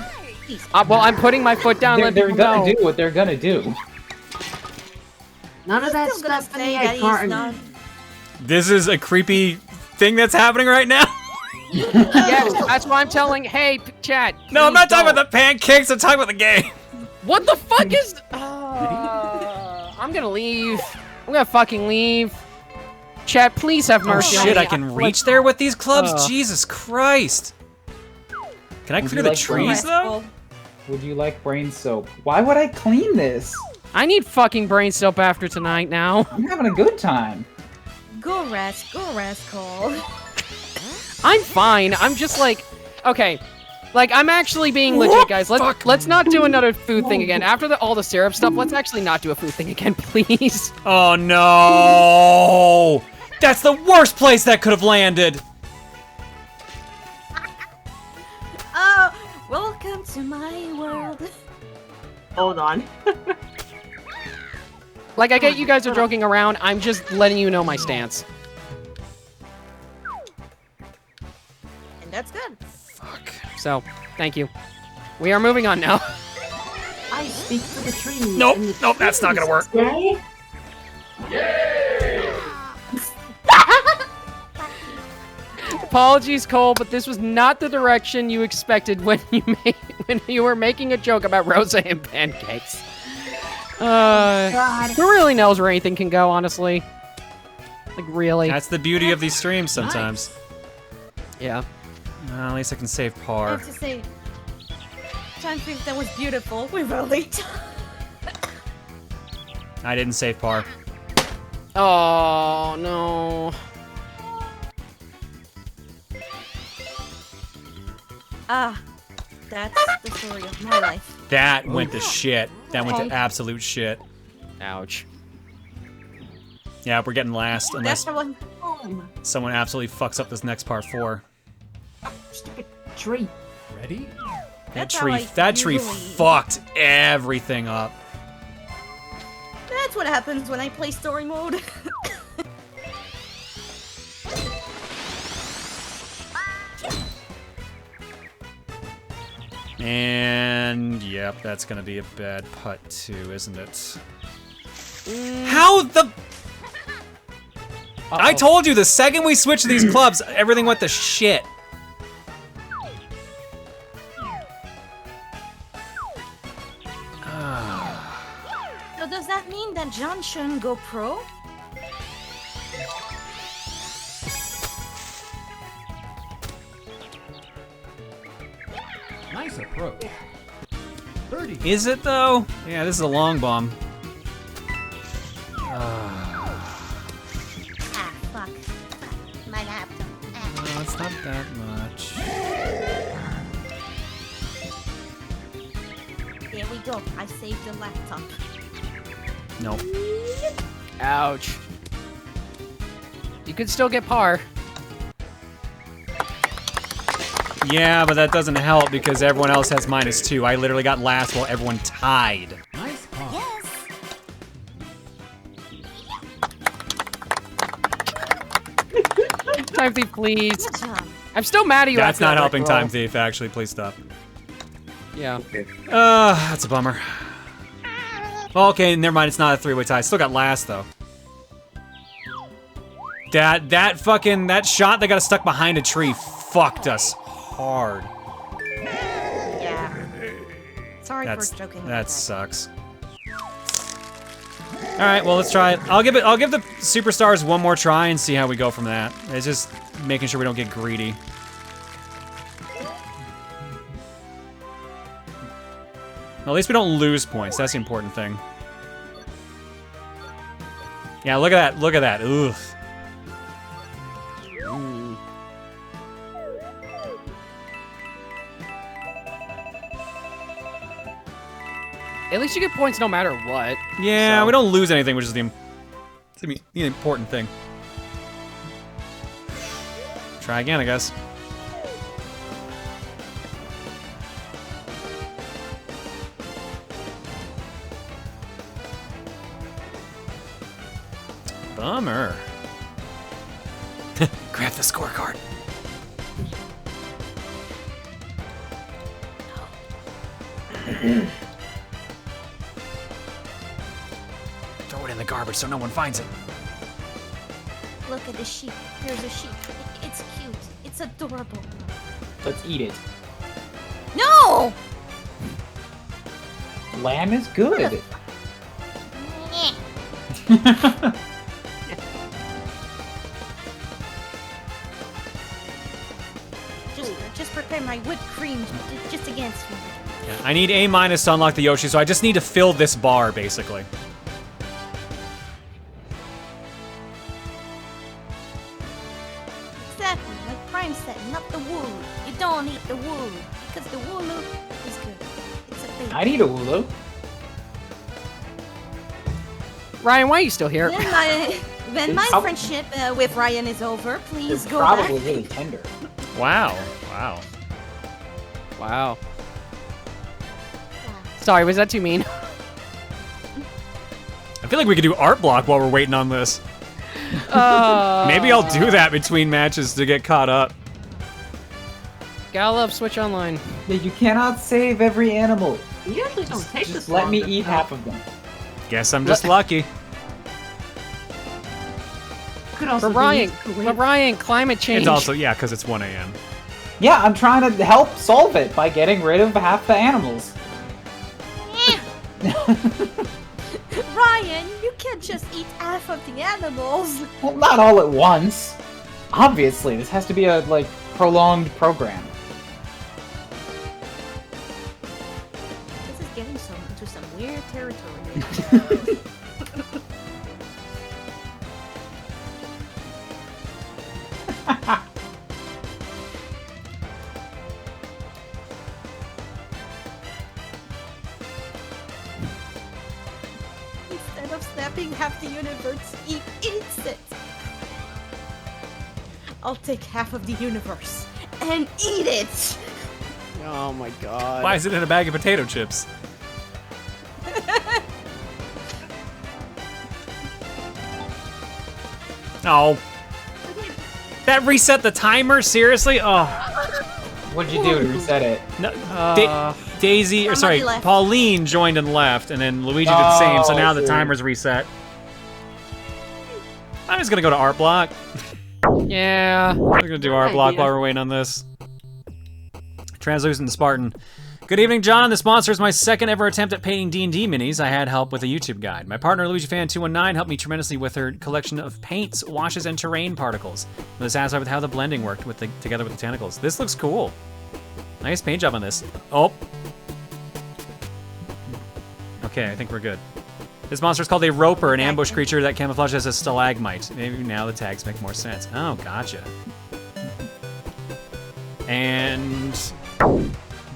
Well, I'm putting my foot down. They're, Let they're people gonna know. do what they're gonna do. None of that Still gonna stuff in say the that egg he's carton. not. This is a creepy thing that's happening right now. Yes, that's why I'm telling. Hey, chat. No, I'm please not talking don't. about the pancakes. I'm talking about the game. What the fuck is? I'm gonna leave. I'm gonna fucking leave. Chat, please have Oh mercy. on shit! me. I can reach there with these clubs. Uh. Jesus Christ! Can I Would clear you the like trees though? Would you like brain soap? Why would I clean this? I need fucking brain soap after tonight now. I'm having a good time. Go rascal. I'm fine. I'm just like, okay. Like, I'm actually being legit, guys. Let's not do another food thing again. After all the syrup stuff, let's actually not do a food thing again, please. Oh no! That's the worst place that could have landed. Oh, welcome to my world. Hold on. Like, I get you guys are joking around. I'm just letting you know my stance. And that's good. Fuck. So, thank you. We are moving on now. I speak for the trees. Nope, and the nope, that's not gonna work. say- Apologies, Cole, but this was not the direction you expected when you were making a joke about rosé and pancakes. Who really knows where anything can go, honestly? Like, really? That's the beauty of these streams sometimes. Yeah. Well, at least I can save I par. have to say, Time Thief, that was beautiful. We were late. I didn't save par. Oh, no. Ah, that's the story of my life. That went to shit. That went to absolute shit. Ouch. Yeah, we're getting last unless That's the one home. someone absolutely fucks up this next part 4. Stupid tree. Ready? That That's how tree I usually- fucked everything up. That's what happens when I play story mode. And yep, that's gonna be a bad putt too, isn't it? How the? I told you the second we switched to these clubs, everything went to shit. So does that mean that John shouldn't go pro? Nice approach. Birdie. Is it though? Yeah, this is a long bomb. Ah, fuck. My laptop. No, it's not that much. There we go. I saved the laptop. Nope. Ouch. You could still get par. Yeah, but that doesn't help because everyone else has -2. I literally got last while everyone tied. Nice pump. Yes. Time Thief, please. Good job. I'm still mad at you. That's after not that helping Rick roll. Time Thief, actually. Please stop. Yeah. That's a bummer. Well, okay, never mind. It's not a 3-way tie. Still got last, though. That shot that got us stuck behind a tree fucked us hard. Yeah. Sorry for joking. about That sucks. All right, well, let's try it. I'll give the superstars one more try and see how we go from that. It's just making sure we don't get greedy. At least we don't lose points. That's the important thing. Yeah, look at that. Look at that. Ugh. At least you get points no matter what. Yeah, so. we don't lose anything, which is the important thing. Try again, I guess. Bummer. Grab the scorecard. Throw it in the garbage so no one finds it. Look at the sheep. There's a sheep. It's cute. It's adorable. Let's eat it. No! Lamb is good. Just prepare my whipped cream just against me. Yeah, I need A- to unlock the Yoshi, so I just need to fill this bar, basically. Exactly, like Prime said, not the wool. You don't eat the wool, because the wool is good. It's a thing. I need a Wooloo. Ryan, why are you still here? When my friendship with Ryan is over, please It's go back. probably really tender. Wow. Wow. Wow. Sorry, was that too mean? I feel like we could do art block while we're waiting on this. Maybe I'll do that between matches to get caught up. Gotta love Switch Online. Yeah, you cannot save every animal. You usually don't take this Just let long me to- eat half of them. Guess I'm just lucky. Could also For be Ryan, equally- for Ryan, climate change. It's also, yeah, because it's 1 a.m. Yeah, I'm trying to help solve it by getting rid of half the animals. Ryan, you can't just eat half of the animals. Well, not all at once. Obviously, this has to be a, like, prolonged program. This is getting into some weird territory. Instead of snapping half the universe, he eats it. I'll take half of the universe and eat it. Oh my god. Why is it in a bag of potato chips? Oh. That reset the timer? Seriously? Oh. What'd you do to reset it? No, Daisy, or sorry, left. Pauline joined and left, and then Luigi did the same, so Oh, now I the see. timer's reset. I'm just gonna go to art block. Yeah. We're gonna do art block idea. while we're waiting on this. Translucent Spartan. Good evening, John. This monster is my second ever attempt at painting D&D minis. I had help with a YouTube guide. My partner, LuigiFan219, helped me tremendously with her collection of paints, washes, and terrain particles. I was satisfied with how the blending worked with together with the tentacles. This looks cool. Nice paint job on this. Oh. Okay, I think we're good. This monster is called a roper, an ambush creature that camouflages as a stalagmite. Maybe now the tags make more sense. Oh, gotcha. And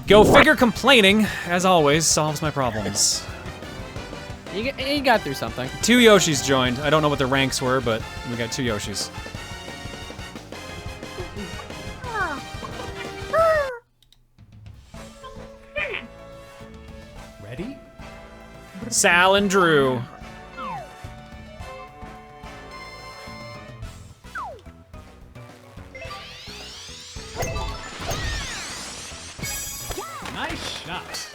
go figure, complaining, as always, solves my problems. You got through something. 2 Yoshis joined. I don't know what their ranks were, but we got 2 Yoshis. Ready? Sal and Drew. Nice shot.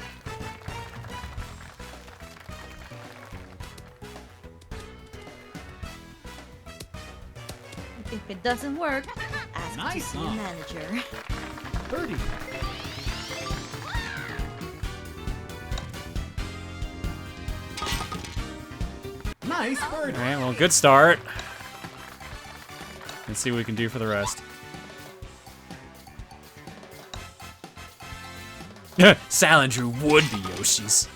If it doesn't work, ask to Nice see a knock. manager. 30. Nice bird. All right, well, good start. Let's see what we can do for the rest. Sal and Drew would be Yoshis.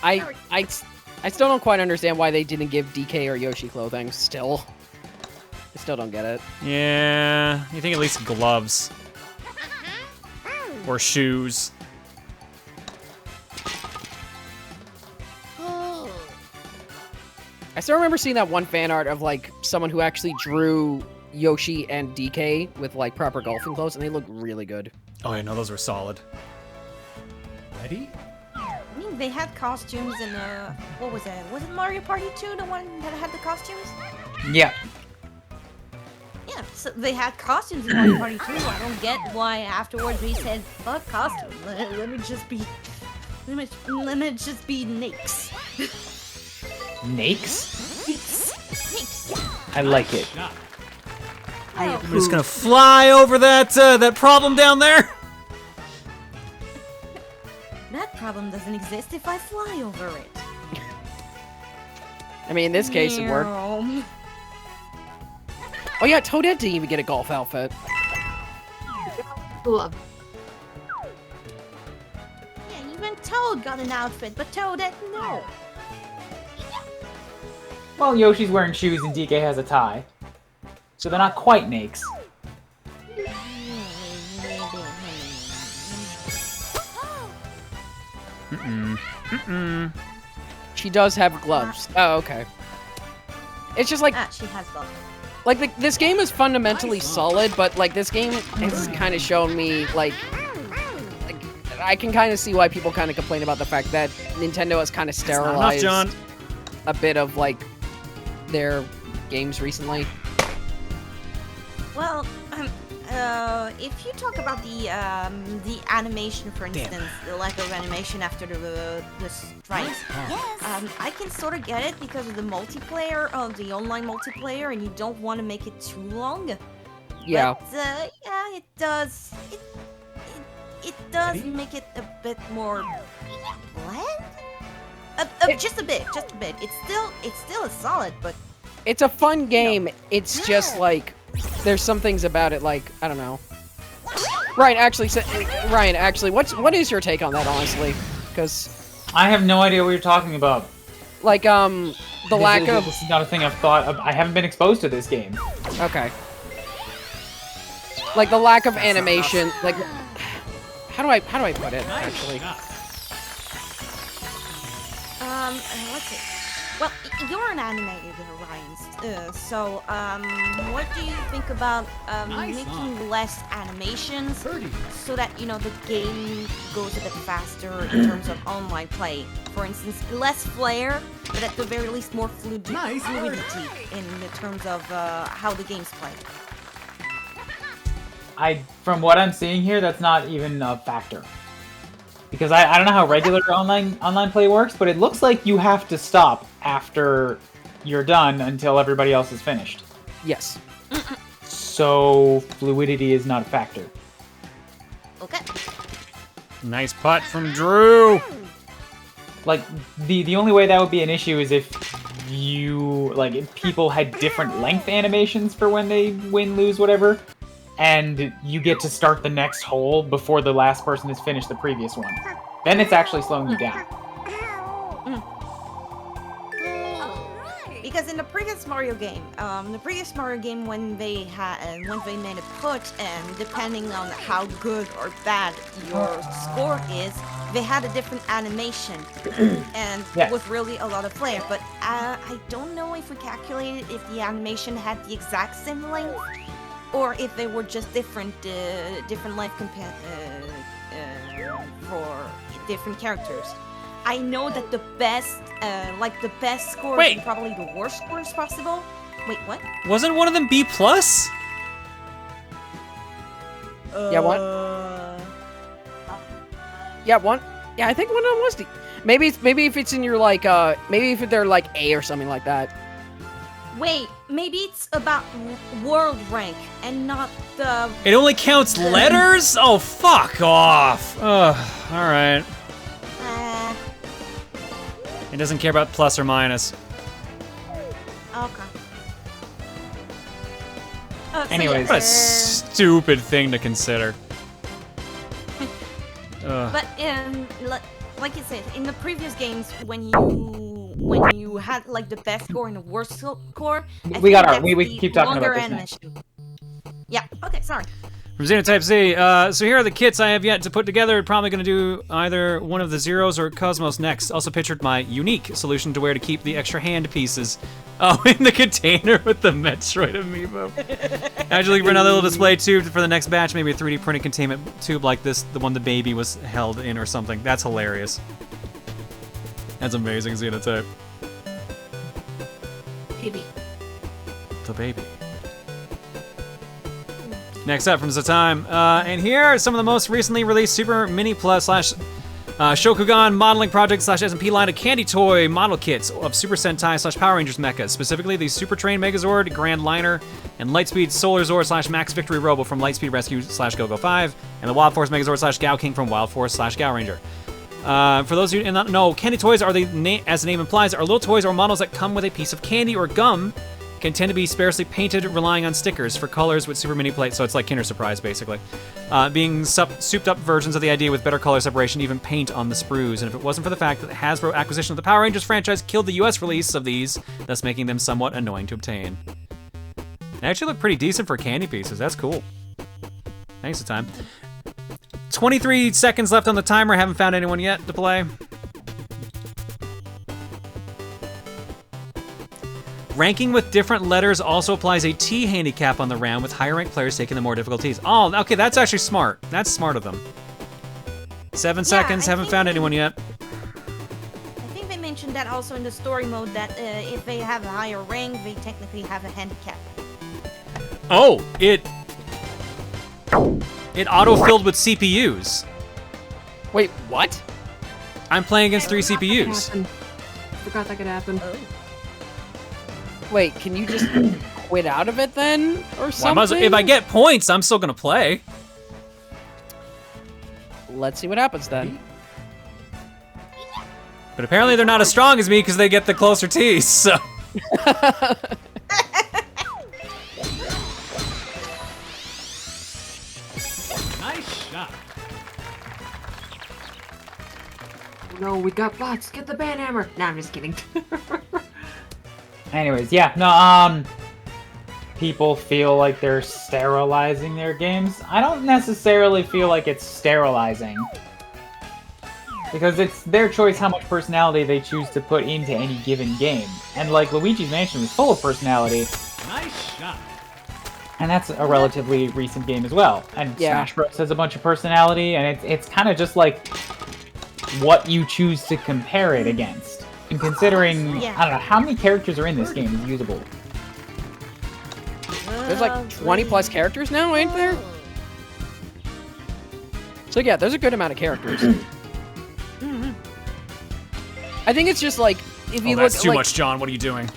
I still don't quite understand why they didn't give DK or Yoshi clothing. Still. I still don't get it. Yeah, you think at least gloves. Or shoes. I still remember seeing that one fan art of like someone who actually drew Yoshi and DK with like proper golfing clothes, and they look really good. Oh, I know those were solid. Ready? I mean, they had costumes in what was it? Was it Mario Party 2, the one that had the costumes? Yeah. Yeah, so they had costumes in Mario Party 2. I don't get why afterwards they said, fuck costume. Let me just be Nakes. Nakes? Nakes. I like it. Shot. I'm just gonna fly over that problem down there. That problem doesn't exist if I fly over it. I mean, in this case, it worked. Oh yeah, Toadette didn't even get a golf outfit. Love. Yeah, even Toad got an outfit, but Toadette, no. Well, Yoshi's wearing shoes and DK has a tie. So they're not quite nakes. She does have gloves. Oh, okay. It's just like she has gloves. Like this game is fundamentally solid, but like this game has kind of shown me like I can kind of see why people kind of complain about the fact that Nintendo has kind of sterilized a bit of like their games recently. Well, if you talk about the animation, for instance, the lack of animation after the strikes, I can sort of get it because of the multiplayer, the online multiplayer, and you don't want to make it too long. Yeah. But, yeah, it does. It does make it a bit more bland. Just a bit. It's still a solid, but it's a fun game. It's just like there's some things about it, like I don't know. Ryan, actually, what is your take on that, honestly? Because I have no idea what you're talking about. Like the lack of. This is not a thing I've thought of. I haven't been exposed to this game. Okay. Like the lack of animation, like how do I put it actually? Let's see. Well, you're an animator, Ryan. So, what do you think about making less animations so that, you know, the game goes a bit faster in terms of online play? For instance, less flair, but at the very least more fluidity in terms of how the game's played. From what I'm seeing here, that's not even a factor. Because I don't know how regular online play works, but it looks like you have to stop after you're done until everybody else is finished. Yes. So fluidity is not a factor. Okay. Nice putt from Drew. Like the only way that would be an issue is if if people had different length animations for when they win, lose, whatever. And you get to start the next hole before the last person has finished the previous one. Then it's actually slowing you down. Because in the previous Mario game, when they made a put, and depending on how good or bad your score is, they had a different animation, and it was really a lot of flair. But I don't know if we calculated if the animation had the exact same length, or if they were just different life for different characters. I know that the best scores and probably the worst scores possible. Wait, what? Wasn't one of them B+? Yeah, one. Yeah, one. Yeah, I think one of them was D. Maybe if it's in your maybe if they're like A or something like that. Wait, maybe it's about world rank and not the... It only counts letters? Oh, fuck off. Ugh, alright. It doesn't care about plus or minus. Okay. Anyways. What a stupid thing to consider. But, like you said, in the previous games, when you had like the best score and the worst score, we keep talking about this animation. Yeah. Okay. Sorry. From Xenotype Z, so here are the kits I have yet to put together. Probably going to do either one of the Zeros or Cosmos next. Also pictured my unique solution to where to keep the extra hand pieces. Oh, in the container with the Metroid amiibo. Actually, for another little display tube for the next batch, maybe a 3D printed containment tube like this, the one the baby was held in or something. That's hilarious. That's amazing, Xenotype. Baby. The baby. Next up from Zatime, and here are some of the most recently released Super Mini Plus / Shokugan modeling project / SMP line of candy toy model kits of Super Sentai / Power Rangers mechas, specifically the Super Train Megazord, Grand Liner, and Lightspeed Solar Zord / Max Victory Robo from Lightspeed Rescue / Go-Go 5, and the Wild Force Megazord / Gao King from Wild Force / Gao Ranger. For those of you who don't know, candy toys are as the name implies, are little toys or models that come with a piece of candy or gum can tend to be sparsely painted, relying on stickers for colors with super mini plates. So it's like Kinder Surprise, basically. Being souped up versions of the idea with better color separation, even paint on the sprues. And if it wasn't for the fact that the Hasbro acquisition of the Power Rangers franchise killed the US release of these, thus making them somewhat annoying to obtain. They actually look pretty decent for candy pieces. That's cool. Thanks for time. 23 seconds left on the timer. Haven't found anyone yet to play. Ranking with different letters also applies a T handicap on the round, with higher ranked players taking the more difficult Ts. Oh, okay, that's actually smart. That's smart of them. 7 seconds, haven't found anyone yet. I think they mentioned that also in the story mode, that if they have a higher rank, they technically have a handicap. Oh, it auto-filled with CPUs. Wait, what? I'm playing against 3 CPUs. Forgot that could happen. Wait, can you just quit out of it then, or something? If I get points, I'm still gonna play. Let's see what happens then. But apparently they're not as strong as me because they get the closer T's, so. Nice shot. No, we got bots. Get the ban hammer. Nah, I'm just kidding. Anyways, yeah, no, people feel like they're sterilizing their games. I don't necessarily feel like it's sterilizing. Because it's their choice how much personality they choose to put into any given game. And like Luigi's Mansion was full of personality. Nice shot. And that's a relatively recent game as well. And Smash Bros has a bunch of personality, and it's kind of just like what you choose to compare it against. And considering, I don't know, how many characters are in this game is usable? There's like 20 plus characters now, ain't there? So yeah, there's a good amount of characters. I think it's just like, if you look, that's too much, John. What are you doing?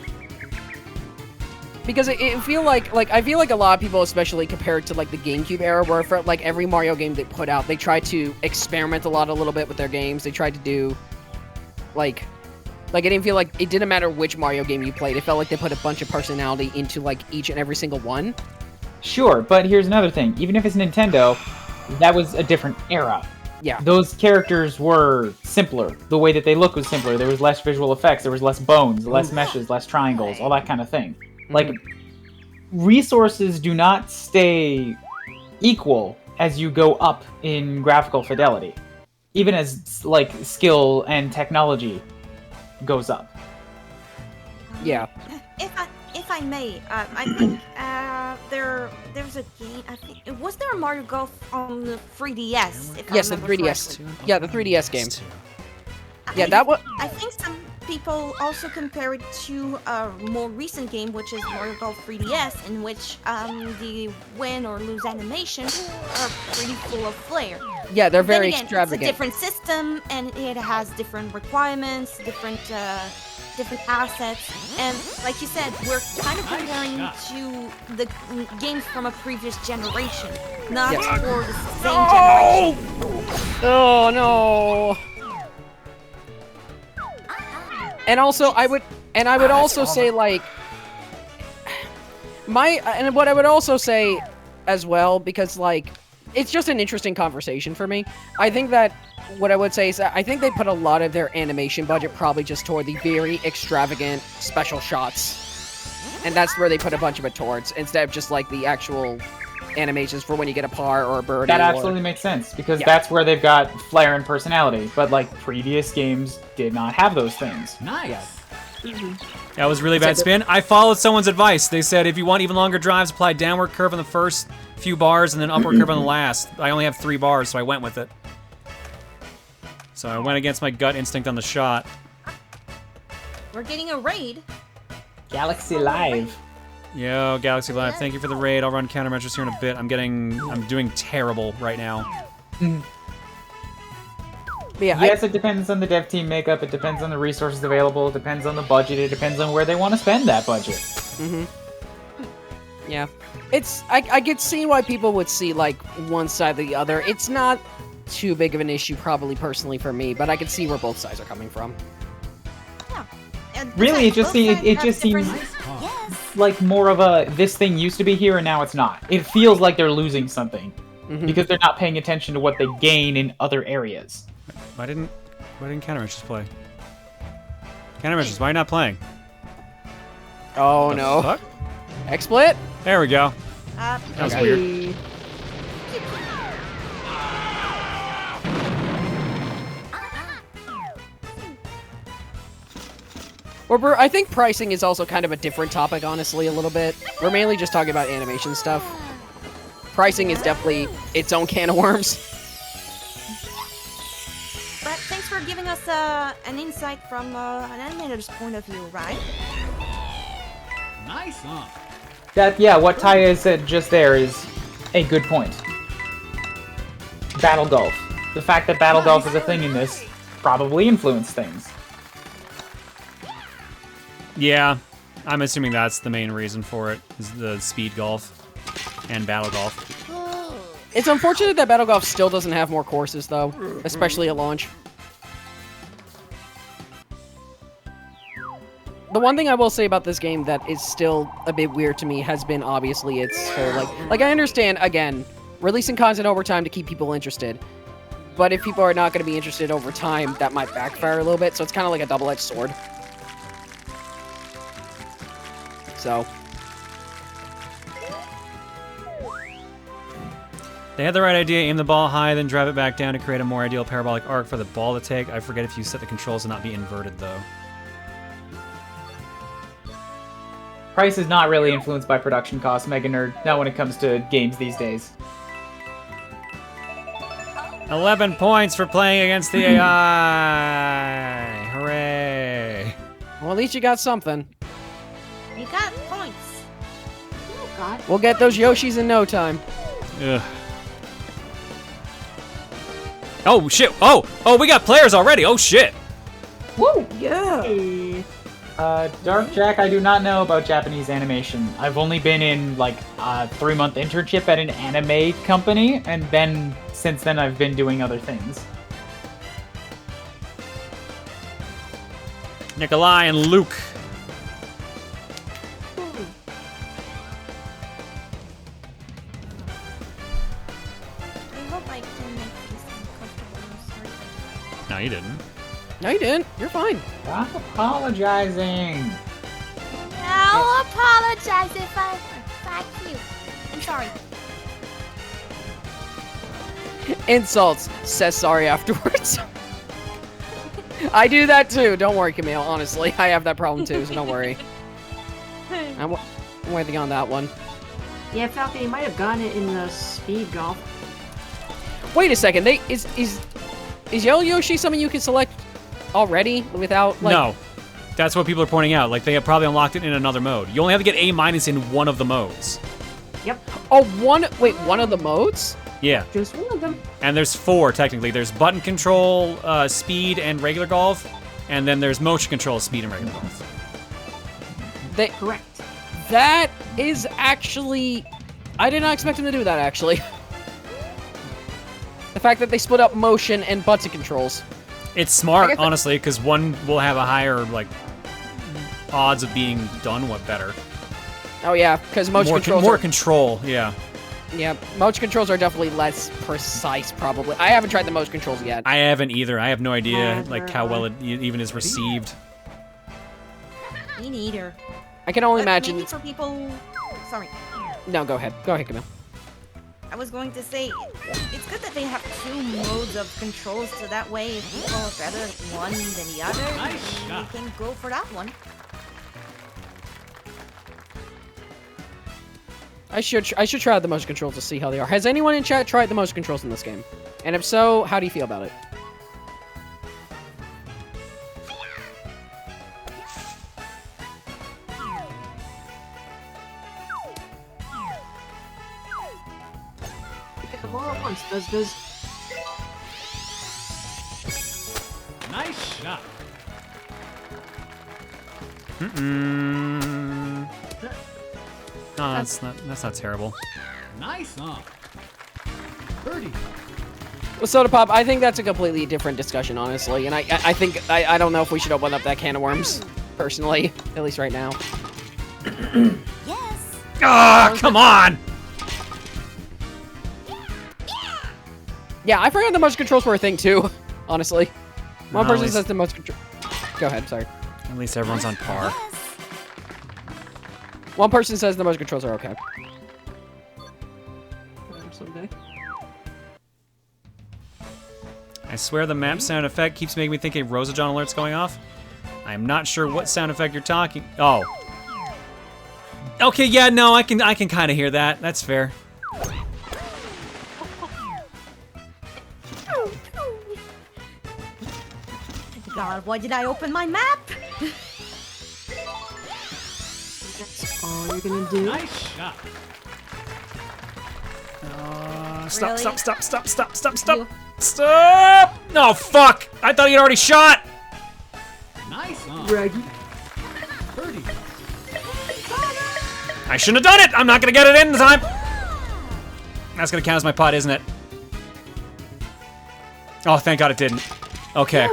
Because I feel like a lot of people, especially compared to like the GameCube era, where for like every Mario game they put out, they tried to experiment a little bit with their games. They tried to do like I didn't feel like it didn't matter which Mario game you played. It felt like they put a bunch of personality into like each and every single one. Sure, but here's another thing. Even if it's Nintendo, that was a different era. Yeah. Those characters were simpler. The way that they look was simpler. There was less visual effects. There was less bones, less meshes, less triangles, all that kind of thing. Like, resources do not stay equal as you go up in graphical fidelity. Even as, like, skill and technology goes up. Yeah. If I may, I think there's a game. I think was there a Mario Golf on the 3DS? Yes, the 3DS. Correctly. Yeah, the 3DS game. Yeah, that was. I think some people also compare it to a more recent game, which is Mario Golf 3DS, in which the win or lose animations are pretty full of flair. Yeah, they're very again, extravagant. It's a different system, and it has different requirements, different assets, and like you said, we're kind of comparing to the games from a previous generation, not for the same generation. Oh no! And also, I would also say like what I would also say as well, because like it's just an interesting conversation for me. I think that what I would say is that I think they put a lot of their animation budget probably just toward the very extravagant special shots, and that's where they put a bunch of it towards, instead of just like the actual animations for when you get a par or a birdie. That absolutely makes sense, because that's where they've got flair and personality, but like previous games did not have those things. Nice. That was really bad spin. I followed someone's advice. They said if you want even longer drives, apply downward curve on the first few bars and then upward curve on the last. I only have 3 bars, so I went with it. So I went against my gut instinct on the shot. We're getting a raid. Galaxy Live. Yo, Galaxy Live, thank you for the raid. I'll run countermeasures here in a bit. I'm doing terrible right now. Yeah, yes, it depends on the dev team makeup. It depends on the resources available. It depends on the budget. It depends on where they want to spend that budget. Mm-hmm. Yeah. I could see why people would see, like, one side or the other. It's not too big of an issue, probably, personally, for me, but I can see where both sides are coming from. Yeah. Really, it just seems... like more of a this thing used to be here and now it's not. It feels like they're losing something because they're not paying attention to what they gain in other areas. Why didn't Countermeasures play? Countermeasures, why are you not playing? Oh no. Fuck? XSplit? There we go. That was weird. Or I think pricing is also kind of a different topic, honestly, a little bit. We're mainly just talking about animation stuff. Pricing is definitely its own can of worms. But thanks for giving us an insight from an animator's point of view, right? Nice, huh? What Taya said just there is a good point. Battle Golf. The fact that Battle Golf is a thing in this probably influenced things. Yeah, I'm assuming that's the main reason for it, is the speed golf and battle golf. It's unfortunate that Battle Golf still doesn't have more courses, though, especially at launch. The one thing I will say about this game that is still a bit weird to me has been obviously its whole, like I understand, again, releasing content over time to keep people interested. But if people are not going to be interested over time, that might backfire a little bit, so it's kind of like a double-edged sword. So. They had the right idea, aim the ball high, then drive it back down to create a more ideal parabolic arc for the ball to take. I forget if you set the controls to not be inverted, though. Price is not really influenced by production costs, Mega Nerd, not when it comes to games these days. 11 points for playing against the AI! Hooray! Well, at least you got something. You got points. Oh, God. We'll get those Yoshis in no time. Ugh. Oh, shit! Oh, we got players already! Oh, shit! Woo! Yeah! Dark Jack, I do not know about Japanese animation. I've only been in, like, a 3-month internship at an anime company, and then, since then, I've been doing other things. Nikolai and Luke. I hope I didn't make this uncomfortable. I'm sorry. No, you didn't. No, you didn't. You're fine. Stop apologizing. I'll apologize if I fuck you. I'm sorry. Insults. Says sorry afterwards. I do that too. Don't worry, Camille. Honestly, I have that problem too, so don't worry. I'm waiting on that one. Yeah, Falcon, you might have gotten it in the speed golf. Wait a second. Is Yellow Yoshi something you can select already without like? No, that's what people are pointing out. Like they have probably unlocked it in another mode. You only have to get A- in one of the modes. Yep. Oh, one of the modes? Yeah. Just one of them. And there's 4 technically. There's button control, speed, and regular golf, and then there's motion control, speed, and regular golf. Correct. That is actually, I did not expect them to do that actually. The fact that they split up motion and button controls. It's smart, honestly, because one will have a higher like odds of being done better. Oh yeah, because motion controls more control, yeah. Yeah, motion controls are definitely less precise, probably. I haven't tried the motion controls yet. I haven't either. I have no idea like how well it even is received. Me neither. I can only imagine. Maybe for people. Sorry. No, go ahead. Go ahead, Camille. I was going to say, it's good that they have 2 modes of controls, so that way if people are better at one than the other, you can go for that one. I should try out the motion controls to see how they are. Has anyone in chat tried the motion controls in this game? And if so, how do you feel about it? Pick them all at once, does. Nice shot. No, that's not terrible. Nice, huh? Birdie. With Soda Pop, I think that's a completely different discussion, honestly. And I think I don't know if we should open up that can of worms, personally, at least right now. Ah, come on! Yeah, I forgot the motion controls were a thing too. Honestly, one No, at person least- says the motion control. Go ahead. Sorry. At least everyone's on par. One person says the motion controls are okay. Someday. I swear the map sound effect keeps making me think a Rosajon alert's going off. I am not sure what sound effect you're talking. Oh. Okay, yeah, no, I can kind of hear that. That's fair. God, why did I open my map? That's all you're gonna do? Nice shot. Stop, Really? stop. Stop! No, fuck! I thought he'd already shot! Nice on. Reggie. Birdie. I shouldn't have done it! I'm not gonna get it in the time! That's gonna count as my putt, isn't it? Oh, thank God it didn't. Okay.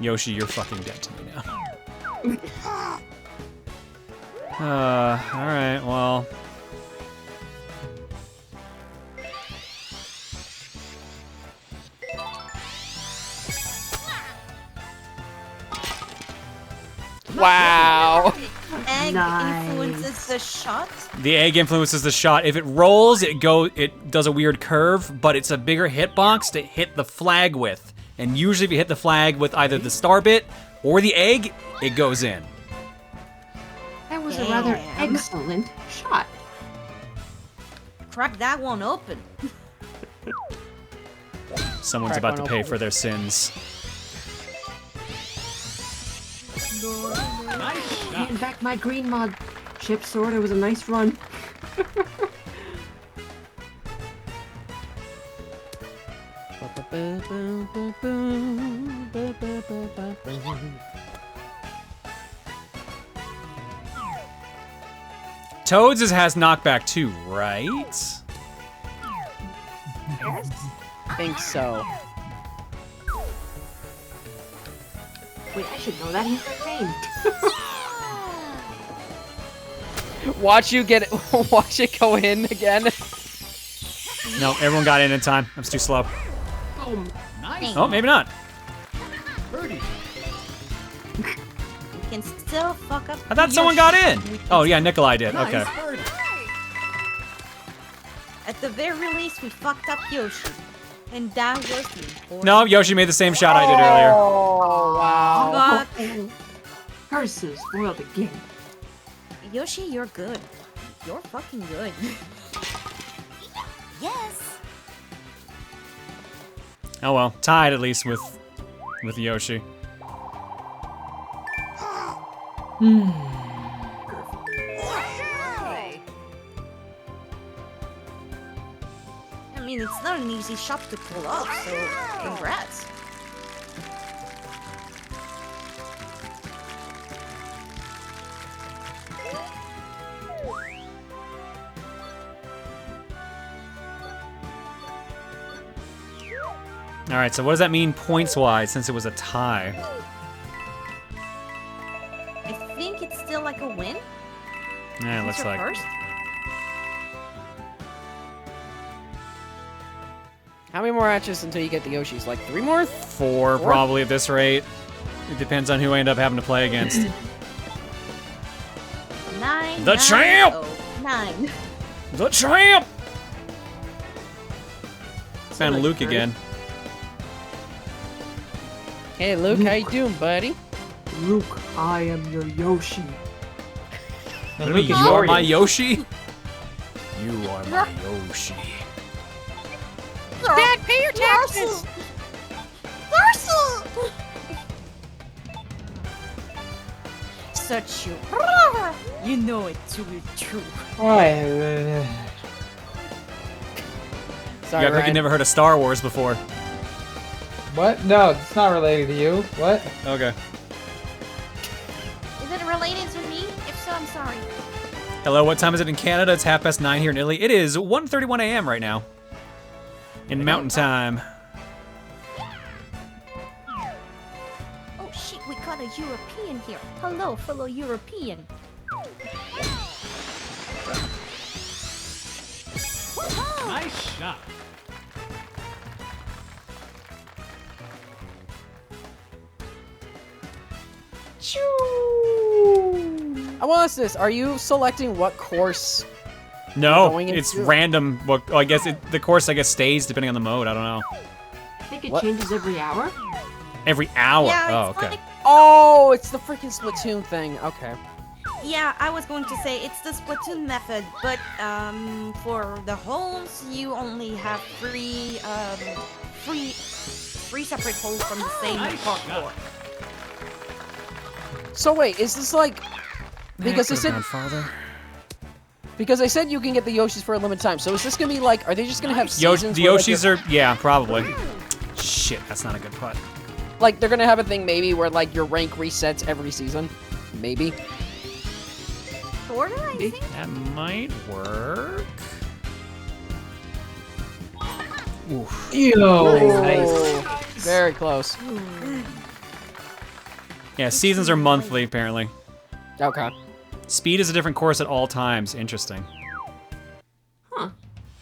Yoshi, you're fucking dead to me now. Alright, well. Wow. Egg Nice. influences the shot. The egg influences the shot. If it rolls, it does a weird curve, but it's a bigger hitbox to hit the flag with. And usually if you hit the flag with either the star bit or the egg, it goes in. That was a rather Damn. excellent shot. Crack that one open. Someone's Crack about to one pay open. for their sins. Nice shot. Getting back my green mod. Chip sword, it was a nice run. Toads has knockback too, right? I think so. Wait, I should know that. He's my name. Watch you get it. Watch it go in again. No, everyone got in time. I was too slow. Nice. Oh, maybe not. Birdie. You can still fuck up. I thought someone got in. Oh, yeah, Nikolai did. Nice Okay. birdie. At the very least, we fucked up Yoshi. And that was the important. No, Yoshi made the same shot I did earlier. Oh wow. But Curses spoiled the game. Yoshi, you're good. You're fucking good. Yes. Oh well, tied at least with Yoshi. I mean, it's not an easy shot to pull off, so congrats. All right, so what does that mean points-wise since it was a tie? I think it's still like a win. Yeah, it Since looks you're like. first. How many more matches until you get the Yoshis? Like 3 more? 4 probably at this rate. It depends on who I end up having to play against. 9. The 9, champ! oh, 9. The champ! Found Luke again. Hey Luke, how you doing, buddy? Luke, I am your Yoshi. And What do you mean, Luke is you are my Wario. Yoshi? You are my Yoshi. Dad, pay your taxes! Such you. You know it to be true. Why? Sorry, You act like you Ryan. never heard of Star Wars before. What? No, it's not related to you. What? Okay. Is it related to me? If so, I'm sorry. Hello, what time is it in Canada? It's 9:30 here in Italy. It is 1:31 a.m. right now. In Mountain Time. Oh European here. Hello, fellow European. Nice shot. I want to ask this. Are you selecting what course? No, going it's into? random. Well, I guess the course stays depending on the mode. I don't know. I think it What? changes every hour. Every hour. Yeah, Oh, it's okay. like, Oh, it's the freaking Splatoon thing. Okay. yeah, I was going to say it's the Splatoon method, but for the holes you only have three separate holes from the same Nice parkour. shot. So wait, is this like because they said Farther. because they said you can get the Yoshis for a limited time. So is this gonna be like? Are they just gonna have seasons? The where, like, Yoshis are, yeah, probably. Shit, that's not a good putt. like they're gonna have a thing maybe where like your rank resets every season, maybe. Sorta, I think. That might work. Oof. Nice. Very close. Yeah, seasons are monthly, apparently. Okay. Speed is a different course at all times. Interesting. Huh.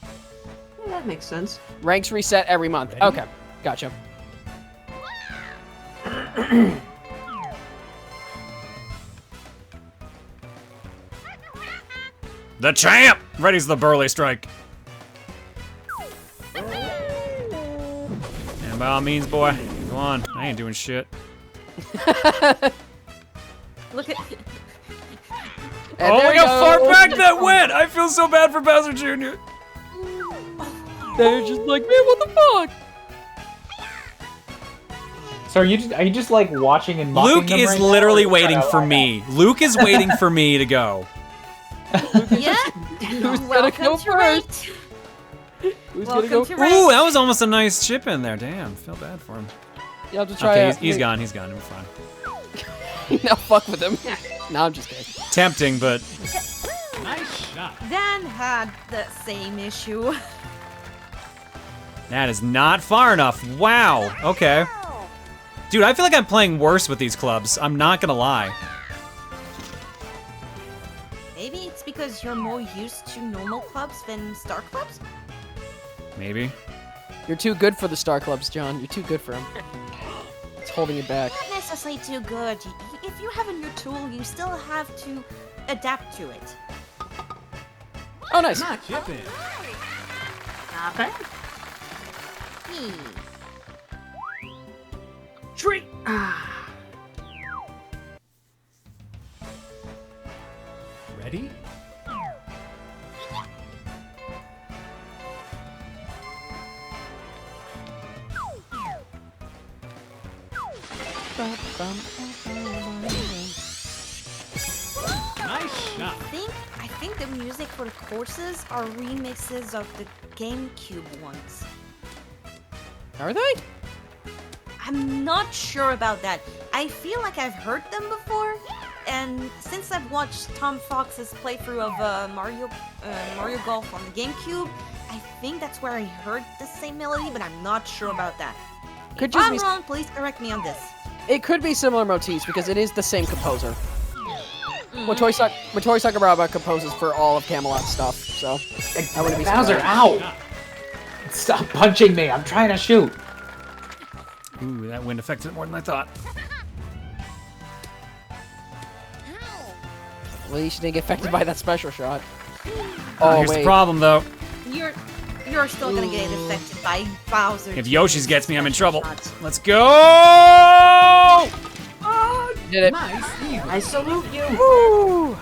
Yeah, that makes sense. Ranks reset every month. Okay, gotcha. The champ! Ready's the burly strike. And by all means, boy, go on. I ain't doing shit. Look at. And Oh there my we god, go. far back that went! I feel so bad for Bowser Jr. They're just like, man, what the fuck? So are you just like watching and mocking Luke them is right now, literally or are you waiting trying to for line me. Luke is waiting for me to go. Yeah. Who's gonna Welcome go to first? Raid. Who's Welcome gonna go? to Ooh, Raid. that was almost a nice chip in there. Damn, feel bad for him. You have to try Okay, it. he's gone. He's gone. We're fine. Now fuck with him. No, I'm just kidding. Tempting, but Nice shot. Dan had the same issue. that is not far enough. Wow. Okay. Dude, I feel like I'm playing worse with these clubs. I'm not gonna lie. Maybe it's because you're more used to normal clubs than star clubs? Maybe. You're too good for the Star Clubs, John. You're too good for them. It's holding you back. Not necessarily too good. If you have a new tool, you still have to adapt to it. Oh, nice. Not chipping. Not bad. Treat. Ready? Nice shot. I think the music for the courses are remixes of the GameCube ones. Are they? I'm not sure about that. I feel like I've heard them before, and since I've watched Tom Fox's playthrough of Mario Golf on the GameCube, I think that's where I heard the same melody, but I'm not sure about that. Could If just I'm be- wrong, please correct me on this. It could be similar motifs because it is the same composer. Motoi Sakuraba composes for all of Camelot stuff, so I wouldn't be Bowser, surprised. ow! Stop punching me! I'm trying to shoot. Ooh, that wind affected it more than I thought. At least you didn't get affected by that special shot. Here's the problem, though. You're still gonna get affected by Bowser. If Yoshi's gets me, I'm in trouble. Shots. Let's go! Did it. Nice. Eagle. I salute you. Woo!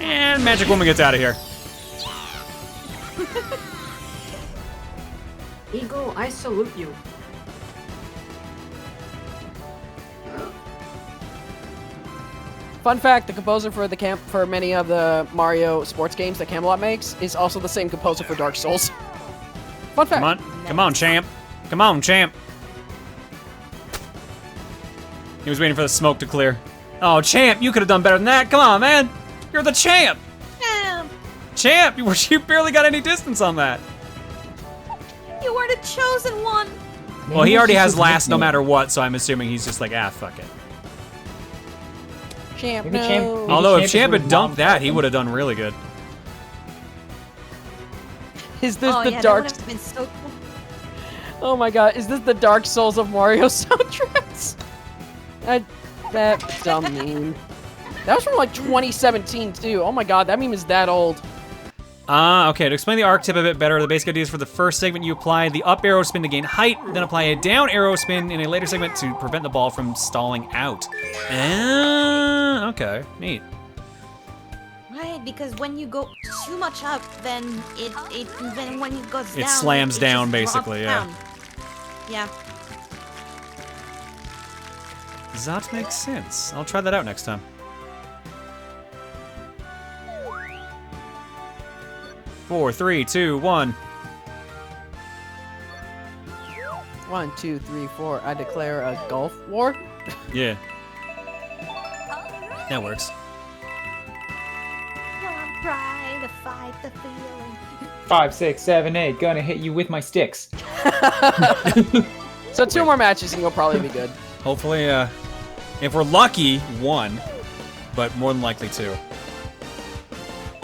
And Magic Woman gets out of here. Eagle, I salute you. Fun fact: the composer for many of the Mario sports games that Camelot makes is also the same composer for Dark Souls. Fun fact. Come on, champ. Come on, champ. He was waiting for the smoke to clear. Oh, champ, you could have done better than that. Come on, man. You're the champ. Champ, you barely got any distance on that. You were the chosen one. Well, he already has last no matter what, so I'm assuming he's just like, ah, fuck it. Champ, Maybe Champ- no. maybe Although if Champ Champ is had dumped long that, he time. would have done really good. Is this Oh the yeah, Dark... that would have been so cool. Oh my god, is this the Dark Souls of Mario soundtracks? That dumb meme. That was from like 2017 too. Oh my god, that meme is that old. Okay, to explain the arc tip a bit better, the basic idea is for the first segment you apply the up arrow spin to gain height, then apply a down arrow spin in a later segment to prevent the ball from stalling out. Okay, neat. Right, because when you go too much up, then then when it goes down, It slams down, just drops basically, yeah. down. Yeah. That makes sense. I'll try that out next time. 4, 3, 2, 1. 1, 2, 3, 4. I declare a Gulf War. Yeah. That works. Don't try to fight the feeling. 5, 6, 7, 8. Gonna hit you with my sticks. So 2 more matches and you'll probably be good. Hopefully, if we're lucky, 1, but more than likely 2.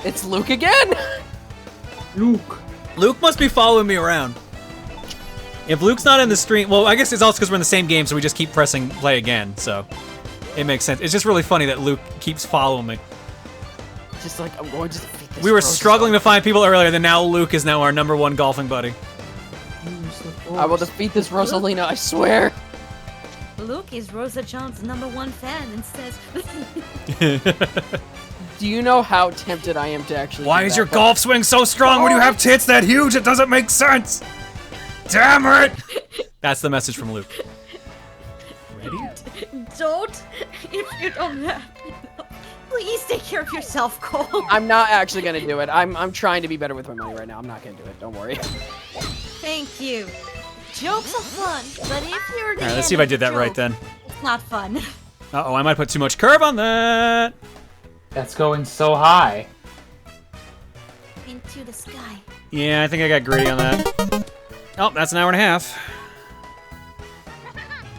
It's Luke again. Luke must be following me around. If Luke's not in the stream, well, I guess it's also because we're in the same game, so we just keep pressing play again, so it makes sense. It's just really funny that Luke keeps following me. Just like, I'm going to defeat this We were Rosa. struggling to find people earlier, then now Luke is now our #1 golfing buddy. I will defeat this Rosalina, I swear. Luke is Rosa John's #1 fan and says, Do you know how tempted I am to actually Why do is that, your but- golf swing so strong when you have tits that huge? It doesn't make sense. Damn it! That's the message from Luke. Ready? "Don't, if you don't have enough, please take care of yourself, Cole." I'm not actually gonna do it. I'm trying to be better with my money right now. I'm not gonna do it. Don't worry. Thank you. Jokes are fun, but if you're the All right, let's see if I did that right joke, then. it's not fun. Uh-oh, I might put too much curve on that. That's going so high. Into the sky. Yeah, I think I got greedy on that. Oh, that's an hour and a half.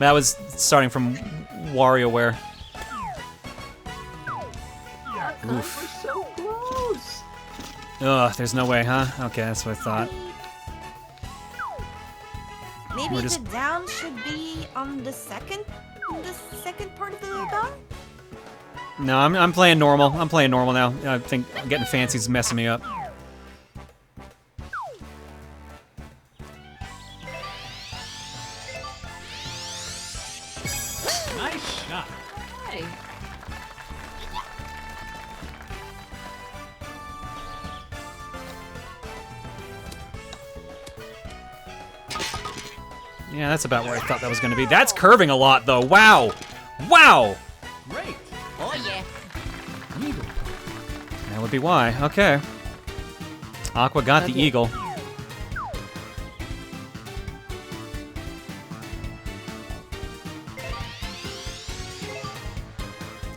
That was starting from WarioWare. Oof. So close. Ugh, there's no way, huh? Okay, that's what I thought. Maybe We're the just- down should be on the second part of the bar? No, I'm playing normal. I'm playing normal now. I think getting fancy is messing me up. Nice shot. Hey. Yeah, that's about where I thought that was going to be. That's curving a lot, though. Wow. Wow. Great. Oh yeah. Eagle. That would be why. Okay. Aqua got the eagle.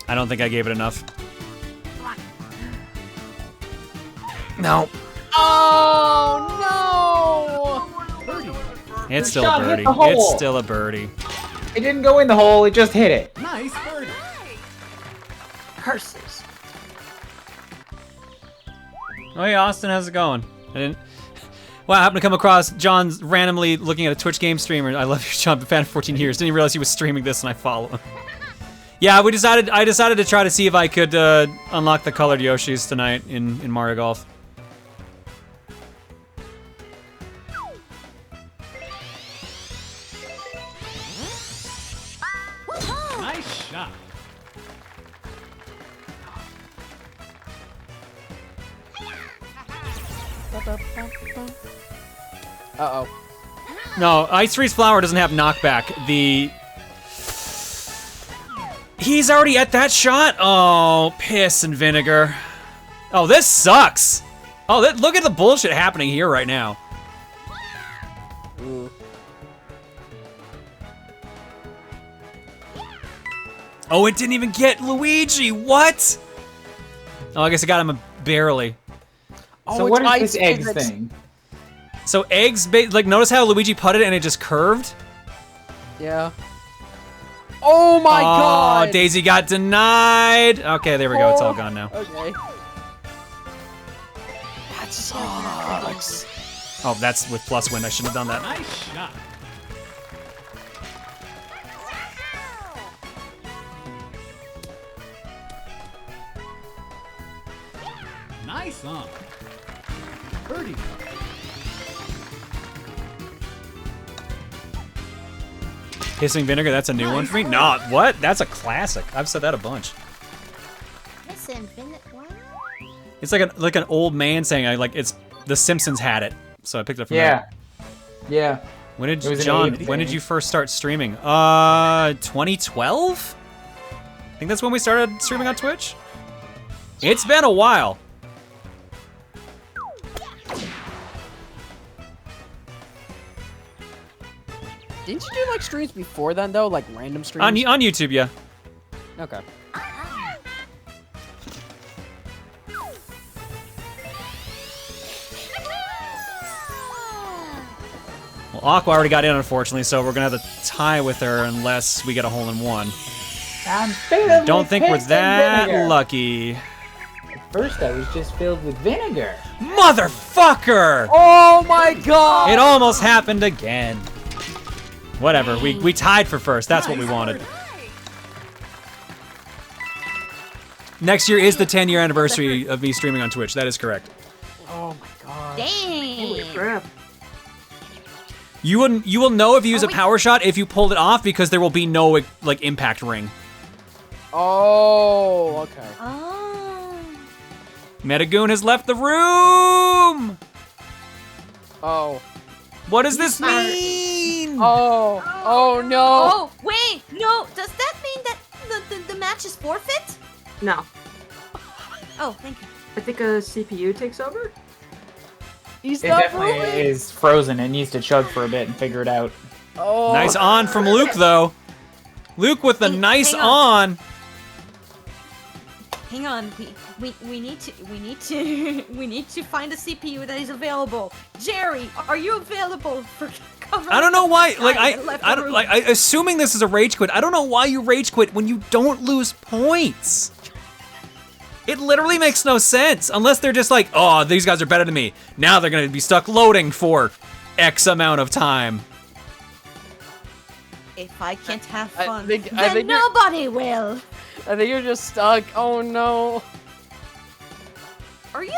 I don't think I gave it enough. No. Oh Birdie. It's still shot a hit birdie. the hole. It's still a birdie. It didn't go in the hole, it just hit it. Nice birdie. Curses. Oh hey, Austin, how's it going? I didn't. Well, I happened to come across John's randomly looking at a Twitch game streamer. I love you, John. Been a fan for 14 years. Didn't even realize he was streaming this, and I follow him. Yeah, I decided to try to see if I could unlock the colored Yoshis tonight in Mario Golf. Nice shot. Uh-oh. No, Ice Freeze Flower doesn't have knockback. He's already at that shot? Oh, piss and vinegar. Oh, this sucks. Oh, look at the bullshit happening here right now. Ooh. Oh, it didn't even get Luigi. What? Oh, I guess it got him barely. Oh, So it's what is ice this eggs physics. thing? So eggs, like notice how Luigi putted it and it just curved? Yeah. Oh my god! Oh, Daisy got denied. Okay, there we go. It's all gone now. Okay. That sucks. Oh, that's with plus wind. I shouldn't have done that. Nice shot. Nice on. Birdie. Hissing vinegar, that's a new one for me? Nah, what? That's a classic. I've said that a bunch. Listen, what? It's like an old man saying, like, it's The Simpsons had it. So I picked it up from there. Yeah. When did It was an John, Abe when did thing. you first start streaming? 2012? I think that's when we started streaming on Twitch. It's been a while. Didn't you do like streams before then though, like random streams? On YouTube, yeah. Okay. Well, Aqua already got in, unfortunately, so we're gonna have to tie with her unless we get a hole in one. I'm filled Don't with think we're piss and that vinegar. lucky. At first, I was just filled with vinegar. Motherfucker! Oh my god! It almost happened again. Whatever, we tied for first. That's what we wanted. Next year is the 10-year anniversary of me streaming on Twitch. That is correct. Oh my god. Dang. Crap. You will know if you use a power shot if you pulled it off because there will be no like impact ring. Oh, okay. Oh. Metagoon has left the room. Oh. What does this mean? Oh no. Oh, wait, no. Does that mean that the match is forfeit? No. Oh, thank you. I think a CPU takes over. He's It not definitely moving. is frozen. It needs to chug for a bit and figure it out. Oh. Nice on from Luke though. Luke with the nice hang on. Hang on, we need to we need to find a CPU that is available. Jerry, are you available for cover? I don't know why. Like I left the I don't room. like. Assuming this is a rage quit, I don't know why you rage quit when you don't lose points. It literally makes no sense unless they're just like, oh, these guys are better than me. Now they're gonna be stuck loading for X amount of time. If I can't have I fun, think then you're- nobody will. I think you're just stuck. Oh no. Are you?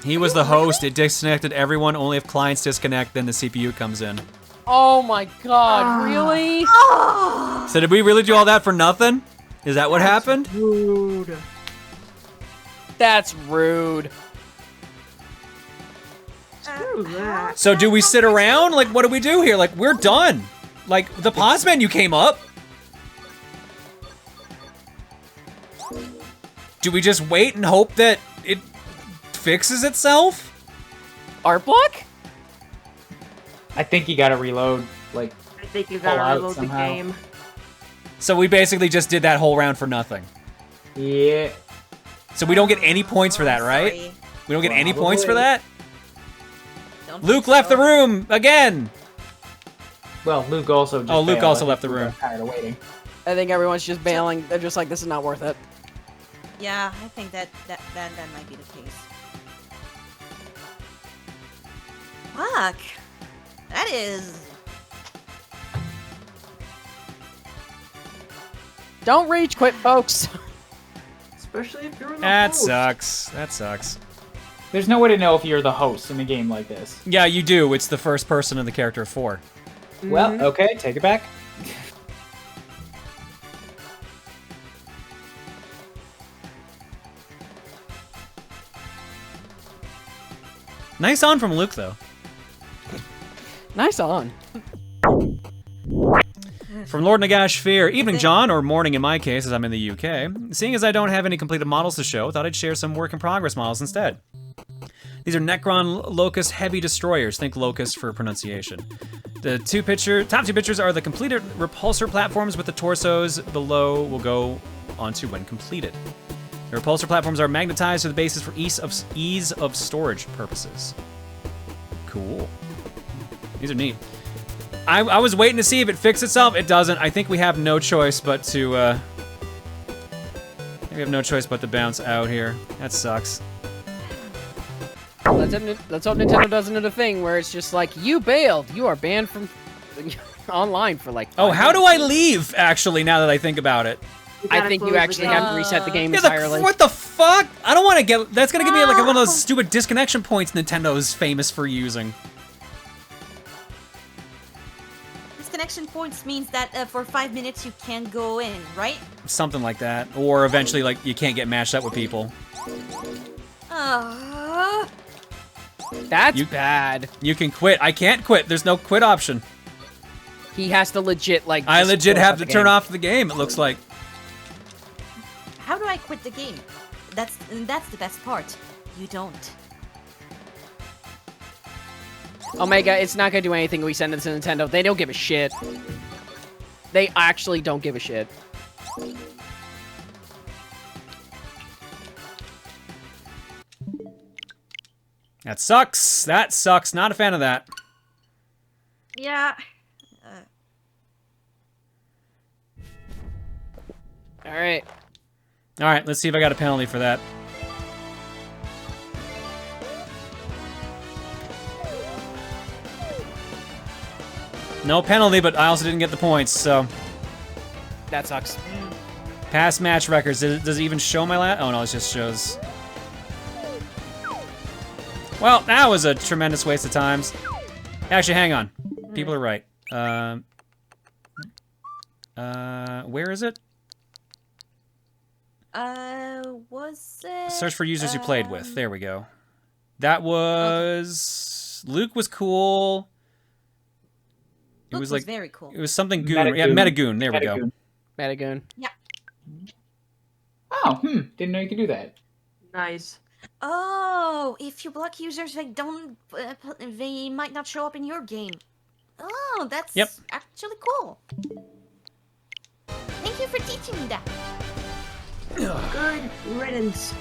He was the host. It disconnected everyone. Only if clients disconnect, then the CPU comes in. Oh my god, really? Oh. So did we really do all that for nothing? Is that what happened? Rude. That's rude. Screw that. So do we sit around? Like, what do we do here? Like, we're done. Like, the pause menu came up. Do we just wait and hope that it fixes itself? Art block? I think you gotta reload. Like, I think you Pull gotta out reload the somehow. game. So we basically just did that whole round for nothing. yeah. So we don't get any points for that, right? Sorry. We don't get any points for that? Don't Luke think left so. the room again. Well, Luke also just Oh, Luke failed. also I left think the Luke room. got tired of waiting. I think everyone's just bailing. They're just like, this is not worth it. Yeah, I think that might be the case. Fuck. That is. Don't rage quit, folks. Especially if you're in the That host. sucks. That sucks. There's no way to know if you're the host in a game like this. Yeah, you do. It's the first person in the character of 4. Well, okay, take it back. Nice on from Luke, though. Nice on. From Lord Nagash Fear, evening John, or morning in my case as I'm in the UK. Seeing as I don't have any completed models to show, thought I'd share some work in progress models instead. These are Necron Locust Heavy Destroyers, think Locust for pronunciation. The top two pictures are the completed repulsor platforms with the torsos below will go onto when completed. The repulsor platforms are magnetized to the bases for ease of storage purposes. Cool. These are neat. I was waiting to see if it fixed itself. It doesn't. I think we have no choice but to, we have no choice but to bounce out here. That sucks. Let's hope Nintendo doesn't do a thing where it's just like, you bailed. You are banned from online for like 5 how do I minutes. leave, actually, now that I think about it? I think you actually have to reset the game Yeah, entirely. what the fuck? I don't want to get... That's going to give me like one of those stupid disconnection points Nintendo is famous for using. Disconnection points means that for 5 minutes you can't go in, right? Something like that. Or eventually, like, you can't get matched up with people. That's bad. You can quit. I can't quit. There's no quit option. He has to legit, like... I just legit close have out to the turn game. off the game, it looks like. How do I quit the game? That's the best part. You don't. Omega, it's not gonna do anything we send it to Nintendo. They don't give a shit. They actually don't give a shit. That sucks. That sucks. Not a fan of that. Yeah. Alright. Alright, let's see if I got a penalty for that. No penalty, but I also didn't get the points, so... That sucks. Past match records. Does it even show my last? Oh no, it just shows... Well, that was a tremendous waste of times. Actually, hang on. People are right. Where is it? Was it? Search for users you played with. There we go. That was... Luke was cool. It Luke was like... very cool. It was something goon. Metagoon. Yeah, Metagoon. There we go. Metagoon. Yeah. Oh, didn't know you could do that. Nice. Oh, if you block users, they don't. They might not show up in your game. Oh, that's actually cool. Thank you for teaching me that. Good riddance.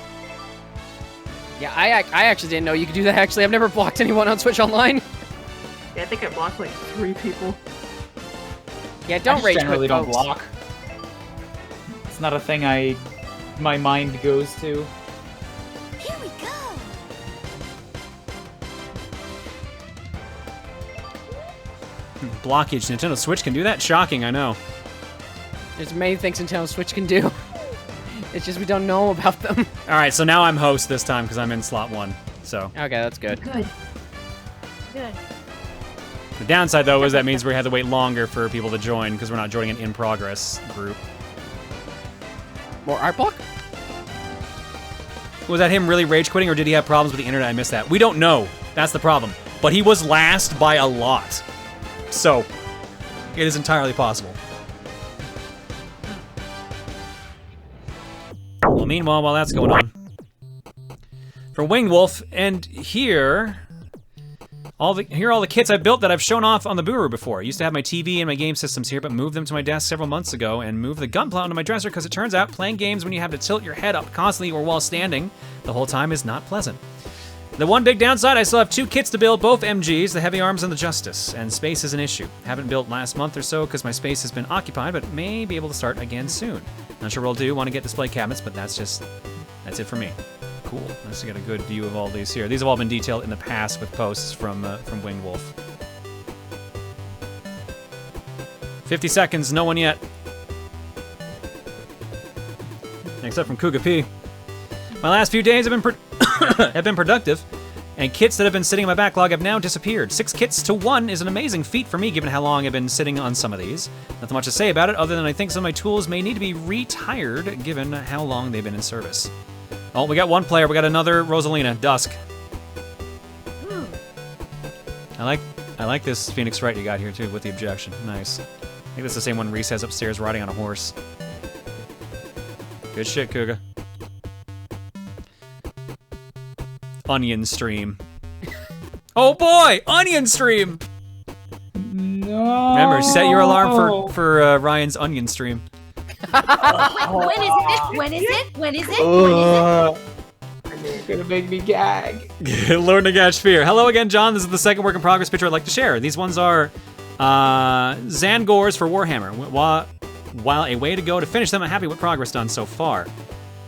Yeah, I actually didn't know you could do that, actually. I've never blocked anyone on Switch Online. Yeah, I think I blocked like 3 people. Yeah, I don't just rage generally quit, don't folks. block. It's not a thing my mind goes to. Here we go. Blockage. Nintendo Switch can do that? Shocking, I know. There's many things Nintendo Switch can do. It's just we don't know about them. Alright, so now I'm host this time because I'm in slot 1. So. Okay, that's good. Good. Good. The downside, though, is that means we have to wait longer for people to join because we're not joining an in-progress group. More art block? Was that him really rage quitting, or did he have problems with the internet? I missed that. We don't know. That's the problem. But he was last by a lot. So, it is entirely possible. Well, meanwhile, while that's going on, for Winged Wolf, and here are all the kits I built that I've shown off on the Booru before. I used to have my TV and my game systems here, but moved them to my desk several months ago and moved the gunpla onto my dresser because it turns out playing games when you have to tilt your head up constantly or while standing the whole time is not pleasant. The one big downside, I still have 2 kits to build, both MGs, the Heavy Arms and the Justice, and space is an issue. Haven't built last month or so because my space has been occupied, but may be able to start again soon. Not sure what I'll do, want to get display cabinets, but that's it for me. Cool. Let's get a good view of all these here. These have all been detailed in the past with posts from Winged Wolf. 50 seconds, no one yet. Except from Kuga P. My last few days have been productive, and kits that have been sitting in my backlog have now disappeared. 6 kits to 1 is an amazing feat for me, given how long I've been sitting on some of these. Nothing much to say about it, other than I think some of my tools may need to be retired, given how long they've been in service. Oh, we got one player. We got another Rosalina, Dusk. I like this Phoenix Wright you got here, too, with the objection. Nice. I think that's the same one Reese has upstairs riding on a horse. Good shit, Kuga. Onion Stream. Oh boy! Onion Stream! No! Remember, set your alarm for Ryan's Onion Stream. When is it? When is it? When is it? It's gonna make me gag. Lord Nagash Fear. Hello again, John. This is the second work in progress picture I'd like to share. These ones are Zangors for Warhammer. While a way to go to finish them, I'm happy with progress done so far.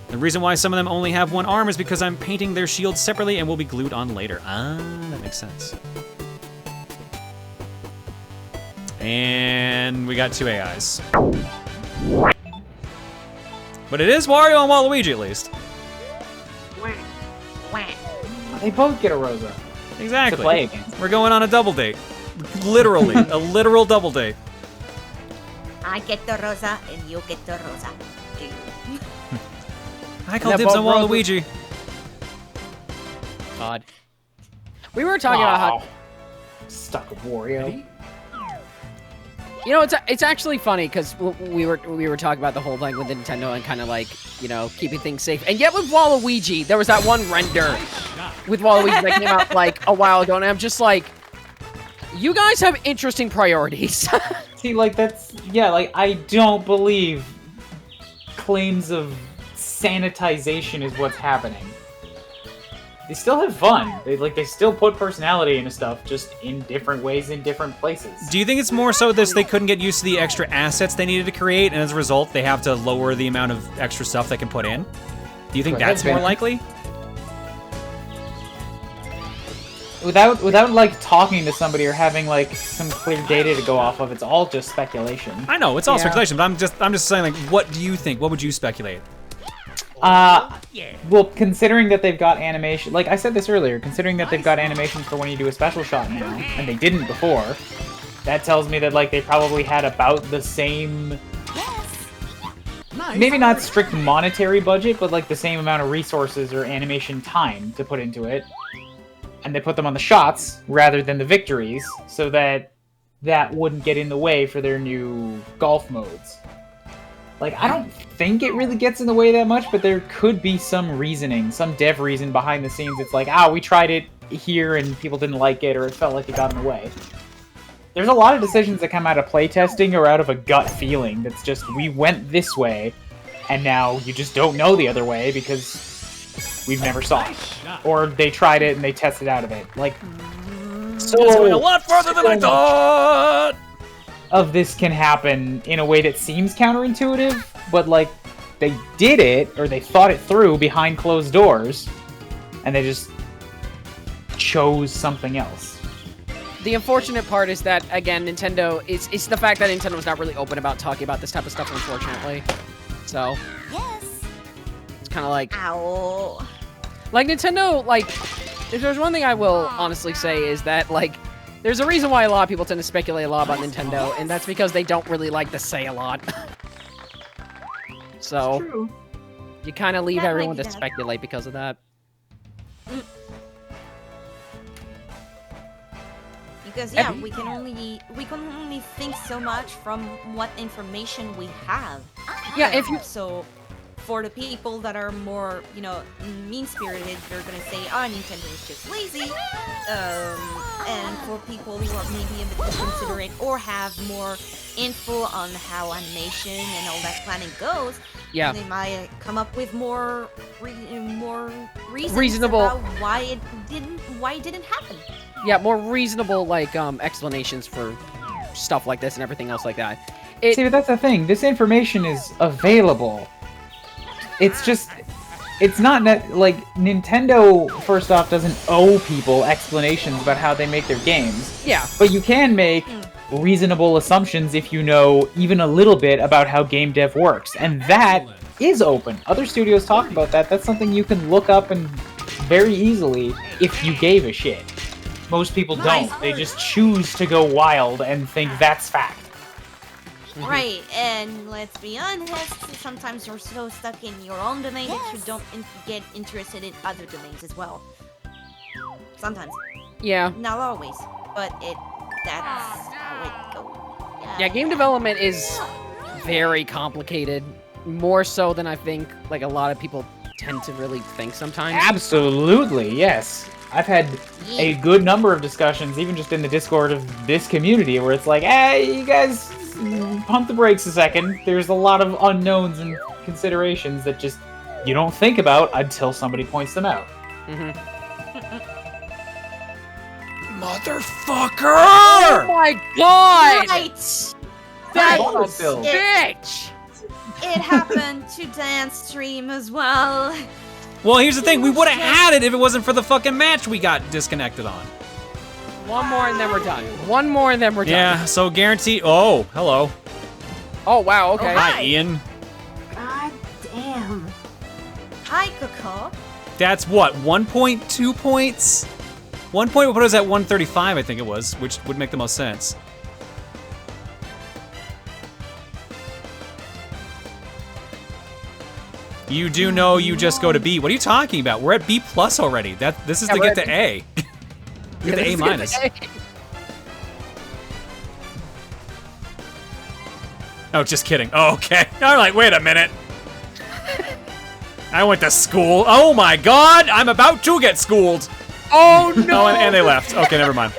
The reason why some of them only have one arm is because I'm painting their shields separately and will be glued on later. Ah, that makes sense. And we got 2 AIs. But it is Wario and Waluigi at least. They both get a Rosa. Exactly. To play against. We're going on a double date. Literally, a literal double date. I get the Rosa and you get the Rosa. I call dibs on Waluigi. God. We were talking about how... Stuck with Wario. You know, it's actually funny because we were talking about the whole thing with Nintendo and kind of like, you know, keeping things safe. And yet with Waluigi, there was that one render with Waluigi that came out like a while ago, and I'm just like, you guys have interesting priorities. See, like like I don't believe claims of sanitization is what's happening. They still have fun. They still put personality into stuff, just in different ways in different places. Do you think it's more so this they couldn't get used to the extra assets they needed to create, and as a result, they have to lower the amount of extra stuff they can put in? Do you think that's more likely? Without like talking to somebody or having like some clear data to go off of, it's all just speculation. I know it's all speculation, but I'm just saying, like, what do you think? What would you speculate? Well, considering that they've got animation, like I said this earlier, considering that they've got animations for when you do a special shot now, and they didn't before, that tells me that like they probably had about the same, maybe not strict monetary budget, but like the same amount of resources or animation time to put into it, and they put them on the shots rather than the victories, so that wouldn't get in the way for their new golf modes. Like, I don't think it really gets in the way that much, but there could be some reasoning, some dev reason behind the scenes. It's like, we tried it here and people didn't like it, or it felt like it got in the way. There's a lot of decisions that come out of playtesting or out of a gut feeling that's just, we went this way, and now you just don't know the other way because we've never saw it. Or they tried it and they tested out of it. Like, so it's going a lot further than I thought! Of this can happen in a way that seems counterintuitive, but like they did it or they thought it through behind closed doors, and they just chose something else. The unfortunate part is that, again, Nintendo, it's the fact that Nintendo's not really open about talking about this type of stuff, unfortunately. So, it's kind of like, ow. Like Nintendo, like, if there's one thing I will honestly say is that, like, there's a reason why a lot of people tend to speculate a lot about Nintendo, and that's because they don't really like to say a lot. So, you kind of leave everyone to speculate because of that. Because yeah, we can only think so much from what information we have. Yeah, if you for the people that are more, you know, mean-spirited, they're gonna say, Nintendo is just lazy. And for people who are maybe a bit considerate or have more info on how animation and all that planning goes, they might come up with more reasons about why it didn't happen. Yeah, more reasonable, like, explanations for stuff like this and everything else like that. See, but that's the thing. This information is available. It's just, it's not like Nintendo, first off, doesn't owe people explanations about how they make their games. Yeah. But you can make reasonable assumptions if you know even a little bit about how game dev works. And that is open. Other studios talk about that. That's something you can look up and very easily if you gave a shit. Most people don't. They just choose to go wild and think that's fact. Right, and let's be honest, sometimes you're so stuck in your own domain that you don't get interested in other domains as well. Sometimes. Yeah. Not always, but that's how it goes. Yeah, game development is very complicated, more so than I think like a lot of people tend to really think sometimes. Absolutely, yes. I've had a good number of discussions, even just in the Discord of this community, where it's like, hey, you guys pump the brakes a second. There's a lot of unknowns and considerations that just you don't think about until somebody points them out. Motherfucker! Oh my god! Right. That That's Bill. Bitch! It happened to Dance Stream as well. Well, here's the thing. We would have had it if it wasn't for the fucking match we got disconnected on. One more and then we're done. One more and then we're done. Yeah, so guaranteed. Oh, hello. Oh, wow, okay. Hi, Ian. God damn. Hi, Coco. That's what, 1.2 points? 1 point would put us at 135, I think it was, which would make the most sense. You do know you just go to B. What are you talking about? We're at B plus already. This is to get to A. Get to A minus. Oh, just kidding. Oh, okay. I'm like, wait a minute. I went to school. Oh my god, I'm about to get schooled. Oh no! Oh, and they left. Okay, never mind.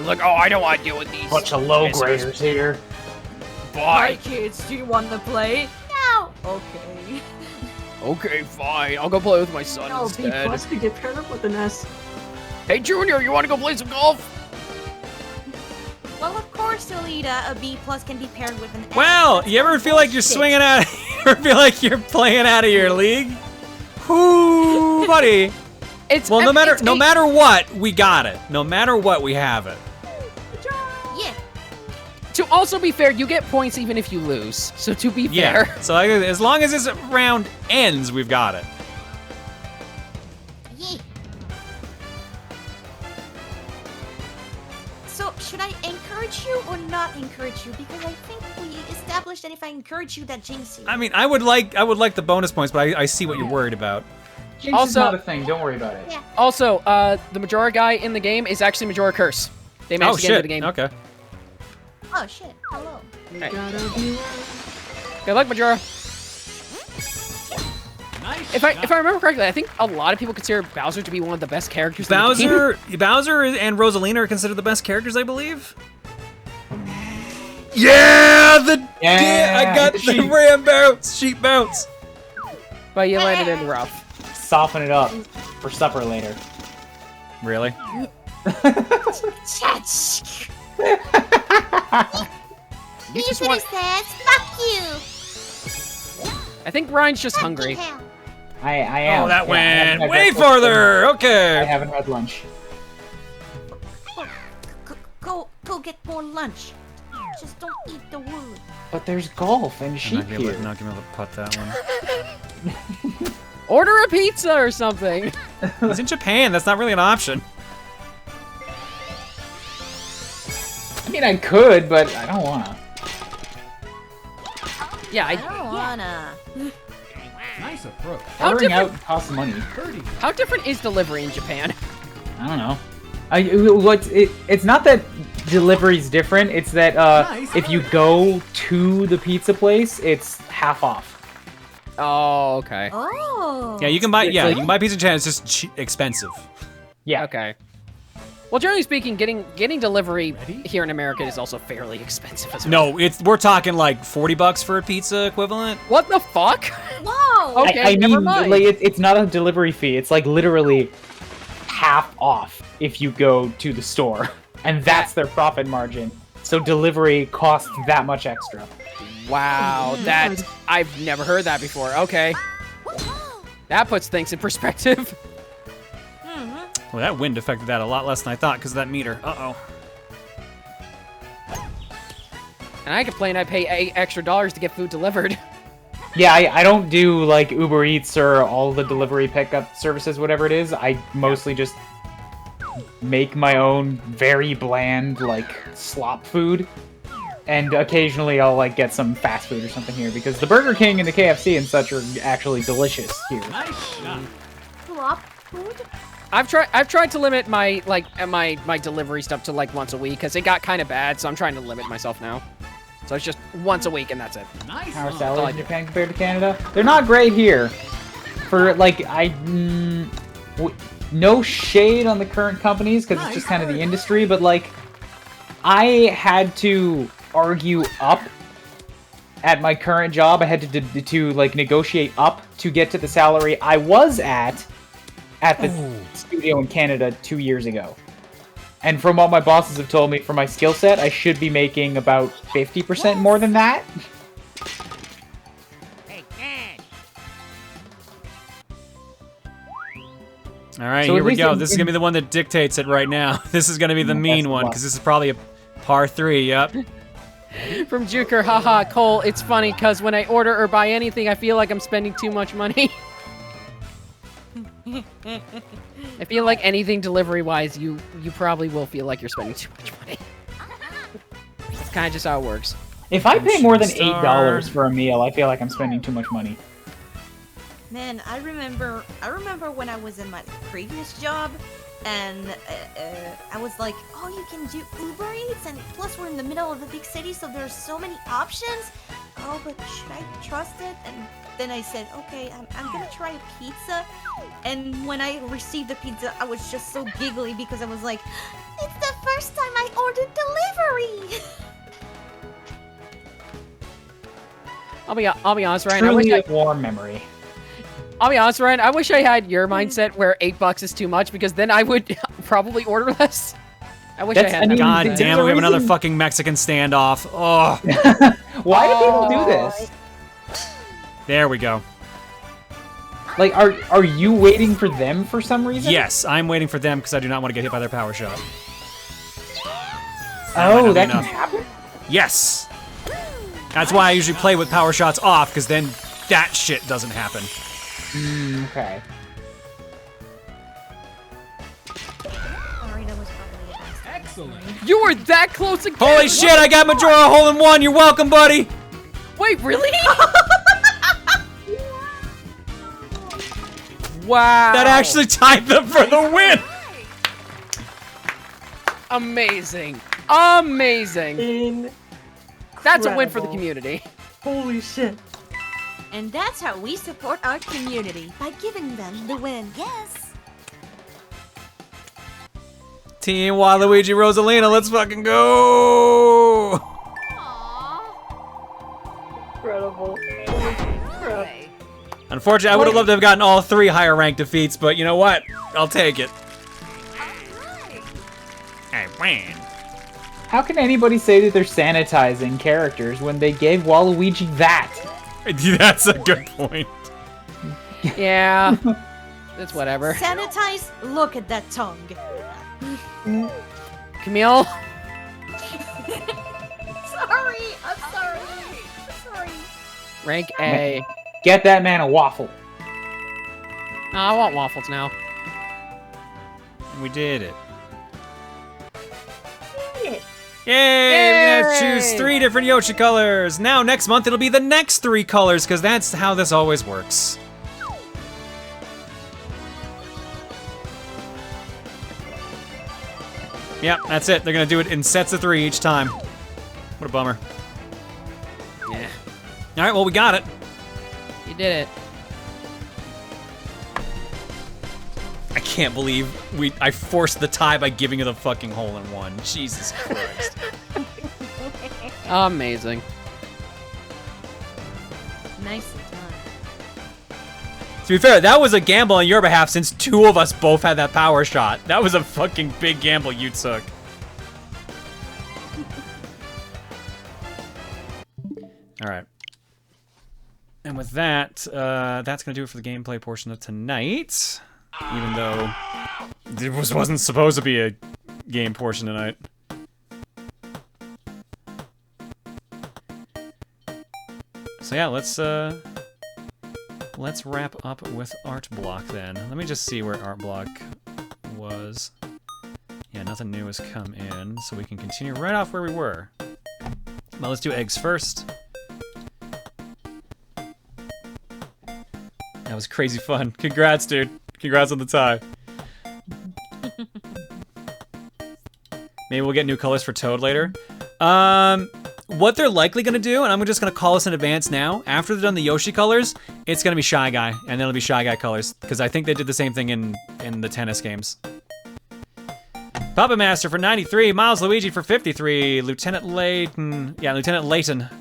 Like, oh, I don't want to deal with these. Bunch of low graders here. Hi, kids. Do you want to play? No. Okay. Okay, fine. I'll go play with my son No, B instead. plus could get paired up with an S. Hey, Junior, you want to go play some golf? Well, of course, Alita, a B plus can be paired with an S. Well, you ever feel like you're swinging out? You ever feel like you're playing out of your league? Whoo, buddy. Well, no matter what, we got it. No matter what, we have it. Yeah. To also be fair, you get points even if you lose. So to be fair. Yeah. So as long as this round ends, we've got it. Yeah. So, should I encourage you or not encourage you? Because I think we established that if I encourage you, that jinx you. I mean, I would like the bonus points, but I see what you're worried about. Jinx is not a thing. Don't worry about it. Yeah. Also, the Majora guy in the game is actually Majora Curse. They managed to get into the game. Okay. Oh shit! Hello. Right. Good luck, Majora. Nice If I remember correctly, I think a lot of people consider Bowser to be one of the best characters. In the game. Bowser and Rosalina are considered the best characters, I believe. Yeah, I got the ram bounce, sheep bounce. But you landed in the rough. Soften it up for supper later. Really? You just want. Fuck you. I think Ryan's just hungry. I am. Oh, that Yeah, I haven't went had way breakfast farther. and Okay. I haven't had lunch. Go get more lunch. Just don't eat the wood. But there's golf and sheep Not here. gonna be able to putt that one. Order a pizza or something. He's in Japan. That's not really an option. I mean, I could, but I don't wanna. Yeah, I don't wanna. Nice approach. How Ordering different- out costs money. How different is delivery in Japan? I don't know. It's not that delivery's different. It's that if you go to the pizza place, it's half off. Oh, okay. Oh. Yeah, you can buy. It's Yeah, like- you can buy pizza in Japan. It's just expensive. Yeah. Okay. Well, generally speaking, getting delivery here in America is also fairly expensive as well. No, we're talking like $40 for a pizza equivalent. What the fuck? Whoa. Okay, I never mean, mind. like it's not a delivery fee. It's like literally half off if you go to the store, and that's their profit margin. So delivery costs that much extra. Wow, that I've never heard that before. Okay, that puts things in perspective. Well, that wind affected that a lot less than I thought because of that meter. Uh-oh. And I complain I pay extra dollars to get food delivered. Yeah, I don't do like Uber Eats or all the delivery pickup services, whatever it is. I mostly just make my own very bland like slop food. And occasionally I'll like get some fast food or something here because the Burger King and the KFC and such are actually delicious here. Nice shot. Flop food? I've tried to limit my my delivery stuff to like once a week because it got kind of bad, so I'm trying to limit myself now. So it's just once a week and that's it. Nice. How are one. salads in Japan compared to Canada? They're not great here. For like no shade on the current companies because it's just kind of the industry, but like I had to argue up at my current job. I had to like negotiate up to get to the salary I was at at the studio in Canada 2 years ago. And from what my bosses have told me, for my skill set, I should be making about 50% more than that. All right, So here at we least go. in- This is gonna be the one that dictates it right now. This is gonna be the mean one because this is probably a par 3. Yep. From Juker, haha, Cole, it's funny because when I order or buy anything, I feel like I'm spending too much money. I feel like anything delivery-wise, you probably will feel like you're spending too much money. That's kind of just how it works. If I pay more than Star. $8 for a meal, I feel like I'm spending too much money. Man, I remember when I was in my previous job, and I was like, oh, you can do Uber Eats, and plus we're in the middle of a big city, so there's so many options. Oh, but should I trust it? And then I said, okay, I'm gonna try a pizza. And when I received the pizza, I was just so giggly because I was like, it's the first time I ordered delivery. I'll be honest, Ryan. Truly a warm memory. I'll be honest, Ryan. I wish I had your mindset where $8 is too much because then I would probably order less. I wish I had that. God there's damn a it, we have another reason- fucking Mexican standoff. Oh. Why do people do this? There we go. Like, are you waiting for them for some reason? Yes, I'm waiting for them because I do not want to get hit by their power shot. Oh, that can enough. happen? Yes. That's why I usually play with power shots off because then that shit doesn't happen. Okay. Sorry, that was probably a bastard. Excellent. You were that close again. Holy shit, I got Majora hole-in-one. You're welcome, buddy. Wait, really? Wow. That actually tied them for the win. Amazing. Amazing. That's a win for the Incredible. community. Holy shit. And that's how we support our community, by giving them the win. Yes. Team Waluigi Rosalina, let's fucking go. Incredible. Unfortunately, I would have loved to have gotten all 3 higher ranked defeats, but you know what? I'll take it. Hey, man. How can anybody say that they're sanitizing characters when they gave Waluigi that? That's a good point. Yeah. That's whatever. Sanitize, look at that tongue. Camille? Sorry, I'm sorry. I'm sorry. Rank A. Get that man a waffle. No, I want waffles now. We did it. Yay! We're gonna choose 3 different Yoshi colors. Now, next month, it'll be the next 3 colors, because that's how this always works. Yep, that's it. They're gonna do it in sets of 3 each time. What a bummer. Yeah. All right, well, we got it. You did it. I can't believe I forced the tie by giving you the fucking hole-in-one. Jesus Christ. Amazing. Nicely done. To be fair, that was a gamble on your behalf since 2 of us both had that power shot. That was a fucking big gamble you took. All right. And with that, that's going to do it for the gameplay portion of tonight. Even though it wasn't supposed to be a game portion tonight. So yeah, let's wrap up with Art Block then. Let me just see where Art Block was. Yeah, nothing new has come in, so we can continue right off where we were. Well, let's do eggs first. That was crazy fun. Congrats, dude. Congrats on the tie. Maybe we'll get new colors for Toad later. What they're likely gonna do, and I'm just gonna call this in advance now, after they've done the Yoshi colors, it's gonna be Shy Guy, and then it'll be Shy Guy colors, because I think they did the same thing in the tennis games. Puppet Master for 93, Miles Luigi for 53, Lieutenant Layton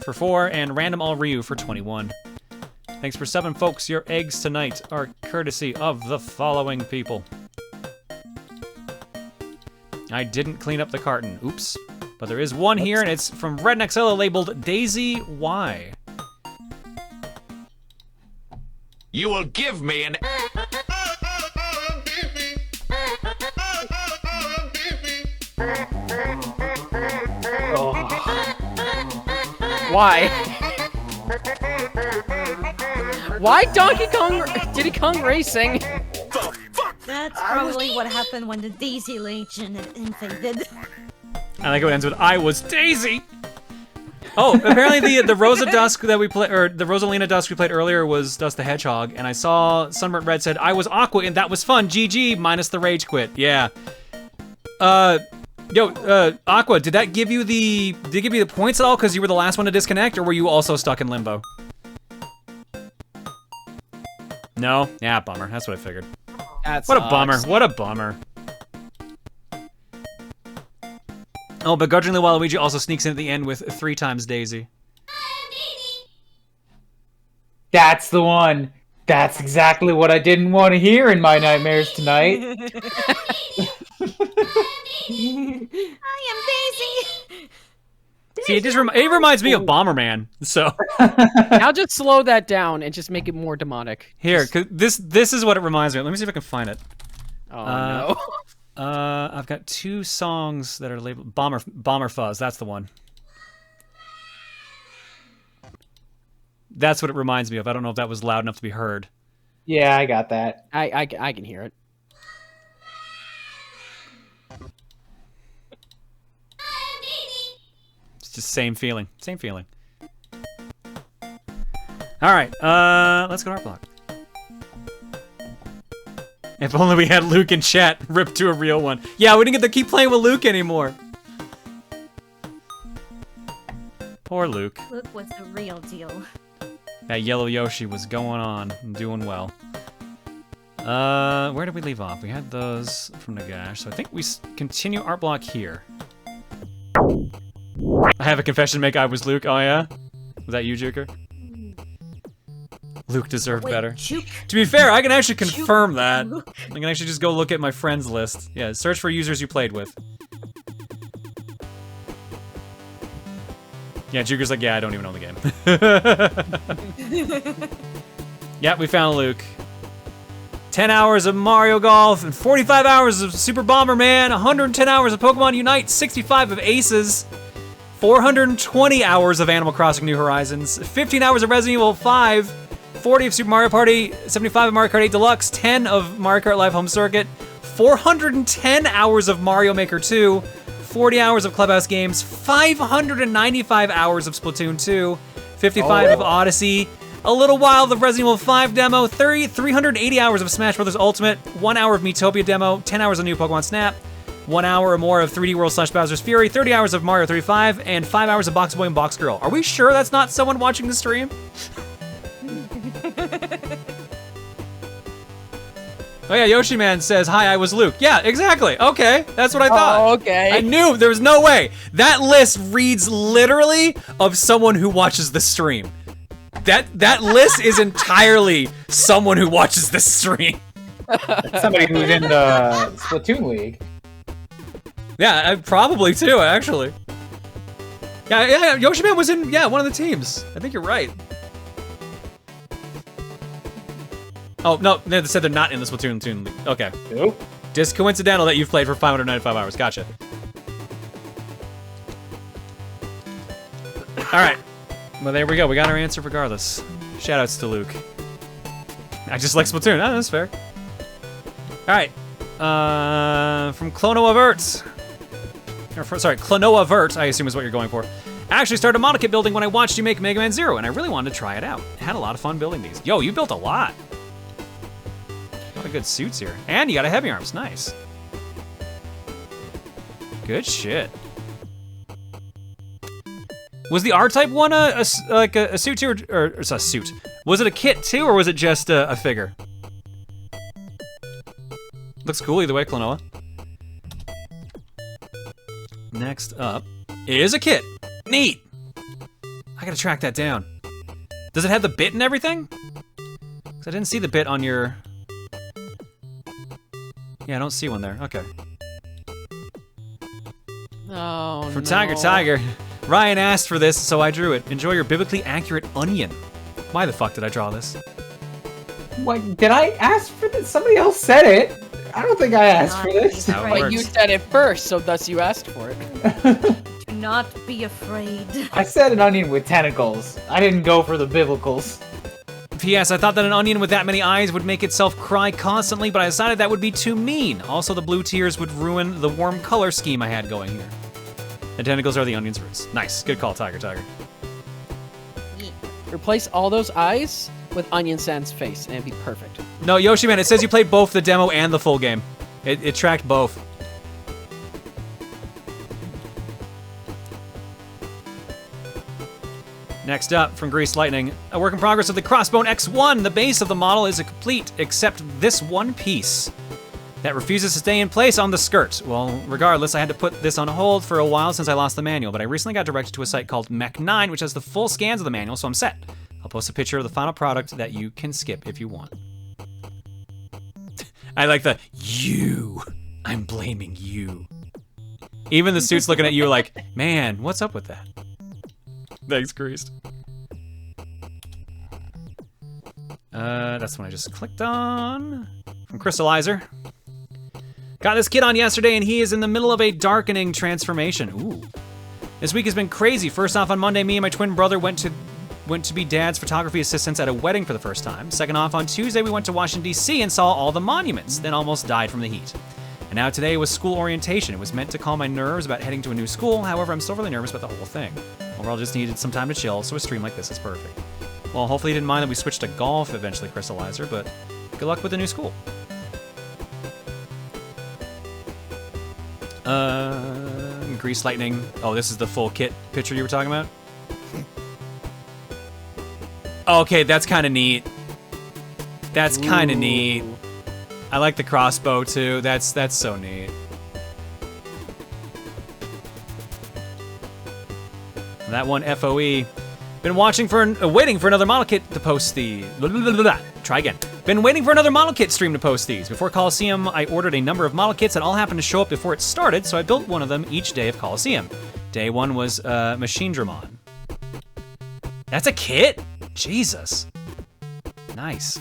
for 4, and Random All Ryu for 21. Thanks for subbing, folks. Your eggs tonight are courtesy of the following people. I didn't clean up the carton. Oops. But there is one here, and it's from Rednexella labeled Daisy Y. You will give me an... Why? Why Donkey Kong, Diddy Kong Racing? That's probably what happened when the Daisy Legion invaded. I like how it ends with "I was Daisy." Oh, apparently the Rosa Dusk that we played, or the Rosalina Dusk we played earlier was Dust the Hedgehog, and I saw Sunburnt Red said I was Aqua and that was fun. GG minus the rage quit. Yeah. Aqua, did that give you the points at all because you were the last one to disconnect, or were you also stuck in limbo? No? Yeah, bummer. That's what I figured. What a bummer. What a bummer. Oh, begrudgingly Waluigi also sneaks in at the end with 3 times Daisy. That's the one. That's exactly what I didn't want to hear in my nightmares tonight. I am Daisy. See, it reminds me of Bomberman. So Now just slow that down and just make it more demonic. Here, 'cause this is what it reminds me of. Let me see if I can find it. Oh no. I've got 2 songs that are labeled Bomber Fuzz. That's the one. That's what it reminds me of. I don't know if that was loud enough to be heard. Yeah, I got that. I can hear it. It's just same feeling. Same feeling. All right, let's go to our block. If only we had Luke in chat, ripped to a real one. Yeah, we didn't get to keep playing with Luke anymore. Poor Luke. Luke was the real deal. That yellow Yoshi was going on and doing well. Where did we leave off? We had those from Nagash, so I think we continue art block here. I have a confession to make. I was Luke. Oh yeah? Was that you, Juker? Luke deserved better. To be fair, I can actually confirm that. I can actually just go look at my friends list. Yeah, search for users you played with. Yeah, Juker's like, yeah, I don't even know the game. Yeah, we found Luke. 10 hours of Mario Golf, and 45 hours of Super Bomberman, 110 hours of Pokemon Unite, 65 of Aces, 420 hours of Animal Crossing New Horizons, 15 hours of Resident Evil 5, 40 of Super Mario Party, 75 of Mario Kart 8 Deluxe, 10 of Mario Kart Live Home Circuit, 410 hours of Mario Maker 2, 40 hours of Clubhouse games, 595 hours of Splatoon 2, 55 of Odyssey, a little while of Resident Evil 5 demo, 380 hours of Smash Bros. Ultimate, 1 hour of Miitopia demo, 10 hours of New Pokemon Snap, 1 hour or more of 3D World / Bowser's Fury, 30 hours of Mario 35, and 5 hours of Box Boy and Box Girl. Are we sure that's not someone watching the stream? Oh yeah, Yoshi Man says, hi, I was Luke. Yeah, exactly. Okay, that's what I thought. Oh, okay. I knew there was no way. That list reads literally of someone who watches the stream. That list is entirely someone who watches the stream. Somebody who's in the Splatoon League. Yeah, probably too, actually. Yeah, Yoshi Man was in, one of the teams. I think you're right. Oh, no, they said they're not in the Splatoon League. Okay. Nope. Just coincidental that you've played for 595 hours. Gotcha. Alright. Well, there we go. We got our answer regardless. Shoutouts to Luke. I just like Splatoon. Oh, that's fair. Alright. From Clonoa Vert. Sorry, Clonoa Vert, I assume is what you're going for. I actually started model kit building when I watched you make Mega Man Zero, and I really wanted to try it out. I had a lot of fun building these. Yo, you built a lot. A lot of good suits here. And you got a heavy arms. Nice. Good shit. Was the R-Type one a suit too, or it's a suit? Was it a kit too, or was it just a figure? Looks cool either way, Klonoa. Next up is a kit. Neat. I gotta track that down. Does it have the bit and everything? 'Cause I didn't see the bit on your... Yeah, I don't see one there. Okay. Oh, From no. Tiger. Ryan asked for this, so I drew it. Enjoy your biblically accurate onion. Why the fuck did I draw this? What? Did I ask for this? Somebody else said it. I don't think I asked for this. How it But works. you said it first, so thus you asked for it. Do not be afraid. I said an onion with tentacles. I didn't go for the biblicals. P.S. I thought that an onion with that many eyes would make itself cry constantly, but I decided that would be too mean. Also, the blue tears would ruin the warm color scheme I had going here. The tentacles are the onion's roots. Nice. Good call, Tiger. Replace all those eyes with Onion Sans face, and it'd be perfect. No, Yoshi Man, it says you played both the demo and the full game. It tracked both. Next up, from Greased Lightning, a work in progress of the Crossbone X1. The base of the model is complete, except this one piece that refuses to stay in place on the skirt. Well, regardless, I had to put this on hold for a while since I lost the manual, but I recently got directed to a site called Mech9, which has the full scans of the manual, so I'm set. I'll post a picture of the final product that you can skip if you want. I like the, you. I'm blaming you. Even the suit's looking at you like, man, what's up with that? Thanks, Greased. That's the one I just clicked on. From Crystallizer. Got this kid on yesterday, and he is in the middle of a darkening transformation. Ooh. This week has been crazy. First off, on Monday, me and my twin brother went to be Dad's photography assistants at a wedding for the first time. Second off, on Tuesday, we went to Washington, D.C. and saw all the monuments, then almost died from the heat. And now today was school orientation. It was meant to calm my nerves about heading to a new school. However, I'm still really nervous about the whole thing. Overall, just needed some time to chill, so a stream like this is perfect. Well, hopefully you didn't mind that we switched to golf eventually, Crystallizer, but good luck with the new school. Grease Lightning. Oh, this is the full kit picture you were talking about? Okay, that's kind of neat. That's kind of neat. I like the crossbow too. That's so neat. That one FOE. Been waiting for another model kit to post the. Try again. Been waiting for another model kit stream to post these. Before Coliseum, I ordered a number of model kits that all happened to show up before it started, so I built one of them each day of Coliseum. Day one was Machine Dramon. That's a kit? Jesus. Nice.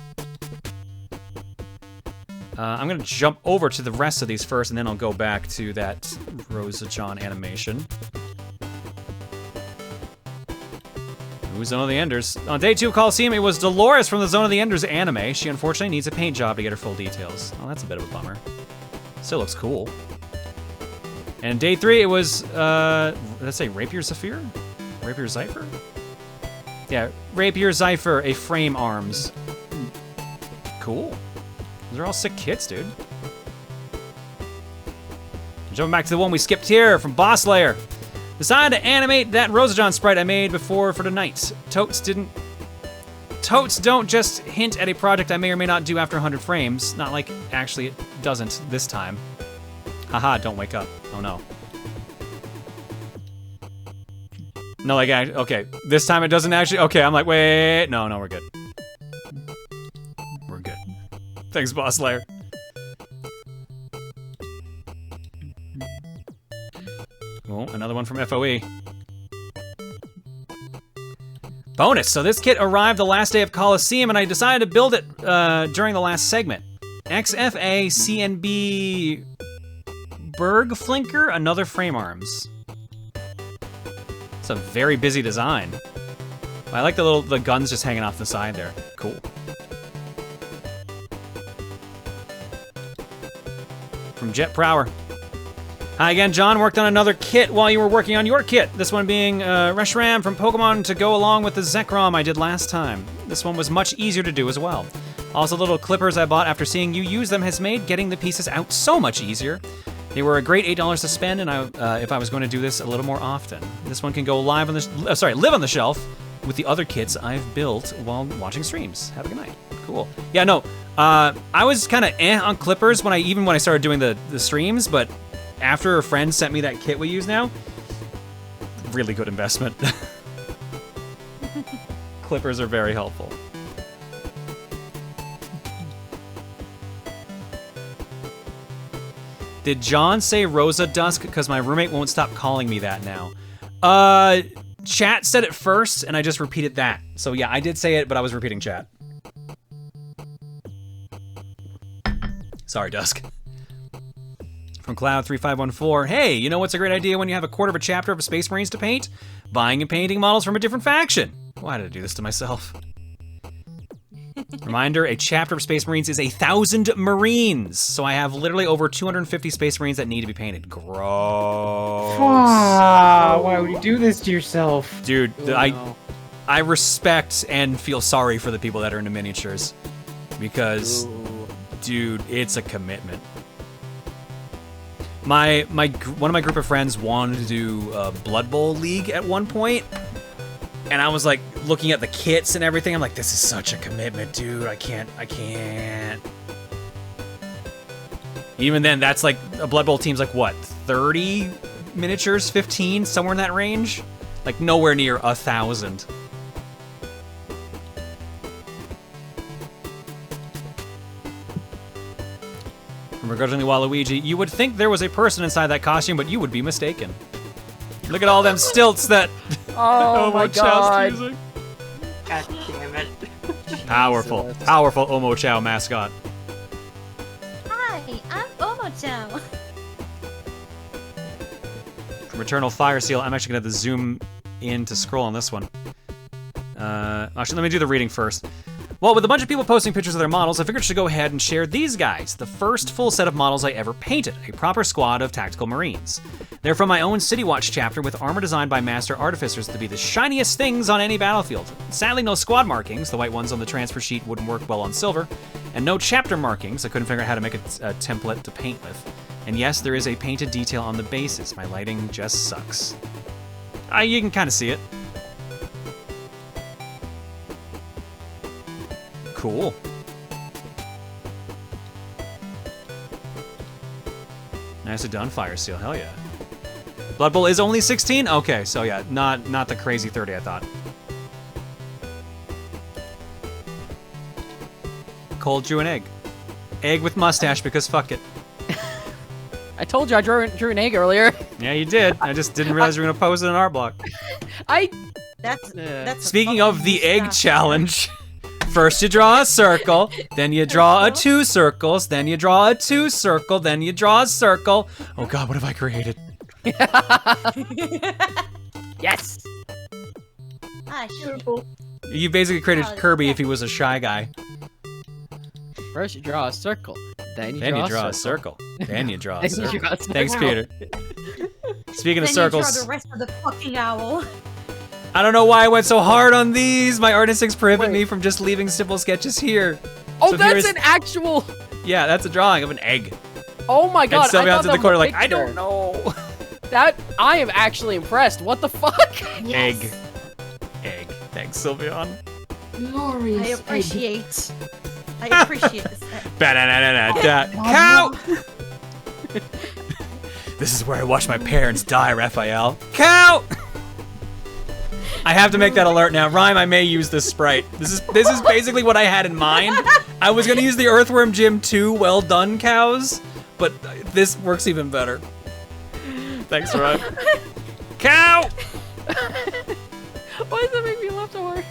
I'm gonna jump over to the rest of these first, and then I'll go back to that Rosa John animation. Ooh, Zone of the Enders. On day 2 of Coliseum, it was Dolores from the Zone of the Enders anime. She unfortunately needs a paint job to get her full details. Oh, that's a bit of a bummer. Still looks cool. And day 3, it was, did I say Rapier Zephyr? Rapier Zypher? Yeah, Rapier Zypher, a frame arms. Cool. Those are all sick kits, dude. Jumping back to the one we skipped here from Boss Layer. Decided to animate that Rosajon sprite I made before for tonight. Totes don't just hint at a project I may or may not do after 100 frames. Not like actually it doesn't this time. Haha, don't wake up. Oh no. No, like, okay, this time it doesn't actually, okay, I'm like, wait, no, we're good. We're good. Thanks, Boss Layer. Oh, another one from FOE. Bonus, so this kit arrived the last day of Coliseum, and I decided to build it during the last segment. XFA CNB Bergflinker, another frame arms. It's a very busy design. I like the guns just hanging off the side there. Cool. From Jet Prower. Hi again, John. Worked on another kit while you were working on your kit. This one being Reshiram from Pokemon to go along with the Zekrom I did last time. This one was much easier to do as well. Also, the little clippers I bought after seeing you use them has made getting the pieces out so much easier. They were a great $8 to spend, and if I was going to do this a little more often. This one can go live on the live on the shelf with the other kits I've built while watching streams. Have a good night. Cool. Yeah, no, I was kind of on clippers when I started doing the streams, but after a friend sent me that kit we use now, really good investment. Clippers are very helpful. Did John say Rosa Dusk? Because my roommate won't stop calling me that now. Chat said it first, and I just repeated that. So yeah, I did say it, but I was repeating chat. Sorry, Dusk. From Cloud3514, hey, you know what's a great idea when you have a quarter of a chapter of Space Marines to paint? Buying and painting models from a different faction. Why did I do this to myself? Reminder, a chapter of Space Marines is 1,000 Marines. So I have literally over 250 Space Marines that need to be painted. Gross. Why would you do this to yourself? Dude, I respect and feel sorry for the people that are into miniatures. Because, dude, it's a commitment. One of my group of friends wanted to do a Blood Bowl League at one point. And I was like looking at the kits and everything. I'm like, this is such a commitment, dude. I can't. Even then, that's like, a Blood Bowl team's like, what, 30 miniatures, 15, somewhere in that range? Like nowhere near 1,000. From Begrudgingly Waluigi, you would think there was a person inside that costume, but you would be mistaken. Look at all them stilts that Oh my god. God damn it. Powerful Omo Chow mascot. Hi, I'm Omo-chan. From Eternal Fire Seal, I'm actually gonna have to zoom in to scroll on this one. Actually, let me do the reading first. Well, with a bunch of people posting pictures of their models, I figured I should go ahead and share these guys, the first full set of models I ever painted, a proper squad of tactical Marines. They're from my own City Watch chapter with armor designed by master artificers to be the shiniest things on any battlefield. Sadly, no squad markings, the white ones on the transfer sheet wouldn't work well on silver, and no chapter markings, I couldn't figure out how to make a template to paint with. And yes, there is a painted detail on the bases, my lighting just sucks. You can kind of see it. Cool. Nicely done, Fire Seal. Hell yeah. Blood Bowl is only 16? Okay, so yeah, not the crazy 30 I thought. Cole drew an egg. Egg with mustache because fuck it. I told you I drew an egg earlier. Yeah, you did. I just didn't realize you were gonna pose it in an art block. That's Speaking of the egg challenge. First you draw a circle, then you draw a 2 circles, then you draw a 2 circle, then you draw a circle. Oh god, what have I created? Yes! Beautiful. You basically created Kirby if he was a shy guy. First you draw a circle, then you draw a circle. Then you draw a Then circle. you draw a circle. Thanks, Peter. Speaking of Then circles, you draw the rest of the fucking owl. I don't know why I went so hard on these. My art instincts prohibit me from just leaving simple sketches here. Oh, So that's here's- an actual. Yeah, that's a drawing of an egg. Oh my god! And Sylvian's I thought in the that corner was a like, I don't picture. know. That I am actually impressed. What the fuck? Egg. Egg. Thanks, Sylvian. Glorious. I appreciate this. Ba-da-da-da-da-da. Cow! This is where I watched my parents die, Raphael. Cow! I have to make that alert now. Rhyme, I may use this sprite. This is basically what I had in mind. I was gonna use the Earthworm Jim 2 well done cows, but this works even better. Thanks, Rhyme. Cow! Why does that make me laugh so hard?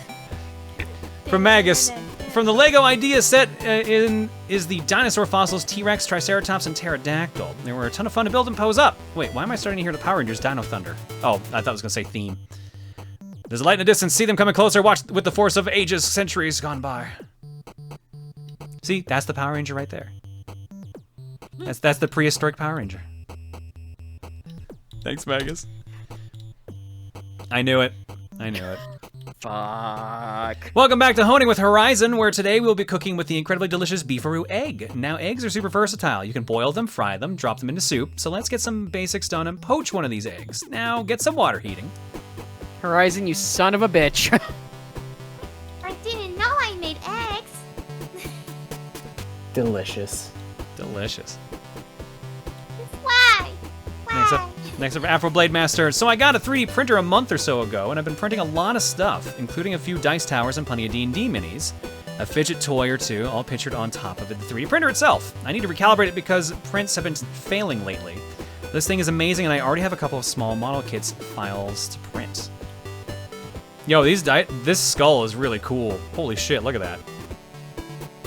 From Magus. From the Lego idea set is the dinosaur fossils T-Rex, Triceratops, and Pterodactyl. They were a ton of fun to build and pose up. Wait, why am I starting to hear the Power Rangers Dino Thunder? Oh, I thought I was gonna say theme. There's a light in the distance. See them coming closer. Watch with the force of ages, centuries gone by. See, that's the Power Ranger right there. That's the prehistoric Power Ranger. Thanks, Magus. I knew it. I knew it. Fuck. Welcome back to Honing with Horizon, where today we'll be cooking with the incredibly delicious beefaroo egg. Now, eggs are super versatile. You can boil them, fry them, drop them into soup. So let's get some basics done and poach one of these eggs. Now, get some water heating. Horizon, you son of a bitch. I didn't know I made eggs. Delicious. Delicious. Why? Next up, Afro Blade Master. So I got a 3D printer a month or so ago, and I've been printing a lot of stuff, including a few dice towers and plenty of D&D minis. A fidget toy or two, all pictured on top of it. The 3D printer itself. I need to recalibrate it because prints have been failing lately. This thing is amazing, and I already have a couple of small model kits files to print. Yo, this skull is really cool. Holy shit, look at that.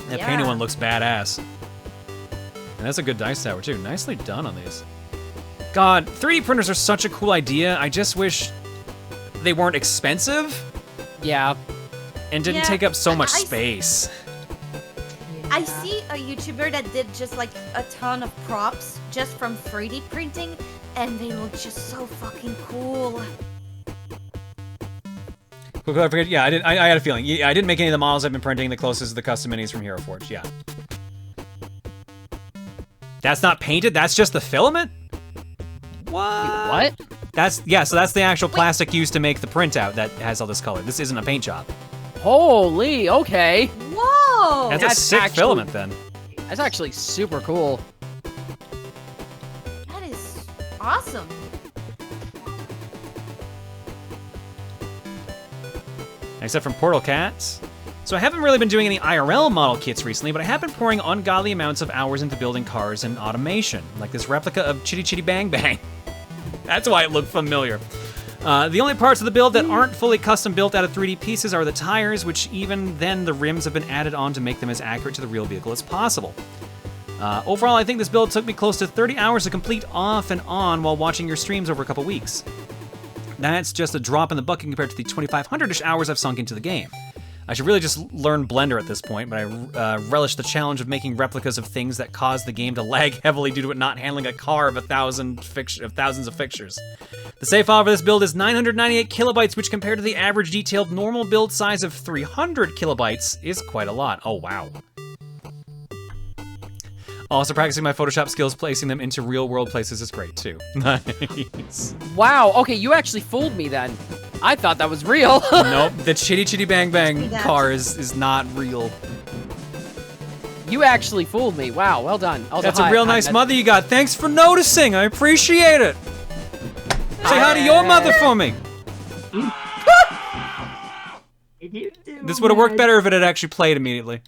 That painted one looks badass. And that's a good dice tower, too. Nicely done on these. God, 3D printers are such a cool idea. I just wish they weren't expensive. Yeah. And didn't take up so much space. I see a YouTuber that did just like a ton of props just from 3D printing, and they look just so fucking cool. Yeah, I had a feeling. Yeah, I didn't make any of the models I've been printing. The closest is the custom minis from Hero Forge. Yeah. That's not painted. That's just the filament. What? So that's the actual plastic used to make the printout that has all this color. This isn't a paint job. Holy, okay. Whoa! That's a sick filament then. That's actually super cool. That is awesome. Except from Portal Cats. So I haven't really been doing any IRL model kits recently, but I have been pouring ungodly amounts of hours into building cars and automation, like this replica of Chitty Chitty Bang Bang. That's why it looked familiar. The only parts of the build that aren't fully custom built out of 3D pieces are the tires, which even then the rims have been added on to make them as accurate to the real vehicle as possible. Overall, I think this build took me close to 30 hours to complete off and on while watching your streams over a couple weeks. That's just a drop in the bucket compared to the 2,500-ish hours I've sunk into the game. I should really just learn Blender at this point, but I relish the challenge of making replicas of things that cause the game to lag heavily due to it not handling a car of thousands of fixtures. The save file for this build is 998 kilobytes, which compared to the average detailed normal build size of 300 kilobytes is quite a lot. Oh, wow. Also, practicing my Photoshop skills, placing them into real-world places is great, too. Nice. Wow, okay, you actually fooled me then. I thought that was real. Nope, the Chitty Chitty Bang Bang car is not real. You actually fooled me. Wow, well done. Also, That's a real nice mother you got. Thanks for noticing. I appreciate it. Say hi to your mother for me. This would have worked better if it had actually played immediately.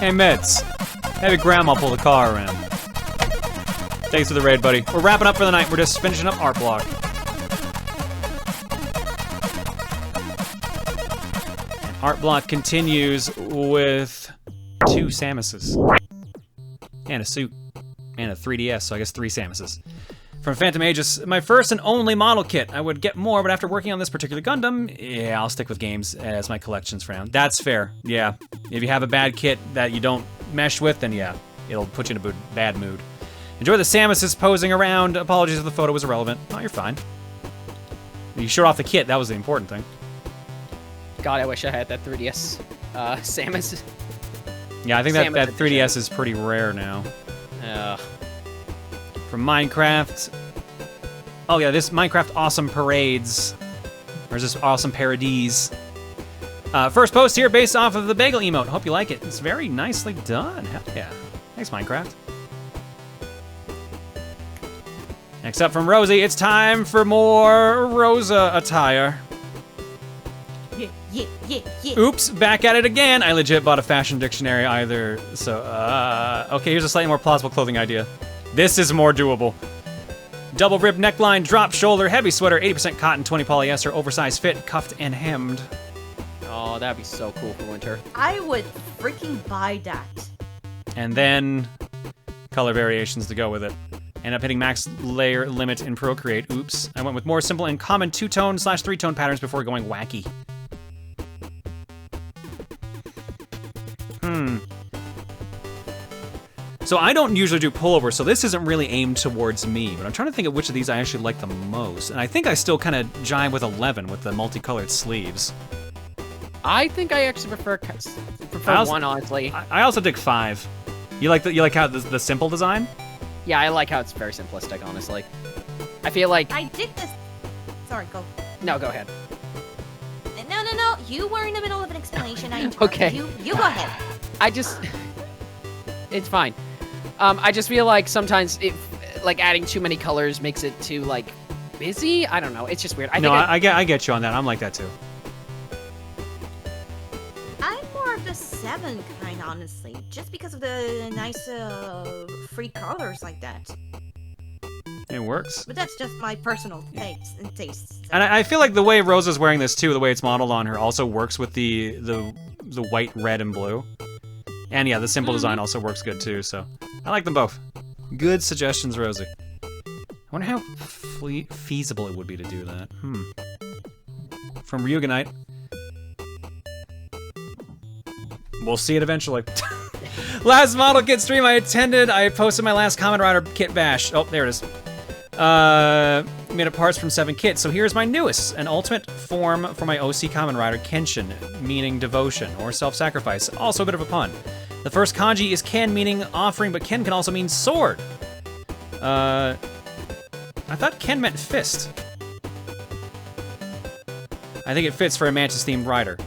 Hey, Mitz. Have your grandma pull the car around. Thanks for the raid, buddy. We're wrapping up for the night. We're just finishing up Art Block. And Art Block continues with 2 Samuses. And a suit. And a 3DS, so I guess 3 Samuses. From Phantom Aegis, my first and only model kit. I would get more, but after working on this particular Gundam, yeah, I'll stick with games as my collections for now. That's fair, yeah. If you have a bad kit that you don't mesh with, then yeah, it'll put you in a bad mood. Enjoy the Samuses posing around. Apologies if the photo was irrelevant. Oh, you're fine. You showed off the kit, that was the important thing. God, I wish I had that 3DS Samus. Yeah, I think that 3DS is pretty rare now. From Minecraft. Oh yeah, this Minecraft Awesome Parades. Or is this Awesome Parodies? First post here based off of the bagel emote. Hope you like it. It's very nicely done. Hell yeah. Thanks, Minecraft. Next up from Rosie, it's time for more Rosa attire. Yeah. Oops, back at it again. I legit bought a fashion dictionary either, so, okay, here's a slightly more plausible clothing idea. This is more doable. Double rib neckline, drop shoulder, heavy sweater, 80% cotton, 20 polyester, oversized fit, cuffed and hemmed. Oh, that'd be so cool for winter. I would freaking buy that. And then color variations to go with it. End up hitting max layer limit in Procreate. Oops. I went with more simple and common 2-tone / 3-tone patterns before going wacky. So I don't usually do pullovers, so this isn't really aimed towards me, but I'm trying to think of which of these I actually like the most. And I think I still kind of jive with 11 with the multicolored sleeves. I think I actually prefer one, honestly. I also dig 5. You like how the simple design? Yeah, I like how it's very simplistic, honestly. I feel like... I did this... Sorry, go. No, go ahead. No. You were in the middle of an explanation. I interrupted Okay. you. You go ahead. I just... It's fine. I just feel like sometimes like adding too many colors makes it too like busy. I don't know. It's just weird. I get you on that. I'm like that too. I'm more of the 7 kind, honestly, just because of the nice free colors like that. It works. But that's just my personal tastes. So. And I feel like the way Rosa's wearing this too, the way it's modeled on her, also works with the white, red, and blue. And yeah, the simple design also works good too, so I like them both. Good suggestions, Rosie. I wonder how feasible it would be to do that. From Ryuganite. We'll see it eventually. Last model kit stream I attended, I posted my last Kamen Rider kit bash. Oh, there it is. Made up parts from 7 kits, so here's my newest, an ultimate form for my OC Kamen Rider Kenshin, meaning devotion or self-sacrifice. Also a bit of a pun. The first kanji is Ken, meaning offering, but Ken can also mean sword. I thought Ken meant fist. I think it fits for a Mantis-themed rider.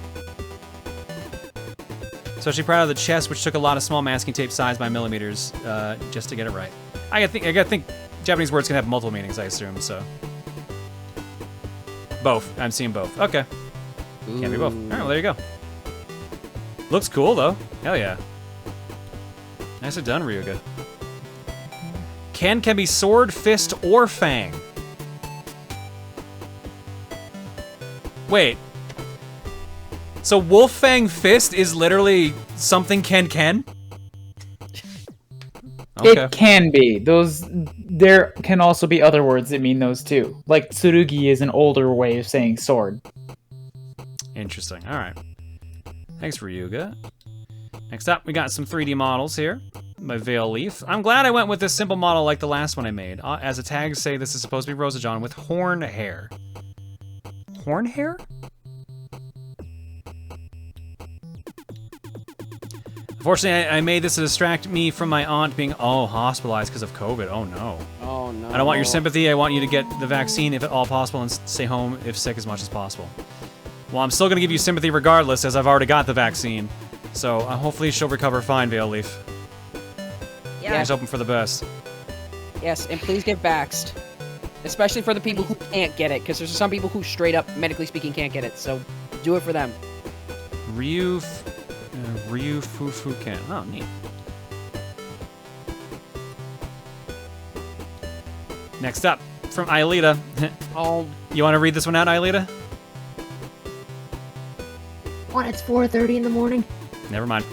Especially proud of the chest, which took a lot of small masking tape sized by millimeters just to get it right. I gotta think Japanese words can have multiple meanings, I assume, so. Both. I'm seeing both. Okay. Ooh. Can't be both. All right, well, there you go. Looks cool, though. Hell yeah. Nicely done, Ryuga. Ken can be sword, fist, or fang. Wait. So Wolf Fang Fist is literally something Ken can? Okay. It can be. There can also be other words that mean those too. Like tsurugi is an older way of saying sword. Interesting. All right. Thanks, Ryuga. Next up, we got some 3D models here by Veil Leaf. I'm glad I went with this simple model like the last one I made. As the tags say, this is supposed to be Rosa John with horn hair. Horn hair? Unfortunately, I made this to distract me from my aunt being, hospitalized because of COVID. Oh, no. Oh, no. I don't want your sympathy. I want you to get the vaccine if at all possible and stay home if sick as much as possible. Well, I'm still going to give you sympathy regardless, as I've already got the vaccine. So hopefully she'll recover fine, Veil Leaf. Yeah. Just hoping for the best. Yes, and please get vaxxed. Especially for the people who can't get it, because there's some people who straight up, medically speaking, can't get it. So do it for them. Ryu Fufuken. Oh, neat. Next up, from Aelita. You want to read this one out, Aelita? What, it's 4:30 in the morning? Never mind.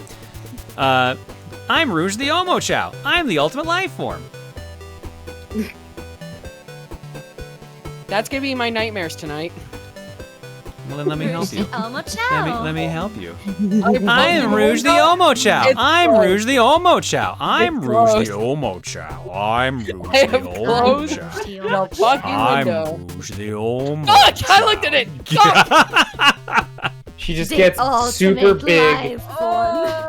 I'm Rouge the Omo Chow. I'm the ultimate life form. That's gonna be my nightmares tonight. Well, then let me help you. Omo Chow. Let me help you. I'm Rouge the Omo Chow. I'm Rouge the Omo Chow. I'm Rouge the Omo Chow. I'm Rouge the Omo Chow. I'm Rouge the Omo Chow. Fuck! I looked at it! Fuck! She just gets super big,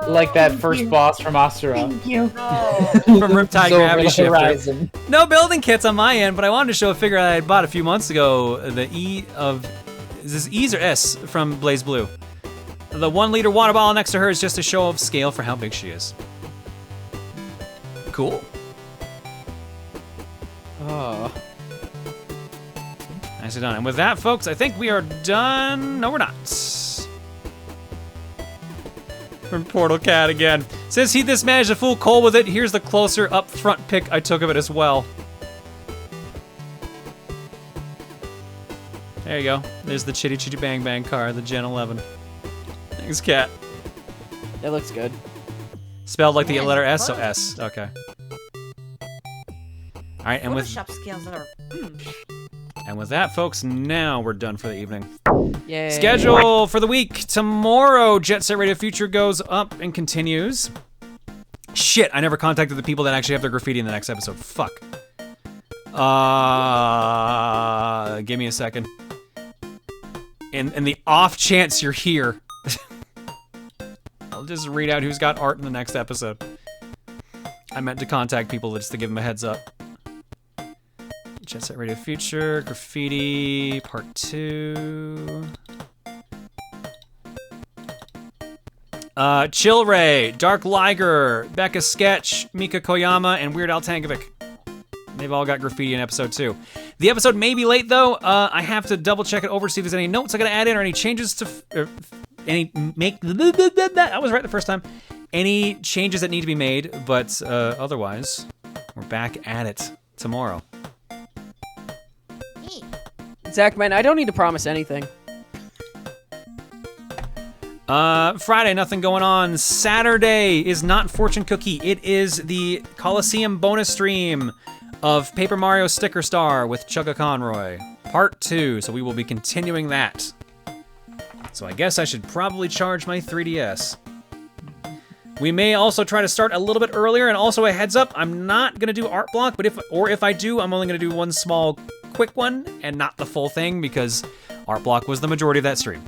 like that first boss from Asura. Thank you. From Riptide Gravity Shifter. No building kits on my end, but I wanted to show a figure I had bought a few months ago. The is this E's or S from Blaze Blue? The 1 liter water bottle next to her is just a show of scale for how big she is. Cool. Oh. Nicely done. And with that, folks, I think we are done. No, we're not. From Portal Cat again. Since this managed a full coal with it, here's the closer up front pic I took of it as well. There you go. There's the Chitty Chitty Bang Bang car, the Gen 11. Thanks, Cat. It looks good. Spelled like the letter S, so S. Okay. All right, and with Photoshop skills are. and with that, folks, now we're done for the evening. Yay. Schedule for the week. Tomorrow, Jet Set Radio Future goes up and continues. Shit, I never contacted the people that actually have their graffiti in the next episode. Fuck. Give me a second. In the off chance you're here, I'll just read out who's got art in the next episode. I meant to contact people just to give them a heads up. Jet Set Radio Future, Graffiti, Part 2. Chill Ray, Dark Liger, Becca Sketch, Mika Koyama, and Weird Al Tankovic. They've all got graffiti in episode 2. The episode may be late though. I have to double check it over to see if there's any notes I gotta add in or any changes to I was right the first time. Any changes that need to be made, but otherwise, we're back at it tomorrow. Zach, man, I don't need to promise anything. Friday, nothing going on. Saturday is not Fortune Cookie. It is the Coliseum bonus stream of Paper Mario Sticker Star with Chugga Conroy. Part 2, so we will be continuing that. So I guess I should probably charge my 3DS. We may also try to start a little bit earlier, and also a heads up, I'm not gonna do art block, but if I do, I'm only gonna do one small quick one and not the full thing because art block was the majority of that stream.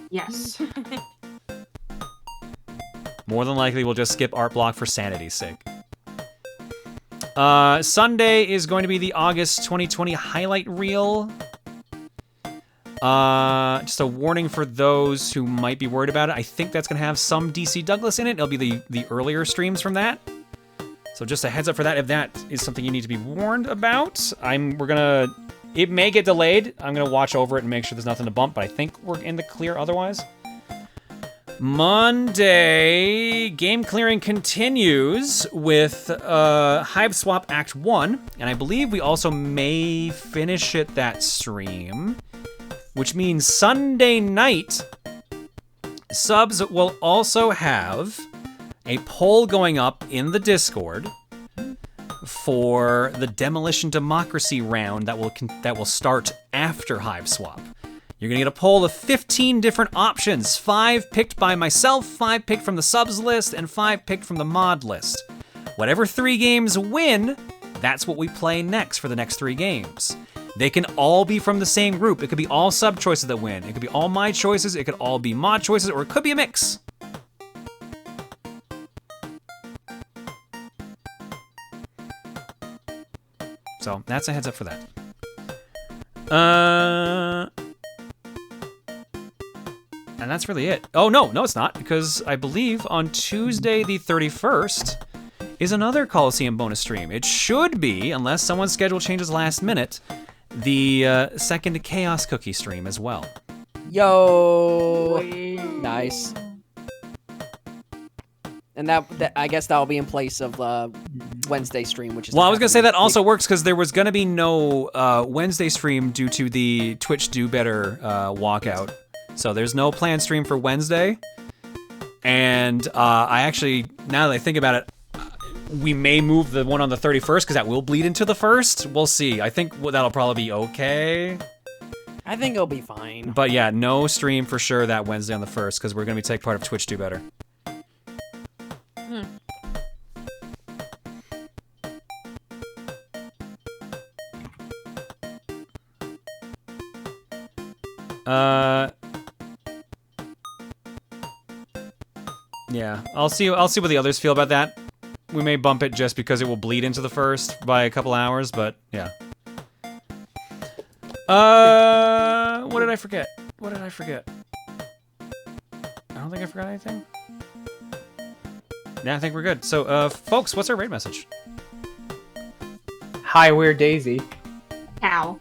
Yes. More than likely, we'll just skip art block for sanity's sake. Sunday is going to be the August 2020 highlight reel. Just a warning for those who might be worried about it. I think that's going to have some DC Douglas in it. It'll be the earlier streams from that. So just a heads up for that if that is something you need to be warned about. It may get delayed. I'm going to watch over it and make sure there's nothing to bump, but I think we're in the clear otherwise. Monday, game clearing continues with Hive Swap Act 1, and I believe we also may finish it that stream, which means Sunday night, subs will also have a poll going up in the Discord for the Demolition Democracy round that will start after Hive Swap. You're gonna get a poll of 15 different options, 5 picked by myself, 5 picked from the subs list, and 5 picked from the mod list. Whatever 3 games win, that's what we play next for the next 3 games. They can all be from the same group. It could be all sub choices that win. It could be all my choices, it could all be mod choices, or it could be a mix. So that's a heads up for that. And that's really it. Oh, no, it's not, because I believe on Tuesday the 31st is another Coliseum bonus stream. It should be, unless someone's schedule changes last minute, the second Chaos Cookie stream as well. Yo! Nice. And that I guess that'll be in place of Wednesday stream, which is. Well, I was gonna say that also works because there was gonna be no Wednesday stream due to the Twitch Do Better walkout. So there's no planned stream for Wednesday. And I actually, now that I think about it, we may move the one on the 31st because that will bleed into the 1st. We'll see. I think that'll probably be okay. I think it'll be fine. But yeah, no stream for sure that Wednesday on the 1st because we're gonna be taking part of Twitch Do Better. Yeah, I'll see what the others feel about that. We may bump it just because it will bleed into the 1st by a couple hours, but yeah. What did I forget? I don't think I forgot anything. Yeah, I think we're good. So, folks, what's our raid message? Hi, we're Daisy. Ow.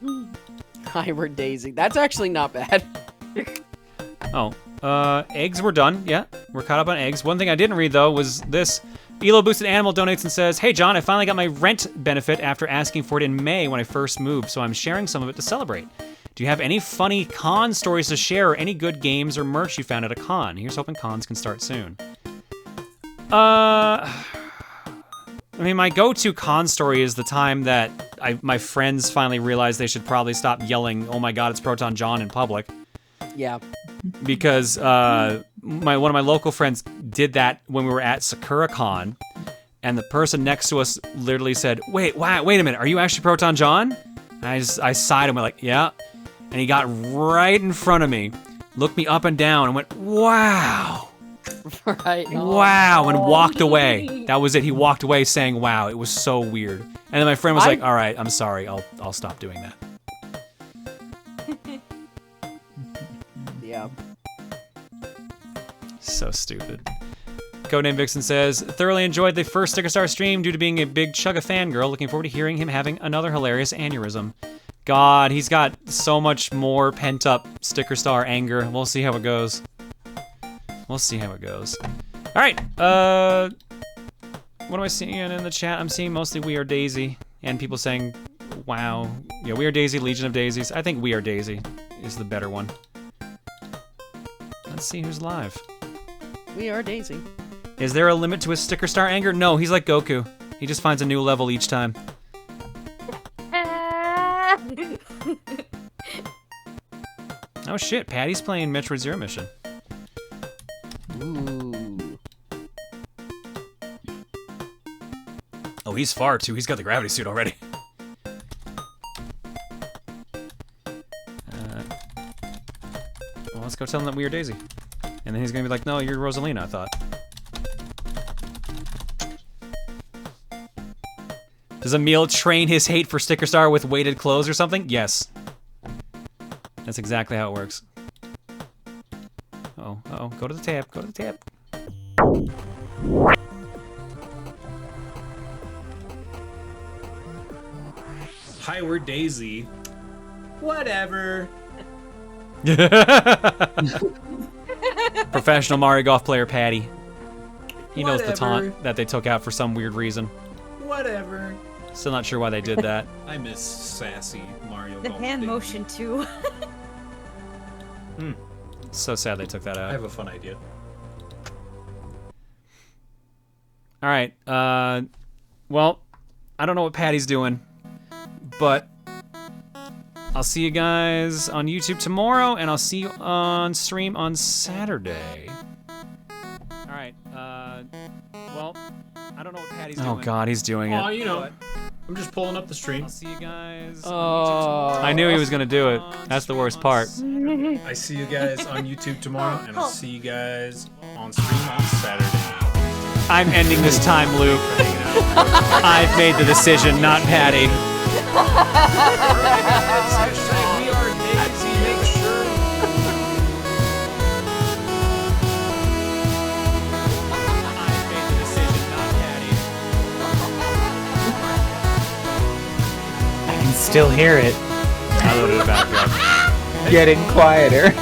Hi, we're Daisy. That's actually not bad. Oh, eggs were done. Yeah, we're caught up on eggs. One thing I didn't read though was this. Elo Boosted Animal donates and says, "Hey John, I finally got my rent benefit after asking for it in May when I first moved, so I'm sharing some of it to celebrate. Do you have any funny con stories to share or any good games or merch you found at a con? Here's hoping cons can start soon." I mean, my go-to con story is the time that my friends finally realized they should probably stop yelling, "Oh my god, it's Proton John" in public. Yeah. Because one of my local friends did that when we were at SakuraCon, and the person next to us literally said, wait a minute, are you actually Proton John?" And I sighed and went like, "Yeah." And he got right in front of me, looked me up and down, and went, "Wow." Right. Wow, and walked away. That was it. He walked away saying, "Wow." It was so weird. And then my friend was like, "All right, I'm sorry. I'll stop doing that." Yeah. So stupid. Codename Vixen says, "Thoroughly enjoyed the first Sticker Star stream due to being a big Chugga fangirl. Looking forward to hearing him having another hilarious aneurysm." God, he's got so much more pent-up Sticker Star anger. We'll see how it goes. We'll see how it goes. All right, what am I seeing in the chat? I'm seeing mostly We Are Daisy and people saying, "Wow." Yeah, We Are Daisy, Legion of Daisies. I think We Are Daisy is the better one. Let's see who's live. We are Daisy. Is there a limit to his Sticker Star anger? No, he's like Goku. He just finds a new level each time. Oh shit, Patty's playing Metroid Zero Mission. Ooh. Oh, he's far too. He's got the gravity suit already. Well, let's go tell him that we are Daisy. And then he's gonna be like, "No, you're Rosalina, I thought." Does Emil train his hate for Sticker Star with weighted clothes or something? Yes. That's exactly how it works. Uh-oh, go to the tab, go to the tab. Hi, we're Daisy. Whatever. Professional Mario Golf player Patty. He knows the Whatever. taunt that they took out for some weird reason. Whatever. Still not sure why they did that. I miss sassy Mario The Golf. hand Daisy. motion too. So sad they took that out. I have a fun idea. All right. Well, I don't know what Patty's doing, but I'll see you guys on YouTube tomorrow, and I'll see you on stream on Saturday. All right. Well, I don't know what Patty's doing. Oh God, he's doing Oh, it. you know, I'm just pulling up the stream. I'll see you guys. Oh. I knew he was gonna do it. That's the worst part. I see you guys on YouTube tomorrow, and I'll see you guys on stream on Saturday. I'm ending this time loop. I've made the decision, not Patty. We are Daisy. Make sure. I've made the decision, not Patty. I can still hear it. I loaded it back up. Getting quieter.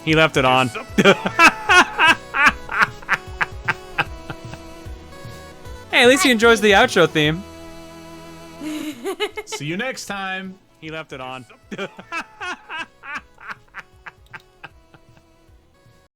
He left it on. Hey, at least he enjoys the outro theme. See you next time. He left it on.